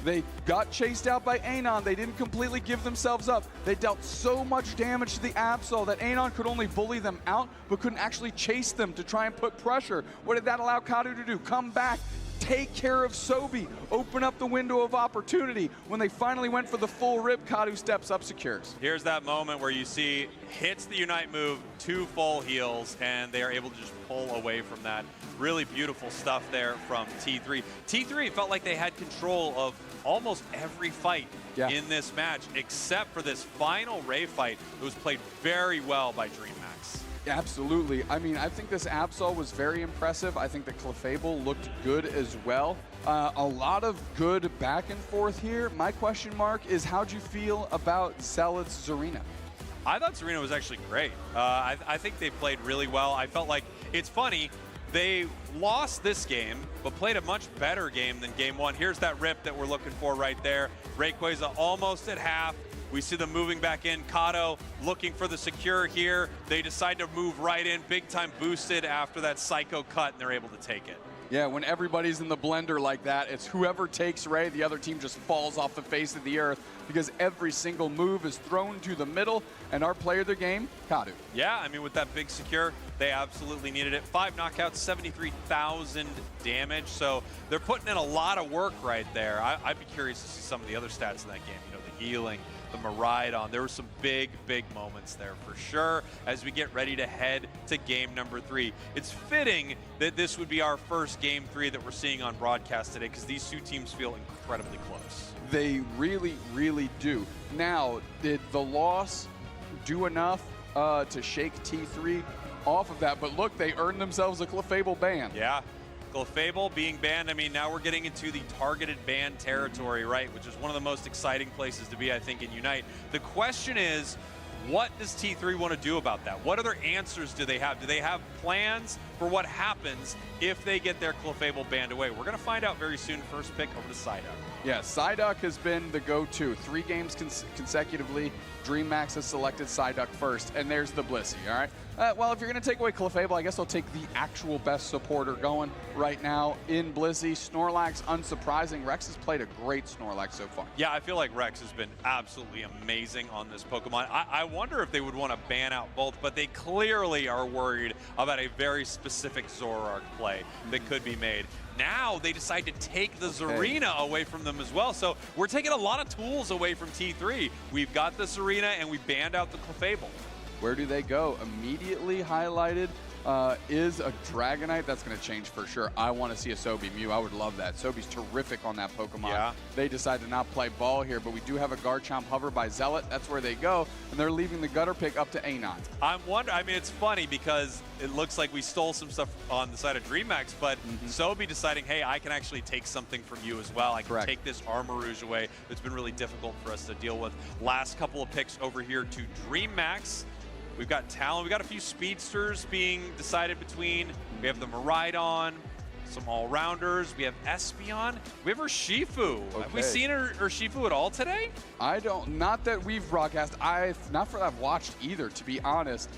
E: They got chased out by Anon. They didn't completely give themselves up. They dealt so much damage to the Absol that Anon could only bully them out, but couldn't actually chase them to try and put pressure. What did that allow Kadu to do? Come back, take care of Sobi, open up the window of opportunity. When they finally went for the full rip, Kadu steps up, secures.
D: Here's that moment where you see hits the Unite move, 2 full heals, and they are able to just pull away from that. Really beautiful stuff there from T3. T3 felt like they had control of almost every fight in this match, except for this final Ray fight. It was played very well by DreamMax.
E: Absolutely. I mean, I think this Absol was very impressive. I think the Clefable looked good as well. A lot of good back and forth here. My question mark is, how'd you feel about Zealot's Zarina?
D: I thought Zarina was actually great. I think they played really well. I felt like, it's funny, they lost this game, but played a much better game than game 1. Here's that rip that we're looking for right there. Rayquaza almost at half. We see them moving back in. Kato looking for the secure here. They decide to move right in. Big time boosted after that Psycho cut, and they're able to take it.
E: Yeah, when everybody's in the blender like that, it's whoever takes Ray, the other team just falls off the face of the earth because every single move is thrown to the middle, and our player of the game, Kadu.
D: Yeah, I mean, with that big secure, they absolutely needed it. 5 knockouts, 73,000 damage, so they're putting in a lot of work right there. I'd be curious to see some of the other stats in that game, you know, the healing, the Miraidon. There were some big moments there for sure as we get ready to head to game number 3. It's fitting that this would be our first game 3 that we're seeing on broadcast today because these two teams feel incredibly close.
E: They really, really do. Now, did the loss do enough to shake T3 off of that? But look, they earned themselves a Clefable ban.
D: Yeah. Clefable being banned, I mean, now we're getting into the targeted ban territory, right? Which is one of the most exciting places to be, I think, in Unite. The question is, what does T3 want to do about that? What other answers do they have? Do they have plans for what happens if they get their Clefable banned away? We're going to find out very soon. First pick over to Psyduck.
E: Yeah, Psyduck has been the go-to. 3 games consecutively, DreamMax has selected Psyduck first, and there's the Blissey, all right? Well, if you're going to take away Clefable, I guess I'll take the actual best supporter going right now in Blissey. Snorlax, unsurprising. Rex has played a great Snorlax so far.
D: Yeah, I feel like Rex has been absolutely amazing on this Pokemon. I wonder if they would want to ban out both, but they clearly are worried about a very specific Zoroark play that could be made. Now they decide to take the Zarina away from them as well. So we're taking a lot of tools away from T3. We've got the Zarina and we banned out the Clefable.
E: Where do they go? Immediately highlighted is a Dragonite. That's going to change for sure. I want to see a Sobi Mew. I would love that. Sobi's terrific on that Pokemon. Yeah. They decide to not play ball here, but we do have a Garchomp hover by Zealot. That's where they go, and they're leaving the gutter pick up to Anon.
D: I'm wondering, I mean, it's funny because it looks like we stole some stuff on the side of DreamMax, but Sobi deciding, hey, I can actually take something from you as well. I can take this Armarouge away that's been really difficult for us to deal with. Last couple of picks over here to DreamMax. We've got Talon. We've got a few speedsters being decided between. We have the Miraidon, some all-rounders. We have Espeon. We have Urshifu. Have we seen Urshifu at all today?
E: I don't. Not that we've broadcast. Not for that I've watched either, to be honest.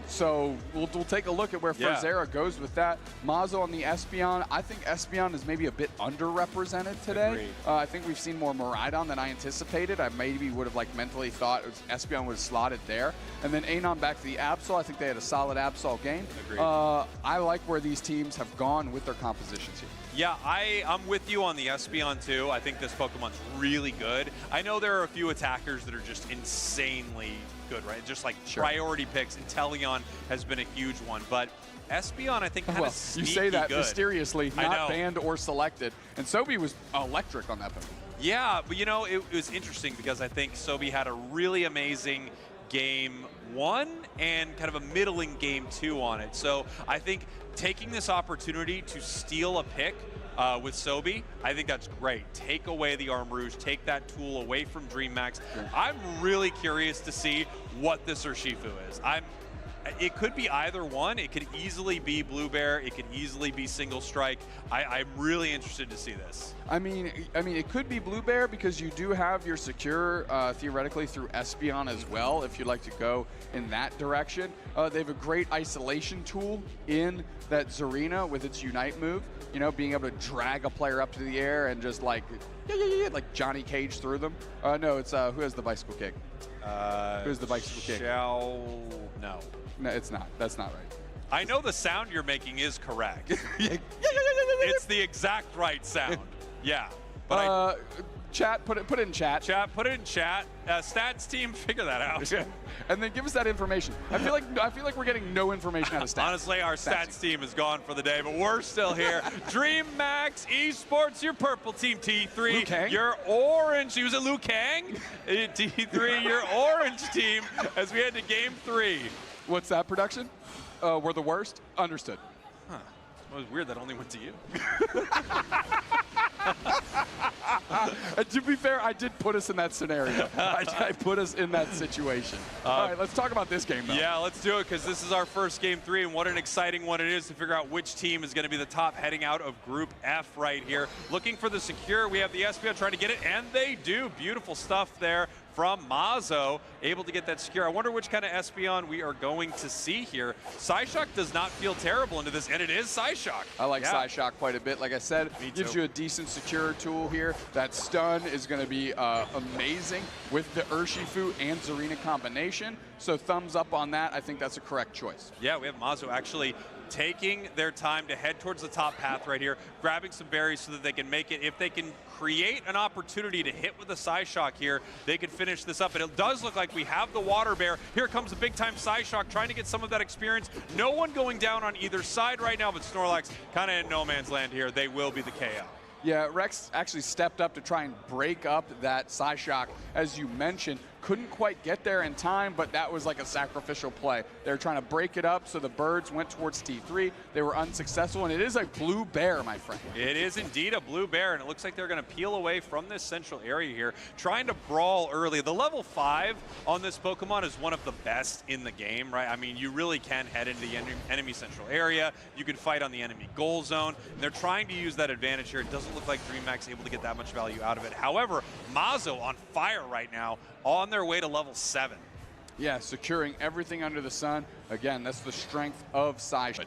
E: So we'll take a look at where Frazera goes with that. Mazo on the Espeon. I think Espeon is maybe a bit underrepresented today. I think we've seen more Miraidon than I anticipated. I maybe would have mentally thought Espeon would have slotted there. And then Anon back to the Absol. I think they had a solid Absol game. I like where these teams have gone with their compositions here.
D: Yeah, I'm with you on the Espeon too. I think this Pokemon's really good. I know there are a few attackers that are just insanely good, right? Just like priority picks. Inteleon has been a huge one, but Espeon, I think, kind of sneaky
E: you say that
D: good.
E: Mysteriously, not banned or selected. And Sobi was electric on that Pokemon.
D: Yeah, but you know, it was interesting because I think Sobi had a really amazing game 1 and kind of a middling game 2 on it. So I think taking this opportunity to steal a pick with Sobi, I think that's great. Take away the Armarouge, take that tool away from DreamMax. I'm really curious to see what this Urshifu is. It could be either one. It could easily be Blue Bear. It could easily be Single Strike. I'm really interested to see this.
E: I mean, it could be Blue Bear because you do have your secure theoretically through Espeon as well. If you'd like to go in that direction, they have a great isolation tool in that Zarina with its Unite move. You know, being able to drag a player up to the air and just like Johnny Cage through them. No, it's who has the bicycle kick? Who has the bicycle kick? No, it's not. That's not right.
D: I know the sound you're making is correct. It's the exact right sound. Yeah. But
E: chat, put it in chat.
D: Chat, put it in chat. Stats team, figure that out.
E: And then give us that information. I feel like we're getting no information out of stats.
D: Honestly, our stats team is gone for the day, but we're still here. DreamMax Esports, your purple team. T3, your orange. Was it Liu Kang? T3, your orange team. As we head to Game 3.
E: What's that, production? We're the worst? Understood.
D: Huh. It was weird that only went to you.
E: To be fair, I did put us in that scenario. I put us in that situation. All right, let's talk about this game, though.
D: Yeah, let's do it, because this is our first Game 3, and what an exciting one it is to figure out which team is going to be the top heading out of Group F right here. Looking for the secure. We have the Espeon trying to get it, and they do. Beautiful stuff there from Mazo, able to get that secure. I wonder which kind of Espeon we are going to see here. Psyshock does not feel terrible into this, and it is Psyshock.
E: I like Psyshock quite a bit. Like I said, gives you a decent secure tool here. That stun is going to be amazing with the Urshifu and Zarina combination. So thumbs up on that. I think that's a correct choice.
D: Yeah, we have Mazo actually taking their time to head towards the top path right here, grabbing some berries so that they can make it. If they can create an opportunity to hit with a Psyshock here, they could finish this up. And it does look like we have the Water Bear. Here comes a big-time Psyshock trying to get some of that experience. No one going down on either side right now, but Snorlax kind of in no man's land here. They will be the KO.
E: Yeah, Rex actually stepped up to try and break up that Psyshock, as you mentioned. couldn't quite get there in time, but that was like a sacrificial play. They were trying to break it up, so the birds went towards T3. They were unsuccessful, and it is a blue bear, my friend.
D: It is indeed a blue bear, and it looks like they're going to peel away from this central area here, trying to brawl early. The level 5 on this Pokemon is one of the best in the game, right? I mean, you really can head into the enemy central area. You can fight on the enemy goal zone. And they're trying to use that advantage here. It doesn't look like DreamHack's able to get that much value out of it. However, Mazo on fire right now, on their way to level 7.
E: Yeah, securing everything under the sun. Again, that's the strength of Siga.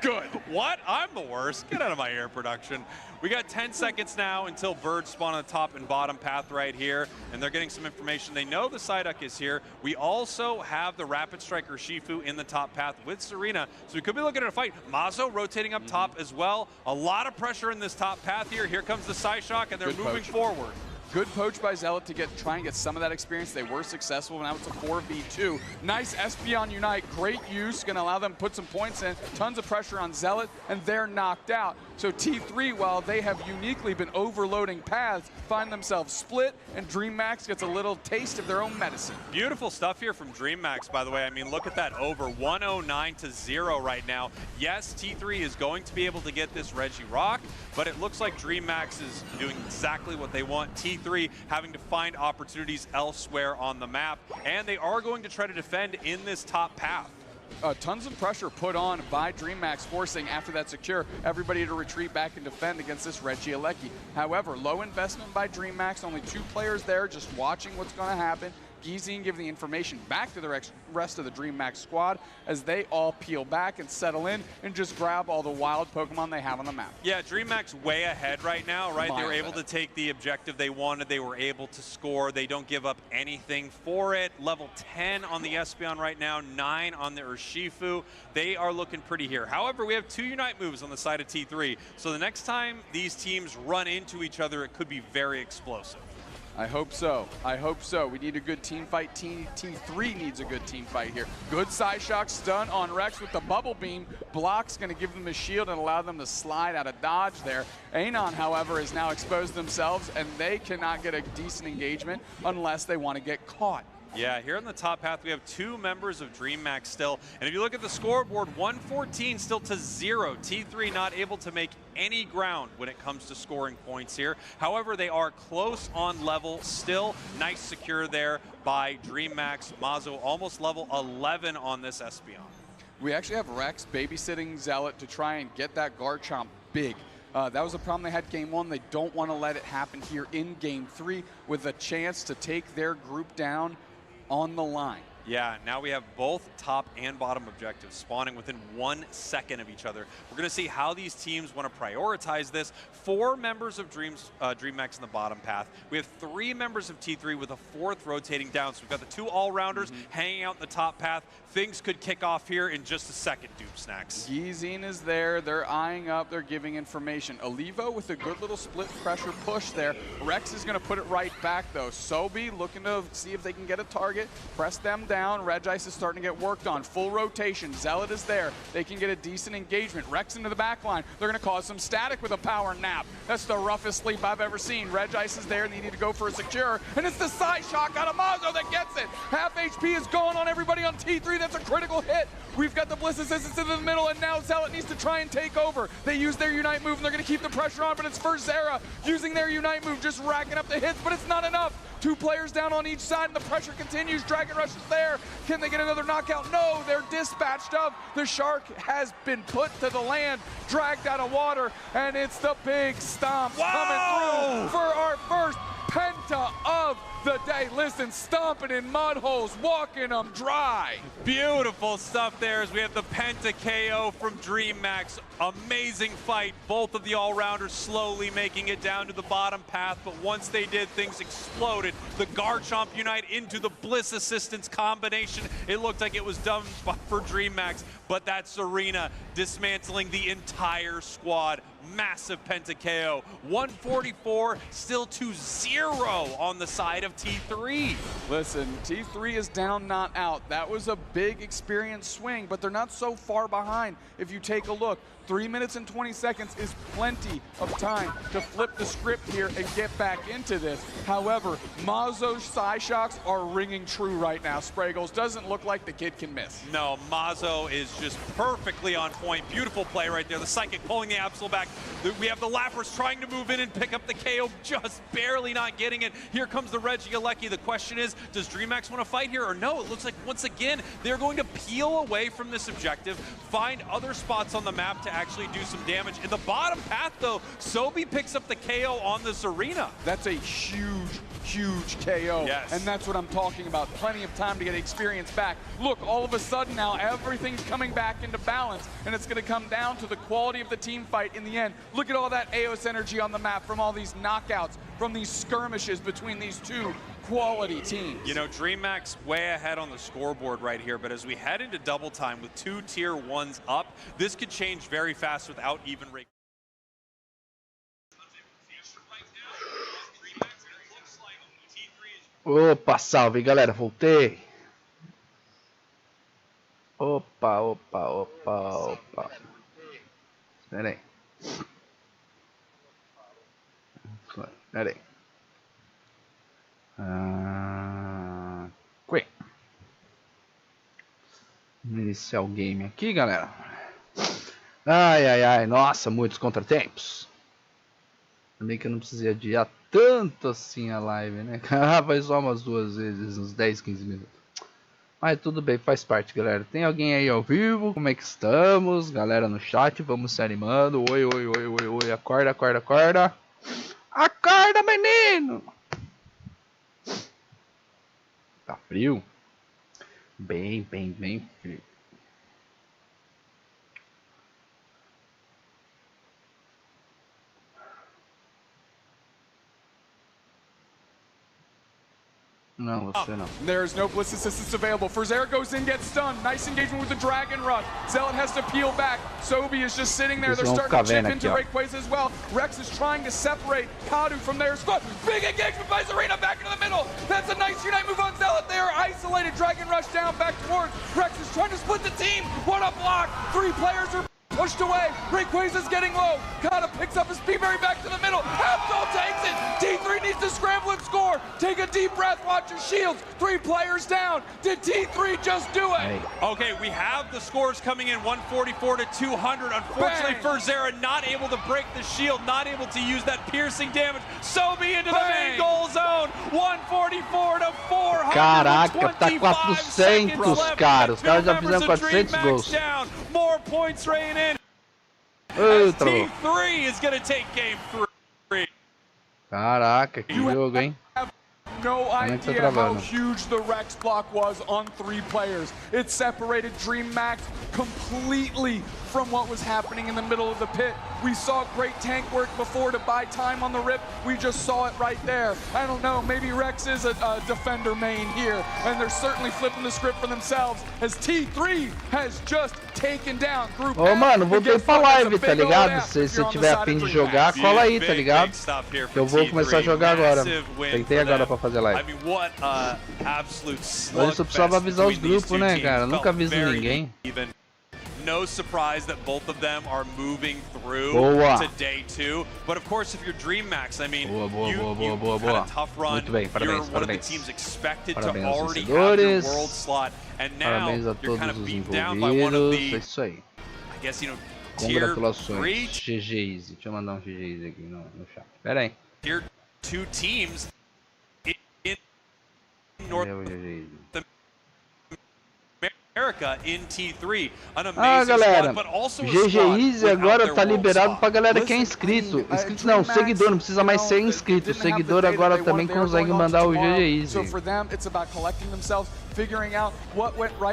D: Good. What? I'm the worst. Get out of my air production. We got 10 seconds now until birds spawn on the top and bottom path right here, and they're getting some information. They know the Psyduck is here. We also have the Rapid Striker Shifu in the top path with Serena, so we could be looking at a fight. Mazo rotating up top as well. A lot of pressure in this top path here. Here comes the Psyshock, and they're moving forward.
E: Good poach by Zealot to try and get some of that experience. They were successful. Now it's a 4v2. Nice Espeon Unite. Great use. Going to allow them to put some points in. Tons of pressure on Zealot, and they're knocked out. So T3, while they have uniquely been overloading paths, find themselves split, and DreamHack gets a little taste of their own medicine.
D: Beautiful stuff here from DreamHack, by the way. I mean, look at that over 109-0 right now. Yes, T3 is going to be able to get this Regirock, but it looks like DreamHack is doing exactly what they want. T3 having to find opportunities elsewhere on the map, and they are going to try to defend in this top path.
E: Tons of pressure put on by DreamHack, forcing, after that secure, everybody to retreat back and defend against this Regieleki. However, low investment by DreamHack, only 2 players there just watching what's going to happen. Giesing give the information back to the rest of the DreamHack squad as they all peel back and settle in and just grab all the wild Pokemon they have on the map.
D: Yeah, DreamHack's way ahead right now, right? They were able to take the objective they wanted. They were able to score. They don't give up anything for it. Level 10 on the Espeon right now, 9 on the Urshifu. They are looking pretty here. However, we have 2 Unite moves on the side of T3, so the next time these teams run into each other, it could be very explosive.
E: I hope so. I hope so. We need a good team fight. T3 needs a good team fight here. Good Psyshock stun on Rex with the Bubble Beam. Block's going to give them a shield and allow them to slide out of dodge there. Anon, however, has now exposed themselves, and they cannot get a decent engagement unless they want to get caught.
D: Yeah, here on the top path, we have 2 members of DreamHack still. And if you look at the scoreboard, 114 still to 0. T3 not able to make any ground when it comes to scoring points here. However, they are close on level still. Nice secure there by DreamHack. Mazo almost level 11 on this Espeon.
E: We actually have Rex babysitting Zealot to try and get that Garchomp big. That was a problem they had game 1. They don't want to let it happen here in game 3 with a chance to take their group down on the line.
D: Yeah, now we have both top and bottom objectives spawning within 1 second of each other. We're going to see how these teams want to prioritize this. 4 members of DreamHack in the bottom path. We have 3 members of T3 with a 4th rotating down. So we've got the 2 all-rounders hanging out in the top path. Things could kick off here in just a second, Dupe Snacks.
E: Giesing is there. They're eyeing up. They're giving information. Olivo with a good little split pressure push there. Rex is going to put it right back, though. Sobi looking to see if they can get a target. Press them down. Regice is starting to get worked on. Full rotation. Zealot is there. They can get a decent engagement. Rex into the back line. They're going to cause some static with a power nap. That's the roughest sleep I've ever seen. Regice is there. They need to go for a secure. And it's the Psyshock out of Mazo that gets it. Half HP is gone on everybody on T3. That's a critical hit. We've got the Bliss Assistance in the middle, and now Zealot needs to try and take over. They use their Unite move, and they're going to keep the pressure on, but it's first Zera using their Unite move, just racking up the hits, but it's not enough. 2 players down on each side, and the pressure continues. Dragon Rush is there. Can they get another knockout? No, they're dispatched of. The Shark has been put to the land, dragged out of water, and it's the big stomps coming through for our first Penta of the day. Listen, stomping in mud holes, walking them dry.
D: Beautiful stuff there as we have the Penta KO from DreamHack. Amazing fight. Both of the all-rounders slowly making it down to the bottom path, but once they did, things exploded. The Garchomp Unite into the Bliss Assistance combination. It looked like it was done for DreamHack, but that's Serena dismantling the entire squad. Massive Penta KO. 144 still to 0 on the side of T3.
E: Listen, T3 is down, not out. That was a big experience swing, but they're not so far behind. If you take a look, 3 minutes and 20 seconds is plenty of time to flip the script here and get back into this. However, Mazo's side shocks are ringing true right now. Spraggles doesn't look like the kid can miss.
D: No, Mazo is just perfectly on point. Beautiful play right there. The Psychic pulling the Absol back. We have the Lappers trying to move in and pick up the KO, just barely not getting it. Here comes the Regieleki. The question is, does DreamHack want to fight here or no? It looks like once again, they're going to peel away from this objective, find other spots on the map to actually do some damage. In the bottom path though, Sobi picks up the KO on this arena.
E: That's a huge KO.
D: Yes.
E: And that's what I'm talking about. Plenty of time to get experience back. Look, all of a sudden now, everything's coming back into balance, and it's going to come down to the quality of the team fight in the end. Look at all that AOS energy on the map from all these knockouts, from these skirmishes between these two quality teams.
D: You know, DreamHack's way ahead on the scoreboard right here, but as we head into double time with 2 tier 1s up, this could change very fast without even rate.
A: Opa, salve galera, voltei. Opa. Espera aí. Vamos iniciar o game aqui, galera. Ai, nossa, muitos contratempos. Também que eu não precisei adiar tanto assim a live, né? Vai só umas 2 vezes, uns 10, 15 minutos. Mas tudo bem, faz parte, galera. Tem alguém aí ao vivo? Como é que estamos? Galera no chat, vamos se animando. Oi, acorda. Acorda, menino! Tá frio? Bem frio. No, no.
E: There's no Bliss assistance available. Ferzer goes in, gets stunned. Nice engagement with the Dragon Rush. Zealot has to peel back. Sobi is just sitting there. They're starting to chip into Rayquaza as well. Rex is trying to separate Kadu from their squad. Big engagement by Zarina back into the middle. That's a nice Unite move on Zealot. They are isolated. Dragon Rush down back towards. Rex is trying to split the team. What a block. 3 players are pushed away. Rayquaza's getting low. Kata picks up his P-Berry back to the middle. Absol takes it. T3 needs to scramble and score. Take a deep breath. Watch your shields. 3 players down. Did T3 just do it?
D: Okay, we have the scores coming in 144 to 200. Unfortunately, Ferzera not able to break the shield, not able to use that piercing damage. Sobi into the main goal zone. 144 to 400.
A: Caraca, tá 400, cara. Os caras já fizeram 400 gols.
D: More points raining in.
A: As
D: T3 is going to take game 3.
A: Caraca, que jogo, hein?
E: No idea how huge the Rex block was on 3 players. It separated DreamHack completely from what was happening in the middle of the pit. We saw great tank work before to buy time on the rip. We just saw it right there. I don't know, maybe Rex is a defender main here, and they're certainly flipping the script for themselves as T3 has just taken down Group
A: Ô, mano, voltei pra live, tá ligado? Se você tiver a fim de jogar, cola aí, tá ligado? Eu vou começar a jogar agora. Tentei agora pra fazer live. Mas eu só precisava avisar os grupos, né, cara? Nunca aviso ninguém.
D: No surprise that both of them are moving through to day 2. But of course, if you're DreamHack, I mean, you had a tough run.
A: Muito bem,
D: you're one of the teams expected to already have your world slot, and now you're kind of beat down by one of the, I guess, you know, tier 3.
A: GG Easy. Deixa eu mandar GG Easy aqui no chat. Pera aí.
D: Tier 2 teams in North America in T3.
A: Galera, GG Easy agora tá liberado pra galera que é inscrito. Inscrito não, seguidor, não precisa mais ser inscrito. O seguidor agora também consegue mandar o GG Easy.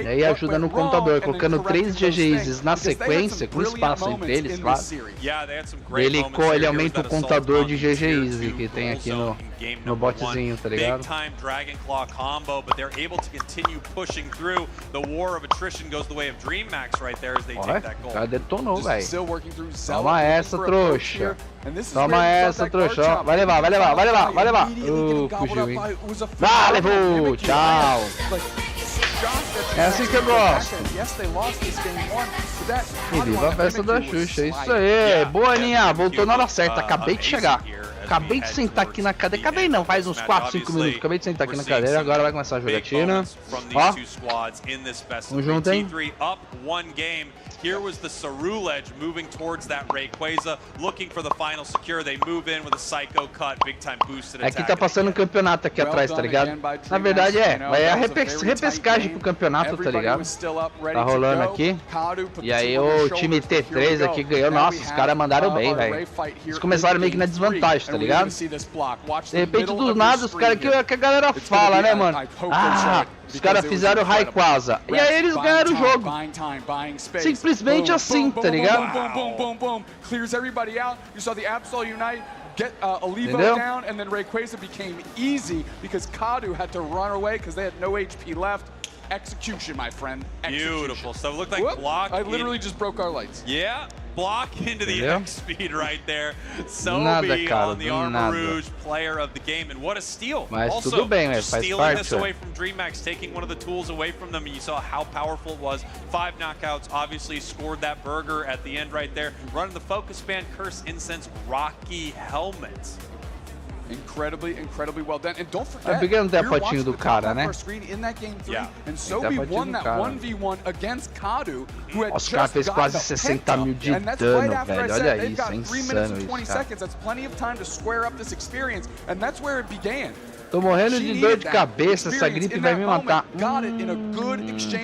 A: E aí ajuda no contador, colocando 3 GGs na sequência, com espaço entre eles, claro. Ele aumenta o contador de GGs que tem aqui no botzinho, tá ligado? O cara detonou, velho. Toma essa, trouxa. Toma essa, trouxa. Ó. Vai levar. Fugiu, hein? Ah, levou! Tchau! É assim que eu gosto. E viva a festa da Xuxa, é isso aí. Boa, Aninha, voltou na hora certa, acabei de chegar. Acabei de sentar aqui na cadeira. Acabei não, faz uns 4, 5 minutos. Acabei de sentar aqui na cadeira, agora vai começar a jogatina. Ó, vamos junto, hein?
D: Here was the Ceruledge moving towards that Rayquaza, looking for the final secure. They move in with a Psycho Cut, big time boosted attack.
A: Aqui tá passando um campeonato aqui atrás, tá ligado? Na verdade é a repescagem pro campeonato, tá ligado? Tá rolando aqui. E aí o time T3 aqui ganhou. Nossa, os caras mandaram bem, velho. Eles começaram meio que na desvantagem, tá ligado? De repente, do nada, os caras que a galera fala, né, mano? Ah, os caras fizeram o Rayquaza. E aí eles ganharam o jogo. Simplesmente assim, tá ligado?
E: Clears everybody out. You saw the Absol unite. Get Olivo down, and then Rayquaza became easy because Kadu had to run away because they had no HP left. Execution, my friend. Execution.
D: Beautiful. So it looked like block.
E: I literally just broke our lights.
D: Yeah. Block into the X speed right there. Sobi on the Armor Rouge, player of the game, and what a steal!
A: Mas
D: also,
A: tudo bem, faz
D: stealing
A: parte,
D: this away from DreamHack, taking one of the tools away from them, and you saw how powerful it was. 5 knockouts, obviously scored that burger at the end right there. Running the Focus Fan, Curse Incense, Rocky Helmet.
E: Incredibly well done. And don't forget,
A: pegando até a fotinho do cara, né?
E: And Sobi won that 1v1 against Kadu, who had
A: Nossa, o cara fez quase 60 mil de dano, velho. Olha isso, é insano isso, cara.
E: That's plenty of time to square up this experience, and that's where it began.
A: Tô morrendo de dor de cabeça, essa gripe vai me matar.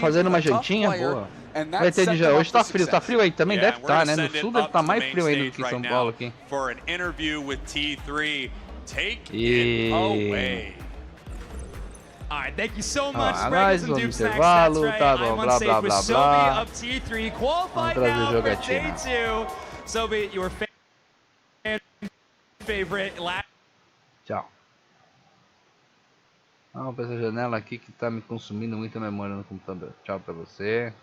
A: Fazendo uma jantinha boa. Vai ter de já. Hoje tá frio aí também, deve estar, né? No sul deve estar mais frio ainda do que em São Paulo aqui.
D: For an interview with T3. Take it away.
O: All right, thank you so much.
A: Mais um intervalo, tá bom, blá blá blá blá.
O: Of T3 qualified now for day 2. Sobi, your favorite.
A: Tchau. Vamos pra essa janela aqui que tá me consumindo muita memória no computador. Tchau pra você.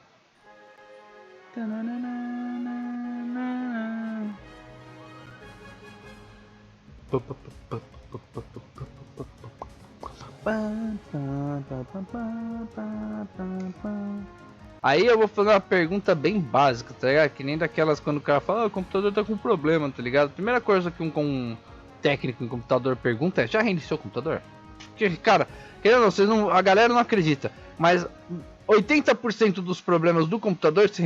A: Aí eu vou fazer uma pergunta bem básica, tá ligado? Que nem daquelas quando o cara fala, o computador tá com problema, tá ligado? Primeira coisa que um técnico em computador pergunta é, já reiniciou o computador? Porque, cara, querendo ou não, a galera não acredita, mas 80% dos problemas do computador se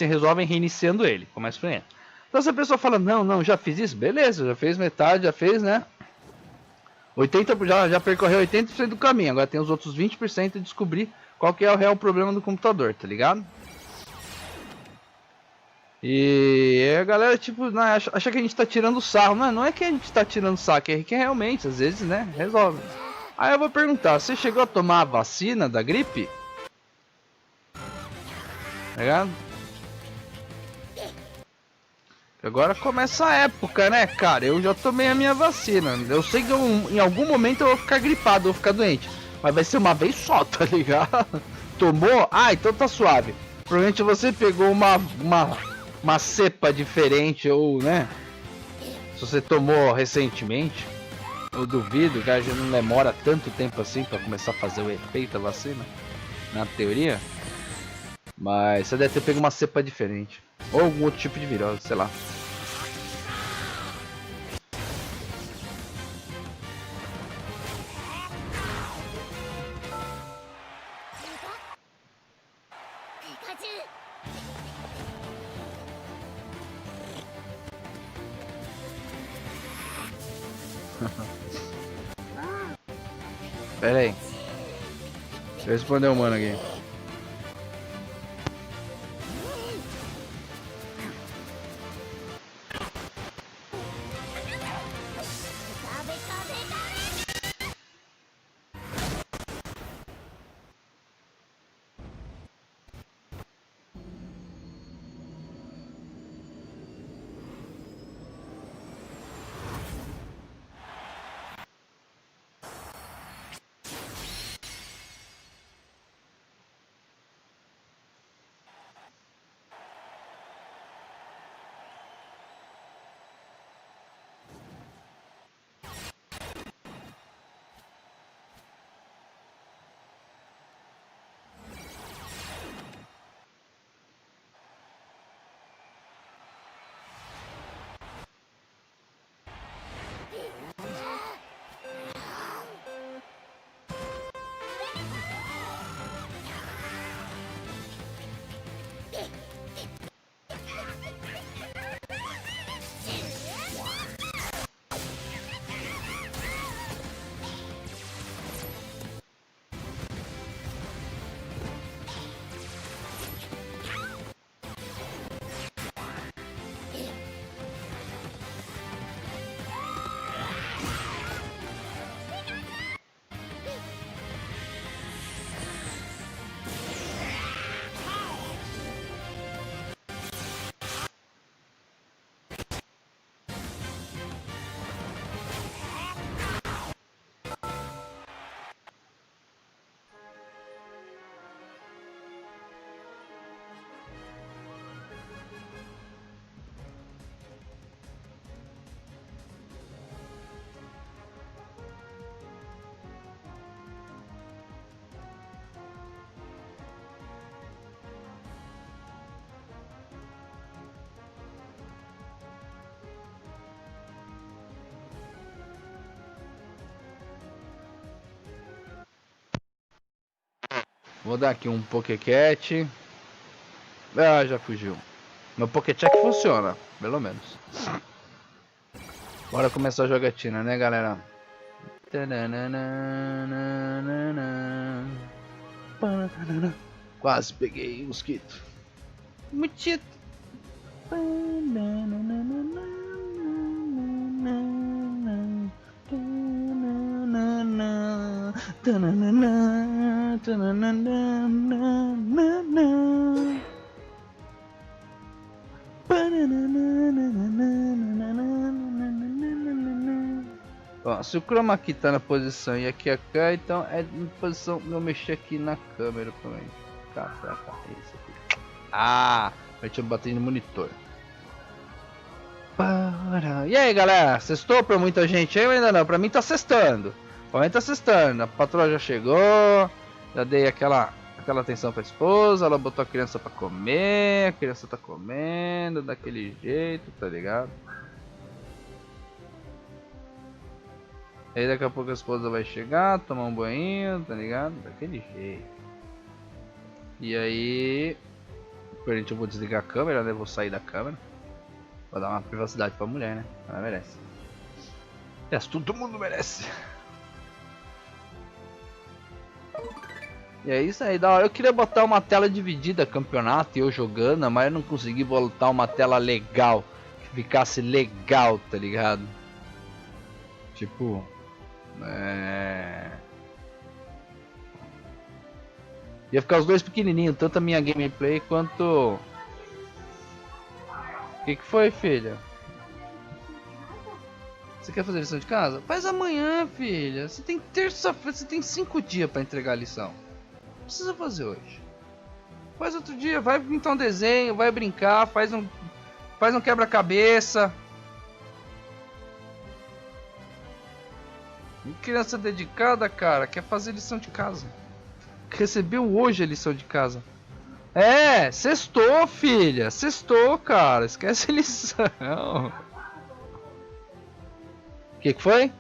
A: resolvem reiniciando ele, começa por aí. Então se a pessoa fala, não, já fiz isso, beleza, já fez metade, já fez, né? 80%, já percorreu 80% do caminho, agora tem os outros 20% de descobrir qual que é o real problema do computador, tá ligado? E a galera, tipo, acha que a gente tá tirando sarro, não é que a gente tá tirando sarro, é que realmente, às vezes, né, resolve. Aí eu vou perguntar, você chegou a tomar a vacina da gripe? Tá ligado? Agora começa a época, né, cara? Eu já tomei a minha vacina. Eu sei que em algum momento eu vou ficar gripado, eu vou ficar doente. Mas vai ser uma vez só, tá ligado? Tomou? Ah, então tá suave. Provavelmente você pegou uma cepa diferente, ou, né? Se você tomou recentemente, eu duvido que a gente não demora tanto tempo assim pra começar a fazer o efeito da vacina. Na teoria. Mas você deve ter pego uma cepa diferente. Ou algum outro tipo de virose, sei lá. Pera aí. Deixa eu responder o mano aqui. Vou dar aqui um Pokécat. Ah, já fugiu. Meu Pokécheck funciona, pelo menos. Bora começar a jogatina, né, galera? Quase peguei o mosquito. Mosquito. Ó, se o chroma aqui tá na posição e aqui cá, então é em posição eu mexer aqui na câmera também. Cá, isso aqui. Ah, deixa eu bater no monitor. E aí, galera, sextou pra muita gente aí ou ainda não? Pra mim tá sextando. Pra mim tá sextando. A patroa já chegou, já dei aquela atenção pra esposa, ela botou a criança pra comer, a criança tá comendo daquele jeito, tá ligado? Aí daqui a pouco a esposa vai chegar, tomar um banho, tá ligado? Daquele jeito. E aí... eu vou desligar a câmera, né? Vou sair da câmera. Vou dar uma privacidade pra mulher, né? Ela merece. Todo mundo merece. E é isso aí, da hora. Eu queria botar uma tela dividida, campeonato e eu jogando, mas eu não consegui botar uma tela legal. Que ficasse legal, tá ligado? Tipo... ia ficar os dois pequenininhos, tanto a minha gameplay quanto... O que foi, filha? Você quer fazer lição de casa? Faz amanhã, filha. Você tem terça-feira, você tem 5 dias pra entregar a lição. Não precisa fazer hoje. Faz outro dia, vai pintar um desenho, vai brincar, faz um quebra-cabeça. Criança dedicada, cara, quer fazer lição de casa. Recebeu hoje a lição de casa. É, sextou, filha. Sextou, cara. Esquece a lição. O que foi?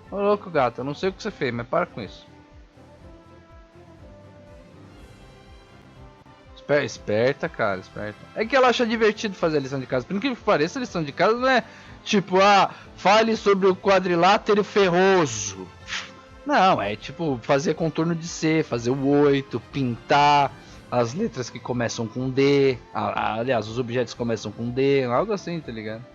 A: Ô louco, gato. Eu não sei o que você fez, mas para com isso. Esperta, cara, esperta. É que ela acha divertido fazer a lição de casa. Por incrível que pareça, a lição de casa não é tipo, fale sobre o quadrilátero ferroso. Não, é tipo, fazer contorno de C, fazer o 8, pintar as letras que começam com D. Aliás, os objetos começam com D, algo assim, tá ligado?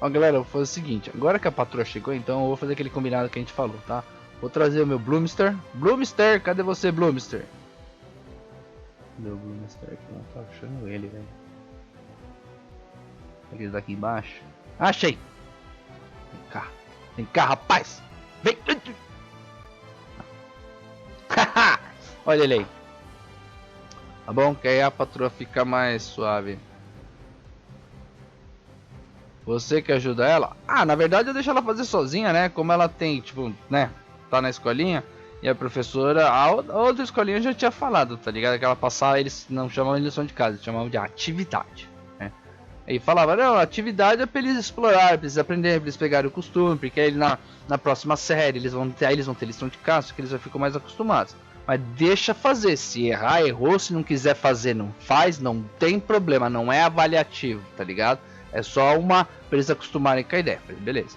A: Ó, galera, eu vou fazer o seguinte. Agora que a patroa chegou, então eu vou fazer aquele combinado que a gente falou, tá? Vou trazer o meu Bloomster. Bloomster, cadê você, Bloomster? Meu Bloomster aqui, não tá achando ele, velho. Aquele daqui embaixo. Achei! Vem cá. Vem cá, rapaz! Vem! Olha ele aí. Tá bom? Que aí a patroa fica mais suave. Você que ajuda ela? Ah, na verdade eu deixo ela fazer sozinha, né? Como ela tem, tipo, né? Tá na escolinha. E a professora, a outra escolinha já tinha falado, tá ligado? Que ela passava, eles não chamavam de lição de casa, eles chamavam de atividade, né? Aí falava, não, atividade é pra eles explorar, pra eles aprenderem, pra eles pegarem o costume, porque aí na próxima série eles vão ter lição de casa, que eles já ficam mais acostumados. Mas deixa fazer, se errar, errou, se não quiser fazer, não faz, não tem problema, não é avaliativo, tá ligado? É só uma pra eles acostumarem com a ideia, beleza.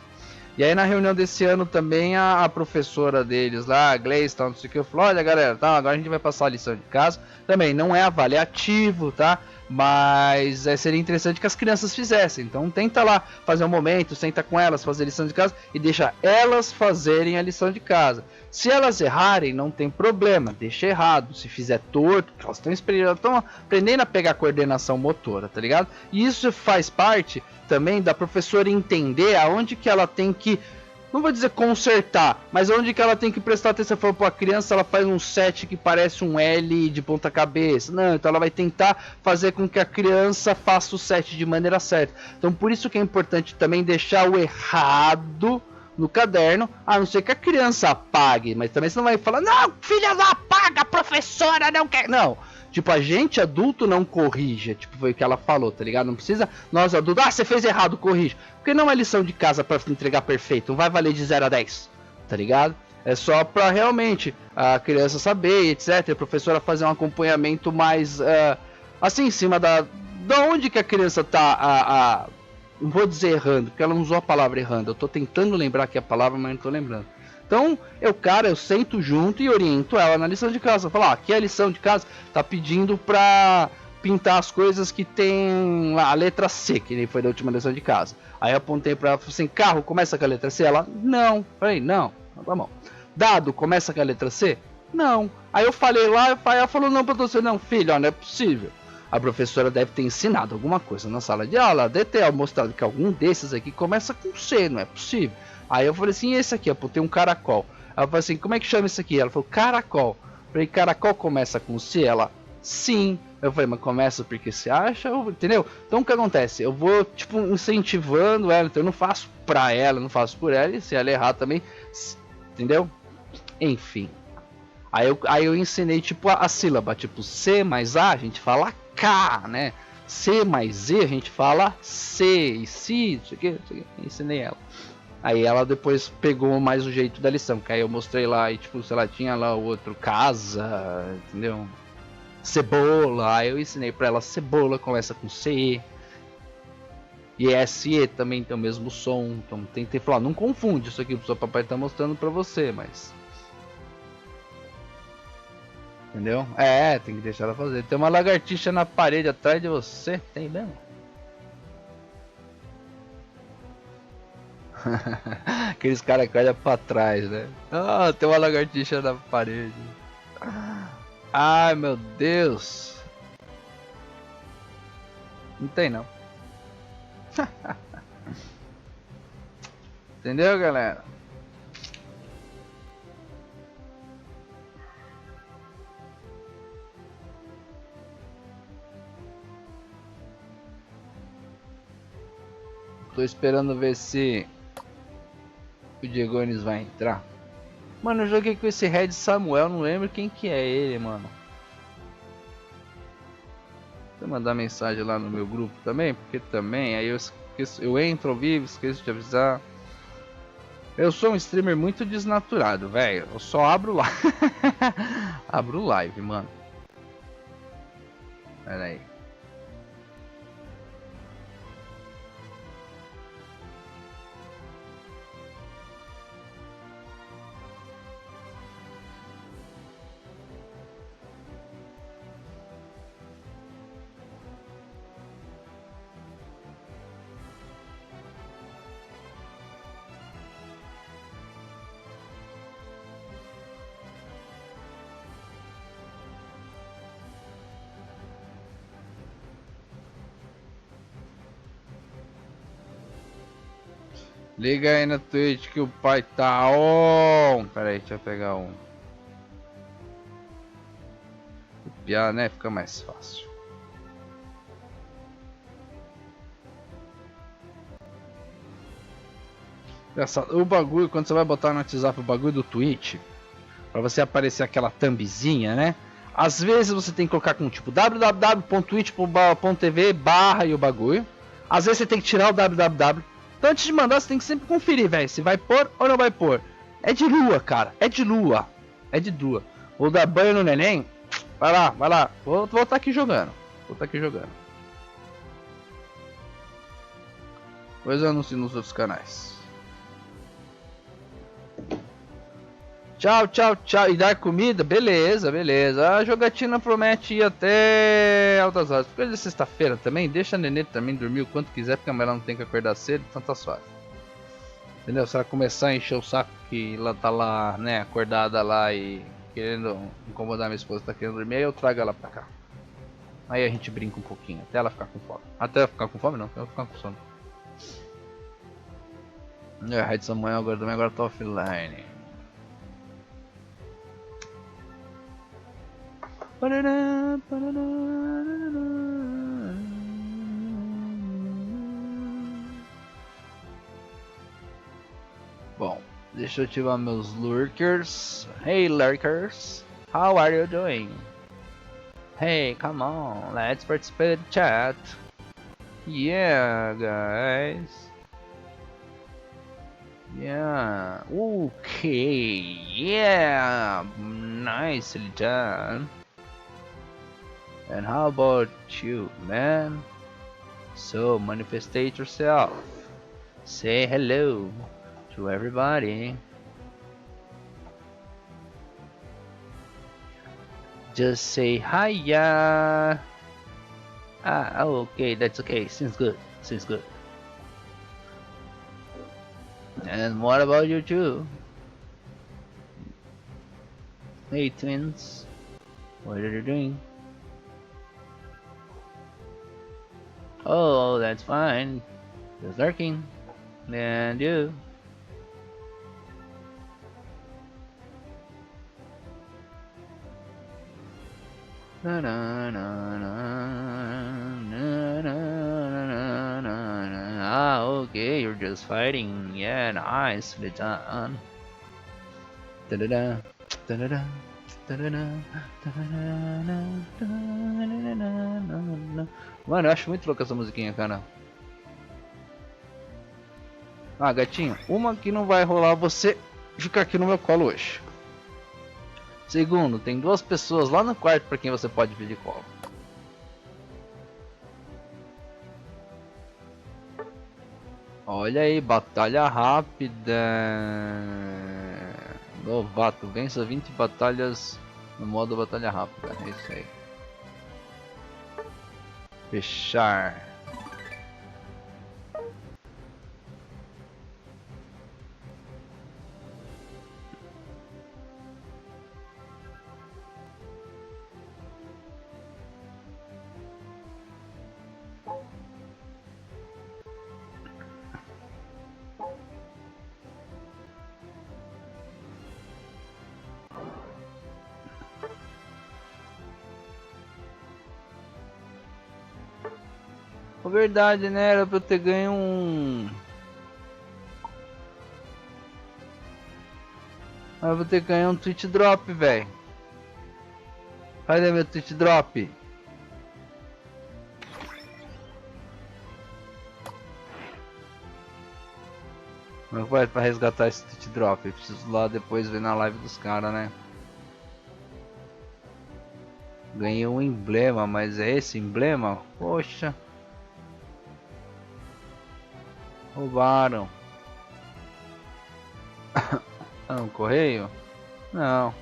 A: E aí na reunião desse ano também a professora deles lá, a Gleice, tal, não sei o que, eu falei, olha galera, tá, agora a gente vai passar a lição de casa. Também não é avaliativo, tá? Mas seria interessante que as crianças fizessem. Então tenta lá fazer um momento, senta com elas, fazer a lição de casa e deixa elas fazerem a lição de casa. Se elas errarem, não tem problema, deixa errado. Se fizer torto, elas estão aprendendo a pegar coordenação motora, tá ligado? E isso faz parte também da professora entender aonde que ela tem que, não vou dizer consertar, mas onde que ela tem que prestar atenção. For para a criança, ela faz um set que parece um L de ponta cabeça. Não, então ela vai tentar fazer com que a criança faça o set de maneira certa. Então por isso que é importante também deixar o errado no caderno, a não ser que a criança apague, mas também você não vai falar, não, filha, não apaga, a professora não quer. Não, Tipo, a gente adulto não corrige, tipo, foi o que ela falou, tá ligado? Não precisa, nós adultos, você fez errado, corrige. Porque não é lição de casa pra entregar perfeito, não vai valer de 0 a 10, tá ligado? É só pra realmente a criança saber, etc, a professora fazer um acompanhamento mais, assim, em cima da onde que a criança tá, não vou dizer errando, porque ela não usou a palavra errando, eu tô tentando lembrar aqui a palavra, mas não tô lembrando. Então, eu sento junto e oriento ela na lição de casa. Falar, aqui é a lição de casa, tá pedindo pra pintar as coisas que tem lá, a letra C, que nem foi da última lição de casa. Aí eu apontei pra ela, falei assim, carro começa com a letra C? Ela, não. Falei, não, tá bom. Dado começa com a letra C? Não. Aí eu falei lá, ela falou, não, professor, não, filho, ó, não é possível. A professora deve ter ensinado alguma coisa na sala de aula, deve ter mostrado que algum desses aqui começa com C, não é possível. Aí eu falei assim, esse aqui, ó, tem um caracol. Ela falou assim, como é que chama isso aqui? Ela falou, caracol. Eu falei, caracol começa com C? Ela, sim. Eu falei, mas começa porque você acha? Entendeu? Então o que acontece? Eu vou, tipo, incentivando ela, então eu não faço pra ela, não faço por ela, e se ela errar também, entendeu? Enfim. Aí eu ensinei, tipo, a sílaba, tipo, C mais A, a gente fala K, né? C mais Z, a gente fala C, e C, isso aqui, ensinei ela. Aí ela depois pegou mais o jeito da lição, que aí eu mostrei lá e tipo, sei lá, tinha lá o outro casa, entendeu? Cebola, aí eu ensinei pra ela cebola, começa com C. E SE também tem o mesmo som, então tentei falar, não confunde isso aqui, o seu papai tá mostrando pra você, mas... Entendeu? Tem que deixar ela fazer. Tem uma lagartixa na parede atrás de você, tem mesmo? Aqueles caras que olham pra trás, né? Ah, tem uma lagartixa na parede. Ai, meu Deus. Não tem, não. Entendeu, galera? Tô esperando ver se o Diegones vai entrar. Mano, eu joguei com esse Red Samuel, não lembro quem que é ele, mano. Vou mandar mensagem lá no meu grupo também, porque também aí eu entro ao vivo, esqueço de avisar. Eu sou um streamer muito desnaturado, velho. Eu só abro live. Abro live, mano. Pera aí. Liga aí na Twitch que o pai tá on. Pera aí, deixa eu pegar um. Copiar, né? Fica mais fácil. O bagulho, quando você vai botar no WhatsApp o bagulho do Twitch, pra você aparecer aquela thumbzinha, né? Às vezes você tem que colocar com tipo www.twitch.tv/ e o bagulho. Às vezes você tem que tirar o www. Então antes de mandar você tem que sempre conferir, velho, se vai pôr ou não vai pôr. É de lua, cara, é de lua. É de lua. Vou dar banho no neném. Vai lá, vai lá. Vou estar aqui jogando. Vou estar aqui jogando. Depois eu anuncio nos outros canais. Tchau, tchau, tchau. E dar comida? Beleza, beleza. A jogatina promete ir até altas horas. Coisa de sexta-feira também. Deixa a nenê também dormir o quanto quiser, porque ela não tem que acordar cedo, então tá suave. Entendeu? Se ela começar a encher o saco que ela tá lá, né, acordada lá e querendo incomodar minha esposa, tá querendo dormir, aí eu trago ela pra cá. Aí a gente brinca um pouquinho, até ela ficar com fome. Até ela ficar com fome não, até ela ficar com sono. A Red Samuel agora tá offline. Bom, deixa eu ativar meus lurkers. Hey lurkers, how are you doing? Hey, come on, let's participate in the chat. Yeah, guys. Yeah, okay, yeah, nicely done. And how about you, man? So, manifestate yourself. Say hello to everybody. Just say hiya. Ah, okay, that's okay. Seems good. Seems good. And what about you too? Hey, twins. What are you doing? Oh, that's fine. Just lurking. And you? Na na na na na na na na. Ah, okay, you're just fighting. Yeah, nicely done. Da da da da da da. Mano, eu acho muito louca essa musiquinha, cara. Ah, gatinho, uma que não vai rolar você ficar aqui no meu colo hoje. Segundo, tem duas pessoas lá no quarto para quem você pode vir de colo. Olha aí, batalha rápida. Novato, vença 20 batalhas no modo batalha rápida. É isso aí. Fechar. Verdade, né? Era pra eu ter ganho um... Eu vou ter que ganhar um Twitch Drop, velho. Cadê meu Twitch Drop? Como é que vai pra resgatar esse Twitch Drop? Eu preciso lá depois ver na live dos caras, né? Ganhei um emblema, mas é esse emblema? Poxa. Roubaram. Ah, um correio? Não.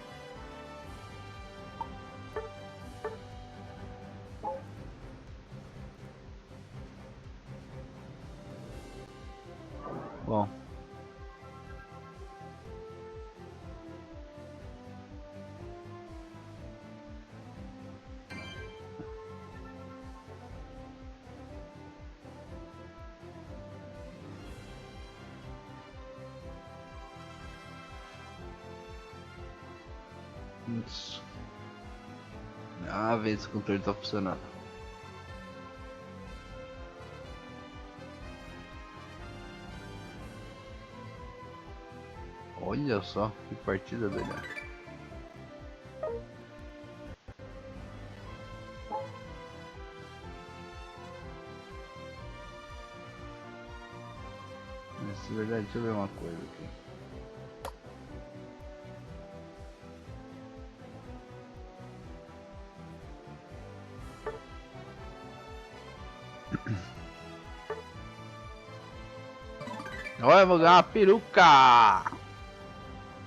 A: Bom. Isso. Ah, vê se o controle tá funcionando. Olha só que partida doida. Mas, na verdade, deixa eu ver uma coisa aqui. Olha, eu vou ganhar uma peruca!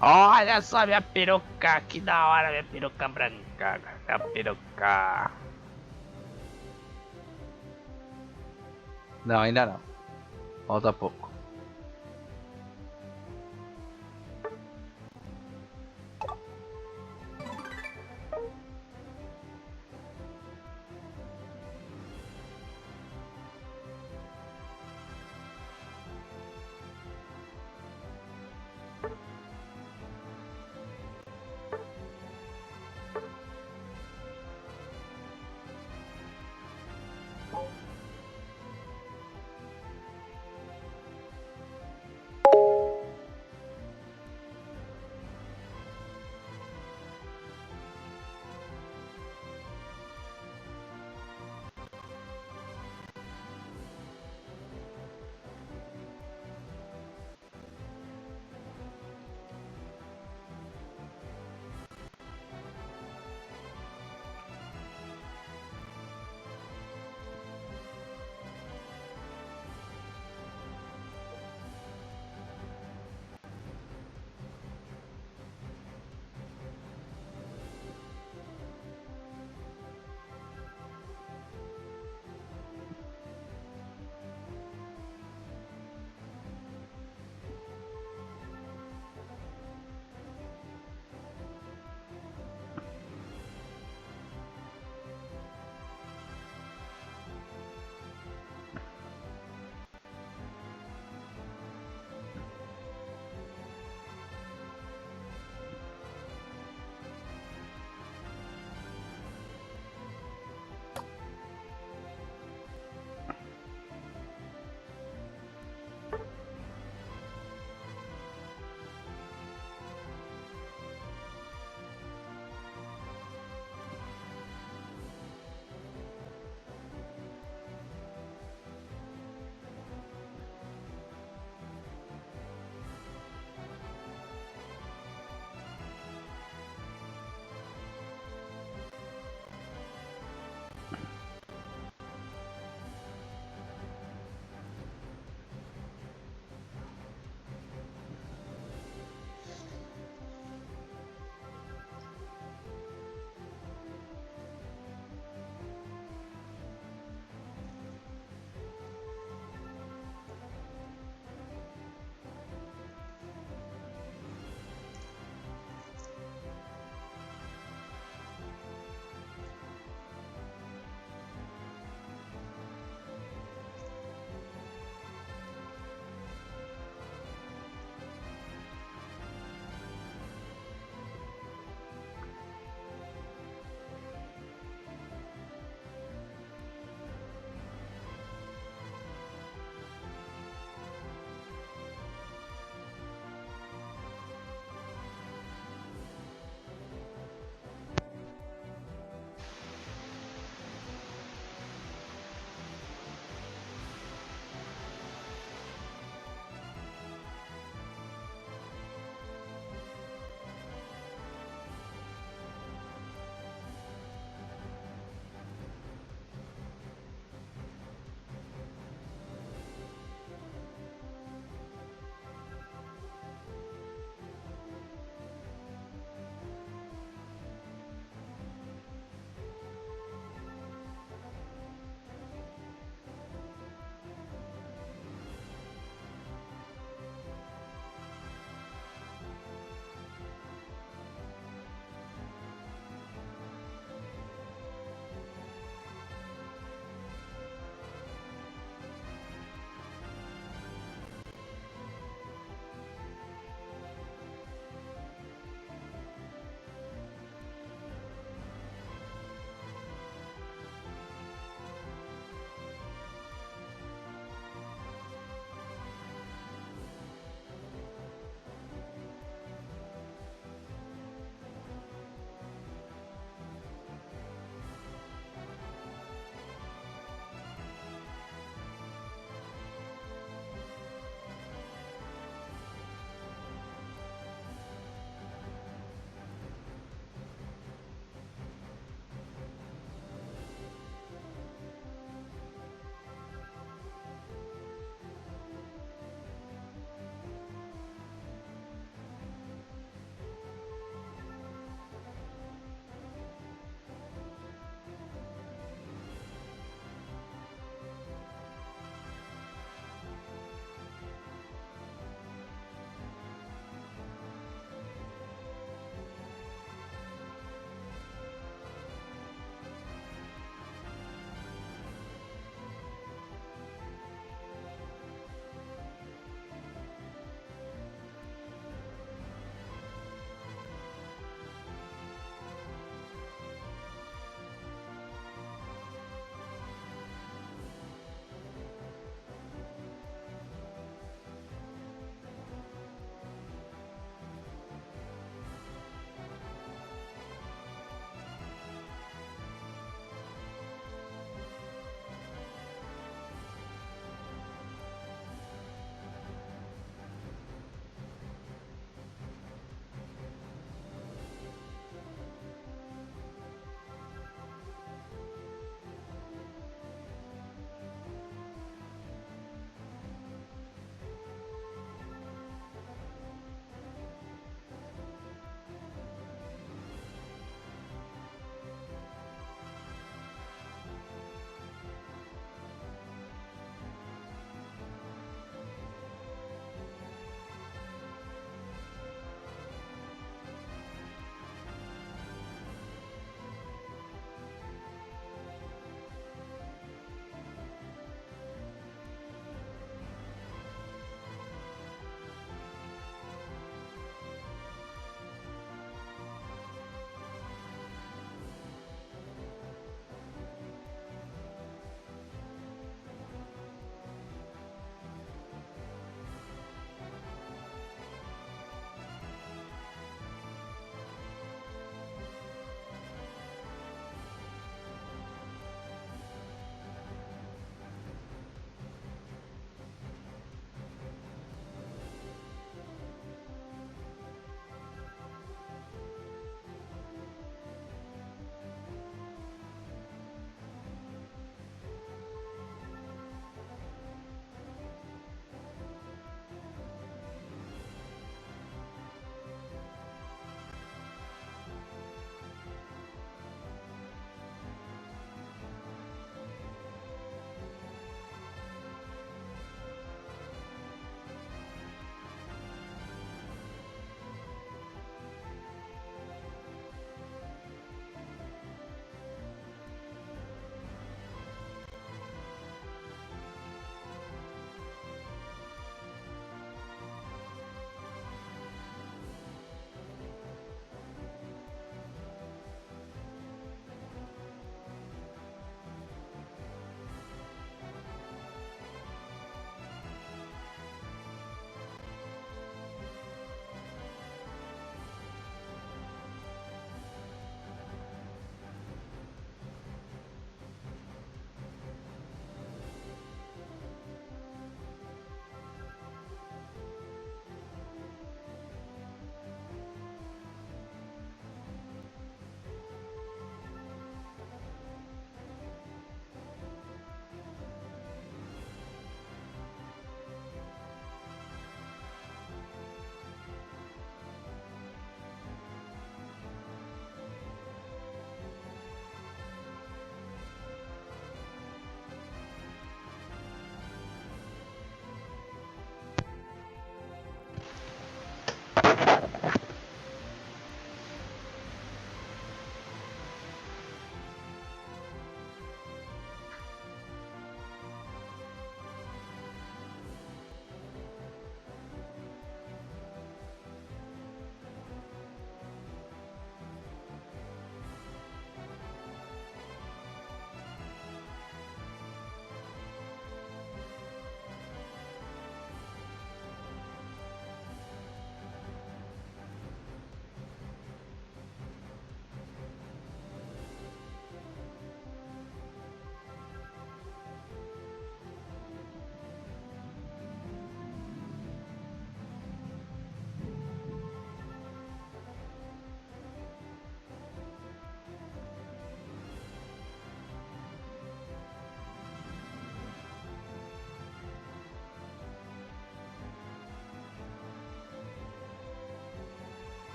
A: Olha só minha peruca, que da hora minha peruca branca, minha peruca. Não, ainda não. Falta pouco.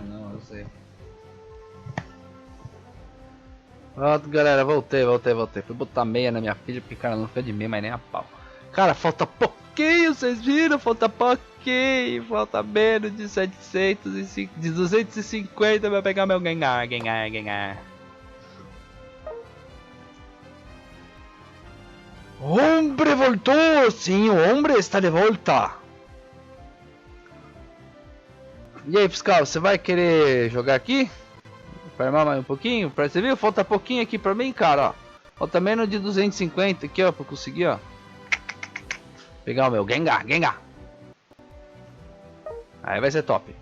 A: não, eu sei. Pronto, galera, voltei. Fui botar meia na minha filha, porque, cara, não fica de meia, mas nem a pau. Cara, falta pouquinho, vocês viram? Falta pouquinho. Falta menos de 250 pra pegar meu ganhar. Hombre voltou! Sim, o hombre está de volta. E aí, fiscal, você vai querer jogar aqui? Farmar mais um pouquinho? Você viu? Falta pouquinho aqui pra mim, cara, ó. Falta menos de 250 aqui, ó, pra conseguir, ó. Pegar o meu Gengar. Aí vai ser top.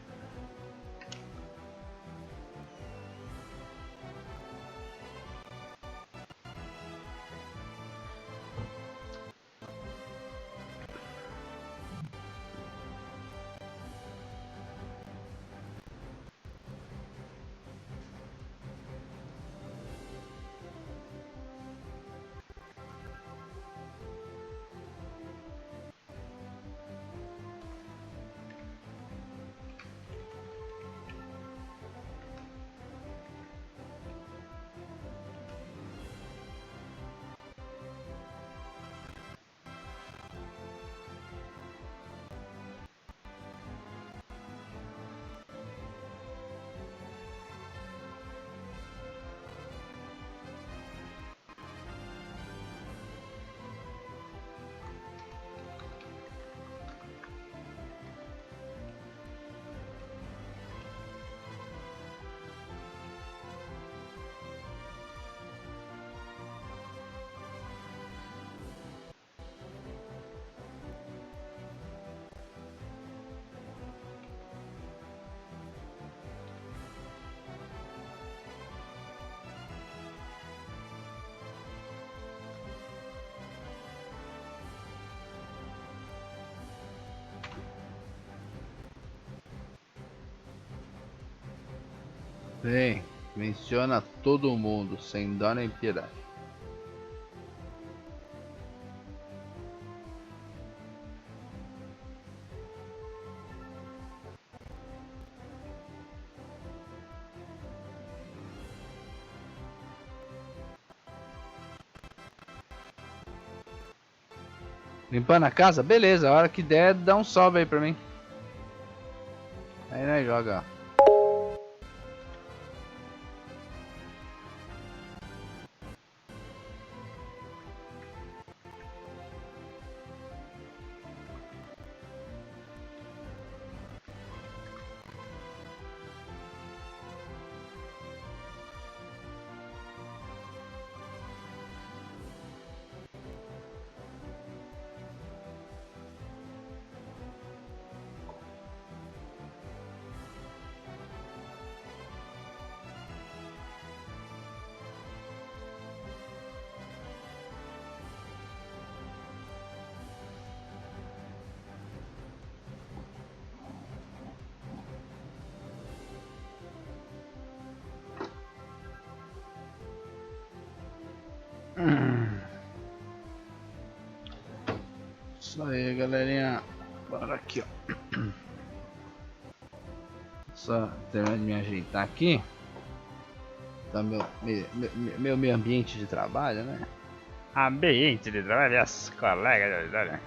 A: Bem, menciona todo mundo, sem dó nem piedade. Limpando a casa? Beleza, a hora que der, dá um salve aí pra mim. Aí nós joga, ó. Isso aí, galerinha. Bora aqui, ó. Só terminar de me ajeitar aqui. Tá meu ambiente de trabalho, né? Ambiente de trabalho, minhas colegas, olha.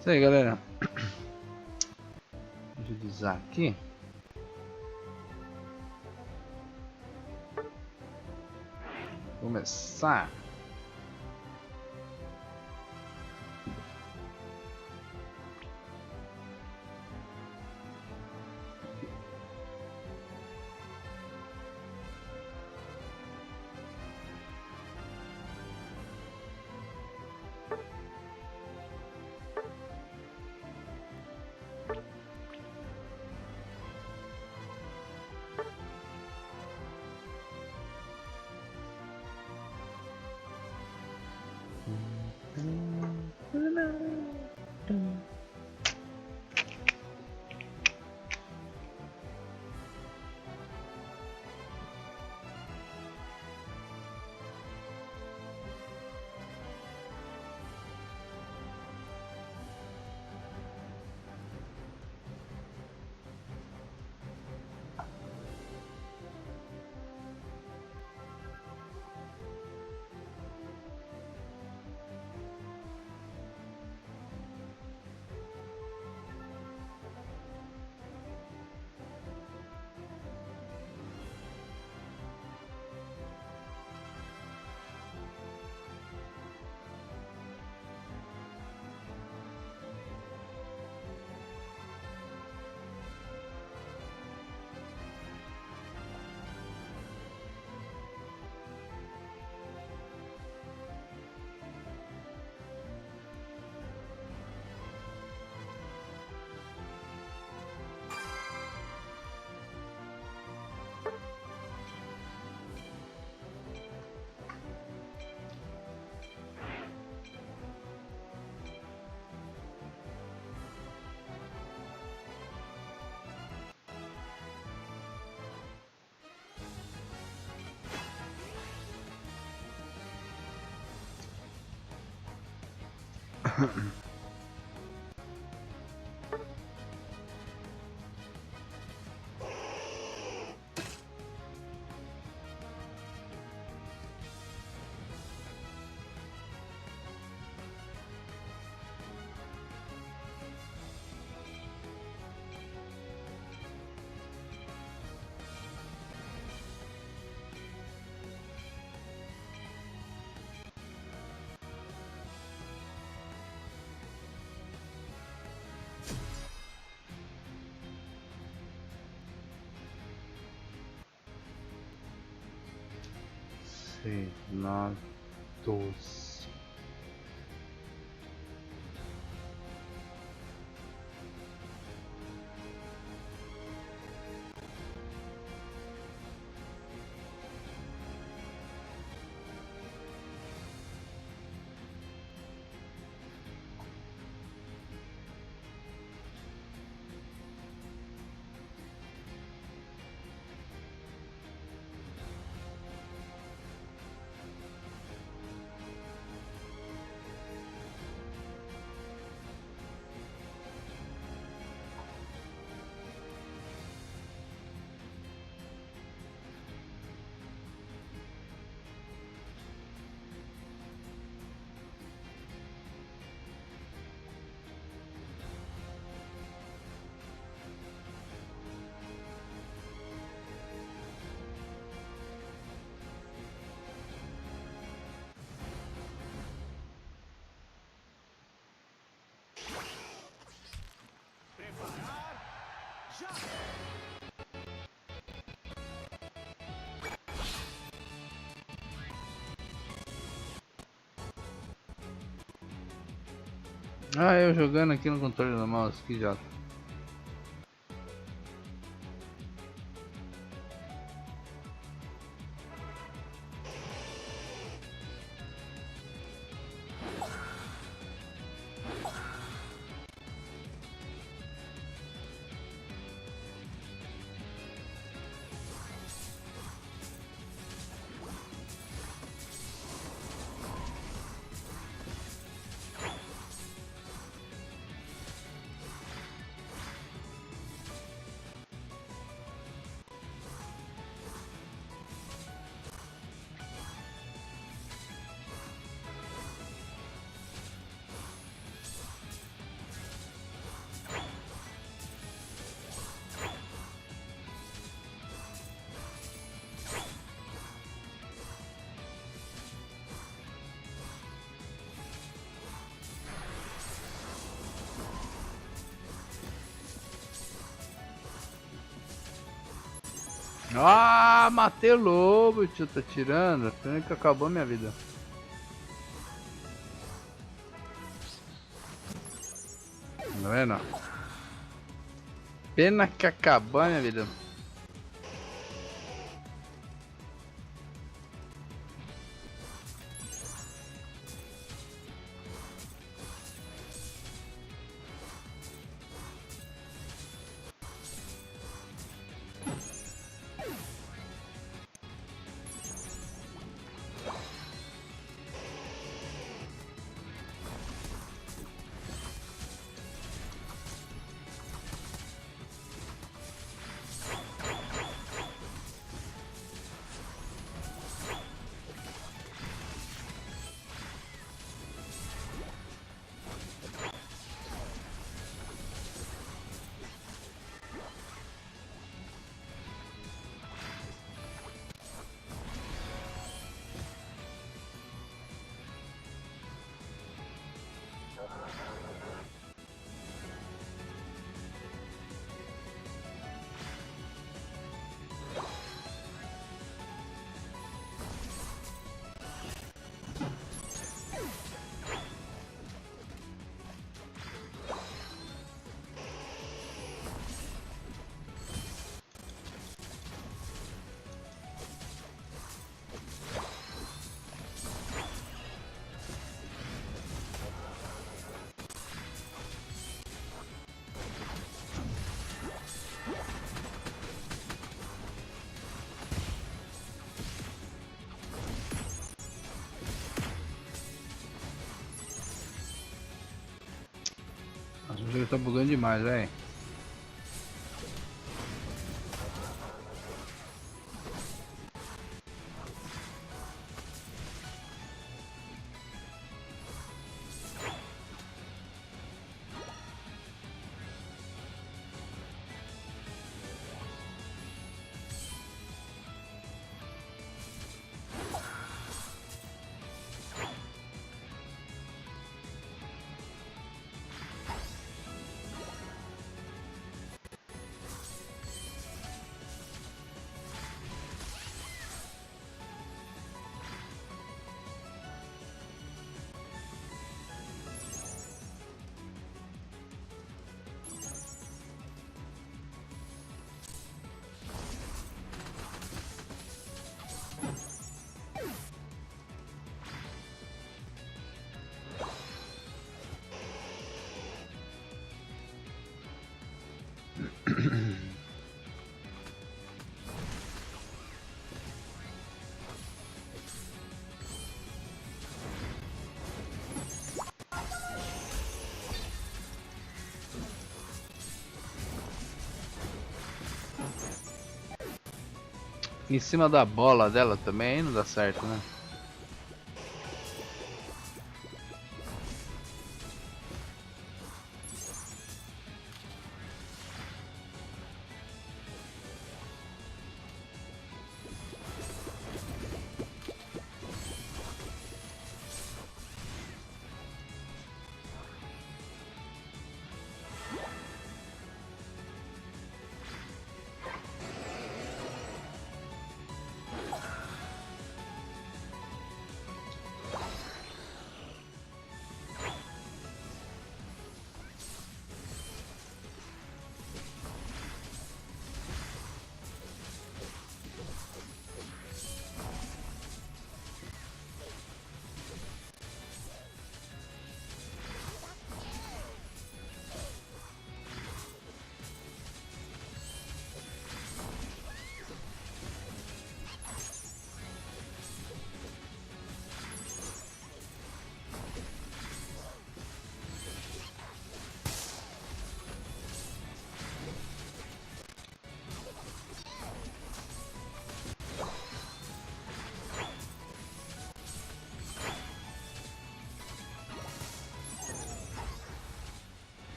A: Isso aí, galera. Deixa eu agilizar aqui. Começar. Seis, 9, 12. Ah, eu jogando aqui no controle do mouse, que já. Ah, matei o lobo, tio, tá tirando. Pena que acabou minha vida. Tá vendo? Pena que acabou minha vida. O jogo tá bugando demais, velho. Em cima da bola dela também não dá certo, né?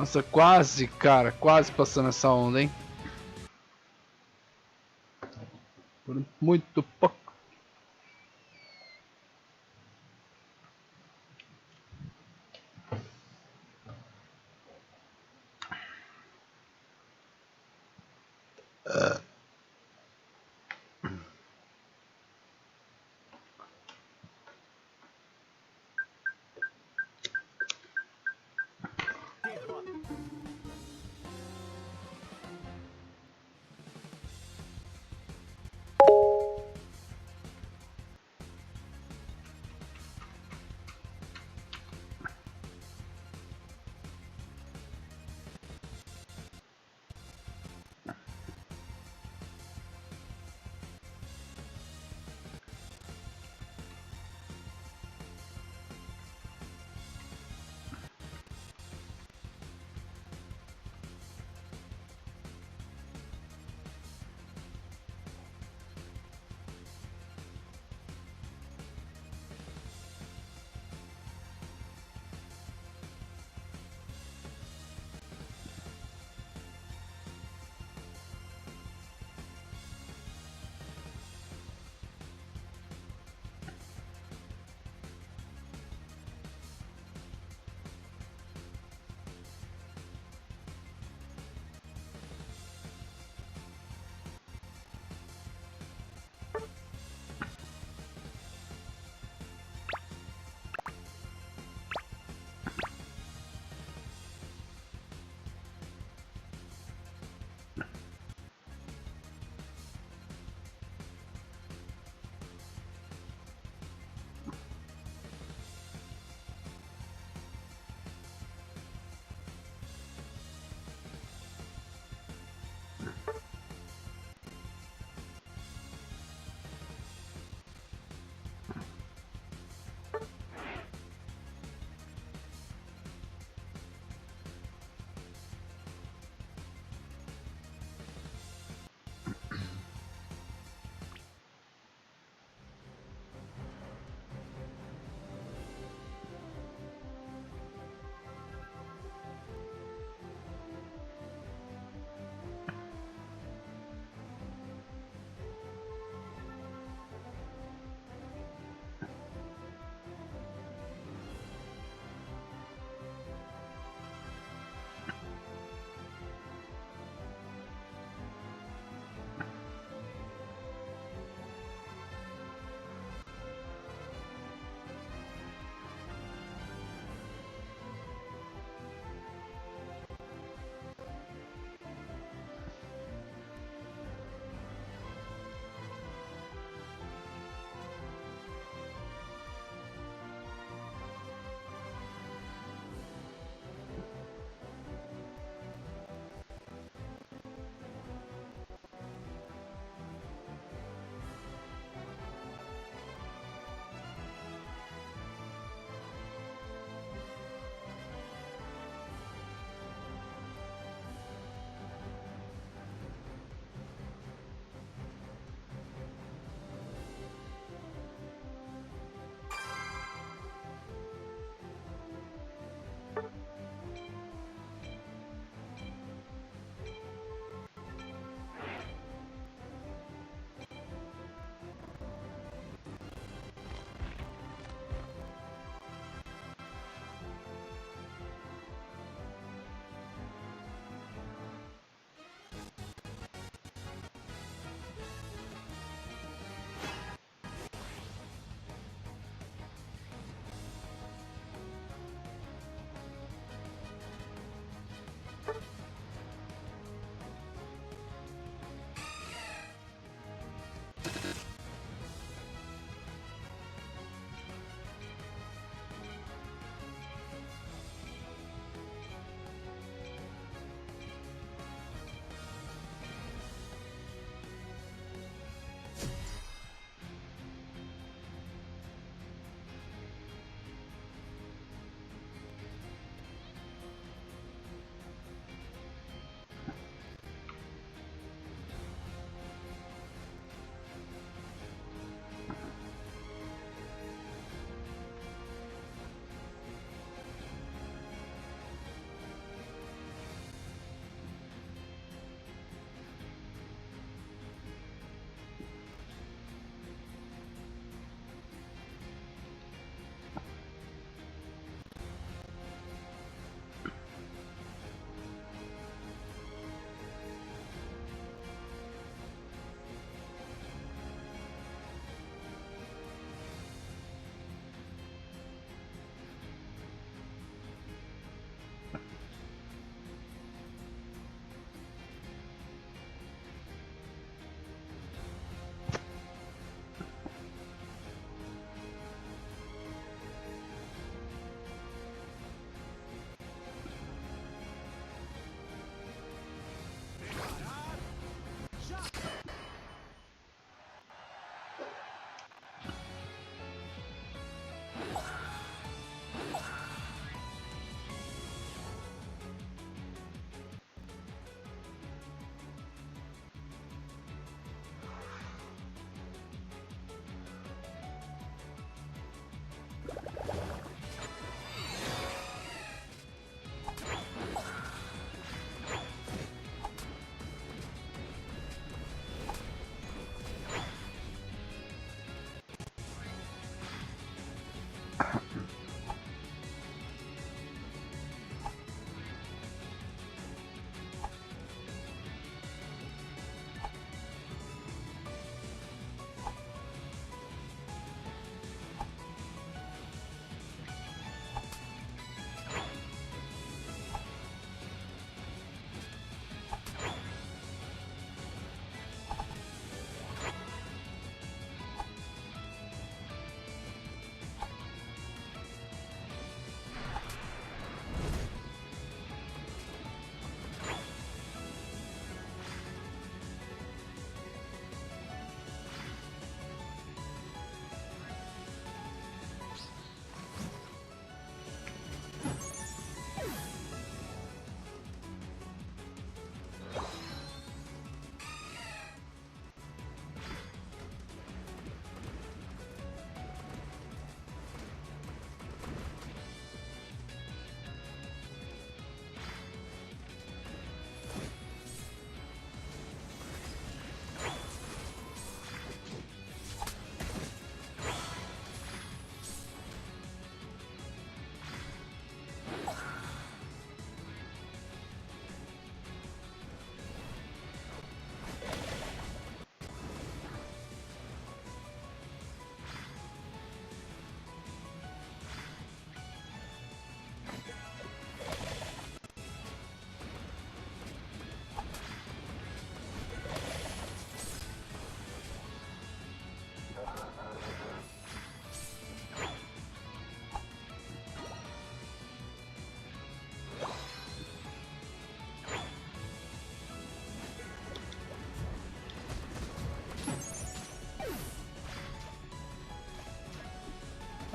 A: Nossa, quase, cara, quase passando essa onda, hein? Por muito pouco.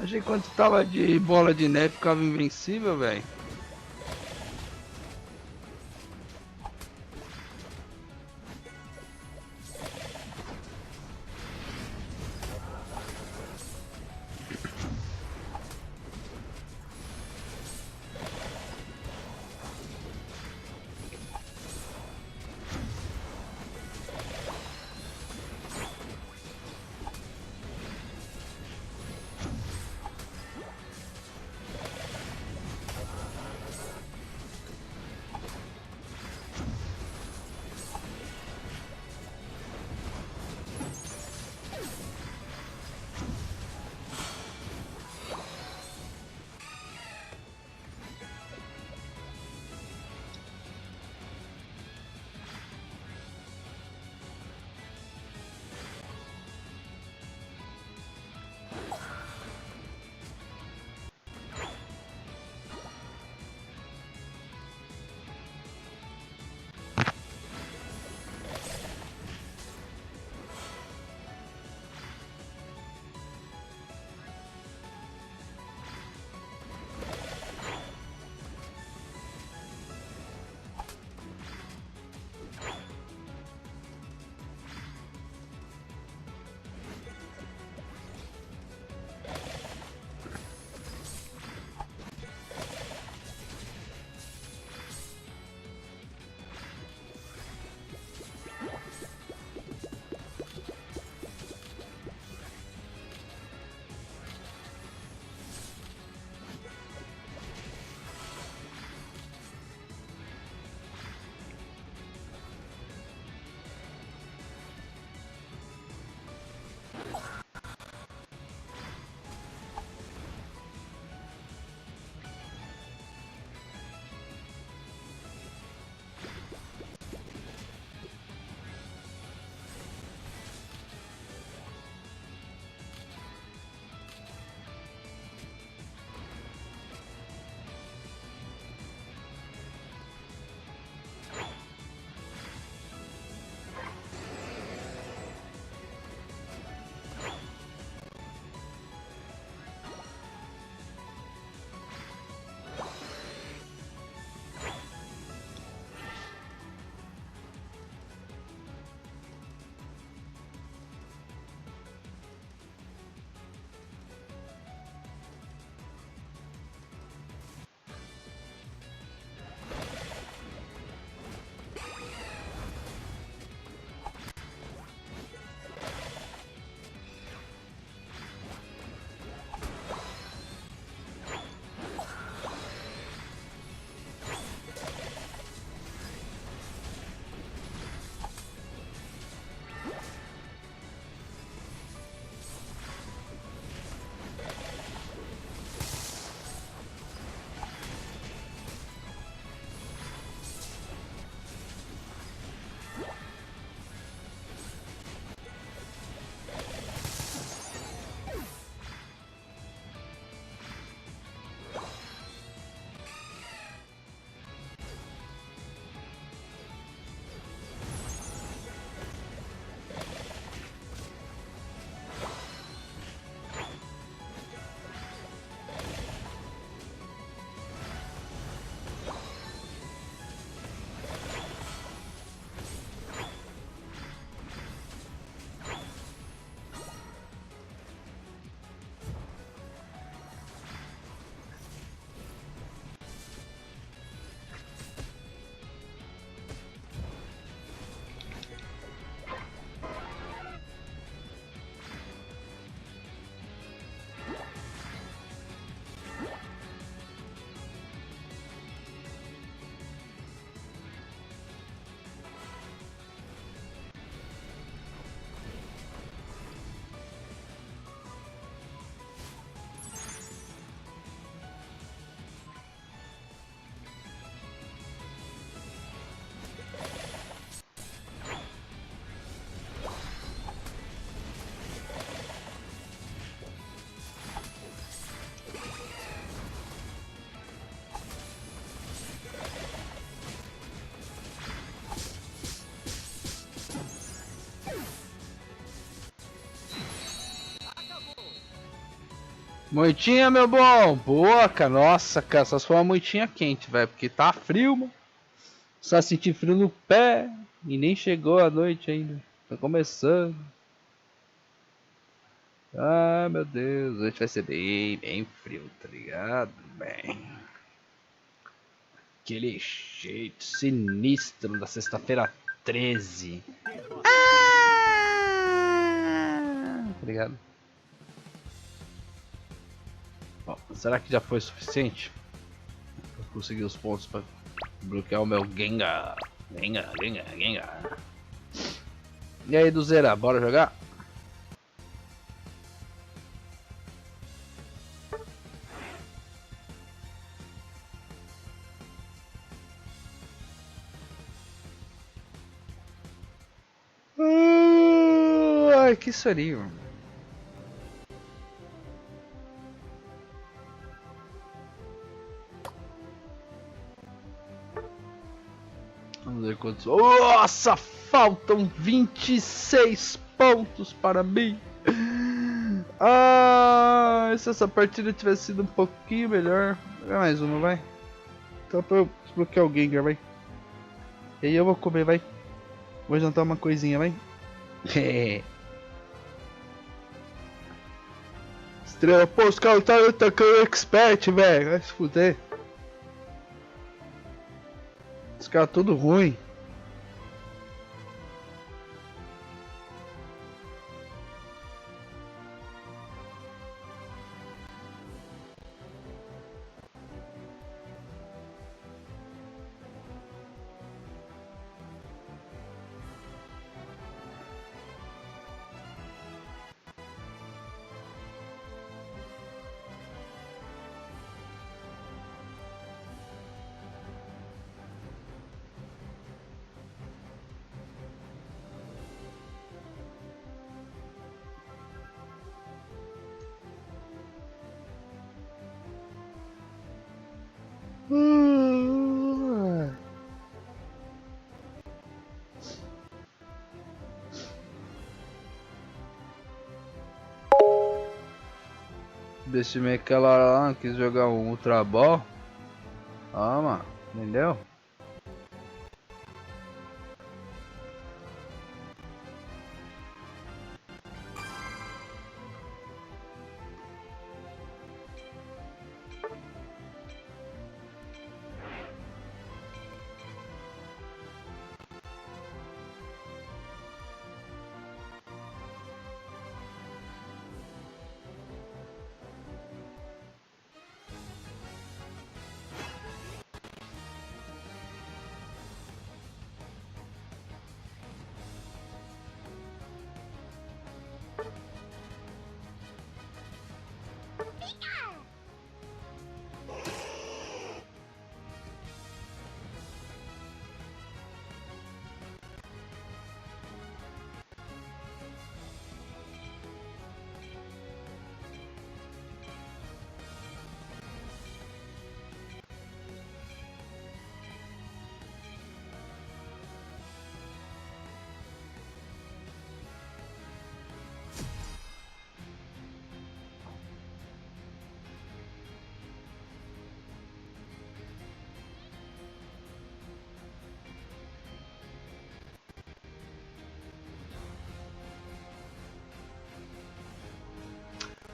A: Achei que quando tava de bola de neve ficava invencível, velho. Moitinha, meu bom. Boa, cara. Nossa, cara, só se for uma moitinha quente, velho. Porque tá frio, mano. Só senti frio no pé. E nem chegou a noite ainda. Tá começando. Ah, meu Deus. Hoje vai ser bem frio, tá ligado? Bem. Aquele jeito sinistro da sexta-feira 13. Tá ligado? Bom, será que já foi suficiente? Eu consegui os pontos pra bloquear o meu Gengar. Gengar. E aí, Duzeira, bora jogar? Ai, que sorinho. Vamos ver quantos... Nossa, faltam 26 pontos para mim. Ah, se essa partida tivesse sido um pouquinho melhor. É mais uma, vai. Então pra eu desbloquear o Gengar, vai. E aí eu vou comer, vai. Vou jantar uma coisinha, vai. Estrela, pô, os caras tá atacando expert, velho. Vai se fuder. Os caras tudo ruim. Deixa eu aquela hora lá, quis jogar um Ultra Ball. Ah, mano, entendeu?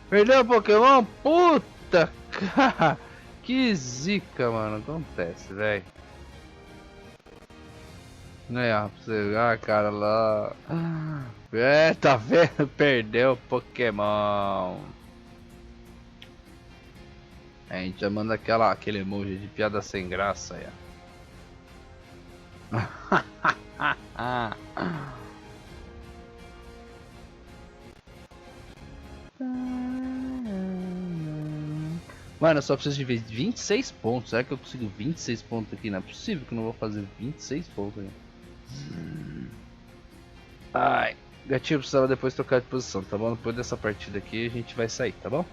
A: Perdeu o Pokémon? Puta, cara. Que zica, mano. Acontece, velho. Pra você ver a cara lá. É, tá vendo? Perdeu o Pokémon. A gente já manda aquele emoji de piada sem graça aí, ó. Mano, eu só preciso de 26 pontos. Será que eu consigo 26 pontos aqui? Não é possível que eu não vou fazer 26 pontos aí. Ai, gatinho precisava depois trocar de posição, tá bom? Depois dessa partida aqui a gente vai sair, tá bom?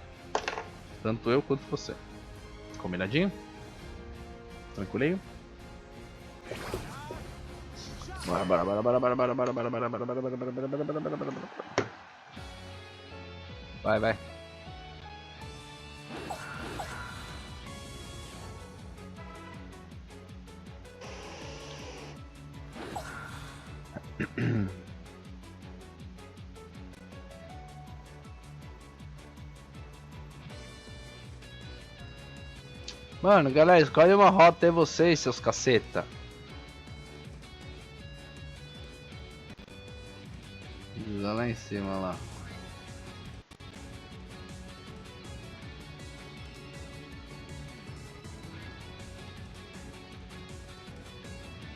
A: Tanto eu quanto você. Combinadinho? Tranquilinho? Bora. Vai. Mano, galera, escolhe uma rota aí vocês, seus caceta. Lá em cima, lá.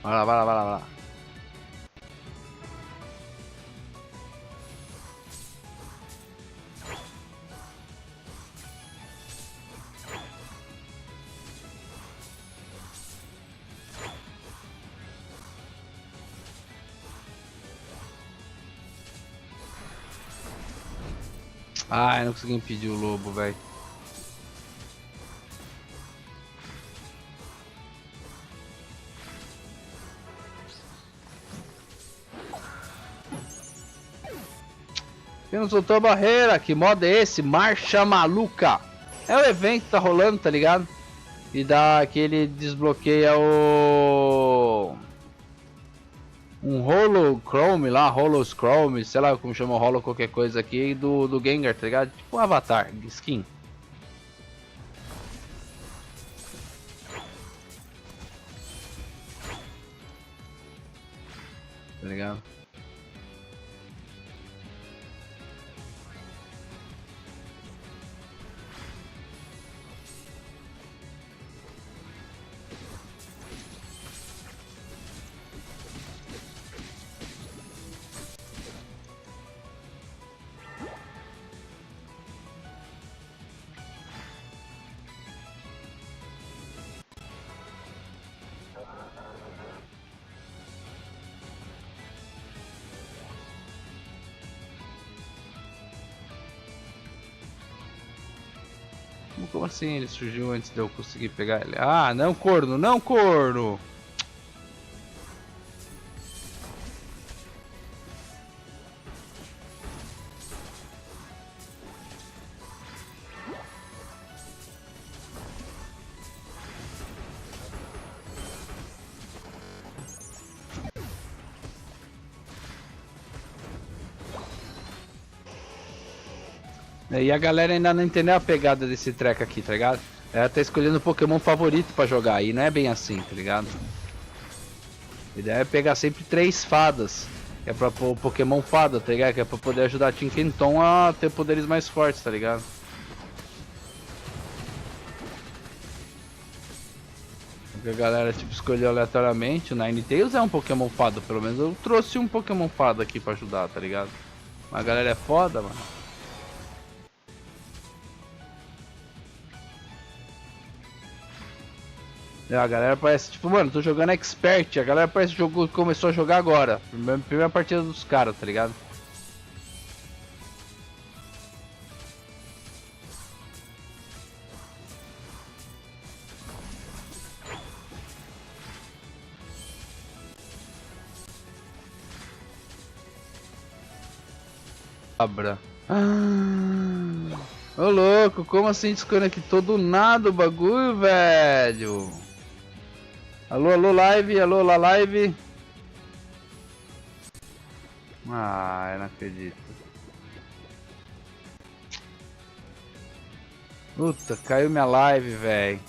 A: Vai lá, vai lá, vai lá, vai lá. Ai, não consegui impedir o lobo, velho. Quem não soltou a barreira? Que modo é esse? Marcha maluca! É o evento que tá rolando, tá ligado? E dá que ele desbloqueia o... um holochrome lá, holochrome, sei lá como chama o holo qualquer coisa aqui, do Gengar, tá ligado? Tipo um avatar, skin. Tá ligado? Como assim ele surgiu antes de eu conseguir pegar ele? Ah, não corno, não corno! E a galera ainda não entendeu a pegada desse treco aqui, tá ligado? Ela tá escolhendo o Pokémon favorito pra jogar, e não é bem assim, tá ligado? A ideia é pegar sempre 3 fadas, que é pra pôr o Pokémon fada, tá ligado? Que é pra poder ajudar a Tinkenton a ter poderes mais fortes, tá ligado? Porque a galera tipo escolheu aleatoriamente, o Ninetales é um Pokémon fada, pelo menos eu trouxe um Pokémon fada aqui pra ajudar, tá ligado? Mas a galera é foda, mano. A galera parece, tipo, mano, tô jogando expert, a galera parece que jogou, começou a jogar agora. Primeira partida dos caras, tá ligado? Abra. Ô louco, como assim desconectou do nada o bagulho, velho? Alô, alô, live, alô, lá, live. Ah, eu não acredito. Puta, caiu minha live, velho.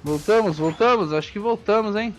A: Voltamos, voltamos? Acho que voltamos, hein?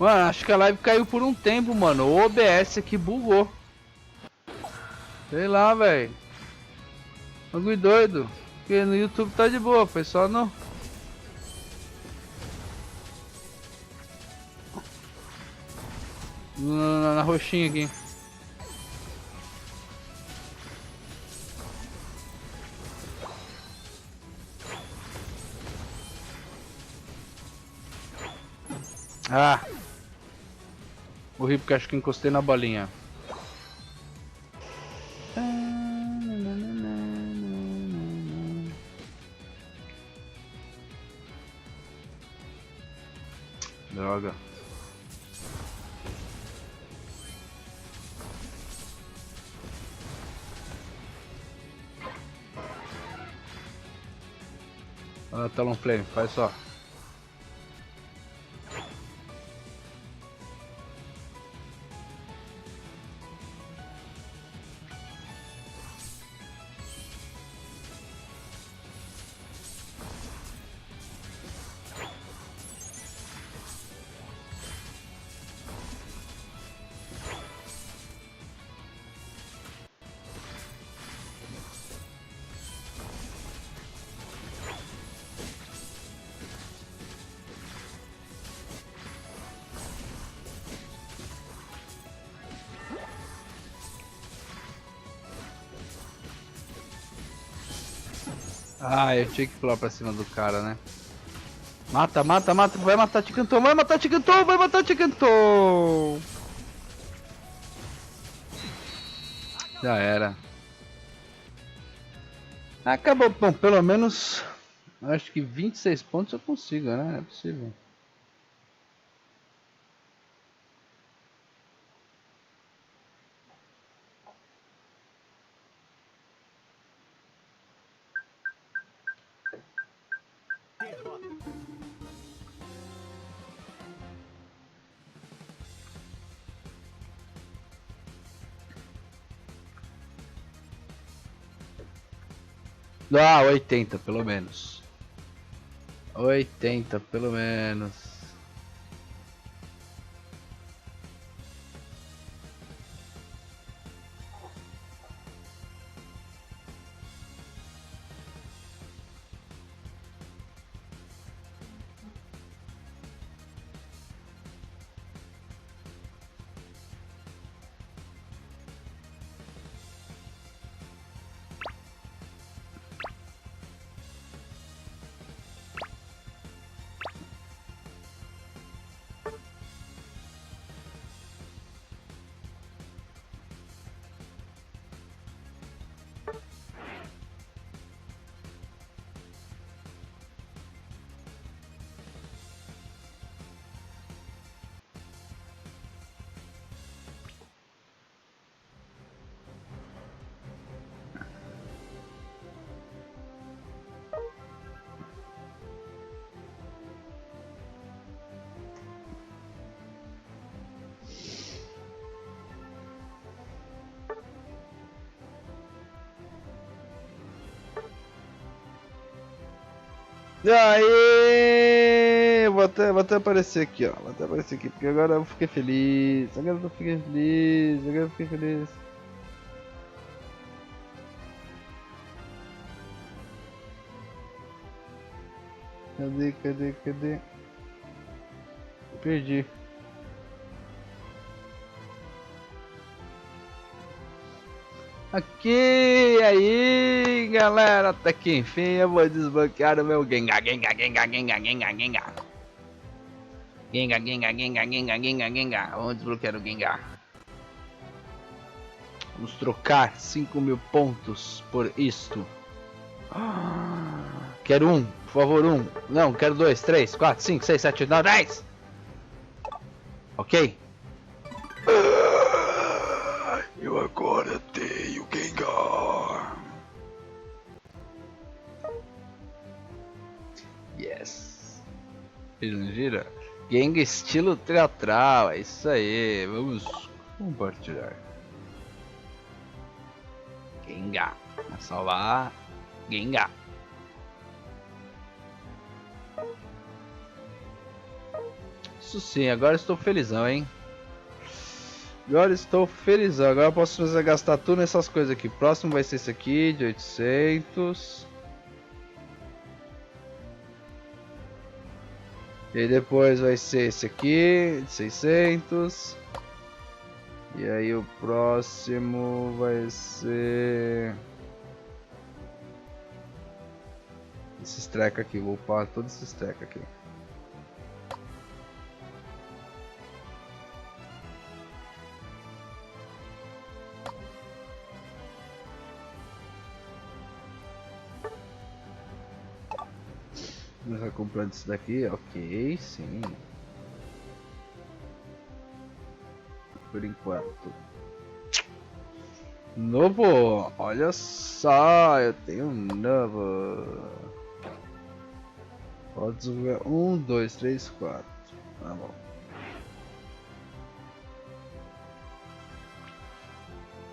A: Mano, acho que a live caiu por um tempo, mano. O OBS aqui bugou. Sei lá, velho. Bagulho doido. Porque no YouTube tá de boa, foi só no... Na roxinha aqui. Ah! Morri porque acho que encostei na bolinha. Droga. Olha o Talon Flame, faz só. Ah, eu tinha que pular pra cima do cara, né? Mata, mata, mata, vai matar Ticanton, vai matar Ticanton, vai matar Ticanton! Já era. Acabou, bom, pelo menos acho que 26 pontos eu consigo, né? É possível. Ah, 80 pelo menos. 80 pelo menos. Aê! Vou até aparecer aqui, ó. Vou até aparecer aqui, porque agora eu fiquei feliz. Agora eu fiquei feliz. Agora eu fiquei feliz. Cadê? Perdi. Aqui, aí, galera, até que enfim eu vou desbloquear o meu Gengar. Vamos desbloquear o Gengar. Vamos trocar 5.000 pontos por isto. Quero um, por favor, um. Não, quero 2, 3, 4, 5, 6, 7, 8, 9, 10. Ok. Eu agora tenho Gengar. Yes. Ele gira. Gengar estilo teatral. É isso aí. Vamos compartilhar. Gengar. Vamos salvar. Gengar. Isso sim, agora estou felizão, hein? Agora estou felizão. Agora eu posso fazer gastar tudo nessas coisas aqui. Próximo vai ser esse aqui, de 800. E depois vai ser esse aqui, de 600. E aí o próximo vai ser... esses treca aqui, vou upar todos esses treca aqui. Começar comprando isso daqui, ok, sim. Por enquanto. Novo, olha só, eu tenho um novo. Pode jogar 1, 2, 3, 4. Tá bom.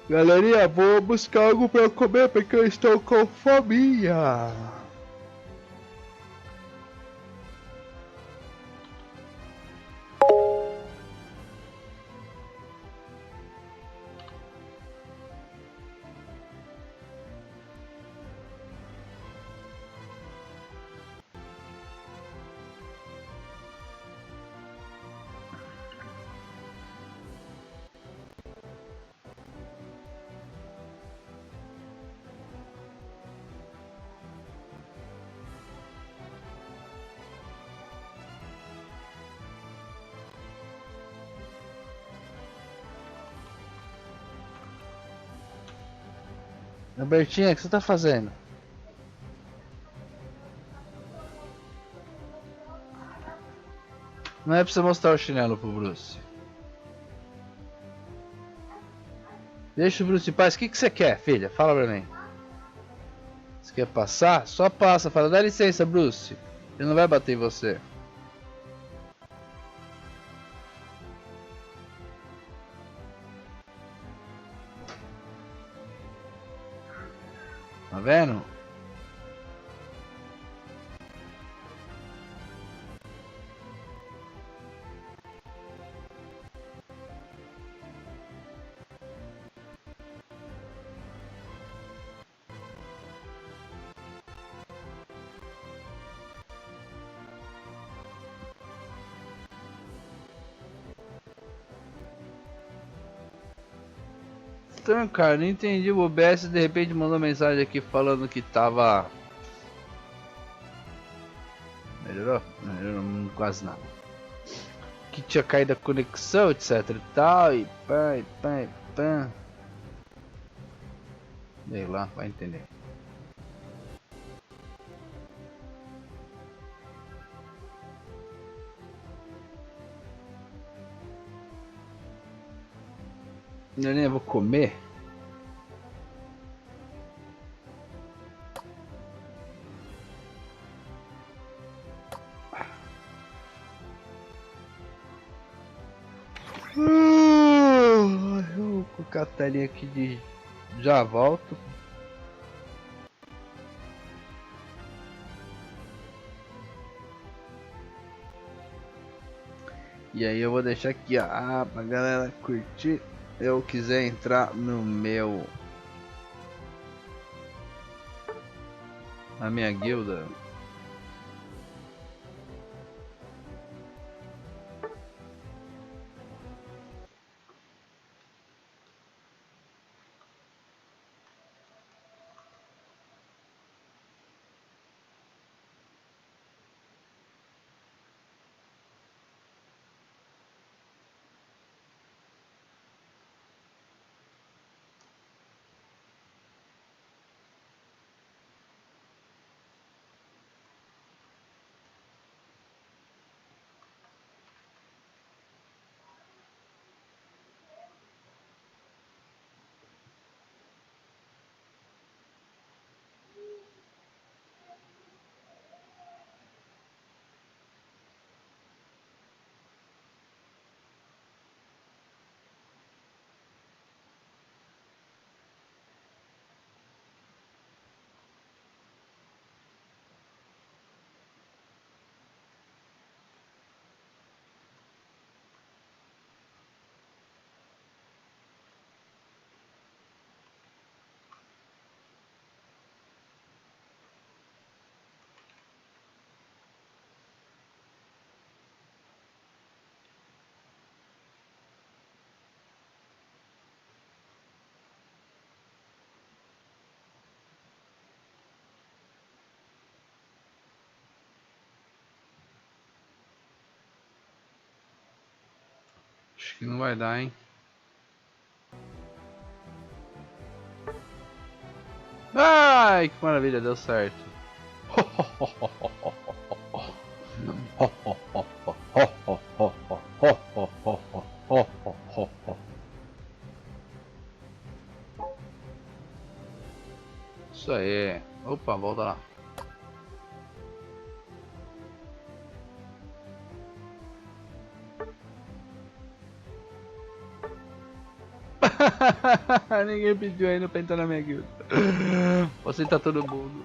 A: Galerinha, vou buscar algo pra comer porque eu estou com fominha. Albertinha, o que você tá fazendo? Não é pra você mostrar o chinelo pro Bruce. Deixa o Bruce em paz. O que você quer, filha? Fala pra mim. Você quer passar? Só passa. Fala, dá licença, Bruce. Ele não vai bater em você. Tá vendo? Então, cara, não entendi. O OBS de repente mandou mensagem aqui falando que tava... Melhorou? Não melhorou quase nada. Que tinha caído a conexão, etc e tal. E pá, e pá, e pá. Sei lá, vai entender. Eu nem vou comer. Eu vou colocar a telinha aqui de... Já volto. E aí eu vou deixar aqui, ó, pra galera curtir. Eu quiser entrar no meu... na minha guilda. Acho que não vai dar, hein? Ai, que maravilha, deu certo. Isso aí. Opa, volta lá. Ninguém pediu ainda pra entrar na minha guilda. Vou aceitar todo mundo.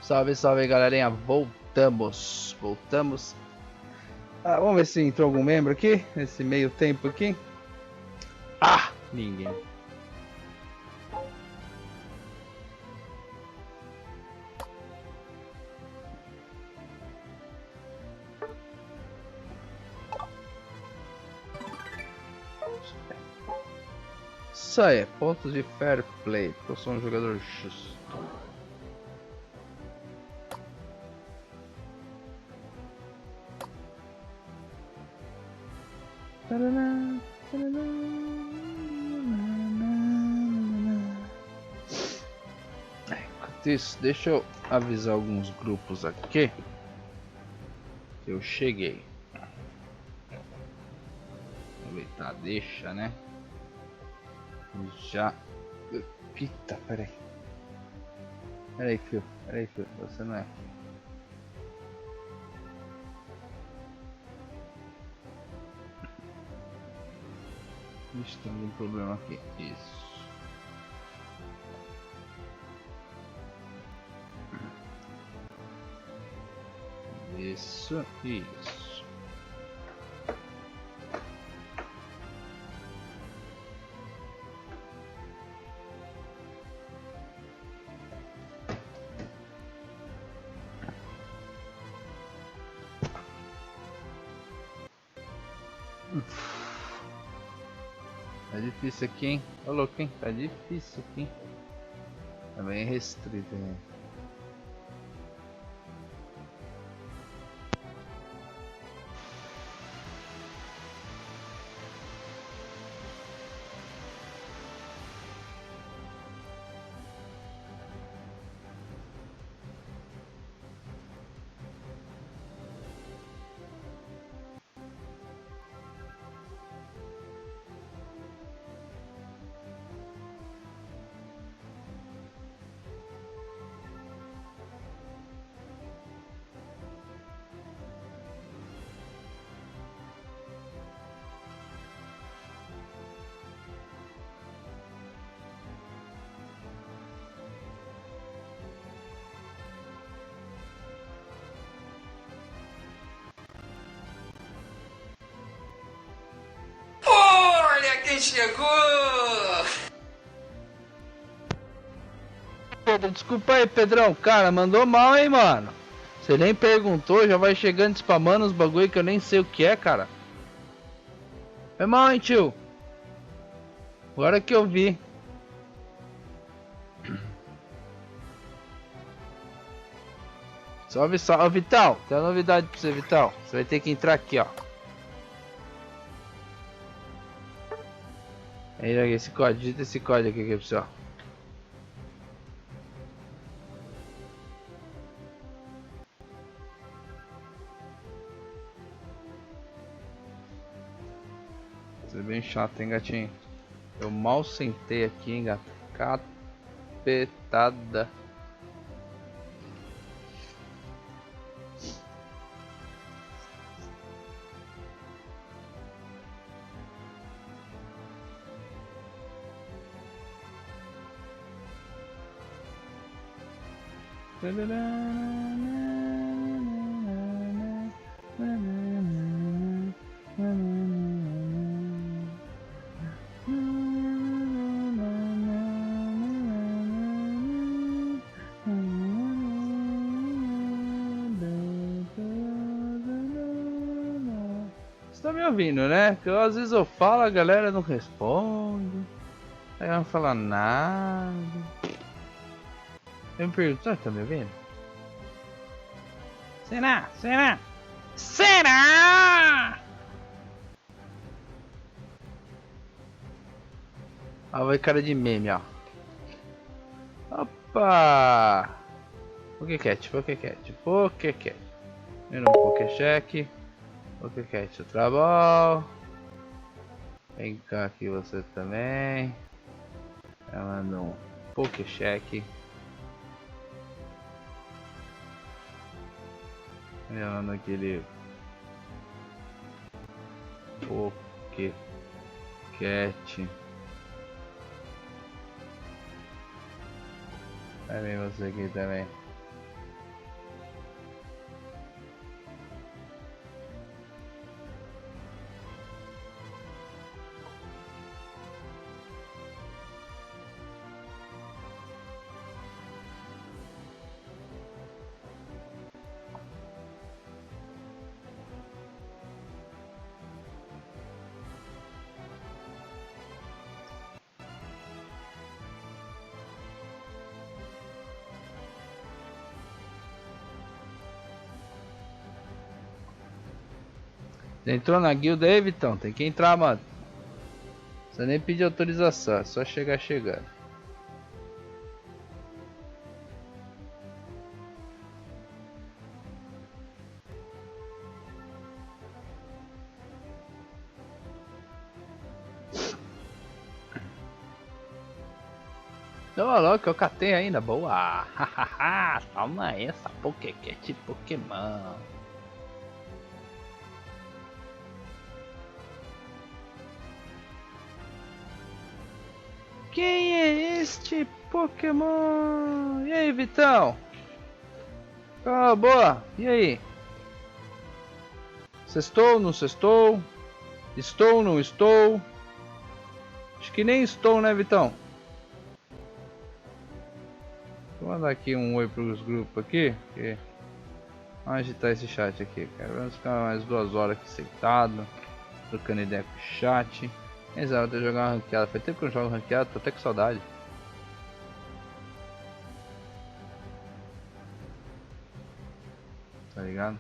A: Salve, salve, galerinha. Voltamos. Vamos ver se entrou algum membro aqui, nesse meio tempo aqui. Ah, ninguém. Isso aí, pontos de fair play, porque eu sou um jogador justo. Enquanto isso, deixa eu avisar alguns grupos aqui que eu cheguei. Aproveitar, deixa, né? Já. Eita, peraí. Peraí, filho. Você não é. Ixi, tem algum problema aqui. Isso. Tá difícil aqui, hein? Ô louco, hein? Tá difícil aqui, hein? Tá bem restrito, hein?
C: Olha quem chegou!
A: Desculpa aí, Pedrão. Cara, mandou mal, hein, mano. Você nem perguntou, já vai chegando spamando os bagulho que eu nem sei o que é, cara. Foi mal, hein, tio? Agora que eu vi. Salve, salve, Vital. Tem uma novidade pra você, Vital. Você vai ter que entrar aqui, ó. Aí, esse código, digita esse código aqui, pessoal. Isso é bem chato, hein, gatinho? Eu mal sentei aqui, hein, gato? Capetada. Você tá me ouvindo, né? Porque às vezes eu falo, a galera não responde. Aí não fala nada. Eu me pergunto, tá me ouvindo? Será? Ah, vai cara de meme, ó. Opa! Pokécat. Primeiro um Pokécheck. Pokécat outra bola. Vem cá aqui você também. Eu mando um Pokécheck. Eu mando aquele Pokécheck. Cat. Vai ver você aqui também. Entrou na guilda aí, Vitão? Tem que entrar, mano. Não precisa nem pedir autorização, é só chegar chegando. Ô, louco, eu catei ainda. Boa! Hahaha! Toma essa Pokécat Pokémon. Quem é este Pokémon? E aí, Vitão? Ah, boa. E aí? Sextou, não sextou? Estou, não estou? Acho que nem estou, né, Vitão? Vou mandar aqui um oi pros grupos aqui. Vamos agitar esse chat aqui, cara. Vamos ficar mais 2 horas aqui sentado, trocando ideia com o chat. Exato, eu jogar uma ranqueada. Faz tempo que eu não jogo ranqueada, tô até com saudade. Tá ligado?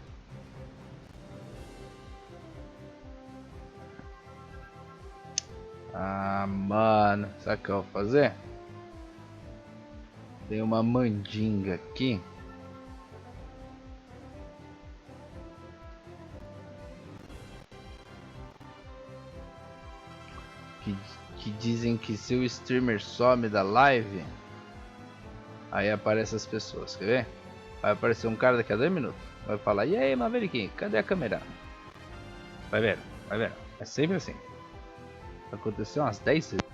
A: Ah, mano, sabe o que eu vou fazer? Tem uma mandinga aqui. Que dizem que se o streamer some da live, aí aparece as pessoas, quer ver? Vai aparecer um cara daqui a 2 minutos. Vai falar, e aí, Maverick, cadê a câmera? Vai ver, vai ver. É sempre assim. Aconteceu umas 10 vezes.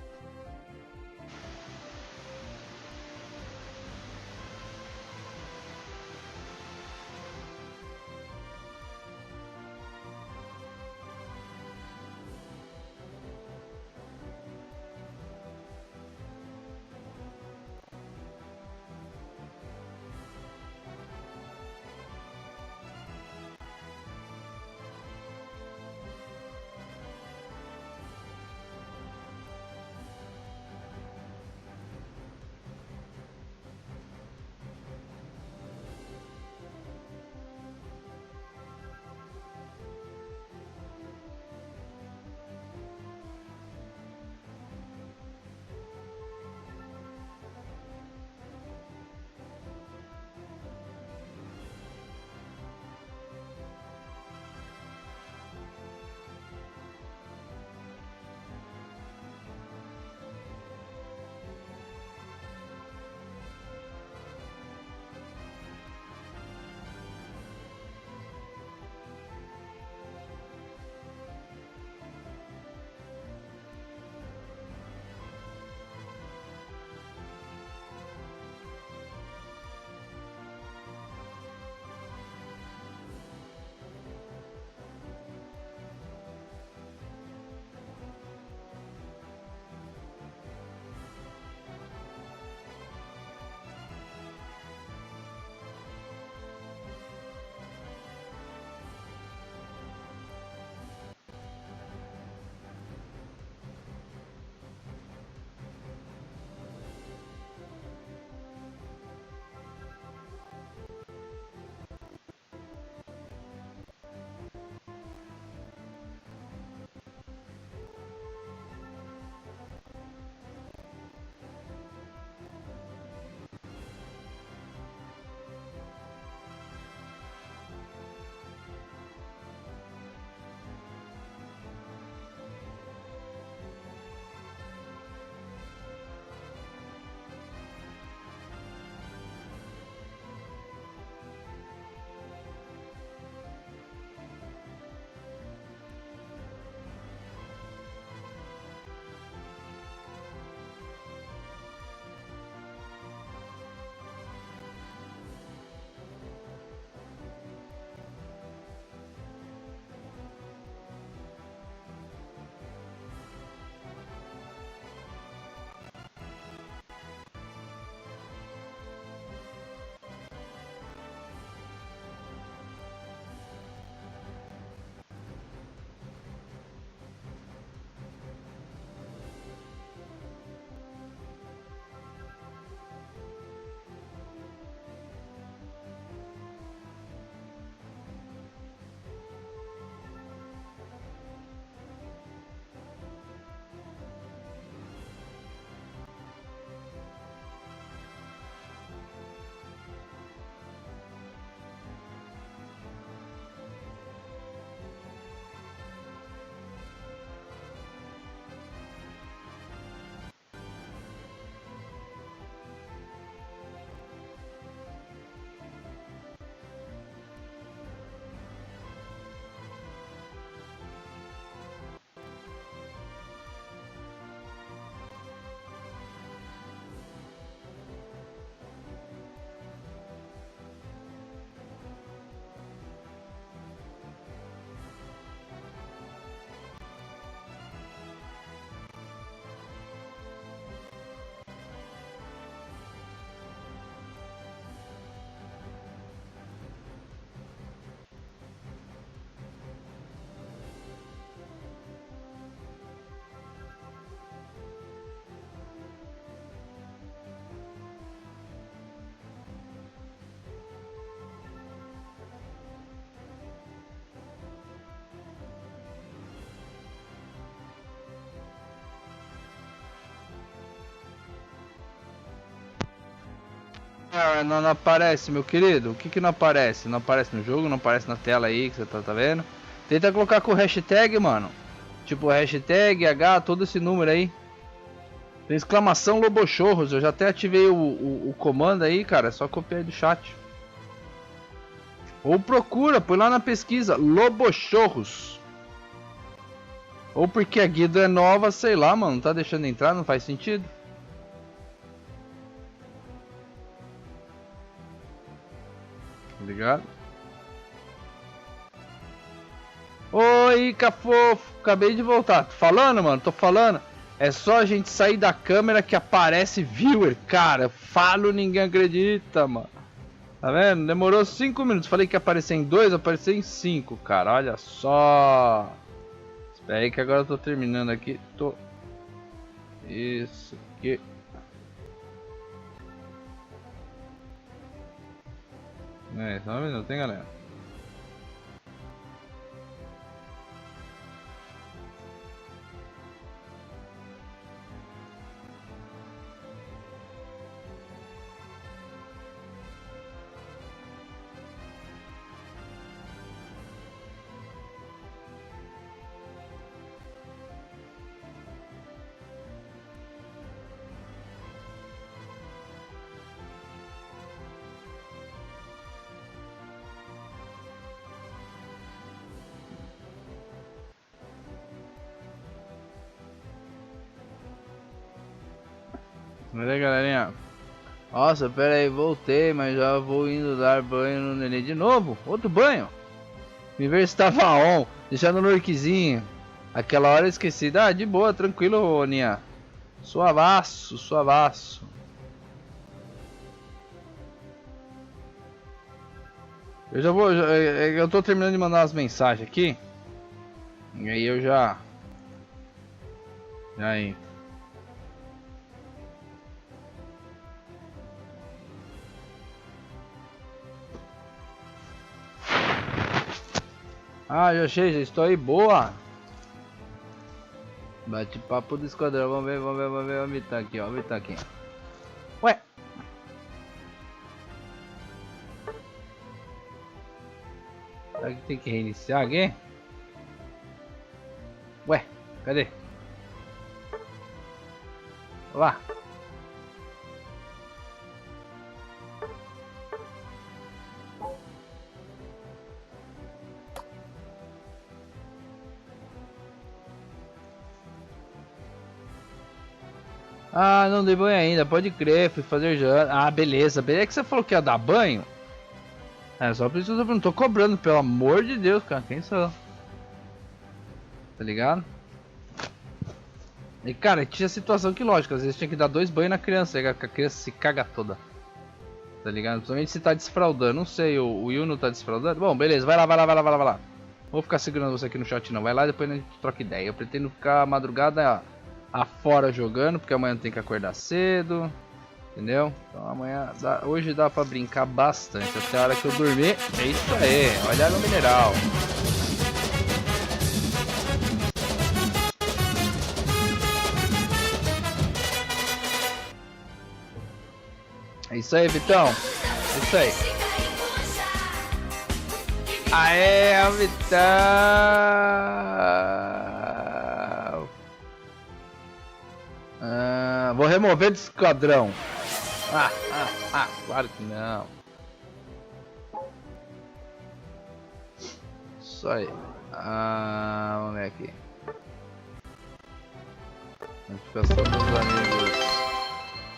A: Não aparece, meu querido. O que não aparece? Não aparece no jogo, não aparece na tela aí que você tá vendo. Tenta colocar com o hashtag, mano. Tipo, hashtag, H, todo esse número aí. Tem exclamação Lobochorros. Eu já até ativei o comando aí, cara. É só copiar do chat. Ou procura, põe lá na pesquisa Lobochorros. Ou porque a guilda é nova, sei lá, mano. Não tá deixando entrar, não faz sentido. Obrigado. Oi, Cafofo. Acabei de voltar. Tô falando, mano? Tô falando. É só a gente sair da câmera que aparece viewer. Cara, eu falo, ninguém acredita, mano. Tá vendo? Demorou 5 minutos. Falei que ia aparecer em 2, apareceu em 5, cara. Olha só. Espera aí que agora eu tô terminando aqui. Isso aqui. Só um minuto, hein, galera. Olha aí, galerinha. Nossa, pera aí, voltei, mas já vou indo dar banho no neném de novo. Outro banho? Me ver se tava on, deixando no lurkzinho. Aquela hora eu esqueci. Ah, de boa, tranquilo, Roninha. Suavaço, suavaço. Eu tô terminando de mandar umas mensagens aqui. E aí eu já aí. Ah, já achei, já estou aí, boa. Bate papo do esquadrão, vamos ver, onde tá aqui, ó, onde tá aqui. Ué. Será que tem que reiniciar aqui? Ué, cadê? Lá. Ah, não dei banho ainda, pode crer, fui fazer janta. Ah, beleza, é que você falou que ia dar banho? É, só por isso eu não tô cobrando, pelo amor de Deus, cara, quem sou eu? Tá ligado? E cara, tinha situação que lógico, às vezes tinha que dar 2 banhos na criança, aí a criança se caga toda. Tá ligado? Principalmente se tá desfraudando, não sei, o Yuno tá desfraudando? Bom, beleza, vai lá. Vou ficar segurando você aqui no chat não, vai lá e depois a gente troca ideia. Eu pretendo ficar a madrugada afora jogando, porque amanhã tem que acordar cedo, entendeu? Então amanhã, hoje dá pra brincar bastante, até a hora que eu dormir, é isso aí, olha no mineral. É isso aí, Vitão, é isso aí. Aê, Vitão! Vou remover do esquadrão. Claro que não. Isso aí. Vamos ver aqui. Notificação dos amigos.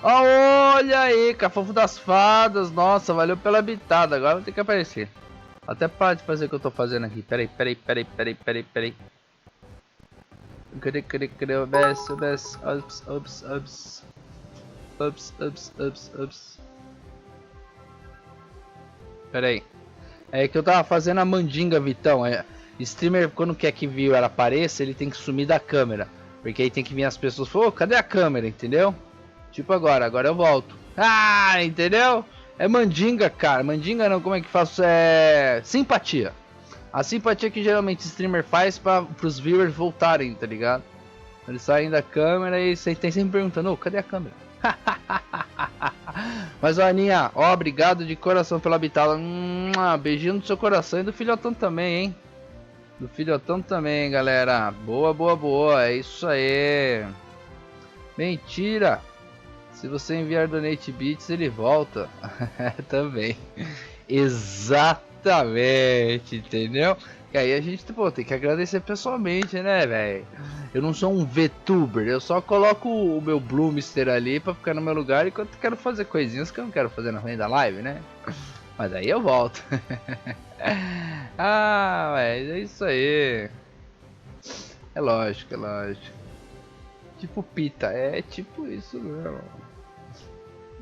A: Olha aí, Cafofo das Fadas. Nossa, valeu pela habitada. Agora vai ter que aparecer. Até para de fazer o que eu tô fazendo aqui. Peraí. Cadê o best? Ups. Pera aí. É que eu tava fazendo a mandinga, Vitão. Streamer, quando quer que viewer apareça, ele tem que sumir da câmera. Porque aí tem que vir as pessoas e falar, cadê a câmera, entendeu? Tipo agora eu volto. Ah, entendeu? É mandinga, cara. Mandinga não, como é que faço? É simpatia. A simpatia que geralmente o streamer faz para os viewers voltarem, tá ligado? Eles saem da câmera e você tem sempre perguntando, cadê a câmera? Mas, ó, Aninha, ó, obrigado de coração pela bitada. Beijinho no seu coração e do filhotão também, hein? Do filhotão também, galera. Boa, boa, boa. É isso aí. Mentira. Se você enviar donate bits, ele volta. Também. Exatamente, entendeu? E aí a gente, pô, tem que agradecer pessoalmente, né, velho? Eu não sou um VTuber, eu só coloco o meu Bloomster ali pra ficar no meu lugar enquanto eu quero fazer coisinhas que eu não quero fazer na frente da live, né? Mas aí eu volto. Ah, mas é isso aí. É lógico, é lógico. Tipo pita, é tipo isso mesmo.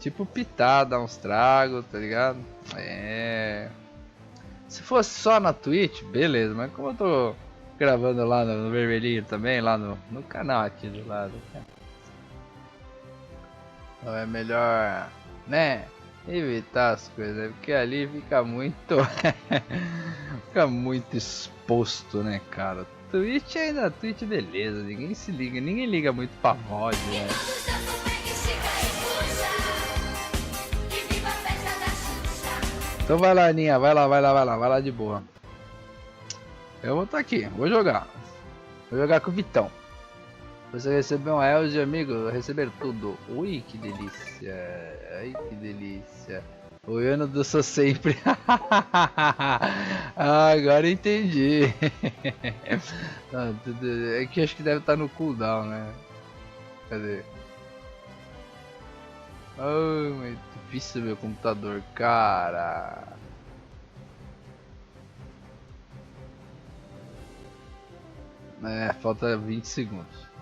A: Tipo pitar, dar uns tragos, tá ligado? É. Se fosse só na Twitch, beleza, mas como eu tô gravando lá no vermelhinho também, lá no canal aqui do lado. Então é melhor, né? Evitar as coisas, porque ali fica muito fica muito exposto, né, cara? Twitch ainda, Twitch beleza, ninguém se liga, ninguém liga muito pra voz, né? Então vai lá, Aninha, vai lá de boa. Eu vou estar aqui, vou jogar com o Vitão. Você recebeu um Elze, amigo, receber tudo. Ui, que delícia. Ai, que delícia. O ano do sou sempre. Agora entendi. É que acho que deve estar no cooldown, né? Cadê? Ai, muito difícil meu computador, cara. É, falta 20 segundos.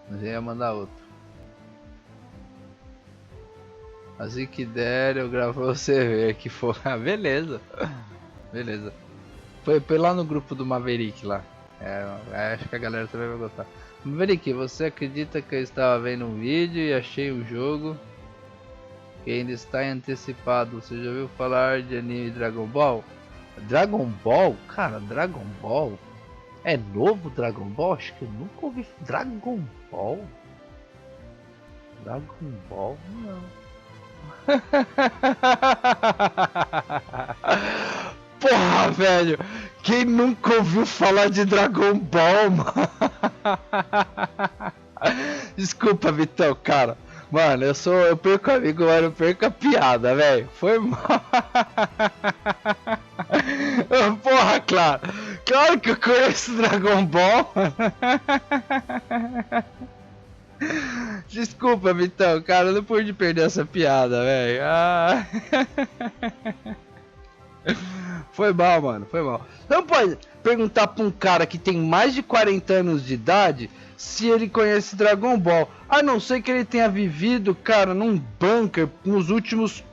A: Mas ia mandar outro. Assim que der, eu gravo pra você ver que for. Ah, beleza. Beleza. Foi lá no grupo do Maverick lá. Acho que a galera também vai gostar. Maverick, você acredita que eu estava vendo um vídeo e achei um jogo que ainda está antecipado? Você já ouviu falar de anime Dragon Ball? Dragon Ball? Cara, Dragon Ball? É novo Dragon Ball? Acho que eu nunca ouvi Dragon Ball. Dragon Ball? Não. Porra, velho! Quem nunca ouviu falar de Dragon Ball, mano? Desculpa, Vitão, cara. Mano, eu perco amigo, mas eu perco a piada, velho. Foi mal. Porra, claro. Claro que eu conheço Dragon Ball. Desculpa, Vitão, cara, eu não pude perder essa piada, velho. Ah. Foi mal, mano, foi mal. Não pode perguntar pra um cara que tem mais de 40 anos de idade se ele conhece Dragon Ball. A não ser que ele tenha vivido, cara, num bunker nos últimos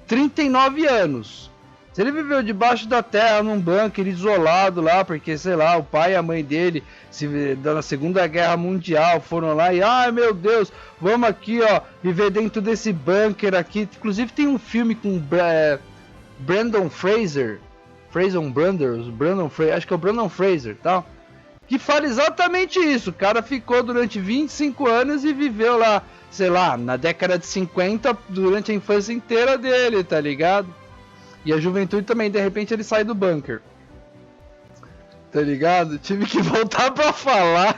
A: 39 anos. Se ele viveu debaixo da terra, num bunker, isolado lá, porque, sei lá, o pai e a mãe dele, na Segunda Guerra Mundial, foram lá e, ai meu Deus, vamos aqui, ó, viver dentro desse bunker aqui. Inclusive tem um filme com Brandon Fraser, acho que é o Brandon Fraser, tá? Que fala exatamente isso. O cara ficou durante 25 anos e viveu lá, sei lá, na década de 50, durante a infância inteira dele, tá ligado? E a juventude também, de repente ele sai do bunker. Tá ligado? Tive que voltar pra falar.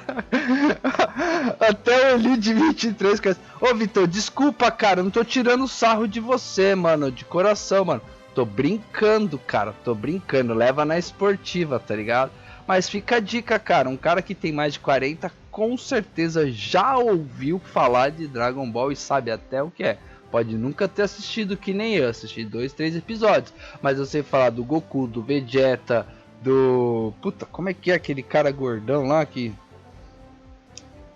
A: Até o Elite 23. Ô, Vitor, desculpa, cara. Eu não tô tirando sarro de você, mano. De coração, mano. Tô brincando, cara. Tô brincando. Leva na esportiva, tá ligado? Mas fica a dica, cara. Um cara que tem mais de 40, com certeza já ouviu falar de Dragon Ball e sabe até o que é. Pode nunca ter assistido que nem eu. Assisti 2, 3 episódios. Mas eu sei falar do Goku, do Vegeta, do... Puta, como é que é aquele cara gordão lá que...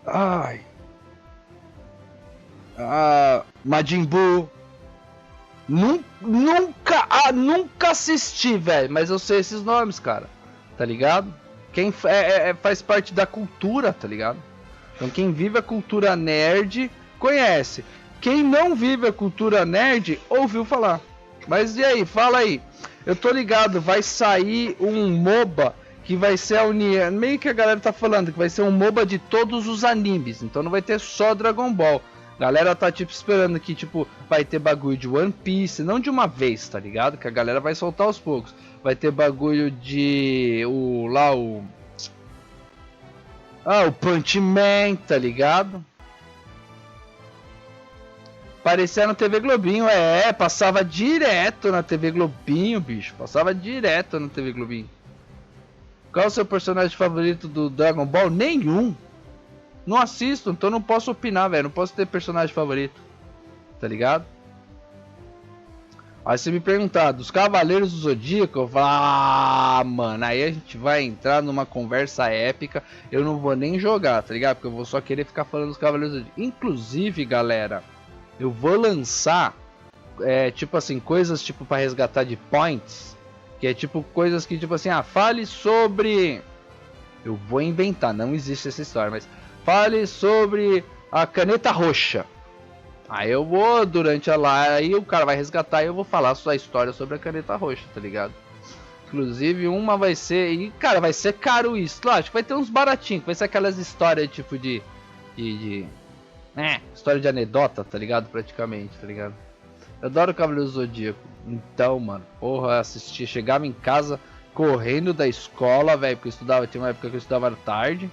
A: Ai... Majin Buu. Nunca assisti, velho. Mas eu sei esses nomes, cara. Tá ligado? Quem faz parte da cultura, tá ligado? Então quem vive a cultura nerd conhece. Quem não vive a cultura nerd ouviu falar. Mas e aí, fala aí. Eu tô ligado, vai sair um MOBA que vai ser a união. Meio que a galera tá falando que vai ser um MOBA de todos os animes. Então não vai ter só Dragon Ball. Galera tá, tipo, esperando que, tipo, vai ter bagulho de One Piece, não de uma vez, tá ligado? Que a galera vai soltar aos poucos. Vai ter bagulho de... o Punch Man, tá ligado? Parecia na TV Globinho, passava direto na TV Globinho, bicho. Passava direto na TV Globinho. Qual é o seu personagem favorito do Dragon Ball? Nenhum. Não assisto, então não posso opinar, velho. Não posso ter personagem favorito. Tá ligado? Aí você me perguntar, dos Cavaleiros do Zodíaco, eu falo, mano, aí a gente vai entrar numa conversa épica. Eu não vou nem jogar, tá ligado? Porque eu vou só querer ficar falando dos Cavaleiros do Zodíaco. Inclusive, galera, eu vou lançar, tipo assim, coisas tipo pra resgatar de points. Que é tipo coisas que, tipo assim, fale sobre... Eu vou inventar, não existe essa história, mas... Fale sobre a caneta roxa. Aí eu vou, durante a live, aí o cara vai resgatar e eu vou falar sua história sobre a caneta roxa, tá ligado? Inclusive uma vai ser, e cara, vai ser caro isso. Lógico, vai ter uns baratinhos, vai ser aquelas histórias tipo história de anedota, tá ligado? Praticamente, tá ligado? Eu adoro o Cavaleiro do Zodíaco. Então, mano, porra, assistia, chegava em casa correndo da escola, velho, porque eu estudava, tinha uma época que eu estudava tarde.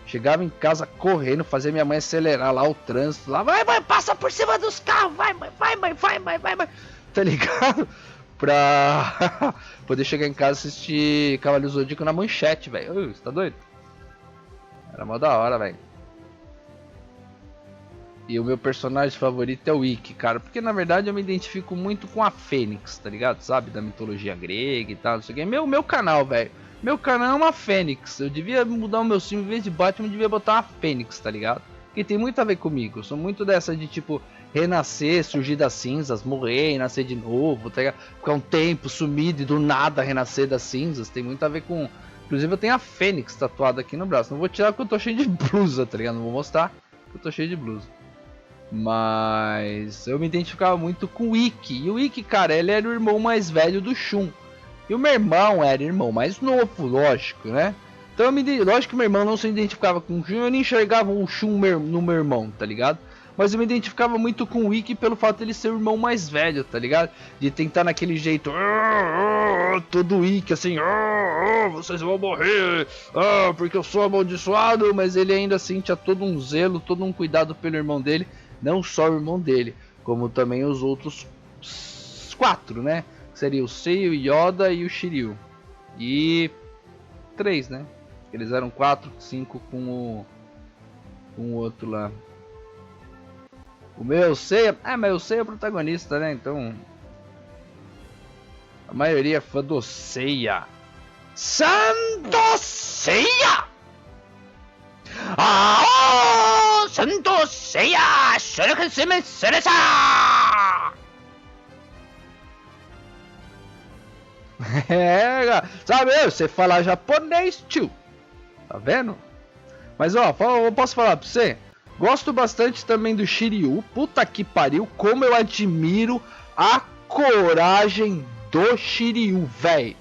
A: Chegava em casa correndo, fazia minha mãe acelerar lá o trânsito, lá, vai, passa por cima dos carros, vai, tá ligado? Pra poder chegar em casa e assistir Cavaleiro do Zodíaco na manchete, velho. Você tá doido? Era mó da hora, velho. E o meu personagem favorito é o Ikki, cara, porque na verdade eu me identifico muito com a Fênix, tá ligado? Sabe, da mitologia grega e tal, não sei o que. Meu canal, velho. Meu canal é uma Fênix. Eu devia mudar o meu sim, em vez de Batman, eu devia botar uma Fênix, tá ligado? Que tem muito a ver comigo. Eu sou muito dessa de tipo renascer, surgir das cinzas, morrer e nascer de novo, tá ligado? Ficar um tempo sumido e do nada renascer das cinzas. Tem muito a ver com. Inclusive eu tenho a Fênix tatuada aqui no braço. Não vou tirar porque eu tô cheio de blusa, tá ligado? Não vou mostrar porque eu tô cheio de blusa. Mas eu me identificava muito com o Ikki. E o Ikki, cara, ele era o irmão mais velho do Shun. E o meu irmão era irmão mais novo, lógico, né? Então, lógico que meu irmão não se identificava com o Shun, eu nem enxergava o Shun no meu irmão, tá ligado? Mas eu me identificava muito com o Ikki pelo fato de ele ser o irmão mais velho, tá ligado? De tentar naquele jeito, todo Ikki assim, vocês vão morrer, porque eu sou amaldiçoado, mas ele ainda assim tinha todo um zelo, todo um cuidado pelo irmão dele, não só o irmão dele, como também os outros 4, né? Seria o Sei, o Yoda e o Shiryu. E 3, né? Eles eram 4, 5 com o outro lá. O meu Sei, mas o Sei é o protagonista, né? Então a maioria é fã do Seiya. Santo Seiya! Santo Seiya! Shuriken Seresa! Sabe, você falar japonês, tio. Tá vendo? Mas ó, eu posso falar pra você. Gosto bastante também do Shiryu. Puta que pariu, como eu admiro a coragem do Shiryu, velho.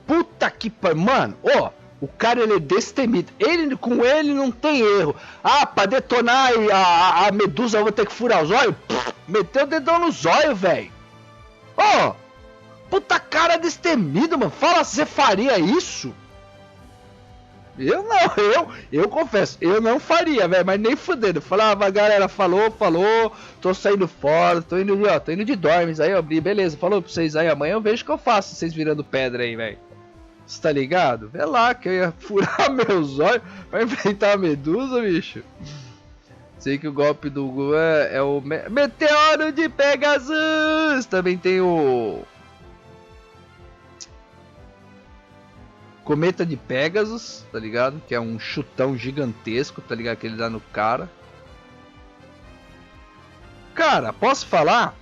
A: Puta que pariu, mano. Ó, o cara ele é destemido. Com ele não tem erro. Pra detonar a medusa eu vou ter que furar os olhos. Meteu o dedão no zóio, velho. Ó. Puta cara destemido, mano. Fala, você faria isso? Eu não, eu confesso, eu não faria, velho, mas nem fudendo. Falava, galera, falou, tô saindo fora, tô indo de dormes. Aí eu abri, beleza, falou pra vocês aí, amanhã eu vejo o que eu faço, vocês virando pedra aí, velho. Você tá ligado? Vê lá que eu ia furar meus olhos pra enfrentar a medusa, bicho. Sei que o golpe do Gu é o Meteoro de Pegasus. Também tem o Cometa de Pegasus, tá ligado? Que é um chutão gigantesco, tá ligado? Que ele dá no cara. Cara, posso falar?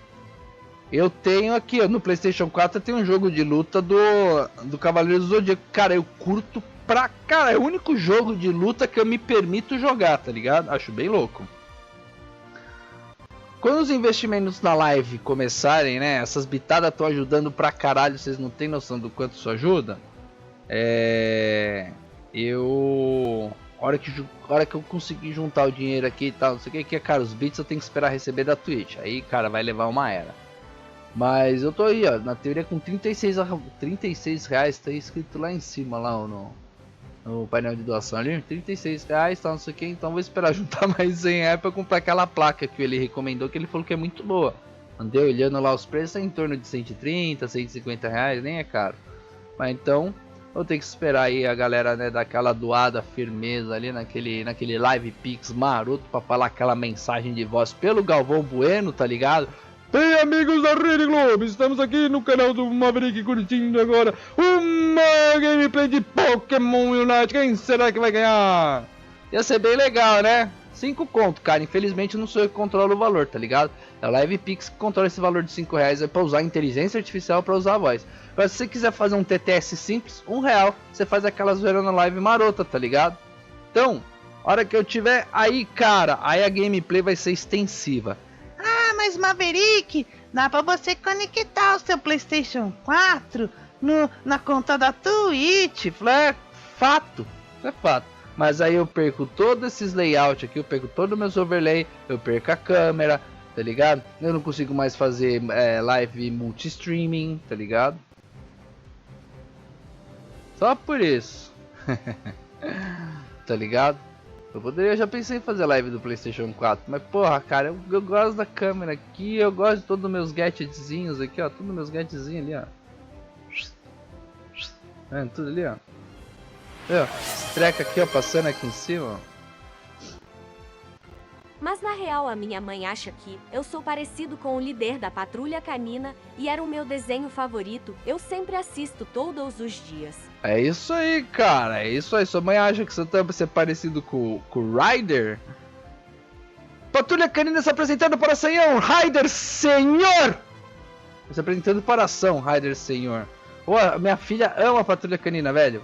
A: Eu tenho aqui, ó, no PlayStation 4 tem um jogo de luta do Cavaleiro do Zodíaco. Cara, eu curto pra... Cara, é o único jogo de luta que eu me permito jogar, tá ligado? Acho bem louco. Quando os investimentos na live começarem, né? Essas bitadas estão ajudando pra caralho, vocês não tem noção do quanto isso ajuda. Eu A hora que eu conseguir juntar o dinheiro aqui e tal, não sei o que é caro, os bits eu tenho que esperar receber da Twitch. Aí, cara, vai levar uma era. Mas eu tô aí, ó, na teoria com 36 reais, tá escrito lá em cima, lá no painel de doação ali, 36 reais, tal, não sei o que, então vou esperar juntar mais 100 reais pra comprar aquela placa que ele recomendou, que ele falou que é muito boa. Andei olhando lá os preços, é em torno de 130, 150 reais, nem é caro. Mas então, vou ter que esperar aí a galera, né, dar aquela doada firmeza ali naquele live pix maroto pra falar aquela mensagem de voz pelo Galvão Bueno, tá ligado? Bem, amigos da Rede Globo, estamos aqui no canal do Maverick curtindo agora uma gameplay de Pokémon Unite. Quem será que vai ganhar? Ia ser bem legal, né? 5 conto, cara. Infelizmente não sou eu que controlo o valor, tá ligado? É o Live Pix que controla esse valor de 5 reais. É pra usar inteligência artificial, pra usar a voz. Mas se você quiser fazer um TTS simples, R$1, você faz aquela zoeira na live marota, tá ligado? Então, hora que eu tiver aí, cara, aí a gameplay vai ser extensiva.
P: Ah, mas Maverick, dá pra você conectar o seu PlayStation 4 na conta da Twitch.
A: É fato, isso é fato. Mas aí eu perco todos esses layouts aqui, eu perco todo o meu overlay, eu perco a câmera, tá ligado? Eu não consigo mais fazer live multi-streaming, tá ligado? Só por isso. Tá ligado? Eu poderia, já pensei em fazer live do PlayStation 4, mas porra, cara, eu gosto da câmera aqui, eu gosto de todos os meus gadgetzinhos aqui, ó, todos meus gadgetzinhos ali, ó. Tudo ali, ó. Esse treco aqui, ó, passando aqui em cima, ó.
Q: Mas na real a minha mãe acha que eu sou parecido com o líder da patrulha canina e era o meu desenho favorito. Eu sempre assisto todos os dias.
A: É isso aí, cara, é isso aí. Sua mãe acha que você tá parecido com o Ryder? Patrulha canina se apresentando para Senhor, Ryder Senhor! Se apresentando para ação, Ryder Senhor. Pô, minha filha ama a patrulha canina, velho.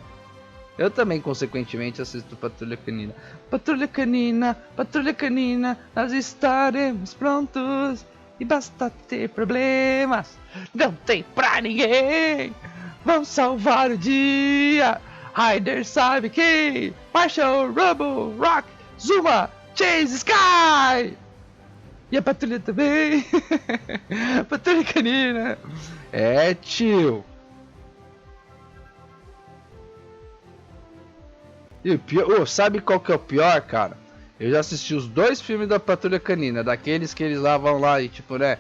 A: Eu também, consequentemente, assisto Patrulha Canina. Patrulha Canina, nós estaremos prontos. E basta ter problemas, não tem pra ninguém. Vamos salvar o dia. Ryder sabe que Marshall, Rubble, Rock, Zuma, Chase, Sky. E a patrulha também. Patrulha Canina. É, tio. E o pior, sabe qual que é o pior, cara? Eu já assisti os 2 filmes da Patrulha Canina, daqueles que eles lá vão lá e tipo, né?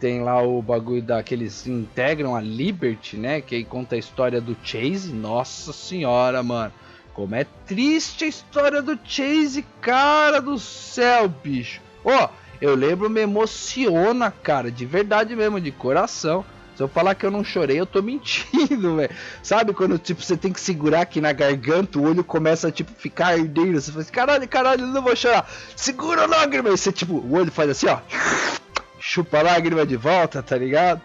A: Tem lá o bagulho daqueles integram a Liberty, né? Que aí conta a história do Chase. Nossa senhora, mano. Como é triste a história do Chase, cara do céu, bicho. Ó, eu lembro, me emociona, cara, de verdade mesmo, de coração. Se eu falar que eu não chorei, eu tô mentindo, velho. Sabe quando, tipo, você tem que segurar aqui na garganta, o olho começa a, tipo, ficar ardeiro. Você fala assim, caralho, eu não vou chorar. Segura a lágrima. E você, tipo, o olho faz assim, ó. Chupa a lágrima de volta, tá ligado?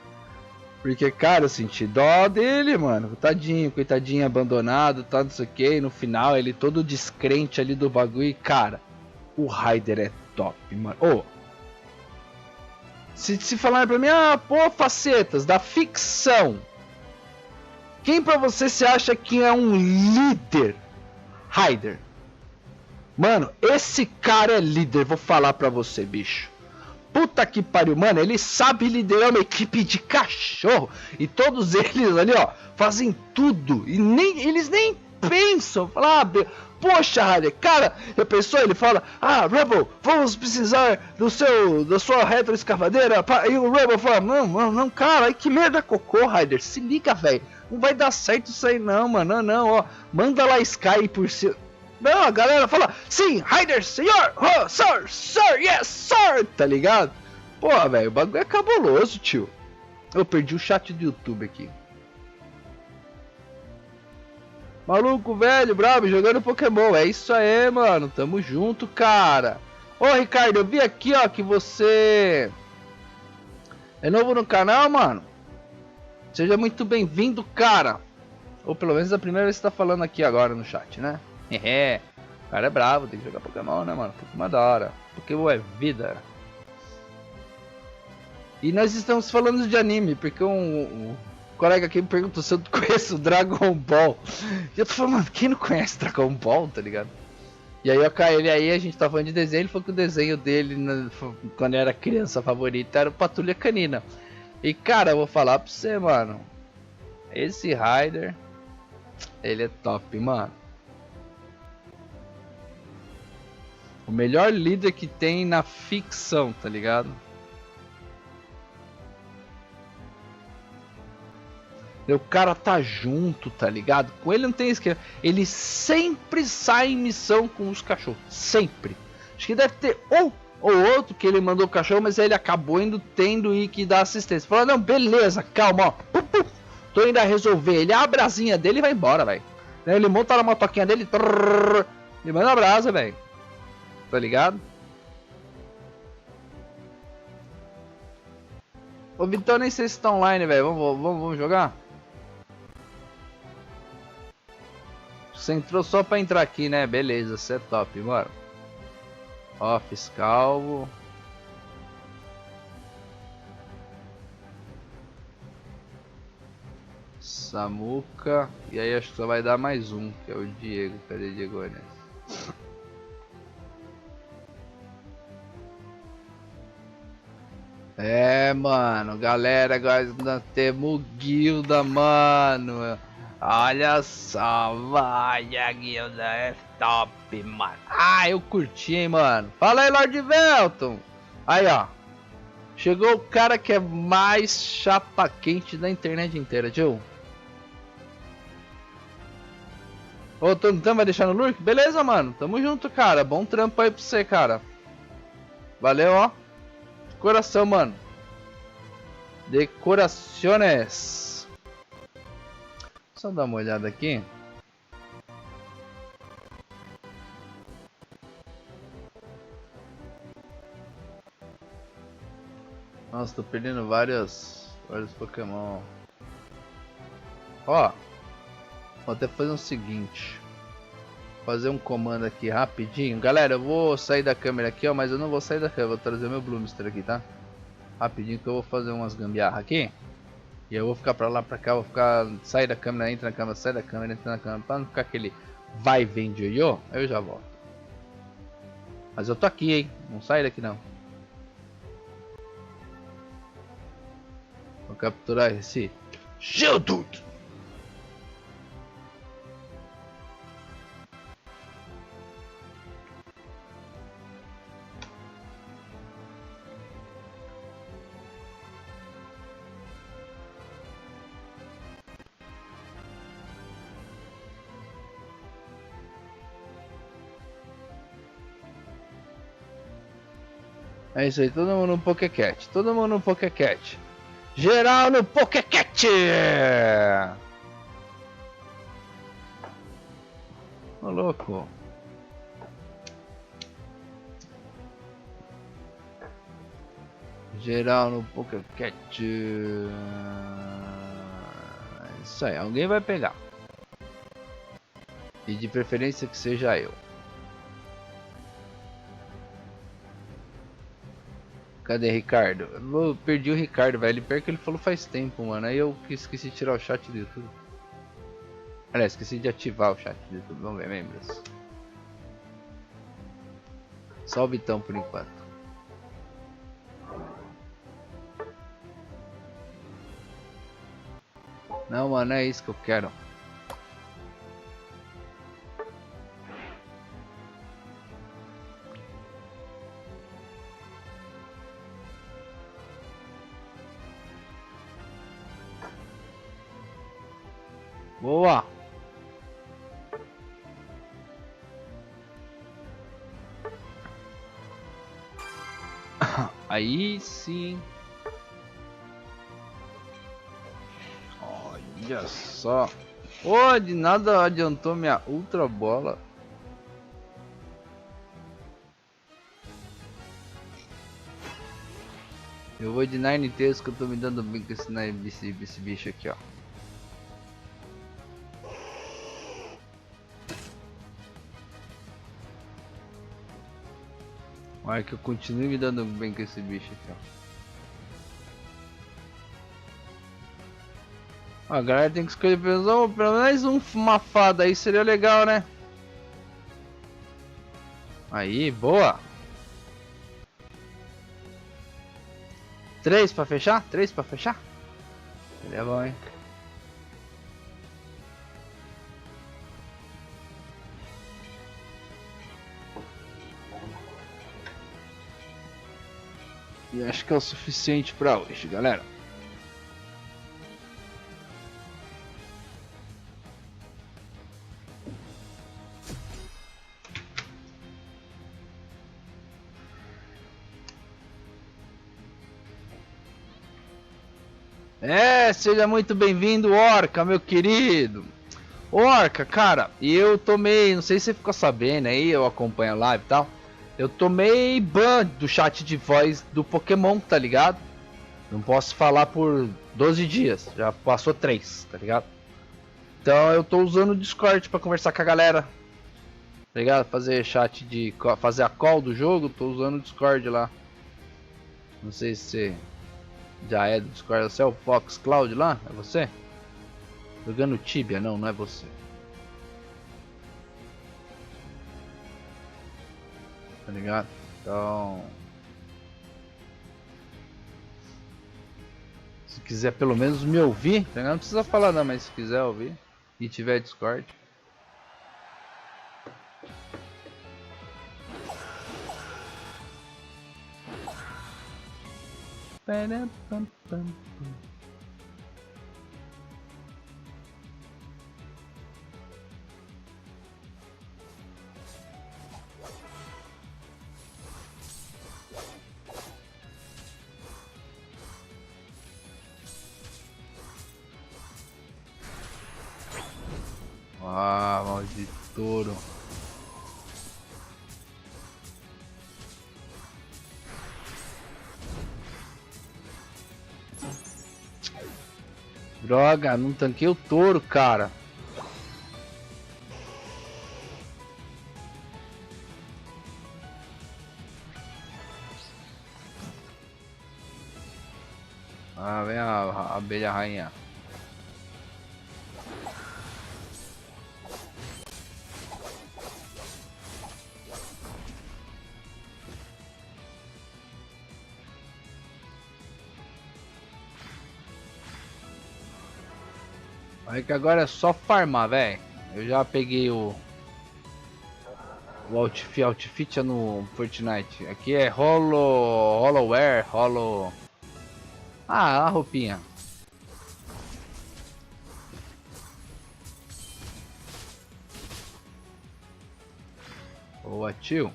A: Porque, cara, eu senti dó dele, mano. Tadinho, coitadinho, abandonado, tá, não sei o que. No final, ele todo descrente ali do bagulho. E, cara, o Ryder é top, mano. Ô. Se falar pra mim, pô, facetas da ficção. Quem pra você se acha que é um líder? Ryder. Mano, esse cara é líder, vou falar pra você, bicho. Puta que pariu, mano, ele sabe liderar uma equipe de cachorro. E todos eles ali, ó, fazem tudo. E eles nem pensam. Falar, poxa, Ryder, cara, a pessoa, ele fala, Rebel, vamos precisar da sua retroescavadeira. E o Rebel fala, não, cara, ai, que merda cocô, Ryder, se liga, velho, não vai dar certo isso aí não, mano, não, ó, manda lá Sky por cima. Não, a galera fala, sim, Ryder, senhor, oh, sir, yes, sir, tá ligado? Pô, velho, o bagulho é cabuloso, tio. Eu perdi o chat do YouTube aqui. Maluco, velho, brabo, jogando Pokémon. É isso aí, mano. Tamo junto, cara. Ô, Ricardo, eu vi aqui, ó, que você é novo no canal, mano. Seja muito bem-vindo, cara. Ou pelo menos a primeira vez que você tá falando aqui agora no chat, né? É, o cara é bravo, tem que jogar Pokémon, né, mano? Pokémon é da hora. Pokémon é vida. E nós estamos falando de anime, porque colega aqui me perguntou se eu conheço Dragon Ball. E eu tô falando, mano, quem não conhece Dragon Ball, tá ligado? E aí eu caí ele aí, a gente tava falando de desenho, ele falou que o desenho dele, quando era criança favorita, era o Patrulha Canina. E cara, eu vou falar pra você, mano. Esse Rider, ele é top, mano. O melhor líder que tem na ficção, tá ligado? O cara tá junto, tá ligado? Com ele não tem esquema. Ele sempre sai em missão com os cachorros. Sempre. Acho que deve ter um ou outro que ele mandou o cachorro, mas ele acabou indo tendo e que dar assistência. Falou, não, beleza, calma, ó. Pum, pum. Tô indo a resolver. Ele abre a asinha dele e vai embora, velho. Ele monta na motoquinha dele e manda a brasa, velho. Tá ligado? Ô, Vitão, nem sei se tá online, velho. Vamos jogar? Você entrou só pra entrar aqui, né? Beleza, você é top, bora. Ó, fiscal. Samuca. E aí acho que só vai dar mais um, que é o Diego. Cadê o Diego? É, mano. Galera, agora nós temos guilda, mano. Olha só, vai, a guilda é top, mano. Ah, eu curti, hein, mano. Fala aí, Lord Velton. Aí, ó. Chegou o cara que é mais chapa quente da internet inteira, tio. Ô, então vai deixar no lurk? Beleza, mano. Tamo junto, cara. Bom trampo aí pra você, cara. Valeu, ó. De coração, mano. Decorações. Só dar uma olhada aqui. Nossa, tô perdendo vários Pokémon. Ó, vou até fazer o seguinte. Fazer um comando aqui rapidinho. Galera, eu vou sair da câmera aqui, ó, mas eu não vou sair da câmera. Vou trazer meu Bloomster aqui, tá? Rapidinho que eu vou fazer umas gambiarra aqui. E eu vou ficar pra lá, pra cá, vou ficar... Sai da câmera, entra na câmera, sai da câmera, entra na câmera. Pra não ficar aquele vai e vem de ioiô, eu já volto. Mas eu tô aqui, hein? Não sai daqui, não. Vou capturar esse... Geodude! É isso aí, todo mundo no Pokécat. Todo mundo no Pokécat. Geral no Pokécat! Ô, louco. Geral no Pokécat. Isso aí, alguém vai pegar. E de preferência que seja eu. Cadê Ricardo? Eu perdi o Ricardo, velho. Pior que ele falou faz tempo, mano. Aí eu esqueci de tirar o chat do YouTube. Aliás, esqueci de ativar o chat do YouTube. Vamos ver, membros. Só o Vitão por enquanto. Não, mano, é isso que eu quero. Boa! Aí sim. Olha só. Oh, de nada adiantou minha ultra bola. Eu vou de Nine Tails que eu tô me dando bem com esse bicho aqui, ó. Olha que eu continuo me dando bem com esse bicho aqui, ó. Ó, a galera tem que escolher pelo menos uma fada aí, seria legal, né? Aí, boa! 3 pra fechar? 3 pra fechar? Seria bom, hein? E acho que é o suficiente pra hoje, galera. Seja muito bem-vindo, Orca, meu querido. Orca, cara, eu tomei, não sei se você ficou sabendo aí, eu acompanho a live e tal. Eu tomei ban do chat de voz do Pokémon, tá ligado? Não posso falar por 12 dias, já passou 3, tá ligado? Então eu tô usando o Discord pra conversar com a galera, tá ligado? Fazer chat de... fazer a call do jogo, tô usando o Discord lá. Não sei se você já é do Discord, você é o Fox Cloud lá? É você? Jogando Tibia? Não, não é você. Tá ligado? Então... se quiser pelo menos me ouvir, tá ligado? Não precisa falar não, mas se quiser ouvir e tiver Discord. Ah, maldito touro. Droga, não tanquei o touro, cara. Ah, vem a abelha rainha. Aí que agora é só farmar, velho. Eu já peguei o outfit é no Fortnite. Aqui é Hollowware, Ah, a roupinha. Boa, tio.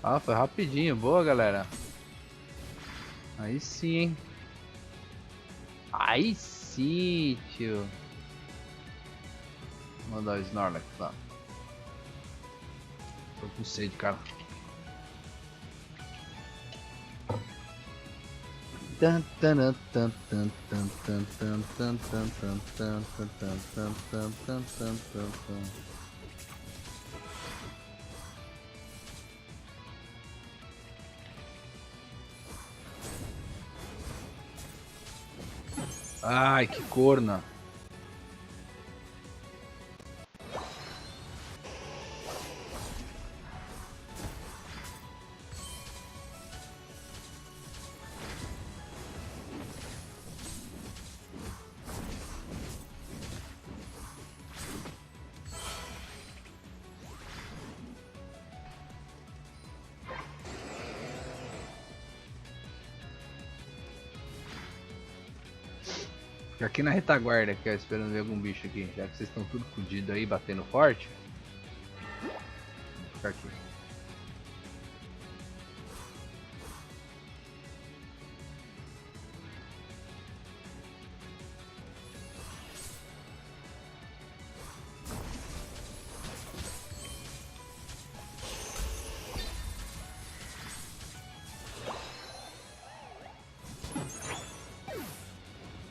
A: Ah, foi rapidinho. Boa, galera. Aí sim, hein? Aí sim, tio. Vou mandar o Snorlax lá. Tô com sede, cara. Ai, que corna. Fica aqui na retaguarda, aqui, ó, esperando ver algum bicho aqui. Já que vocês estão tudo fodido aí, batendo forte. Vou ficar aqui.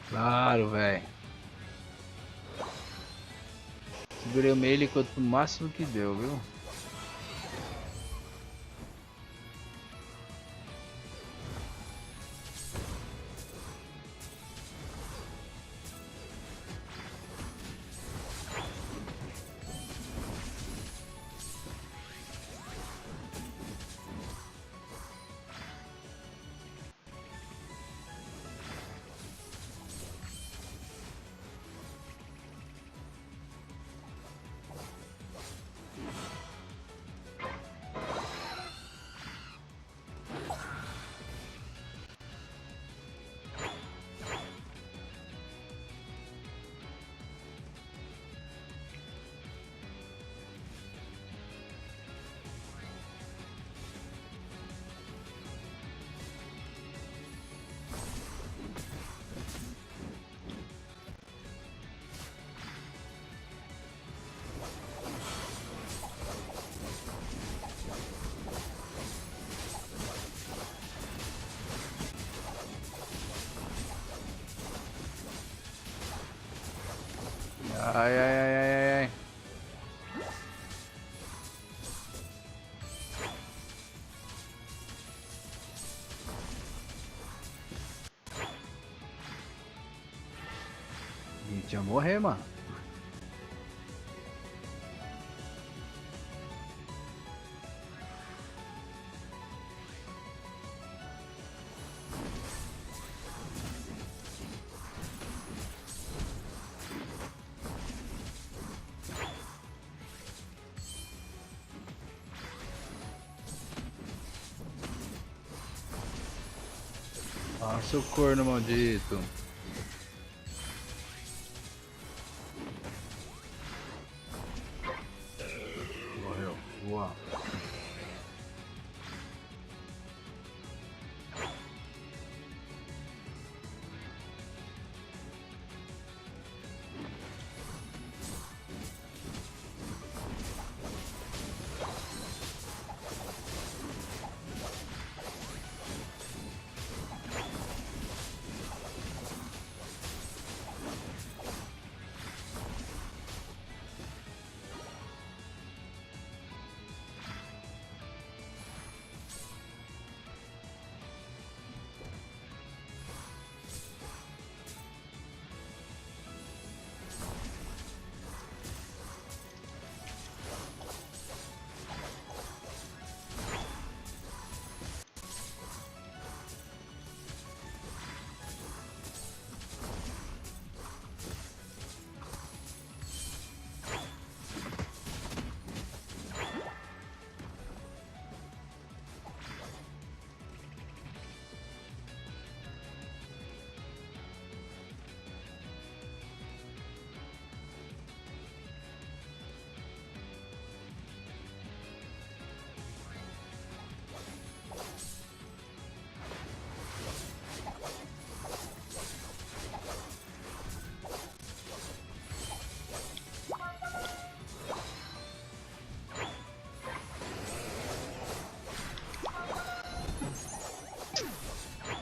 A: Claro, velho. Segurei o melee quanto o máximo que deu, viu? Ai, ai, ai, ai, ai. A gente ia morrer, mano. Ah, seu corno maldito. Morreu. Boa.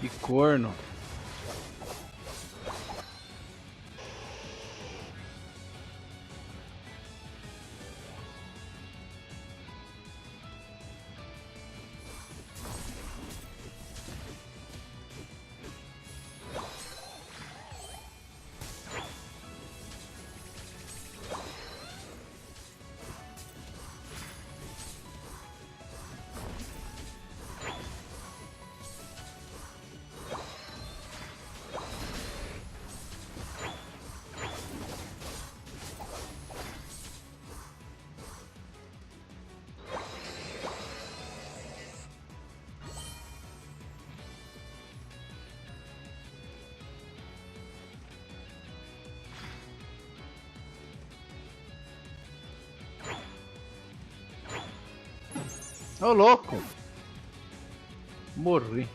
A: Que corno. Ô, louco! Morri.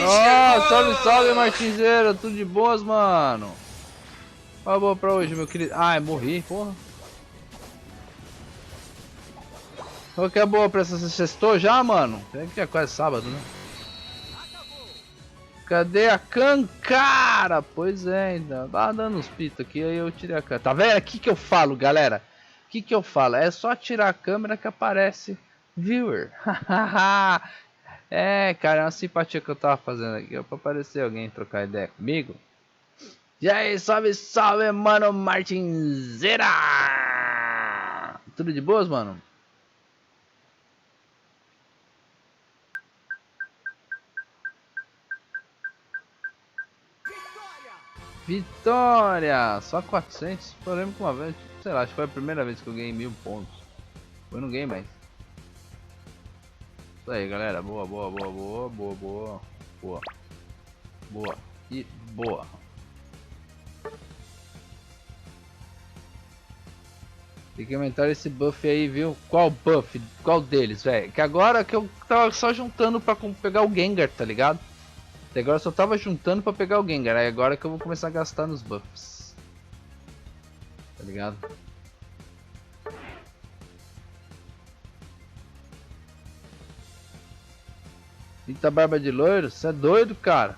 A: Oh, salve, salve, Martinzeira. Tudo de boas, mano. Qual a boa pra hoje, meu querido? Ai, morri, porra. Qual que é a boa pra essa sextou já, mano? Tem que é quase sábado, né? Cadê a can, cara? Pois é, ainda. Tava dando uns pitos aqui, aí eu tirei a câmera. Tá vendo? Aqui que eu falo, galera. O que que eu falo? É só tirar a câmera que aparece viewer. É, cara, é uma simpatia que eu tava fazendo aqui. Pra aparecer alguém trocar ideia comigo. E aí, salve, salve, mano, Martinzeira! Tudo de boas, mano? Vitória! Só 400? Eu lembro que uma vez, sei lá, acho que foi a primeira vez que eu ganhei 1000 pontos. Eu não ganhei mais. Isso aí, galera. Boa, boa, boa, boa, boa, boa. Boa. Boa. E boa. Tem que aumentar esse buff aí, viu? Qual buff? Qual deles, velho? Que agora que eu tava só juntando pra pegar o Gengar, tá ligado? Até agora eu só tava juntando pra pegar o Gengar. Aí agora que eu vou começar a gastar nos buffs. Tá ligado? Pinta barba de loiro? Você é doido, cara?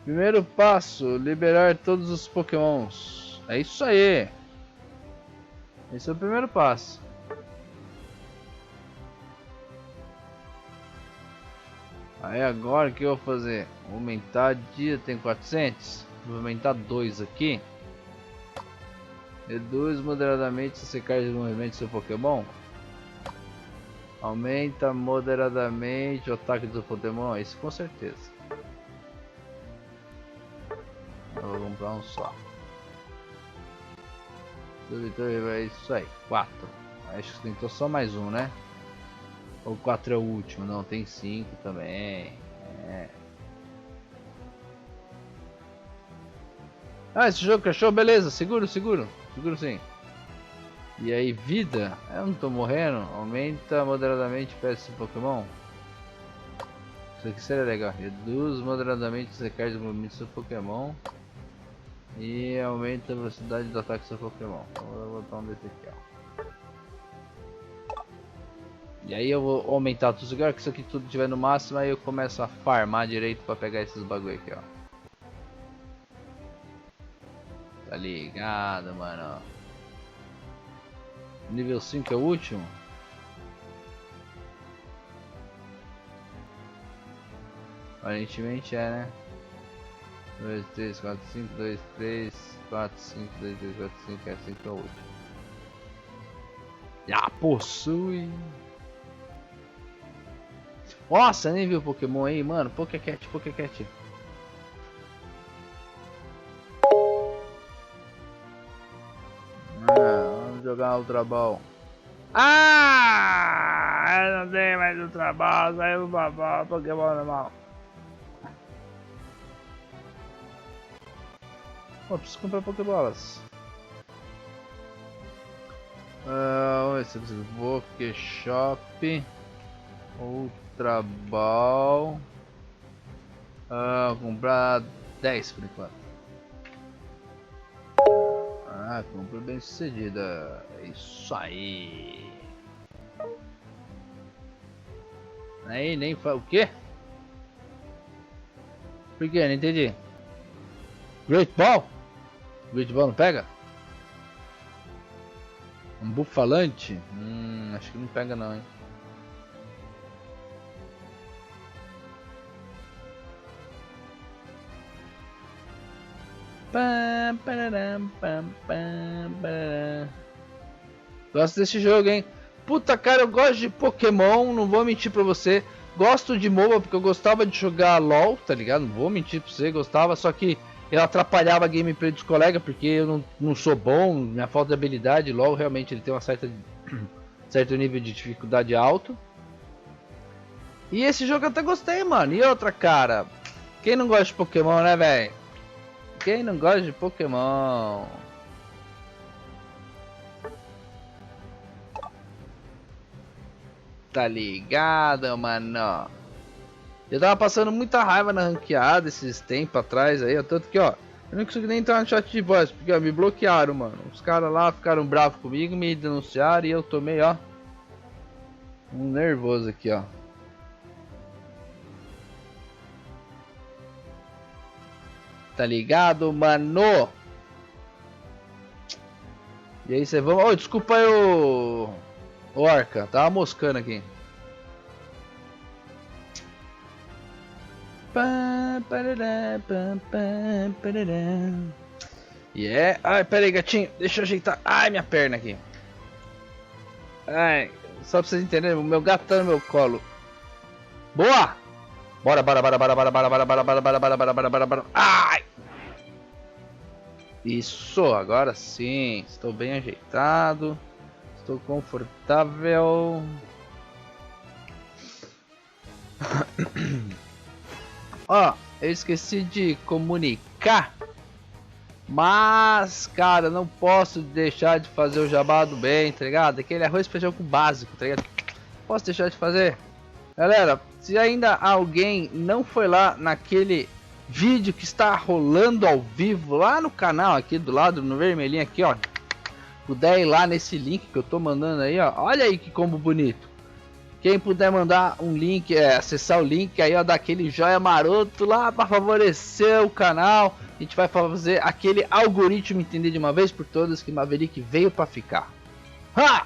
A: Primeiro passo, liberar todos os Pokémons. É isso aí. Esse é o primeiro passo. Aí agora o que eu vou fazer? Vou aumentar dia, tem 400. Vou aumentar 2 aqui. Reduz moderadamente a secagem de movimento do seu Pokémon. Aumenta moderadamente o ataque do Pokémon. Isso com certeza. Eu vou comprar um só. É isso aí, 4. Acho que tentou só mais um, né? Ou 4 é o último? Não, tem 5 também. É. Ah, esse jogo crashou? Beleza, seguro, seguro. Seguro sim. E aí, vida? Eu não tô morrendo. Aumenta moderadamente o PS Pokémon. Isso aqui seria legal. Reduz moderadamente a secagem do movimento do seu Pokémon. E aumenta a velocidade do ataque do seu Pokémon. Então vou botar um desse aqui, ó. E aí eu vou aumentar tudo agora, que isso aqui tudo tiver no máximo, aí eu começo a farmar direito pra pegar esses bagulho aqui, ó. Tá ligado, mano? Nível 5 é o último? Aparentemente é, né? 2, 3, 4, 5, 2, 3, 4, 5, 2, 3, 4, 5, é 5 é o último. Já possui! Nossa, nem viu o Pokémon aí, mano. Pokécat, Pokécat. Vamos jogar Ultra Ball. Ah! Não tem mais Ultra Ball, saiu uma bola, Pokémon normal. Pô, preciso comprar Pokébolas. Vamos ver se eu consigo. Pokéshop. Ultra Ball. Vou comprar 10 por enquanto. Compra bem sucedida. Isso aí. Aí nem fala. O quê? Por que? Não entendi. Great Ball? Great Ball não pega? Um bufalante? Acho que não pega não, hein. Gosto desse jogo, hein. Puta, cara, eu gosto de Pokémon, não vou mentir pra você. Gosto de MOBA porque eu gostava de jogar LOL, tá ligado? Não vou mentir pra você, gostava, só que eu atrapalhava a gameplay dos colegas porque eu não sou bom, minha falta de habilidade. LOL realmente ele tem uma certo nível de dificuldade alto. E esse jogo eu até gostei, mano. E outra, cara, Quem não gosta de Pokémon, né, velho? Quem não gosta de Pokémon? Tá ligado, mano? Eu tava passando muita raiva na ranqueada esses tempos atrás aí, ó. Tanto que, ó, eu não consegui nem entrar no chat de voz, porque ó, me bloquearam, mano. Os caras lá ficaram bravos comigo, me denunciaram e eu tomei, ó, um nervoso aqui, ó. Tá ligado, mano? E aí, você vamos... Oh, desculpa aí, o Orca. Tava moscando aqui. Yeah. Ai, pera aí, gatinho. Deixa eu ajeitar. Ai, minha perna aqui. Ai, só pra vocês entenderem, o meu gato tá no meu colo. Boa! Bora, bora, bora, bora, bora, bora, bora, bora, bora, bora, bora, bora, bora, bora, bora. Ai! Isso, agora sim. Estou bem ajeitado. Estou confortável. Ó, eu esqueci de comunicar. Mas, cara, não posso deixar de fazer o jabá do bem, tá ligado? Aquele arroz e feijão com básico, tá ligado? Posso deixar de fazer? Galera, se ainda alguém não foi lá naquele vídeo que está rolando ao vivo lá no canal aqui do lado, no vermelhinho aqui, ó, puder ir lá nesse link que eu tô mandando aí, ó, olha aí que combo bonito. Quem puder mandar um link, acessar o link aí, ó, daquele joia maroto lá para favorecer o canal, a gente vai fazer aquele algoritmo entender de uma vez por todas que Maverick veio para ficar. Ha!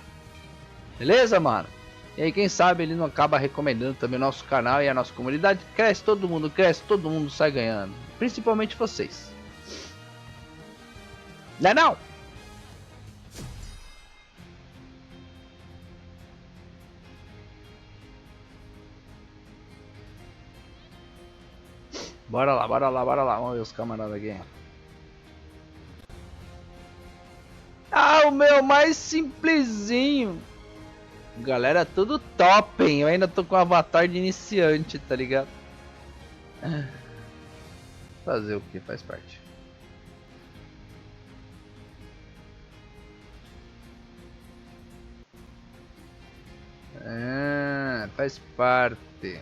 A: Beleza, mano? E aí, quem sabe ele não acaba recomendando também o nosso canal e a nossa comunidade. Cresce, todo mundo sai ganhando. Principalmente vocês. Não é não? Bora lá, bora lá, bora lá. Vamos ver os camaradas aqui. Ah, o meu mais simplesinho. Galera, tudo top, hein? Eu ainda tô com o avatar de iniciante, tá ligado? Fazer o que? Faz parte. Faz parte.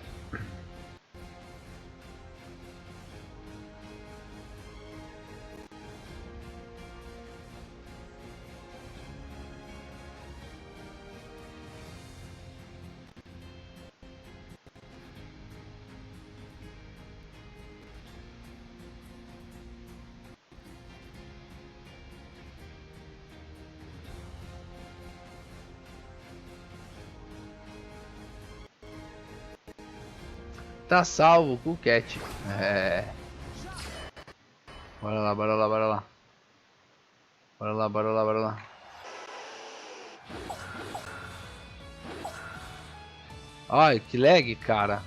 A: Tá salvo com o Cat. Bora lá, bora lá, bora lá. Bora lá, bora lá, bora lá. Ai, que lag, cara.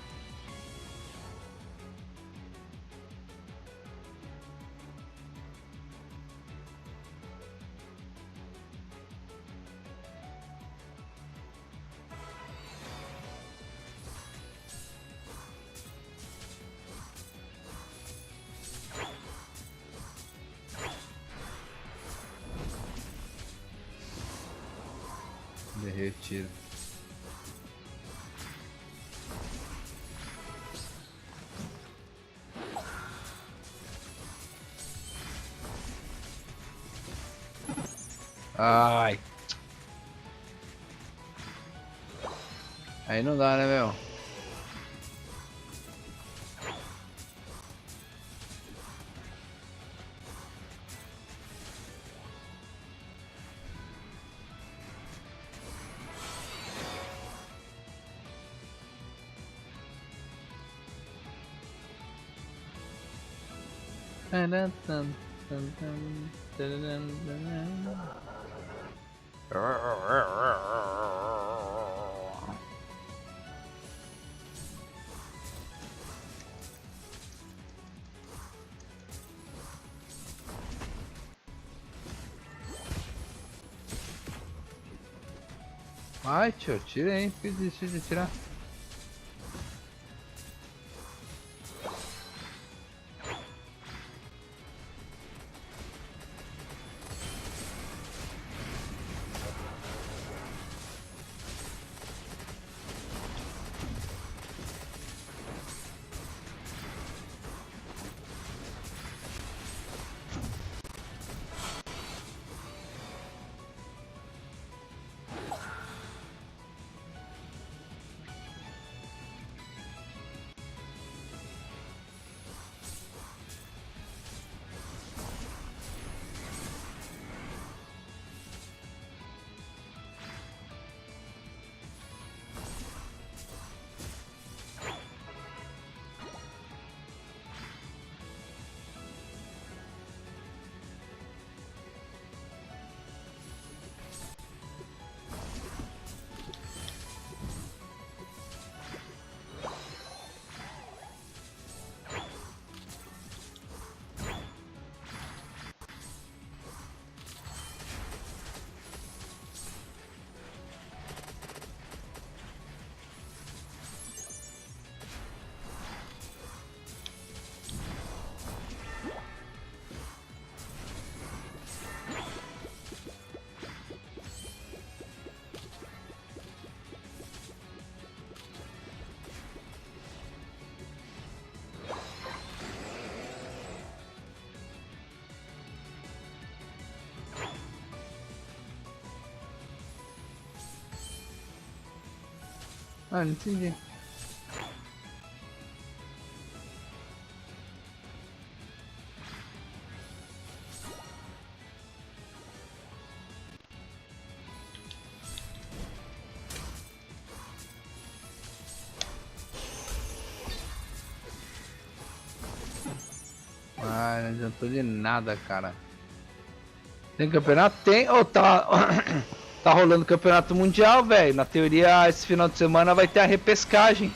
A: Derretido. Ai. Aí não dá, né, meu? Ai, tio, tira aí, porque desistiu de tirar. Ah, não entendi. Ah, não adiantou de nada, cara. Tem campeonato? Tem. Ou tá... tá rolando campeonato mundial, velho. Na teoria, esse final de semana vai ter a repescagem.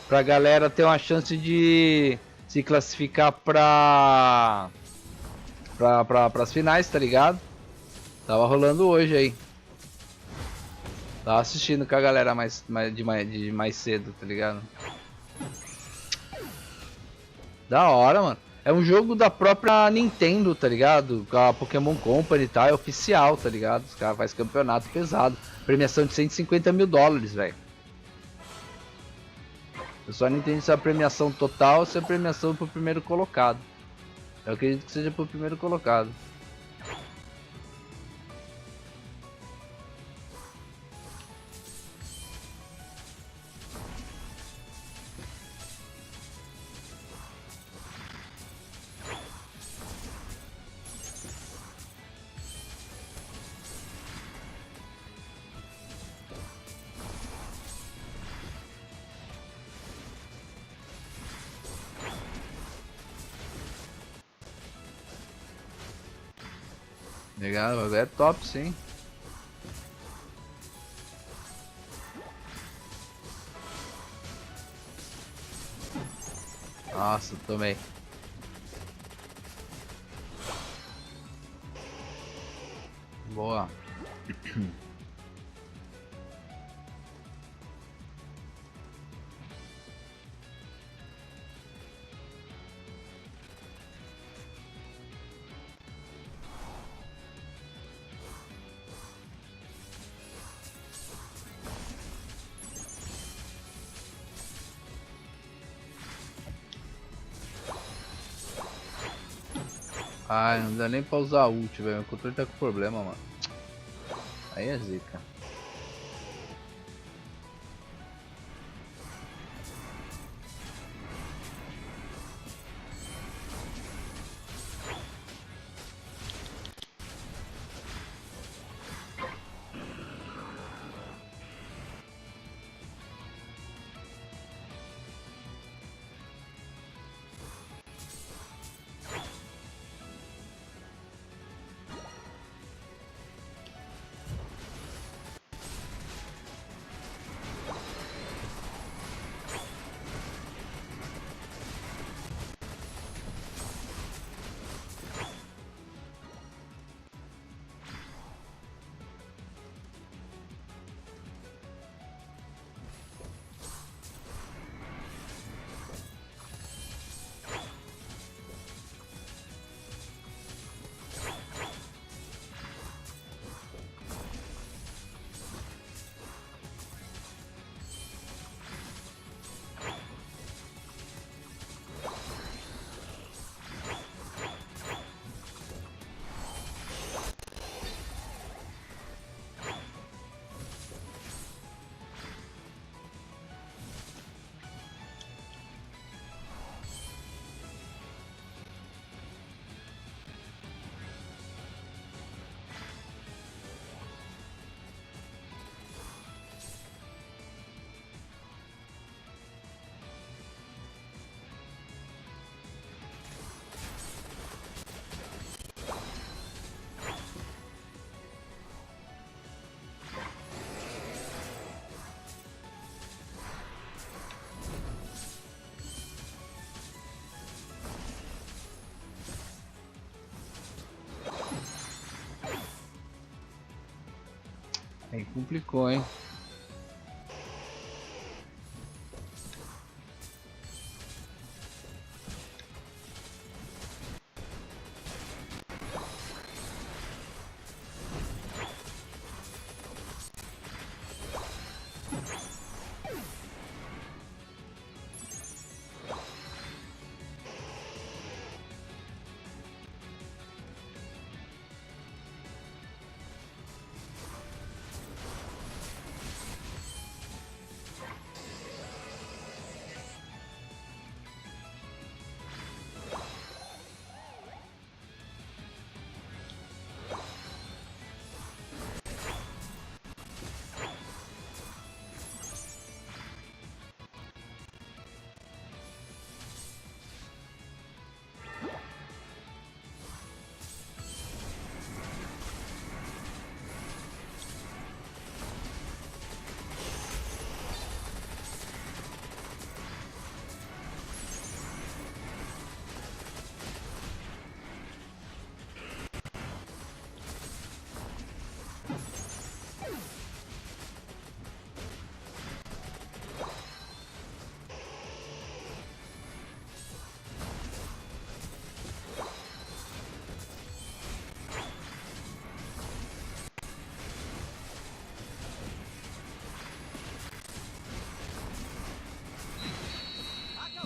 A: Pra galera ter uma chance de se classificar pras finais, tá ligado? Tava rolando hoje aí. Tava assistindo com a galera de mais cedo, tá ligado? Da hora, mano. É um jogo da própria Nintendo, tá ligado? Com a Pokémon Company e tal, é oficial, tá ligado? Os caras fazem campeonato pesado. Premiação de 150 mil dólares, velho. Eu só não entendi se é a premiação total ou se é a premiação pro primeiro colocado. Eu acredito que seja pro primeiro colocado. Legal, mas é top sim. Nossa, tomei. Boa. Ai, não dá nem pra usar a ult, velho. O controle tá com problema, mano. Aí é zica. Aí complicou, hein?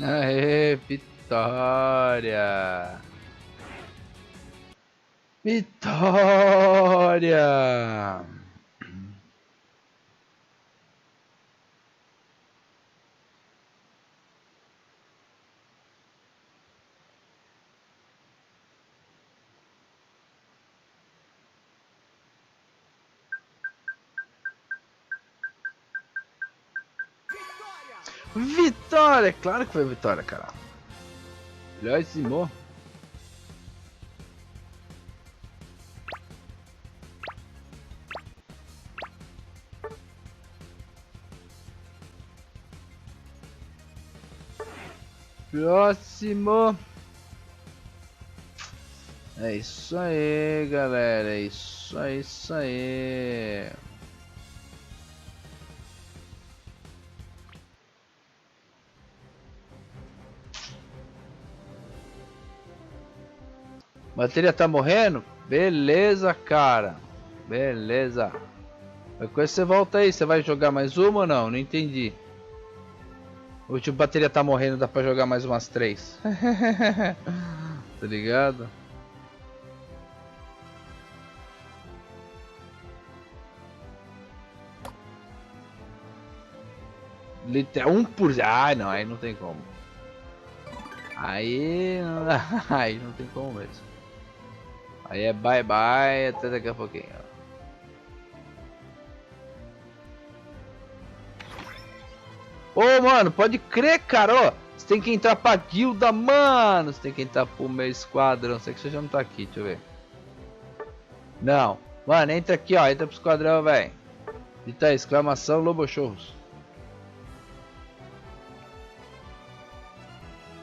A: Aê, vitória! Vitória! Vitória! Claro que foi vitória, cara. Belíssimo. Próximo. É isso aí, galera. É isso aí, isso aí. Bateria tá morrendo? Beleza, cara. Beleza. Depois você volta aí. Você vai jogar mais uma ou não? Não entendi. O tipo, bateria tá morrendo, dá pra jogar mais umas 3. Tá ligado? Um por... Ah, não, aí não tem como. Aí aí não tem como mesmo. Aí é bye bye, até daqui a pouquinho. Ô, mano, pode crer, cara, ó. Você tem que entrar pra guilda, mano. Você tem que entrar pro meu esquadrão. Sei que você já não tá aqui, deixa eu ver. Não. Mano, entra aqui, ó. Entra pro esquadrão, velho. Eita aí, exclamação, Lobochorros.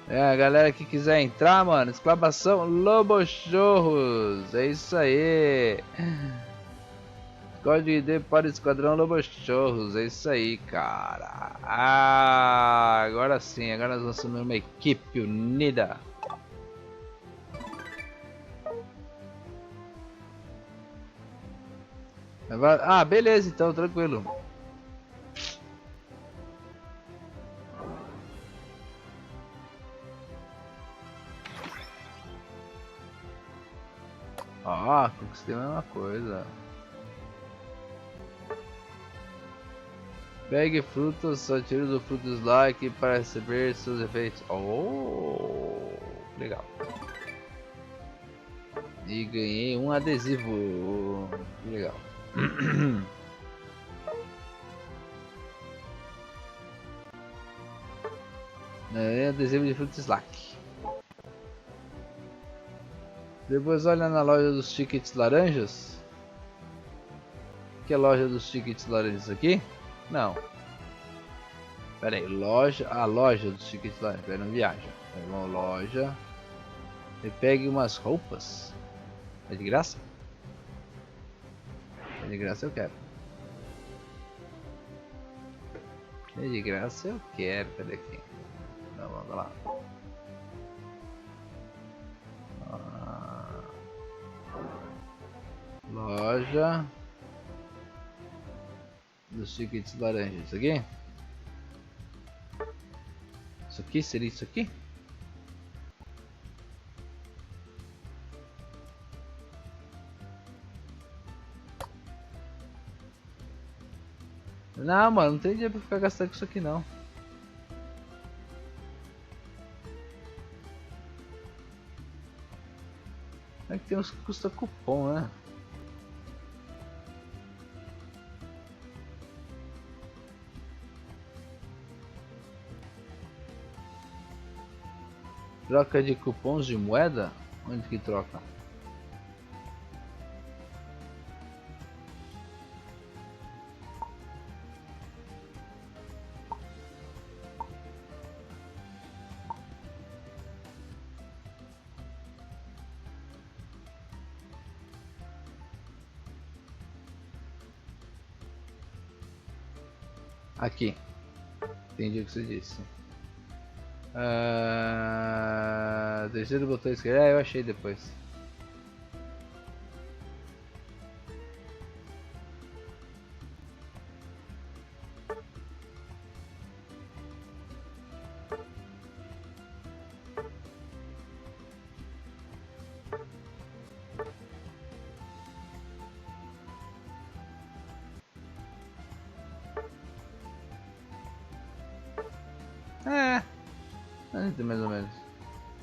A: É, a galera que quiser entrar, mano, exclamação Lobochorros. É isso aí. Código ID para o esquadrão Lobochorros. É isso aí, cara. Ah, agora sim, agora nós vamos assumir uma equipe unida. Ah, beleza, então, tranquilo. Ah, conquistei a mesma coisa. Pegue frutas, só tire do fruto dislike para receber seus efeitos. Oh, legal. E ganhei um adesivo. Legal. É adesivo de fruto dislike. Depois olha na loja dos tickets laranjas. Que é a loja dos tickets laranjas aqui? Não. Pera aí, loja. A loja dos tickets laranjas. Pera, não viaja. Pega uma loja. E pegue umas roupas. É de graça? É de graça eu quero. É de graça eu quero. Cadê aqui? Não, vamos lá. Loja dos tickets laranjas. Isso aqui? Isso aqui? Seria isso aqui? Não, mano, não tem dinheiro pra ficar gastando com isso aqui não. É que tem uns que custa cupom, né? Troca de cupons de moeda? Onde que troca? Aqui. Entendi o que você disse. Terceiro botão esquerdo. Eu achei depois. Mais ou menos.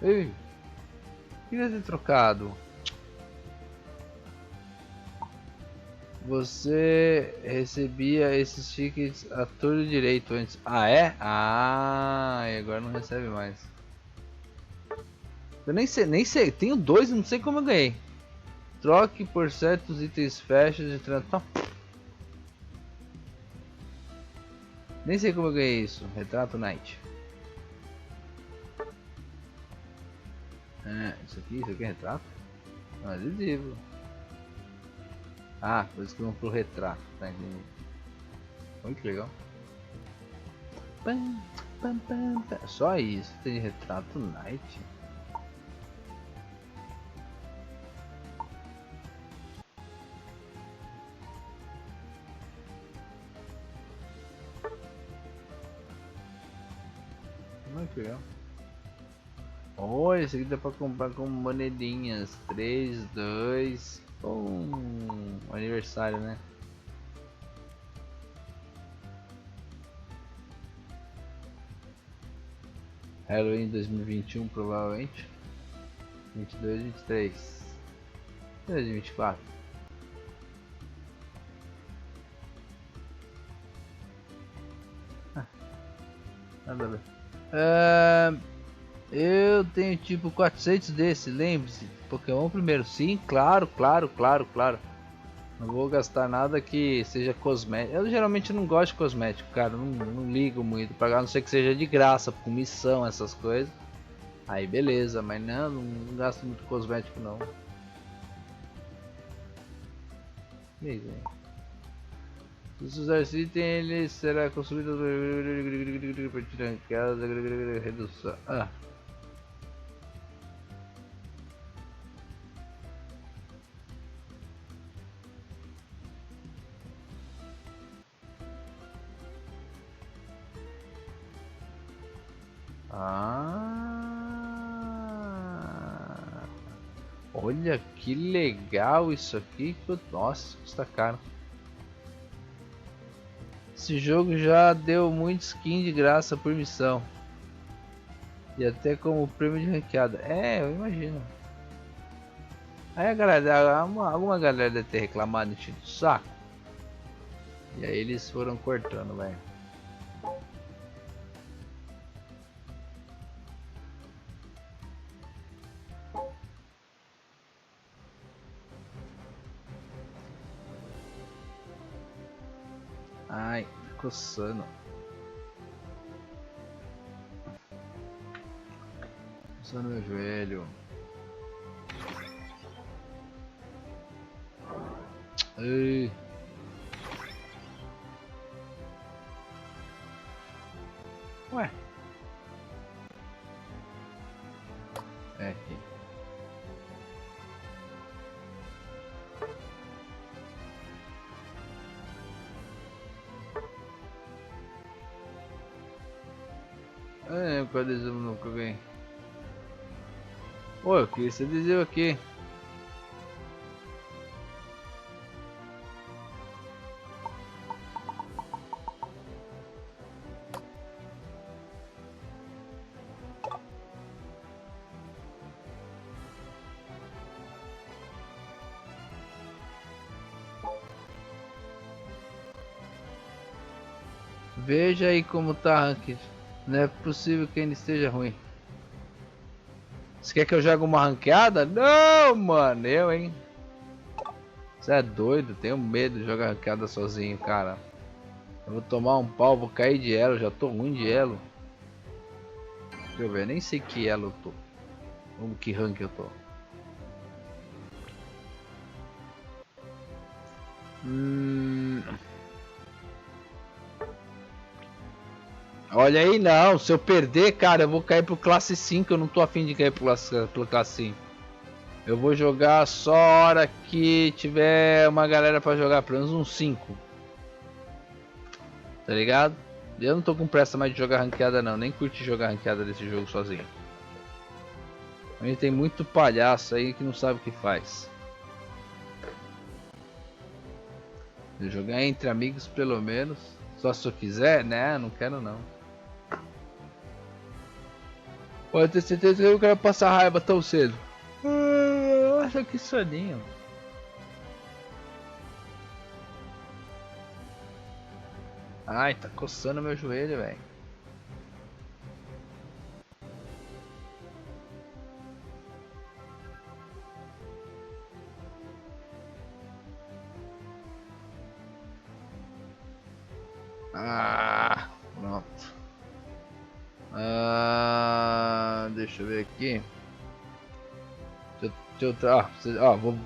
A: Ei, queria ter trocado. Você recebia esses tickets a todo direito antes. Ah, é? Ah, e agora não recebe mais. Eu nem sei. Tenho 2 e não sei como eu ganhei. Troque por certos itens fashion de transporte. Nem sei como eu ganhei isso. Retrato Night. Isso aqui é retrato? Não, adesivo. Ah, coisa que vão pro retrato, tá entendendo? Olha que legal. Só isso, tem retrato Night. Olha que legal. Oh, esse aqui dá pra comprar com monedinhas. 3, 2, 1. Aniversário, né? Halloween 2021, provavelmente. 22, 23. 24. Nada a ver. Eu tenho tipo 400 desse, lembre-se. Pokémon primeiro, sim, claro. Não vou gastar nada que seja cosmético. Eu geralmente não gosto de cosmético, cara. Não ligo muito. Pagar, a não ser que seja de graça, com missão, essas coisas. Aí beleza, mas não gasto muito cosmético não. Se você usar esse item, ele será consumido redução. Olha que legal isso aqui. Nossa, custa caro. Esse jogo já deu muito skin de graça por missão. E até como prêmio de ranqueada. Eu imagino. Aí a galera, alguma galera deve ter reclamado e enchido o saco. E aí eles foram cortando, velho. Ai, coçando. Coçando meu joelho. Ai. Ué. É aqui. Qual adesivo novo que eu ganhei? Pô, eu queria esse adesivo aqui. Veja aí como tá a ranked. Não é possível que ainda esteja ruim. Você quer que eu jogue uma ranqueada? Não, mano, hein? Você é doido? Tenho medo de jogar ranqueada sozinho, cara. Eu vou tomar um pau, vou cair de elo, já tô ruim de elo. Deixa eu ver, nem sei que elo eu tô. Como que rank eu tô. Olha aí, não. Se eu perder, cara, eu vou cair pro classe 5. Eu não tô afim de cair pro classe 5. Eu vou jogar só a hora que tiver uma galera pra jogar, pelo menos uns 5. Tá ligado? Eu não tô com pressa mais de jogar ranqueada não. Nem curti jogar ranqueada desse jogo sozinho. A gente tem muito palhaço aí que não sabe o que faz. Eu jogar entre amigos pelo menos. Só se eu quiser, né? Não quero não. Pode ter certeza que eu não quero passar raiva tão cedo. Nossa, que soninho. Ai, tá coçando meu joelho, velho. Ah, pronto. Deixa eu ver aqui.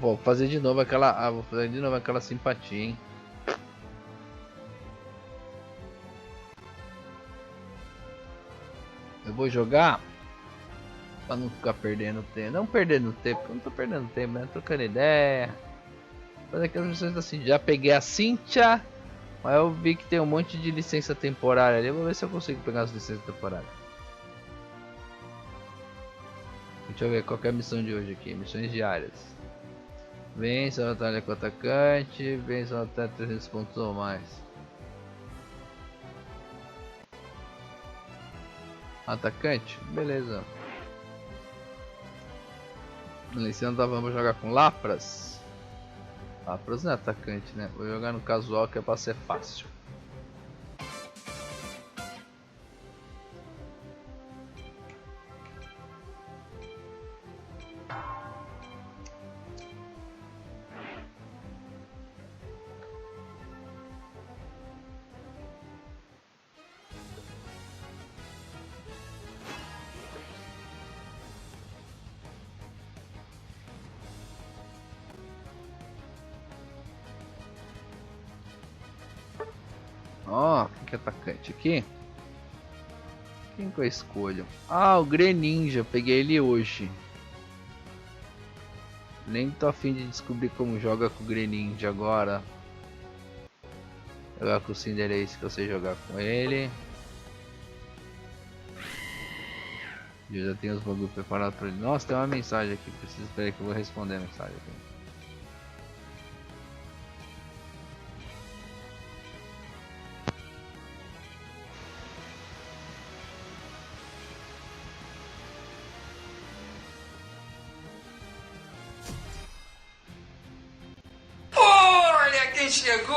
A: Vou fazer de novo aquela. Vou fazer de novo aquela simpatia, hein? Eu vou jogar pra não ficar perdendo tempo. Não perdendo tempo, eu não tô perdendo tempo, né? Trocando ideia. Fazer aquelas missões assim. Já peguei a Cynthia, mas eu vi que tem um monte de licença temporária ali. Eu vou ver se eu consigo pegar as licenças temporárias. Deixa eu ver qual que é a missão de hoje aqui. Missões diárias. Vença a batalha com o atacante. Vença até 300 pontos ou mais. Atacante? Beleza. Então vamos jogar com Lapras. Lapras não é atacante, né? Vou jogar no casual que é pra ser fácil. Ó, quem que é atacante aqui? Quem que eu escolho? Ah, o Greninja, peguei ele hoje. Nem tô afim de descobrir como joga com o Greninja agora. Jogar com o Cinderei, que eu sei jogar com ele. Eu já tenho os bagulho preparados pra ele. Nossa, tem uma mensagem aqui, preciso esperar que eu vou responder a mensagem aqui.
C: Olha quem chegou!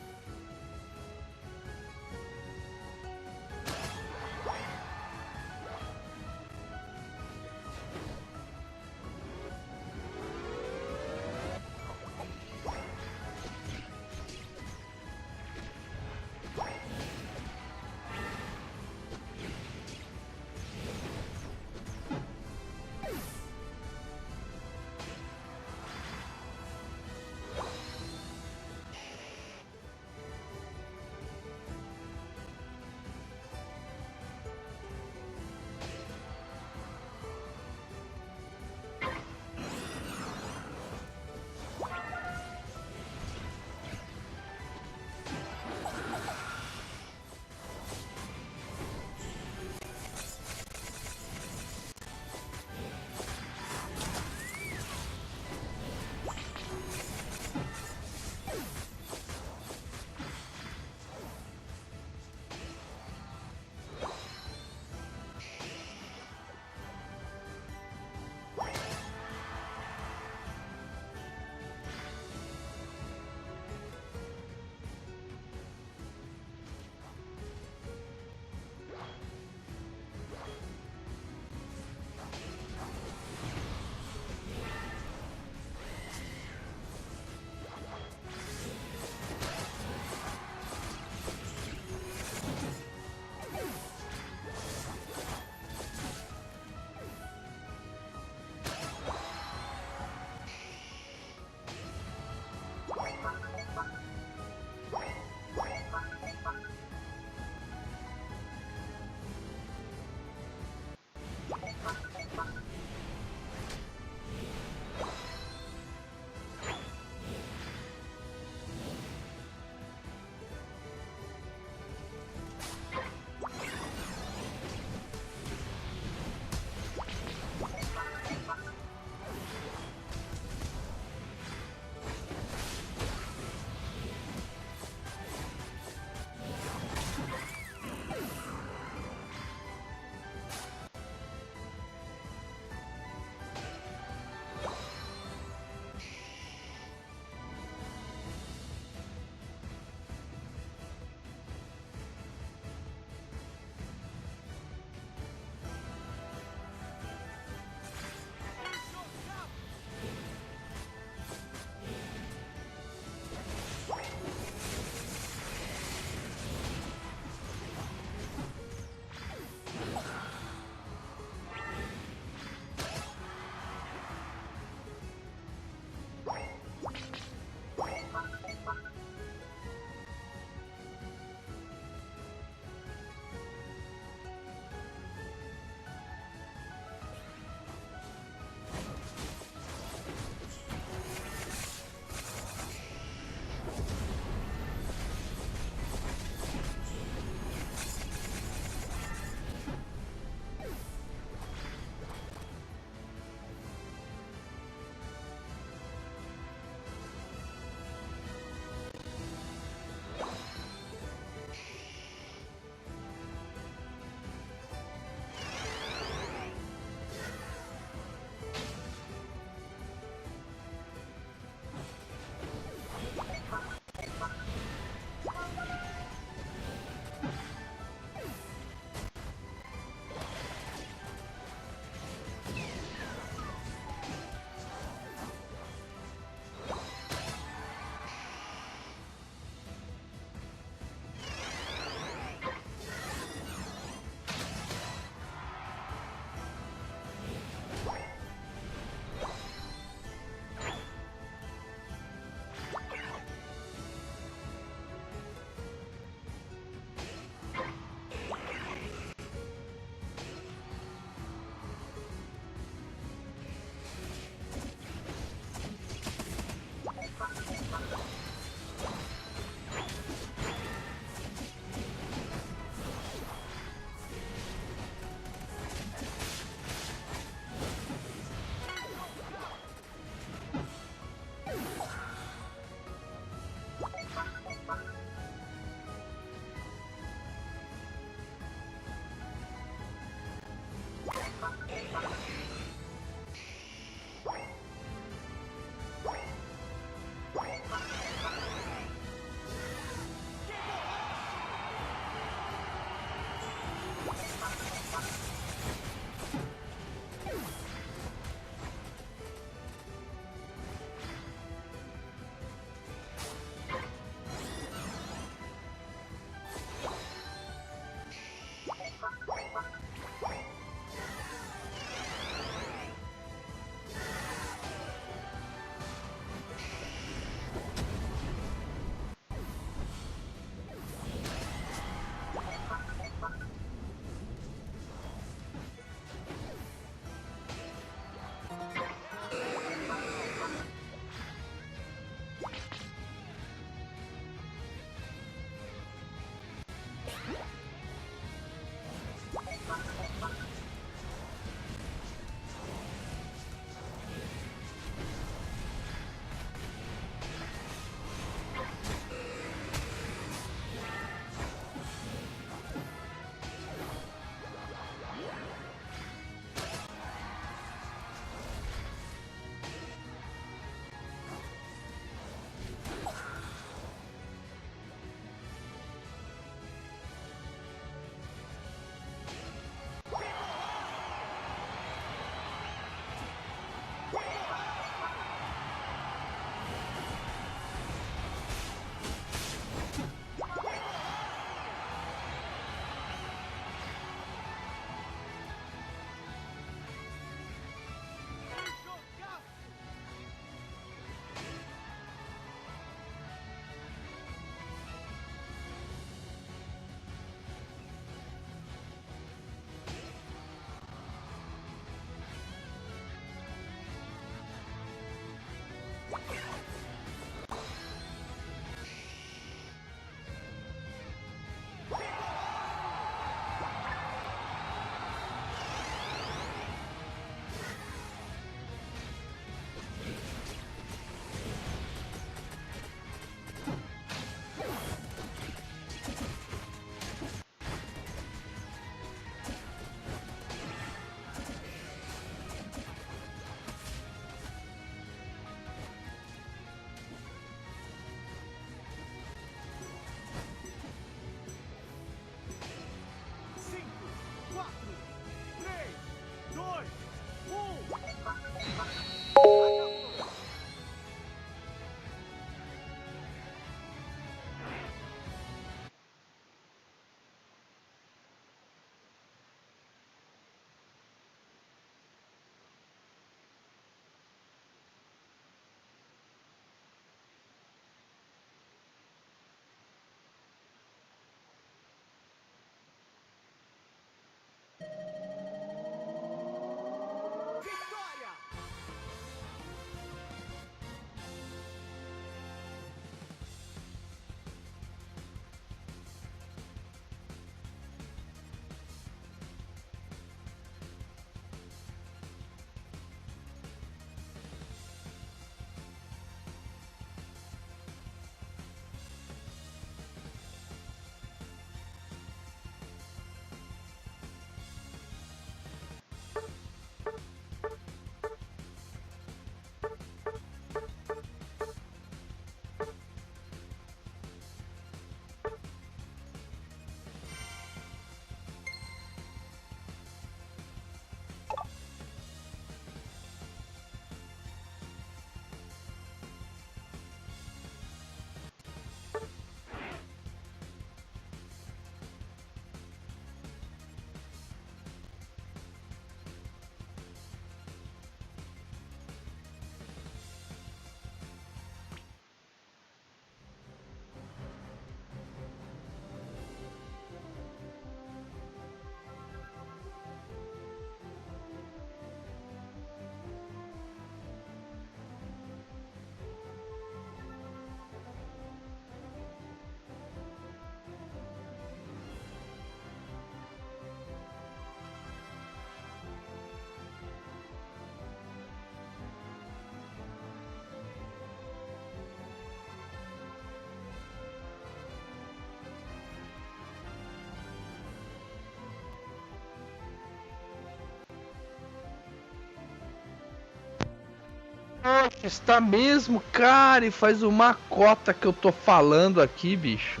A: Poxa, está mesmo, cara, e faz uma cota que eu tô falando aqui, bicho.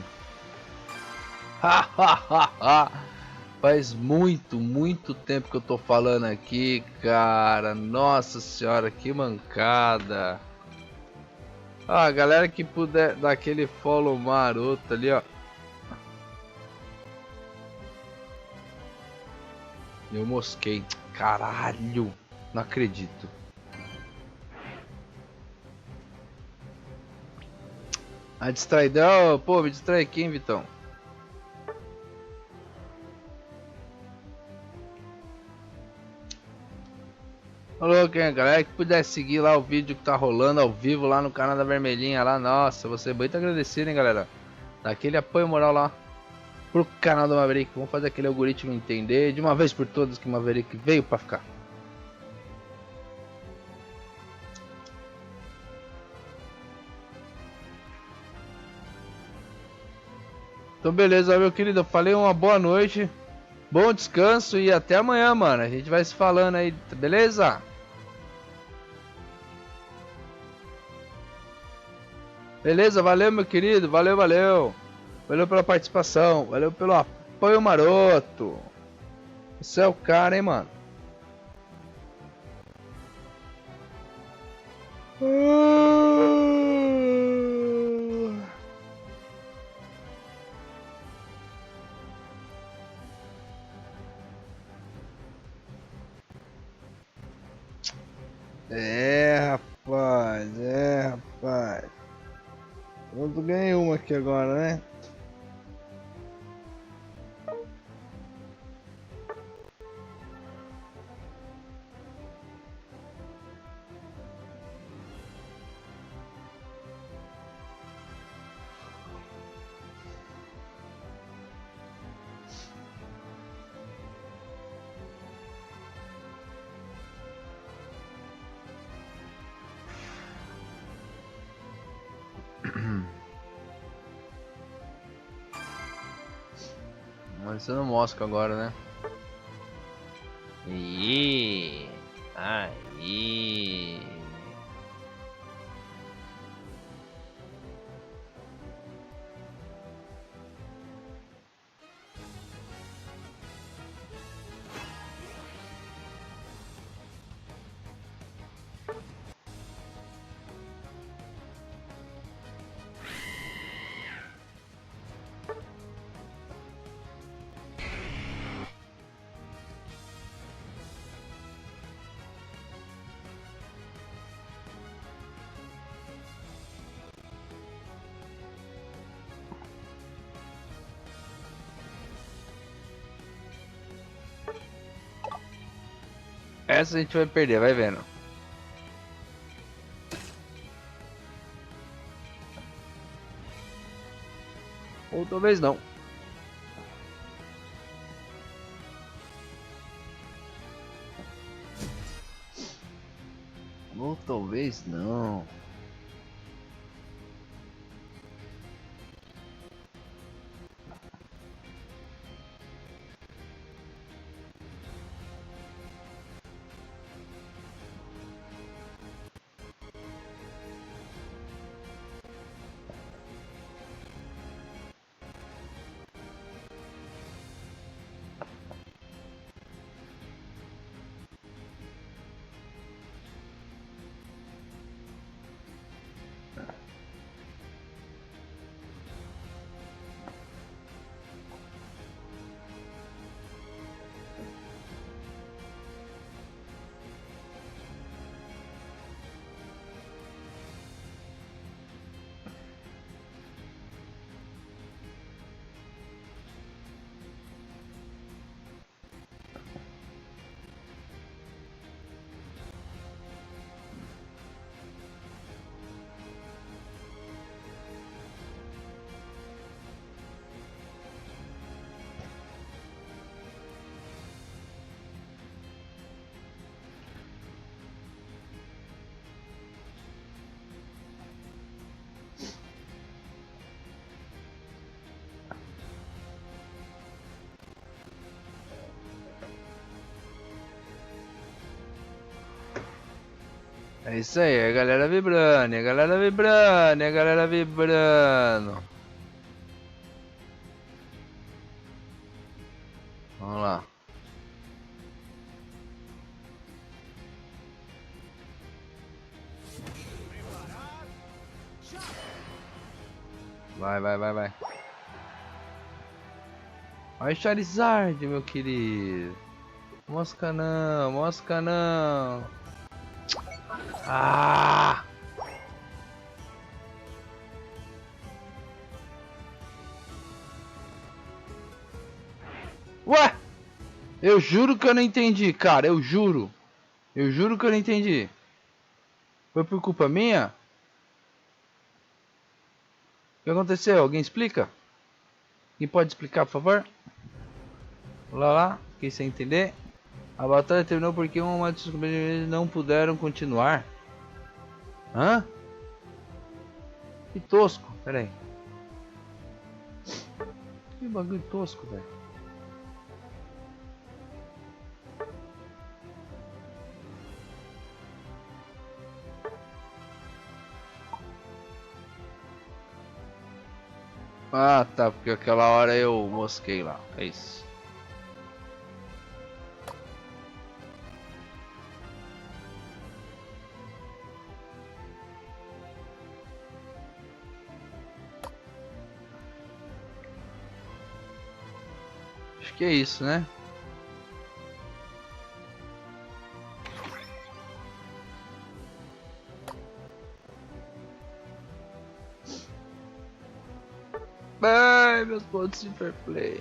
A: Faz muito tempo que eu tô falando aqui, cara. Nossa senhora, que mancada. Ah, galera que puder dar aquele follow maroto ali, ó. Eu mosquei. Caralho, não acredito. A distraidão, pô, me distrai aqui, hein, Vitão. Falou, quem galera que puder seguir lá o vídeo que tá rolando ao vivo lá no canal da Vermelhinha lá, nossa, você é muito agradecido, hein, galera. Dá aquele apoio moral lá pro canal do Maverick. Vamos fazer aquele algoritmo entender de uma vez por todas que o Maverick veio pra ficar. Então beleza, meu querido, eu falei uma boa noite, bom descanso e até amanhã, mano. A gente vai se falando aí, beleza? Beleza, valeu meu querido, valeu. Valeu pela participação, valeu pelo apoio maroto. Você é o cara, hein, mano. Rapaz. Eu ganhei uma aqui agora, né? Mas você não mosca agora, né? Aí. Essa a gente vai perder, vai vendo. Ou talvez não. Ou talvez não. É isso aí, a galera vibrando, a galera vibrando, a galera vibrando. Vamos lá. Vai, vai, vai, vai. Vai, Charizard, meu querido. Mosca não, mosca não. Ah! Ué! Eu juro que eu não entendi, cara. Eu juro. Eu juro que eu não entendi. Foi por culpa minha? O que aconteceu? Alguém explica? Quem pode explicar, por favor? Lá, lá. Fiquei sem entender. A batalha terminou porque uma de seus companheiros não puderam continuar. Hã? Que tosco. Pera aí. Que bagulho tosco, velho. Ah, tá, porque aquela hora eu mosquei lá, é isso. Acho que é isso, né? Ai, meus pontos de fair play.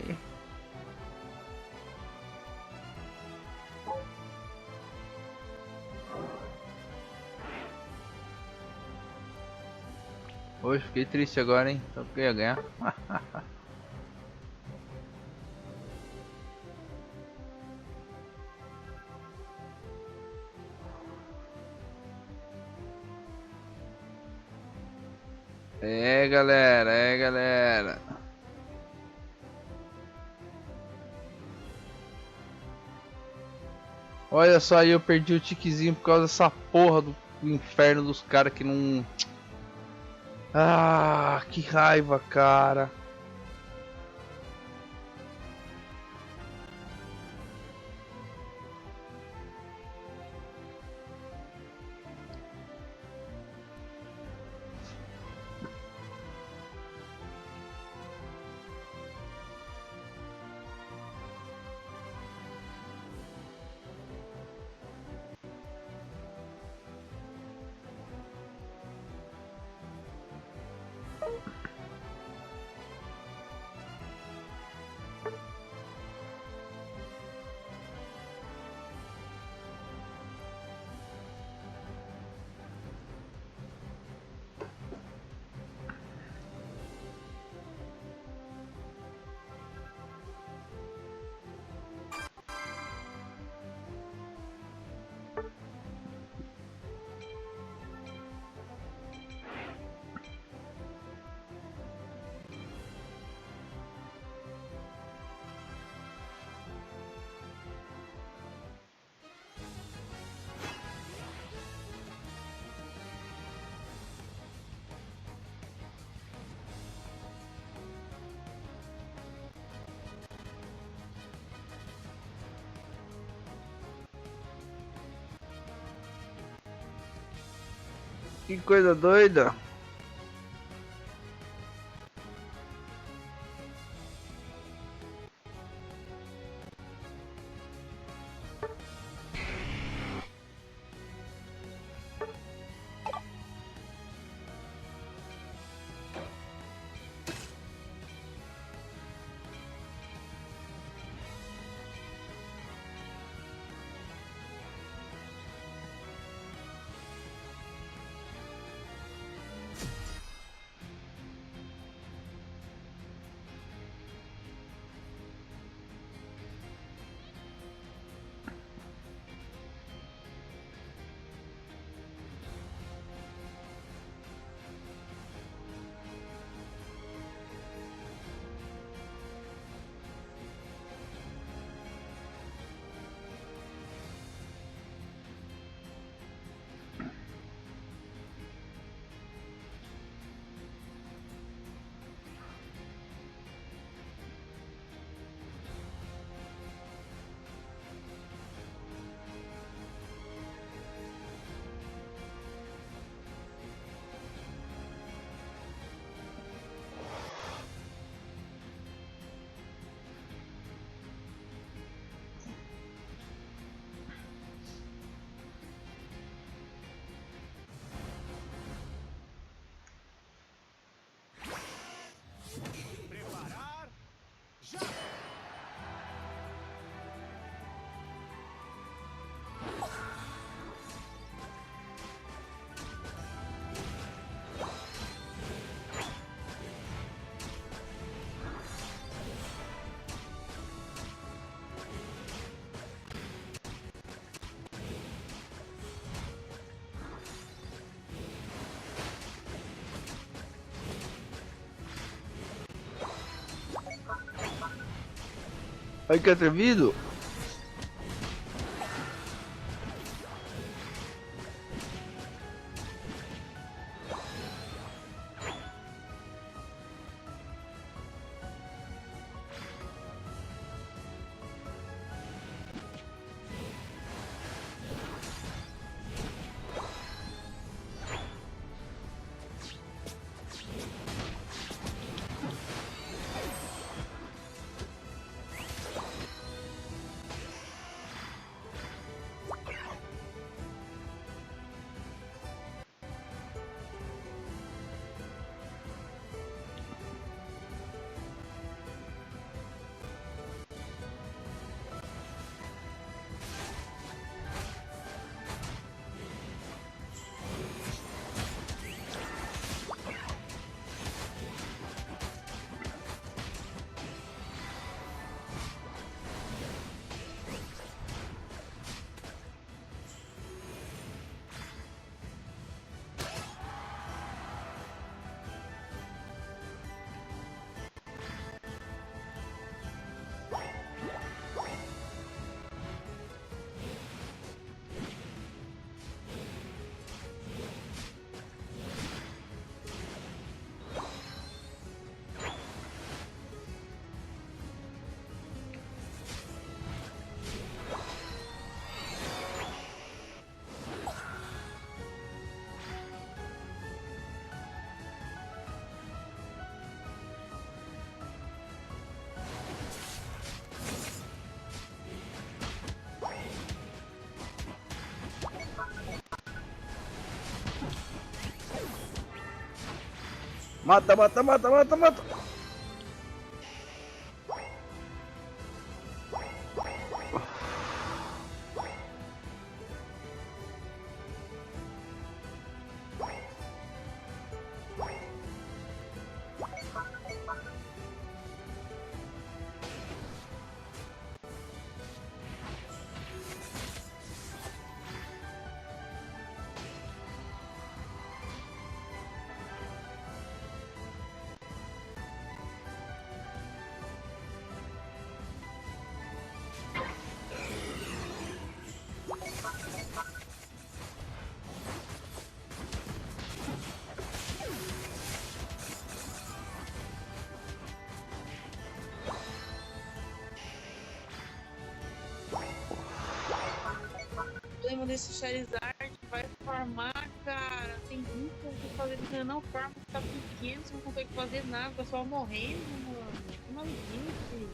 A: Hoje fiquei triste agora, hein? Só que eu ia ganhar. É, galera, é, galera. Olha só, aí eu perdi o tiquezinho por causa dessa porra do inferno dos caras que não... Ah, que raiva, cara. Que coisa doida. Ai, que atrevido. Mata, mata, mata, mata, mata.
P: O problema desse Charizard vai farmar, cara. Tem muito o que fazer. Você não farma, tá pequeno, você não consegue fazer nada, o pessoal morrendo, mano. Que maluquice.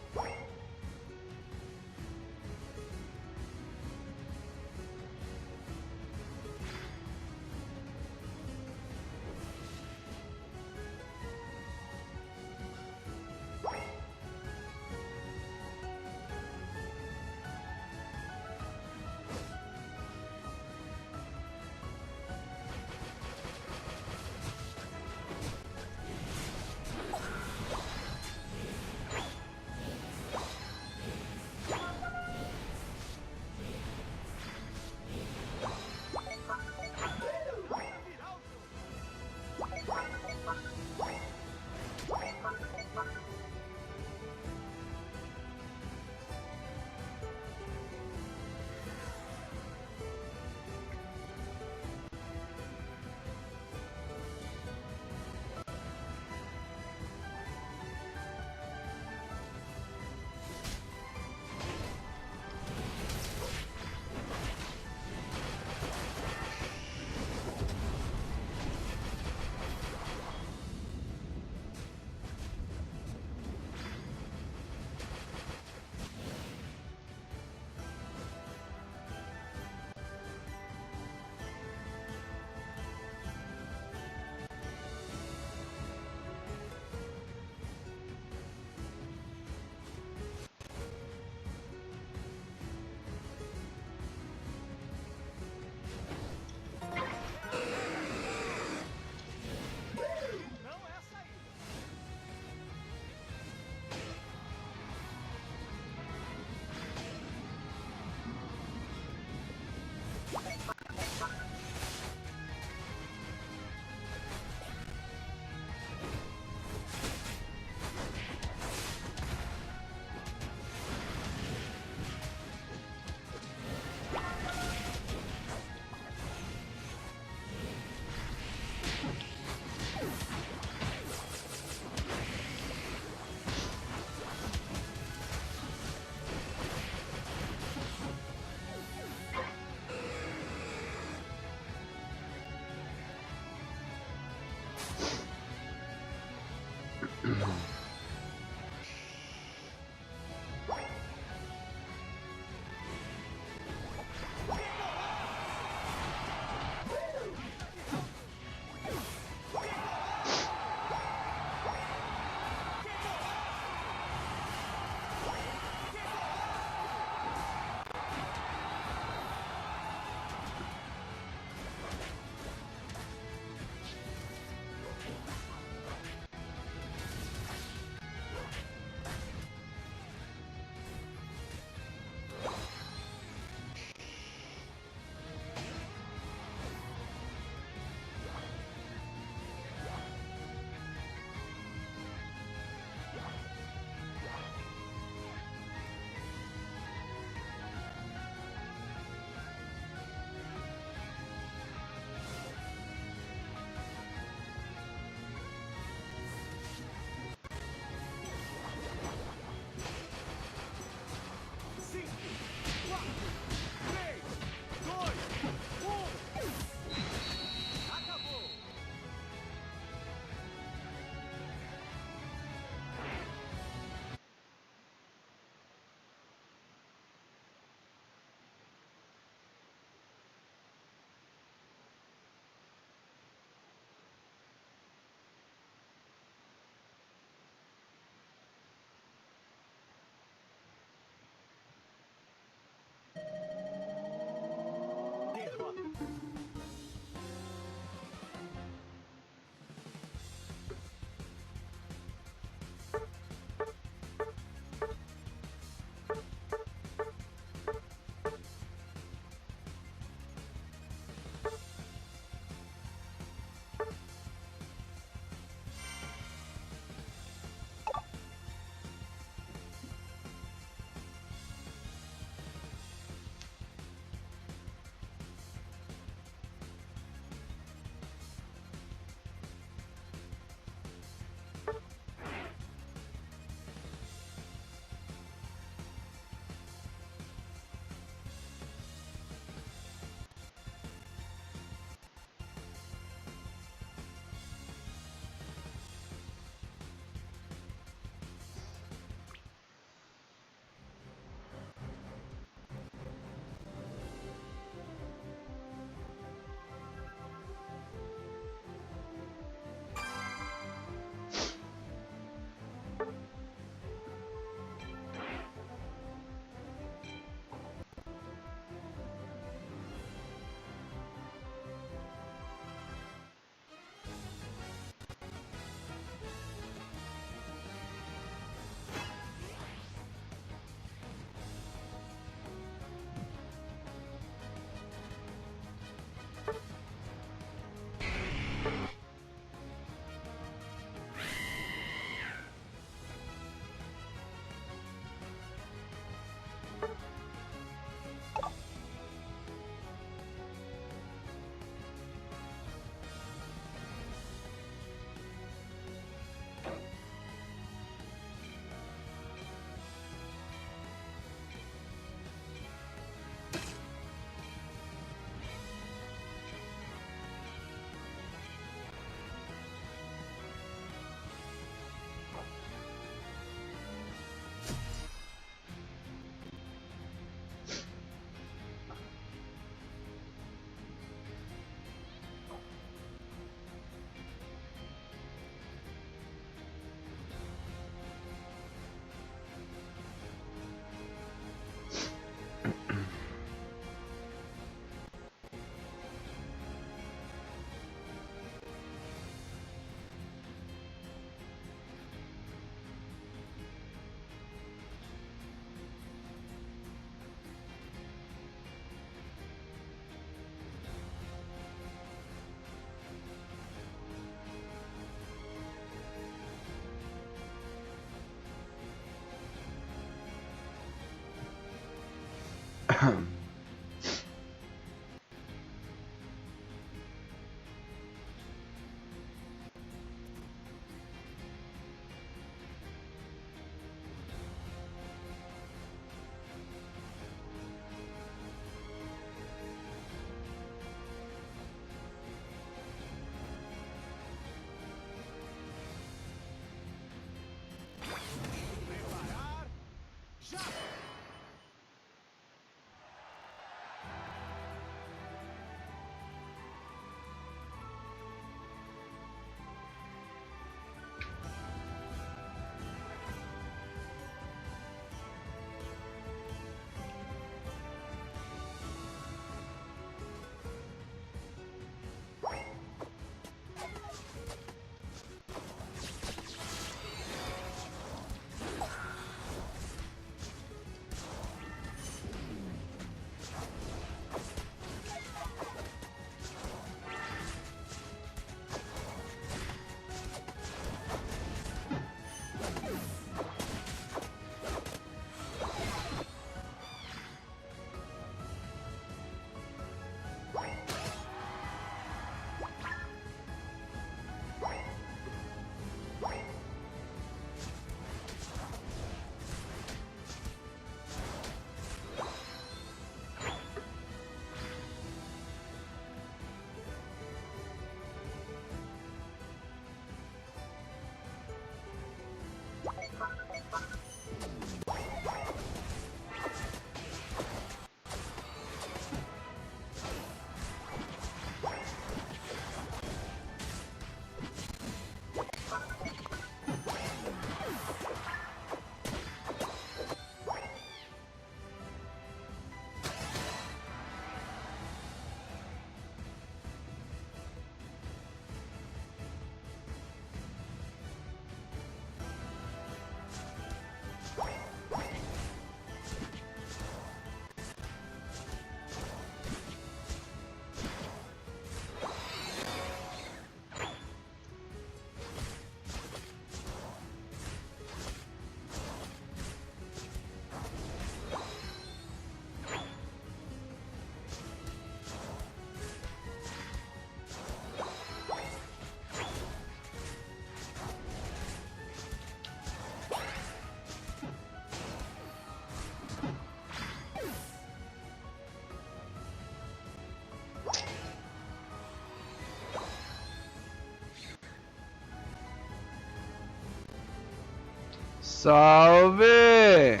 A: Salve!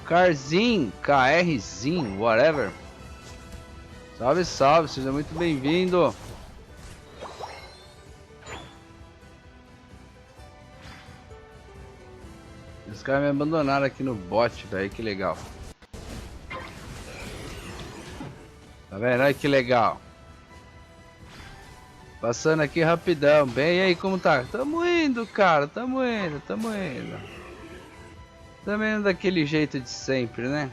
A: Carzin, KRzin, whatever. Salve, salve, seja muito bem-vindo. Os caras me abandonaram aqui no bot, velho, que legal. Tá vendo? Olha que legal. Passando aqui rapidão. Bem, e aí, como tá? Tamo indo, cara. Tamo indo. Também indo daquele jeito de sempre, né?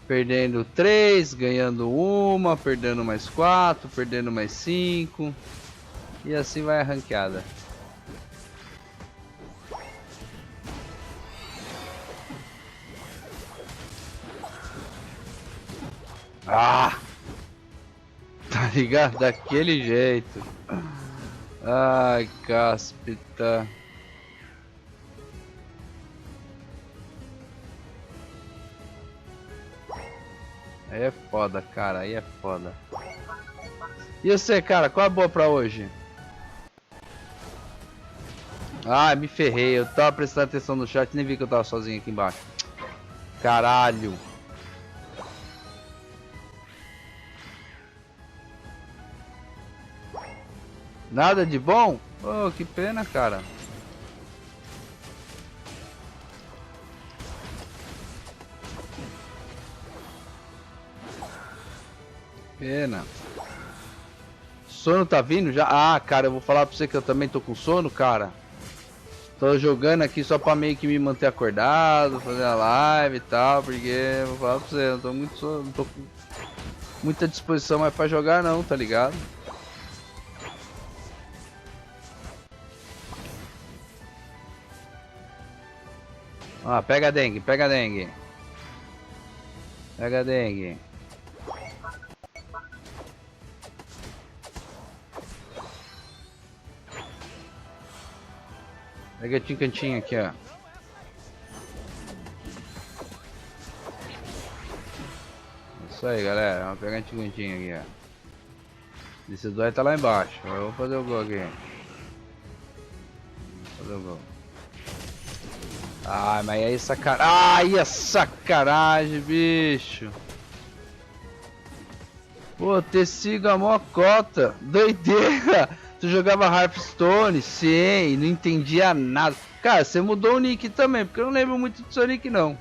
A: Perdendo 3, ganhando 1, perdendo mais 4, perdendo mais 5. E assim vai a ranqueada. Ah! Tá ligado? Daquele jeito. Ai, cáspita. Aí é foda, cara. Aí é foda. E você, cara? Qual é a boa pra hoje? Ah, me ferrei. Eu tava prestando atenção no chat. Nem vi que eu tava sozinho aqui embaixo. Caralho. Nada de bom? Oh, que pena, cara. Pena. Sono tá vindo já? Ah, cara, eu vou falar pra você que eu também tô com sono, cara. Tô jogando aqui só pra meio que me manter acordado, fazer a live e tal, porque vou falar pra você, eu não tô muito sono, não tô com muita disposição mais pra jogar não, tá ligado? Ó, pega a dengue, pega a dengue. Pega a dengue. Pega a tincantinha aqui, ó. Isso aí, galera. Vamos pegar a tincantinha aqui, ó. Esse dói tá lá embaixo. Eu vou fazer o gol aqui. Vou fazer o gol. Ai, mas aí é sacanagem. Ai, é sacanagem, bicho. Pô, ter sigo a mocota. Doideira. Tu jogava Hearthstone? Sim, não entendia nada. Cara, você mudou o nick também, porque eu não lembro muito do seu nick, não.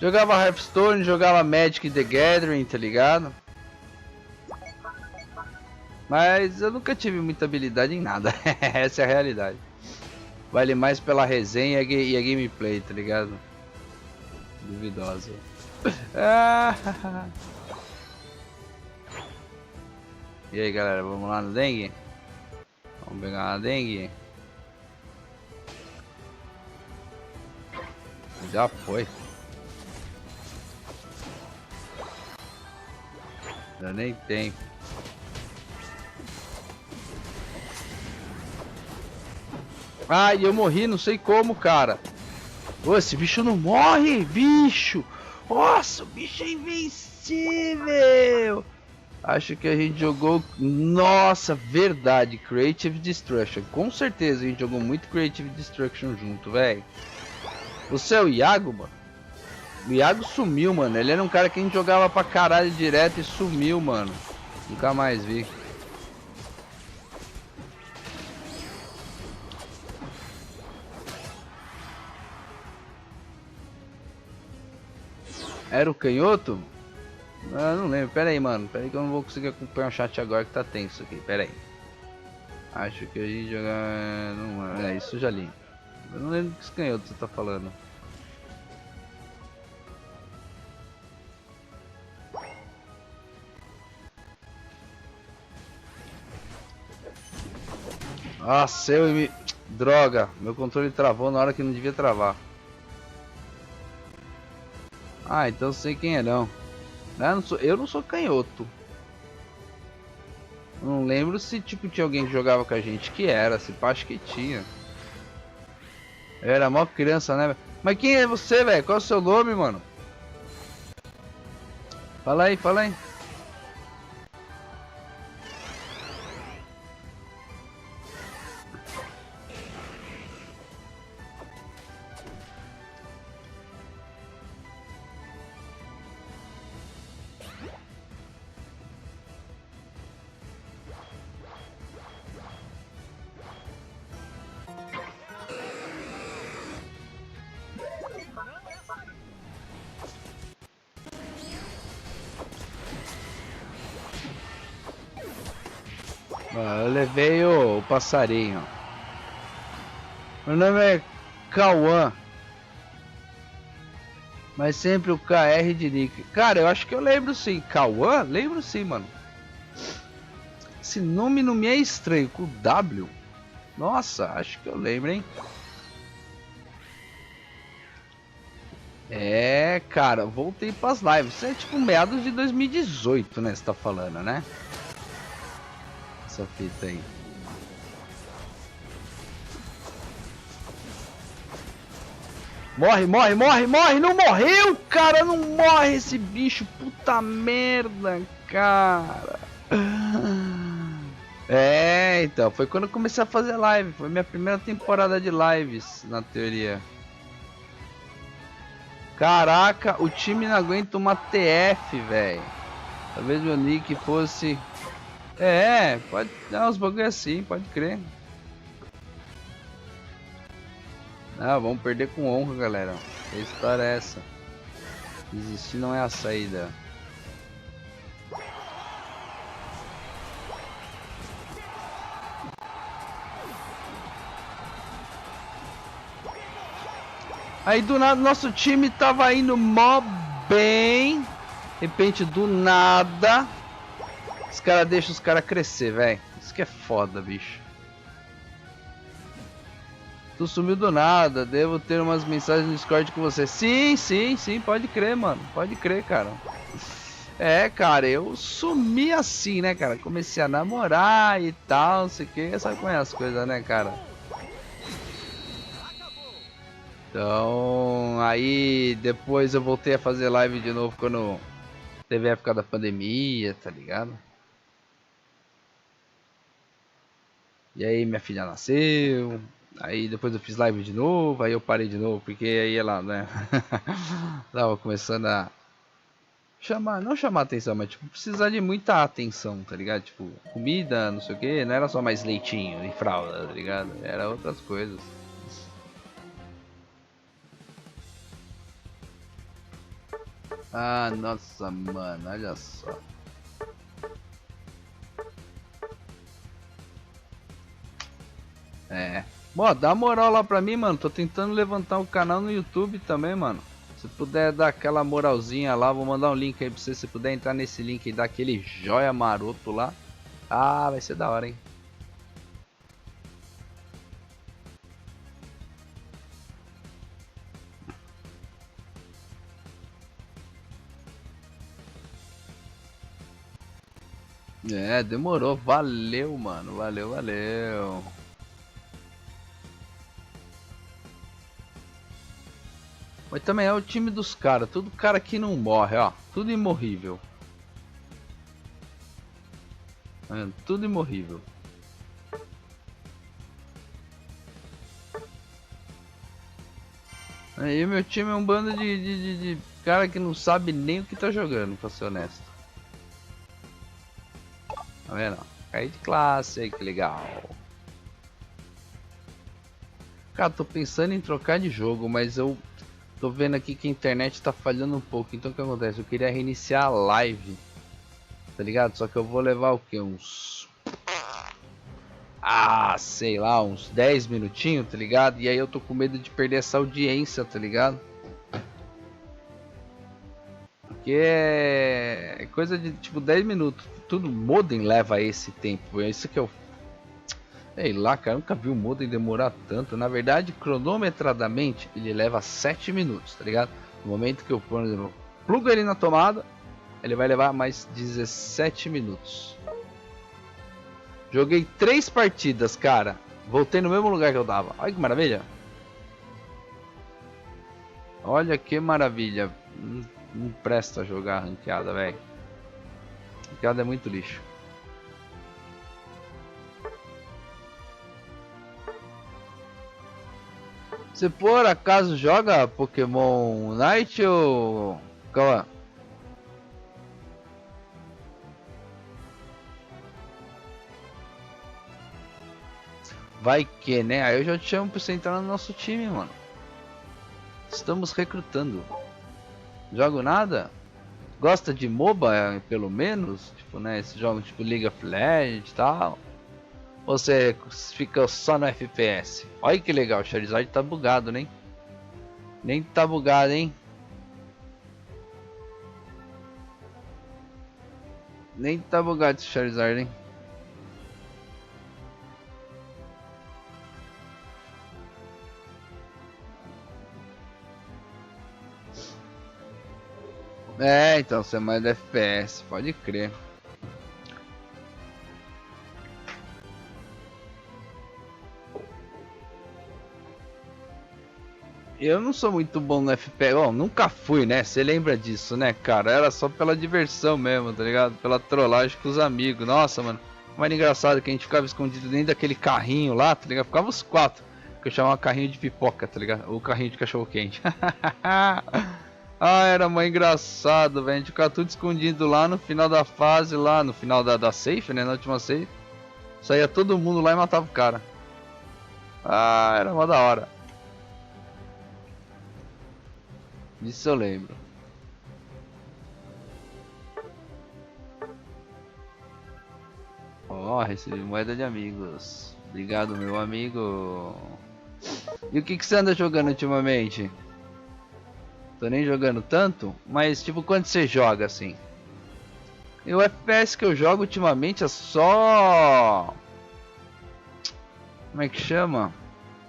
A: Jogava Hearthstone, jogava Magic the Gathering, tá ligado? Mas eu nunca tive muita habilidade em nada. Essa é a realidade. Vale mais pela resenha e a gameplay, tá ligado? Duvidosa. E aí, galera, vamos lá no dengue? Vamos pegar uma dengue. Já foi. Já nem tem. Ai, eu morri, não sei como, cara. Ô, esse bicho não morre, bicho. Nossa, o bicho é invencível. Acho que a gente jogou... Nossa, verdade, Creative Destruction. Com certeza a gente jogou muito Creative Destruction junto, velho. Você é o Iago, mano? O Iago sumiu, mano. Ele era um cara que a gente jogava pra caralho direto e sumiu, mano. Nunca mais vi. Era o canhoto? Ah, não lembro. Pera aí, mano. Pera aí que eu não vou conseguir acompanhar o chat agora que tá tenso aqui. Pera aí. Acho que a gente joga... Não, é isso, já li. Eu não lembro que esse canhoto você tá falando. Nossa, eu me... Droga, meu controle travou na hora que não devia travar. Ah, então sei quem é não. Eu não sou canhoto. Não lembro se tipo tinha alguém que jogava com a gente que era, se pá, acho que tinha. Eu era mó criança, né? Mas quem é você, velho? Qual é o seu nome, mano? Fala aí, fala aí. Eu levei o passarinho. Meu nome é Cauã. Mas sempre o KR de nick. Cara, eu acho que eu lembro sim. Cauã? Lembro sim, mano. Esse nome não me é estranho. Com W? Nossa, acho que eu lembro, hein? É, cara, voltei pras lives. Isso é tipo meados de 2018, né? Você tá falando, né? Essa fita aí. Morre, morre, morre, morre! Não morreu, cara! Não morre esse bicho! Puta merda, cara! É, então, foi quando eu comecei a fazer live. Foi minha primeira temporada de lives, na teoria. Caraca, o time não aguenta uma TF, velho. Talvez meu nick fosse... É, pode dar uns bagulho assim, pode crer. Ah, vamos perder com honra, galera. Que história é essa? Desistir não é a saída. Aí do nada nosso time tava indo mó bem. De repente do nada os caras deixam os caras crescer, velho. Isso que é foda, bicho. Tu sumiu do nada, devo ter umas mensagens no Discord com você. Sim, pode crer, mano. Pode crer, cara. É, cara, eu sumi assim, né, cara? Comecei a namorar e tal, não sei o que. Sabe como é as coisas, né, cara? Então, aí depois eu voltei a fazer live de novo quando teve a época da pandemia, tá ligado? E aí minha filha nasceu, aí depois eu fiz live de novo, aí eu parei de novo, porque aí ela, né, tava começando a não chamar atenção, mas tipo, precisar de muita atenção, tá ligado? Tipo, comida, não sei o que, não era só mais leitinho e fralda, tá ligado? Era outras coisas. Ah, nossa, mano, olha só. É. Bom, dá moral lá pra mim, mano. Tô tentando levantar o canal no YouTube também, mano. Se puder dar aquela moralzinha lá, vou mandar um link aí pra você. Se puder entrar nesse link e dar aquele joia maroto lá. Ah, vai ser da hora, hein? É, demorou. Valeu, mano. Valeu. Mas também é o time dos caras. Tudo cara que não morre, ó. Tudo imorrível. É, tudo imorrível. Aí meu time é um bando de cara que não sabe nem o que tá jogando, pra ser honesto. Tá vendo? Caí de classe aí, que legal. Cara, tô pensando em trocar de jogo, mas eu tô vendo aqui que a internet tá falhando um pouco. Então o que acontece? Eu queria reiniciar a live, tá ligado? Só que eu vou levar o que? Sei lá, uns 10 minutinhos, tá ligado? E aí eu tô com medo de perder essa audiência, tá ligado? Porque é coisa de tipo 10 minutos. Tudo modem leva esse tempo. É isso que eu... Sei lá, cara, eu nunca vi o modem demorar tanto. Na verdade, cronometradamente, ele leva 7 minutos, tá ligado? No momento que eu, por exemplo, plugo ele na tomada, ele vai levar mais 17 minutos. Joguei 3 partidas, cara. Voltei no mesmo lugar que eu tava. Olha que maravilha. Olha que maravilha. Não presta jogar ranqueada, velho. Ranqueada é muito lixo. Você por acaso joga Pokémon Unite ou... Calma. Vai que, né? Aí eu já te chamo pra você entrar no nosso time, mano. Estamos recrutando. Jogo nada? Gosta de MOBA, pelo menos? Tipo, né? Esses jogos tipo League of Legends e tal. Ou você fica só no FPS? Olha que legal, o Charizard tá bugado, né? Nem tá bugado, hein? Nem tá bugado esse Charizard, hein? É, então você é mais do FPS, pode crer. Eu não sou muito bom no FPS, bom, nunca fui, né? Você lembra disso, né, cara? Era só pela diversão mesmo, tá ligado? Pela trollagem com os amigos. Nossa, mano, mais engraçado que a gente ficava escondido dentro daquele carrinho lá, tá ligado? Ficava os 4, que eu chamava carrinho de pipoca, tá ligado? Ou carrinho de cachorro quente. Ah, era mais engraçado, velho. A gente ficava tudo escondido lá no final da fase, lá no final da safe, né? Na última safe. Saía todo mundo lá e matava o cara. Ah, era mó da hora. Isso eu lembro. Ó, recebi moeda de amigos. Obrigado, meu amigo. E o que você anda jogando ultimamente? Tô nem jogando tanto, mas tipo, quando você joga assim? E o FPS que eu jogo ultimamente é só... Como é que chama?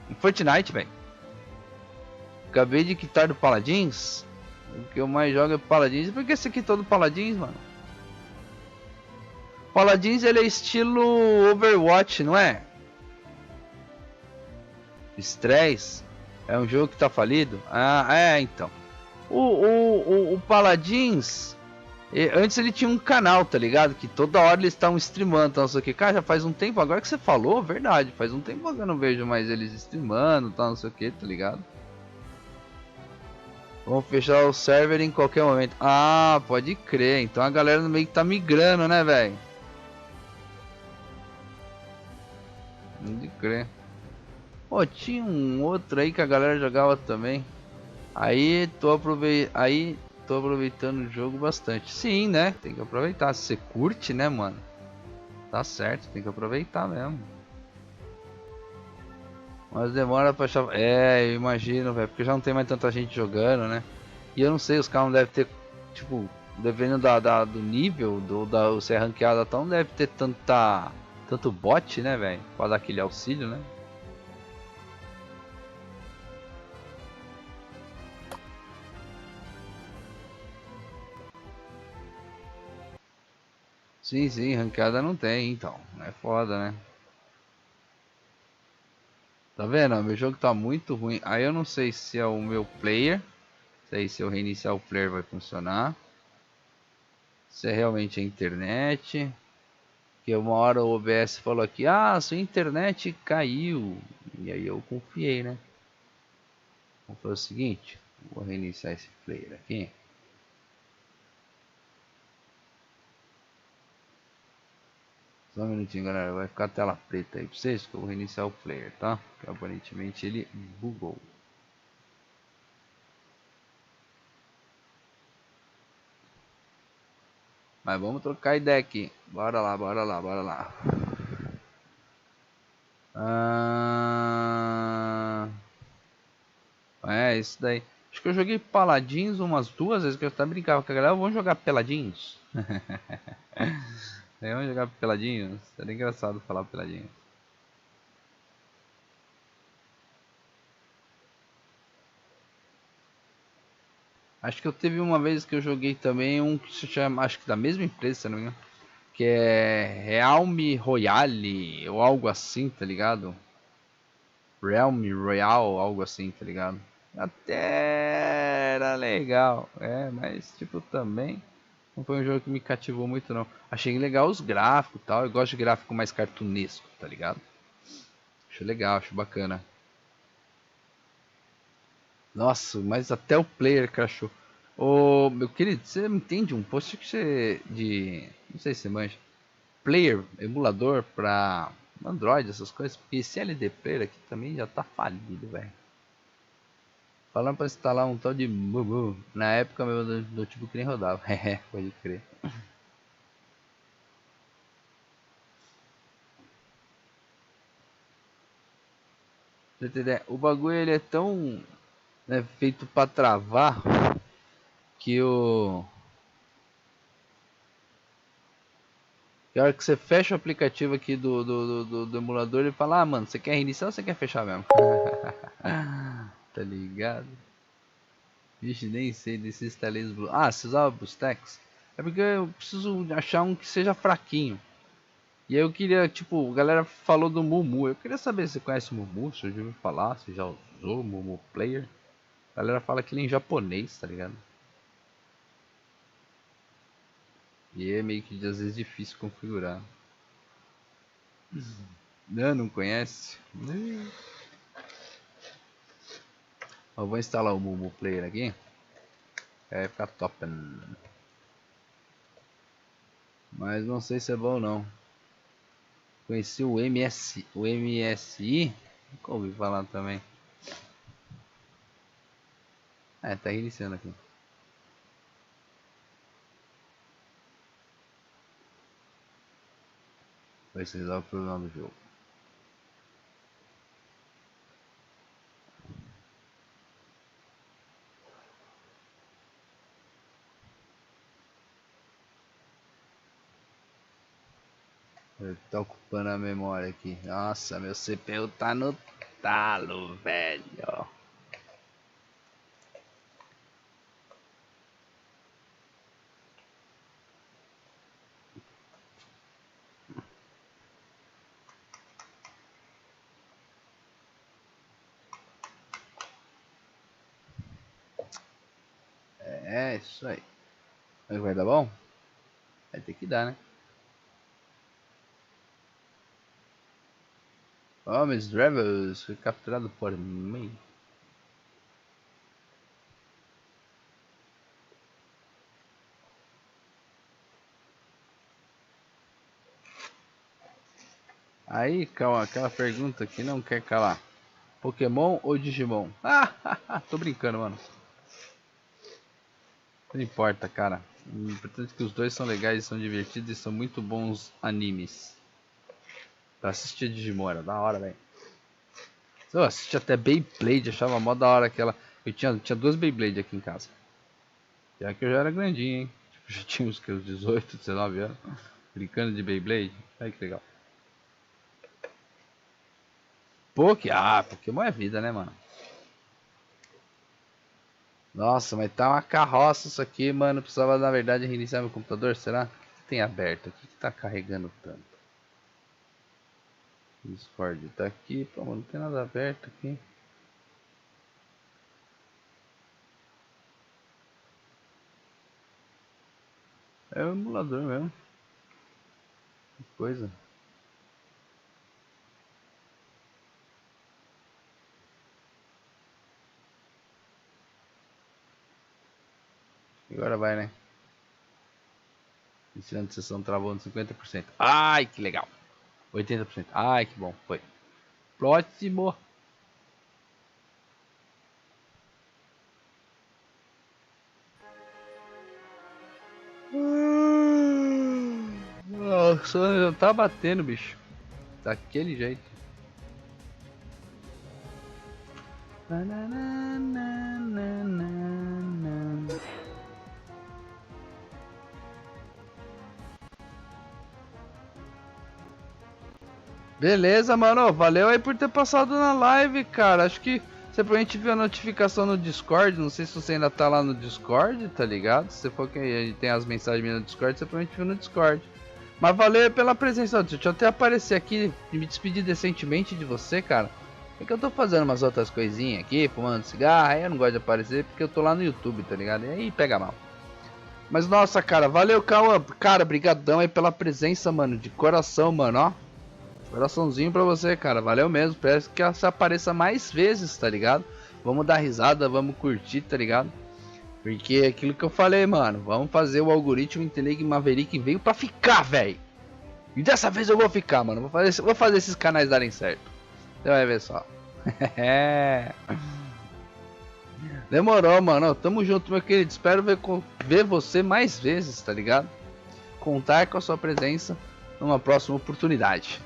A: Em Fortnite, velho. Acabei de quitar do Paladins. O que eu mais jogo é Paladins. Por que esse aqui todo Paladins, mano? Paladins ele é estilo Overwatch, não é? Stress. É um jogo que tá falido? Ah, é, então. O Paladins, antes ele tinha um canal, tá ligado? Que toda hora eles estavam streamando, não sei o que. Cara, já faz um tempo, agora que você falou, verdade. Faz um tempo que eu não vejo mais eles streamando, tal, não sei o que, tá ligado? Vamos fechar o server em qualquer momento. Ah, pode crer. Então a galera no meio que tá migrando, né, velho? Pode crer. Pô, tinha um outro aí que a galera jogava também. Aí tô aproveitando o jogo bastante. Sim, né? Tem que aproveitar. Se você curte, né, mano? Tá certo, tem que aproveitar mesmo. Mas demora pra achar. É, eu imagino, velho. Porque já não tem mais tanta gente jogando, né? E eu não sei, os caras não devem ter. Tipo, dependendo do nível, se é ranqueada tal, não deve ter tanto bot, né, velho? Pra dar aquele auxílio, né? Sim, sim, ranqueada não tem, então. É foda, né? Tá vendo? Meu jogo tá muito ruim. Aí eu não sei se é o meu player. Sei se eu reiniciar o player vai funcionar. Se é realmente a internet. Que uma hora o OBS falou aqui: ah, sua internet caiu. E aí eu confiei, né? Vou fazer o seguinte: vou reiniciar esse player aqui. Só um minutinho, galera. Vai ficar a tela preta aí pra vocês. Que eu vou reiniciar o player, tá? Porque aparentemente ele bugou. Mas vamos trocar ideia aqui. Bora lá, bora lá, bora lá. É, isso daí. Acho que eu joguei Paladins umas 2 vezes, que eu até brincava com a galera. Vamos jogar peladinhos? Vamos jogar peladinhos? Seria engraçado falar peladinhos. Acho que eu teve uma vez que eu joguei também um que se chama, acho que da mesma empresa, se não me engano, que é Realm Royale ou algo assim, tá ligado? Realm Royale, algo assim, tá ligado? Até era legal, mas tipo também não foi um jogo que me cativou muito não. Achei legal os gráficos e tal, eu gosto de gráfico mais cartunesco, tá ligado? Acho legal, acho bacana. Nossa, mas até o player crashou. Ô, meu querido, você me entende um post que você não sei se você manja. Player, emulador pra Android, essas coisas. Porque esse LD Player aqui também já tá falido, velho. Falando pra instalar um tal de Mumu. Na época meu notebook nem rodava. É, pode crer. Pra você ter ideia, o bagulho ele é tão feito pra travar que que a hora que você fecha o aplicativo aqui do emulador, ele fala: ah, mano, você quer reiniciar ou você quer fechar mesmo? Tá ligado? Vixe, nem sei desse instalei os Blue. Ah, você usava BlueStacks? É porque eu preciso achar um que seja fraquinho. E aí eu queria, tipo, a galera falou do Mumu. Eu queria saber se você conhece o Mumu, se já ouviu falar, se já usou o Mumu Player. A galera fala que ele é em japonês, tá ligado? E é meio que às vezes difícil configurar. Não conhece? Eu vou instalar o Mumu Player aqui. Vai ficar top. Mas não sei se é bom ou não. Conheci o MSI. Nunca ouvi falar também. Tá reiniciando aqui. Vai se resolver o problema do jogo. Ele tá ocupando a memória aqui. Nossa, meu CPU tá no talo, velho. É, isso aí. Vai dar bom? Vai ter que dar, né? Homens Rebels foi capturado por mim. Aí, calma, aquela pergunta que não quer calar. Pokémon ou Digimon? Tô brincando, mano. Não importa, cara. O importante é que os dois são legais, são divertidos e são muito bons animes. Pra assistir Digimon era da hora, velho. Eu assisti até Beyblade, achava mó da hora aquela. Eu tinha duas Beyblade aqui em casa. Já que eu já era grandinho, hein? Tipo, já tinha uns 18, 19 anos. Brincando de Beyblade. Ai que legal. Pokémon é vida, né, mano? Nossa, mas tá uma carroça isso aqui, mano. Precisava, na verdade, reiniciar meu computador. Será? O que tem aberto aqui? O que tá carregando tanto? Discord tá aqui. Pô, mano, não tem nada aberto aqui. É o emulador mesmo. Que coisa. Agora vai, né? Iniciando sessão travou no 50%. Ai, que legal. 80%. Ai, que bom. Foi. Próximo. Nossa, já tá batendo, bicho. Daquele jeito. Beleza, mano. Valeu aí por ter passado na live, cara. Acho que você provavelmente viu a notificação no Discord. Não sei se você ainda tá lá no Discord, tá ligado? Se for que tem as mensagens minhas no Discord, você provavelmente viu no Discord. Mas valeu pela presença. Deixa eu até aparecer aqui e me despedir decentemente de você, cara. É que eu tô fazendo umas outras coisinhas aqui, fumando cigarro. Aí eu não gosto de aparecer porque eu tô lá no YouTube, tá ligado? E aí pega mal. Mas nossa, cara, valeu, Cauã. Cara, brigadão aí pela presença, mano. De coração, mano, ó. Coraçãozinho pra você, cara. Valeu mesmo. Peço que você apareça mais vezes, tá ligado? Vamos dar risada, vamos curtir, tá ligado? Porque é aquilo que eu falei, mano. Vamos fazer o algoritmo entender que Maverick veio pra ficar, velho. E dessa vez eu vou ficar, mano. Vou fazer esses canais darem certo. Você vai ver só. Demorou, mano. Tamo junto, meu querido. Espero ver você mais vezes, tá ligado? Contar com a sua presença numa próxima oportunidade.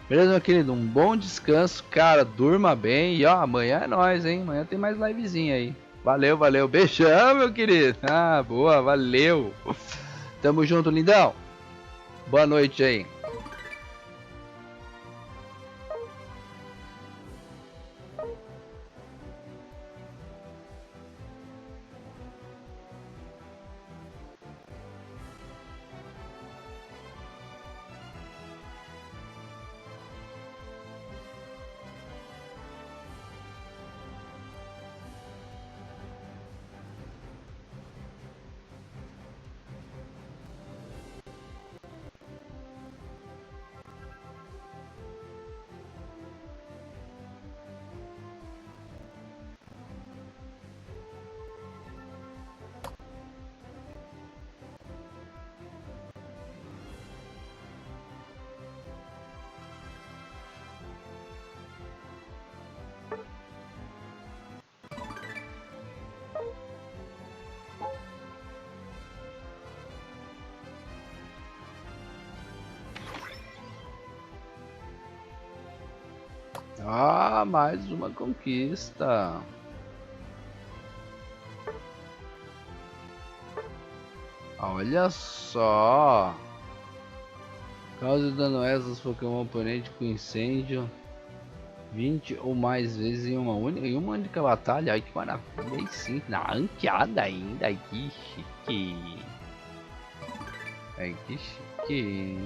A: Beleza, meu querido? Um bom descanso, cara. Durma bem. E ó, amanhã é nóis, hein? Amanhã tem mais livezinha aí. Valeu, valeu. Beijão, meu querido. Ah, boa, valeu. Tamo junto, lindão. Boa noite aí. Ah, mais uma conquista. Olha só. Causa dano extras Pokémon oponente com incêndio. 20 ou mais vezes em uma única batalha. Ai, que maravilha. Aí sim, na ranqueada ainda. Ai, que chique. Ai, que chique.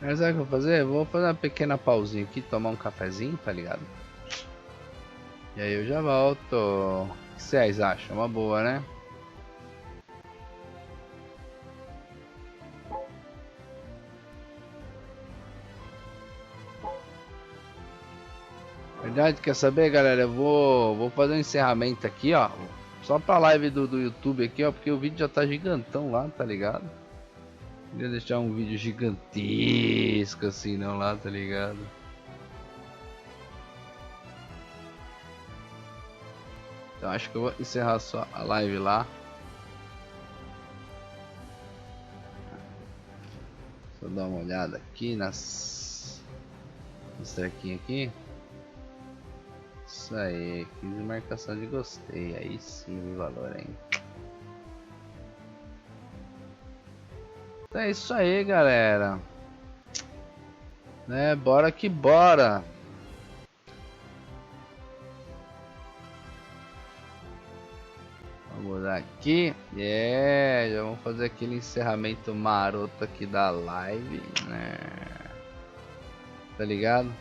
A: Mas sabe o que eu vou fazer? Eu vou fazer uma pequena pausinha aqui, tomar um cafezinho, tá ligado? E aí eu já volto. O que vocês acham? Uma boa, né? Verdade, quer saber, galera? Eu vou fazer um encerramento aqui, ó. Só pra live do YouTube aqui, ó. Porque o vídeo já tá gigantão lá, tá ligado? Queria deixar um vídeo gigantesco assim, não lá, tá ligado? Então acho que eu vou encerrar só a live lá. Só dar uma olhada aqui nas trequinhos aqui. Isso aí, 15 marcação de gostei, aí sim o valor, hein? Então é isso aí, galera. Né, bora que bora. Vamos mudar aqui. Já vamos fazer aquele encerramento maroto aqui da live, né? Tá ligado?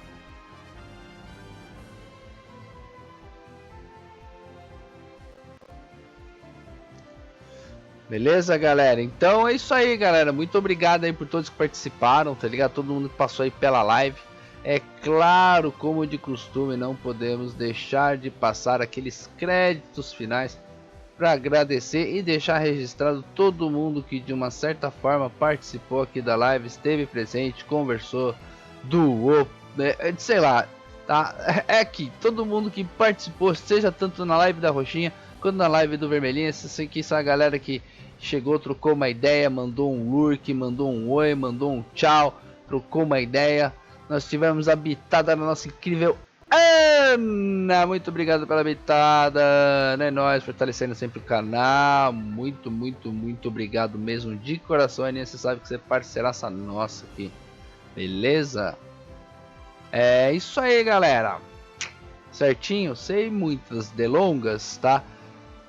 A: Beleza, galera? Então é isso aí, galera. Muito obrigado aí por todos que participaram, tá ligado? Todo mundo que passou aí pela live. É claro, como de costume, não podemos deixar de passar aqueles créditos finais para agradecer e deixar registrado todo mundo que de uma certa forma participou aqui da live, esteve presente, conversou, doou, sei lá, tá? É que todo mundo que participou, seja tanto na live da Roxinha quanto na live do Vermelhinha, que essa galera que chegou, trocou uma ideia, mandou um lurk, mandou um oi, mandou um tchau, trocou uma ideia. Nós tivemos a bitada na nossa incrível Ana, muito obrigado pela bitada, né? Nós fortalecendo sempre o canal, muito obrigado mesmo de coração, Aninha, você sabe que você é parceiraça nossa aqui, beleza? É isso aí, galera, certinho, sem muitas delongas, tá?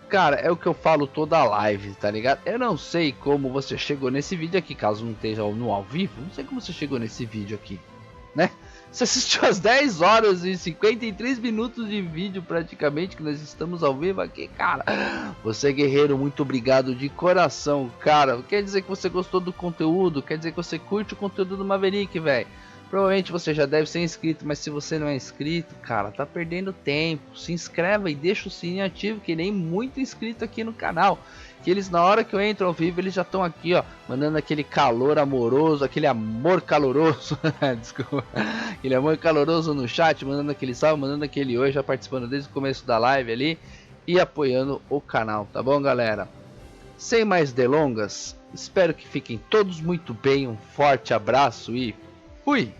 A: Cara, é o que eu falo toda a live, tá ligado? Eu não sei como você chegou nesse vídeo aqui, caso não esteja no ao vivo, não sei como você chegou nesse vídeo aqui, né? Você assistiu as 10 horas e 53 minutos de vídeo praticamente que nós estamos ao vivo aqui, cara. Você é guerreiro, muito obrigado de coração, cara. Quer dizer que você gostou do conteúdo, quer dizer que você curte o conteúdo do Maverick, velho. Provavelmente você já deve ser inscrito, mas se você não é inscrito, cara, tá perdendo tempo. Se inscreva e deixa o sininho ativo, que nem muito inscrito aqui no canal. Que eles, na hora que eu entro ao vivo, eles já estão aqui, ó, mandando aquele calor amoroso, aquele amor caloroso, desculpa, aquele amor caloroso no chat, mandando aquele salve, mandando aquele oi, já participando desde o começo da live ali e apoiando o canal, tá bom, galera? Sem mais delongas, espero que fiquem todos muito bem, um forte abraço e fui!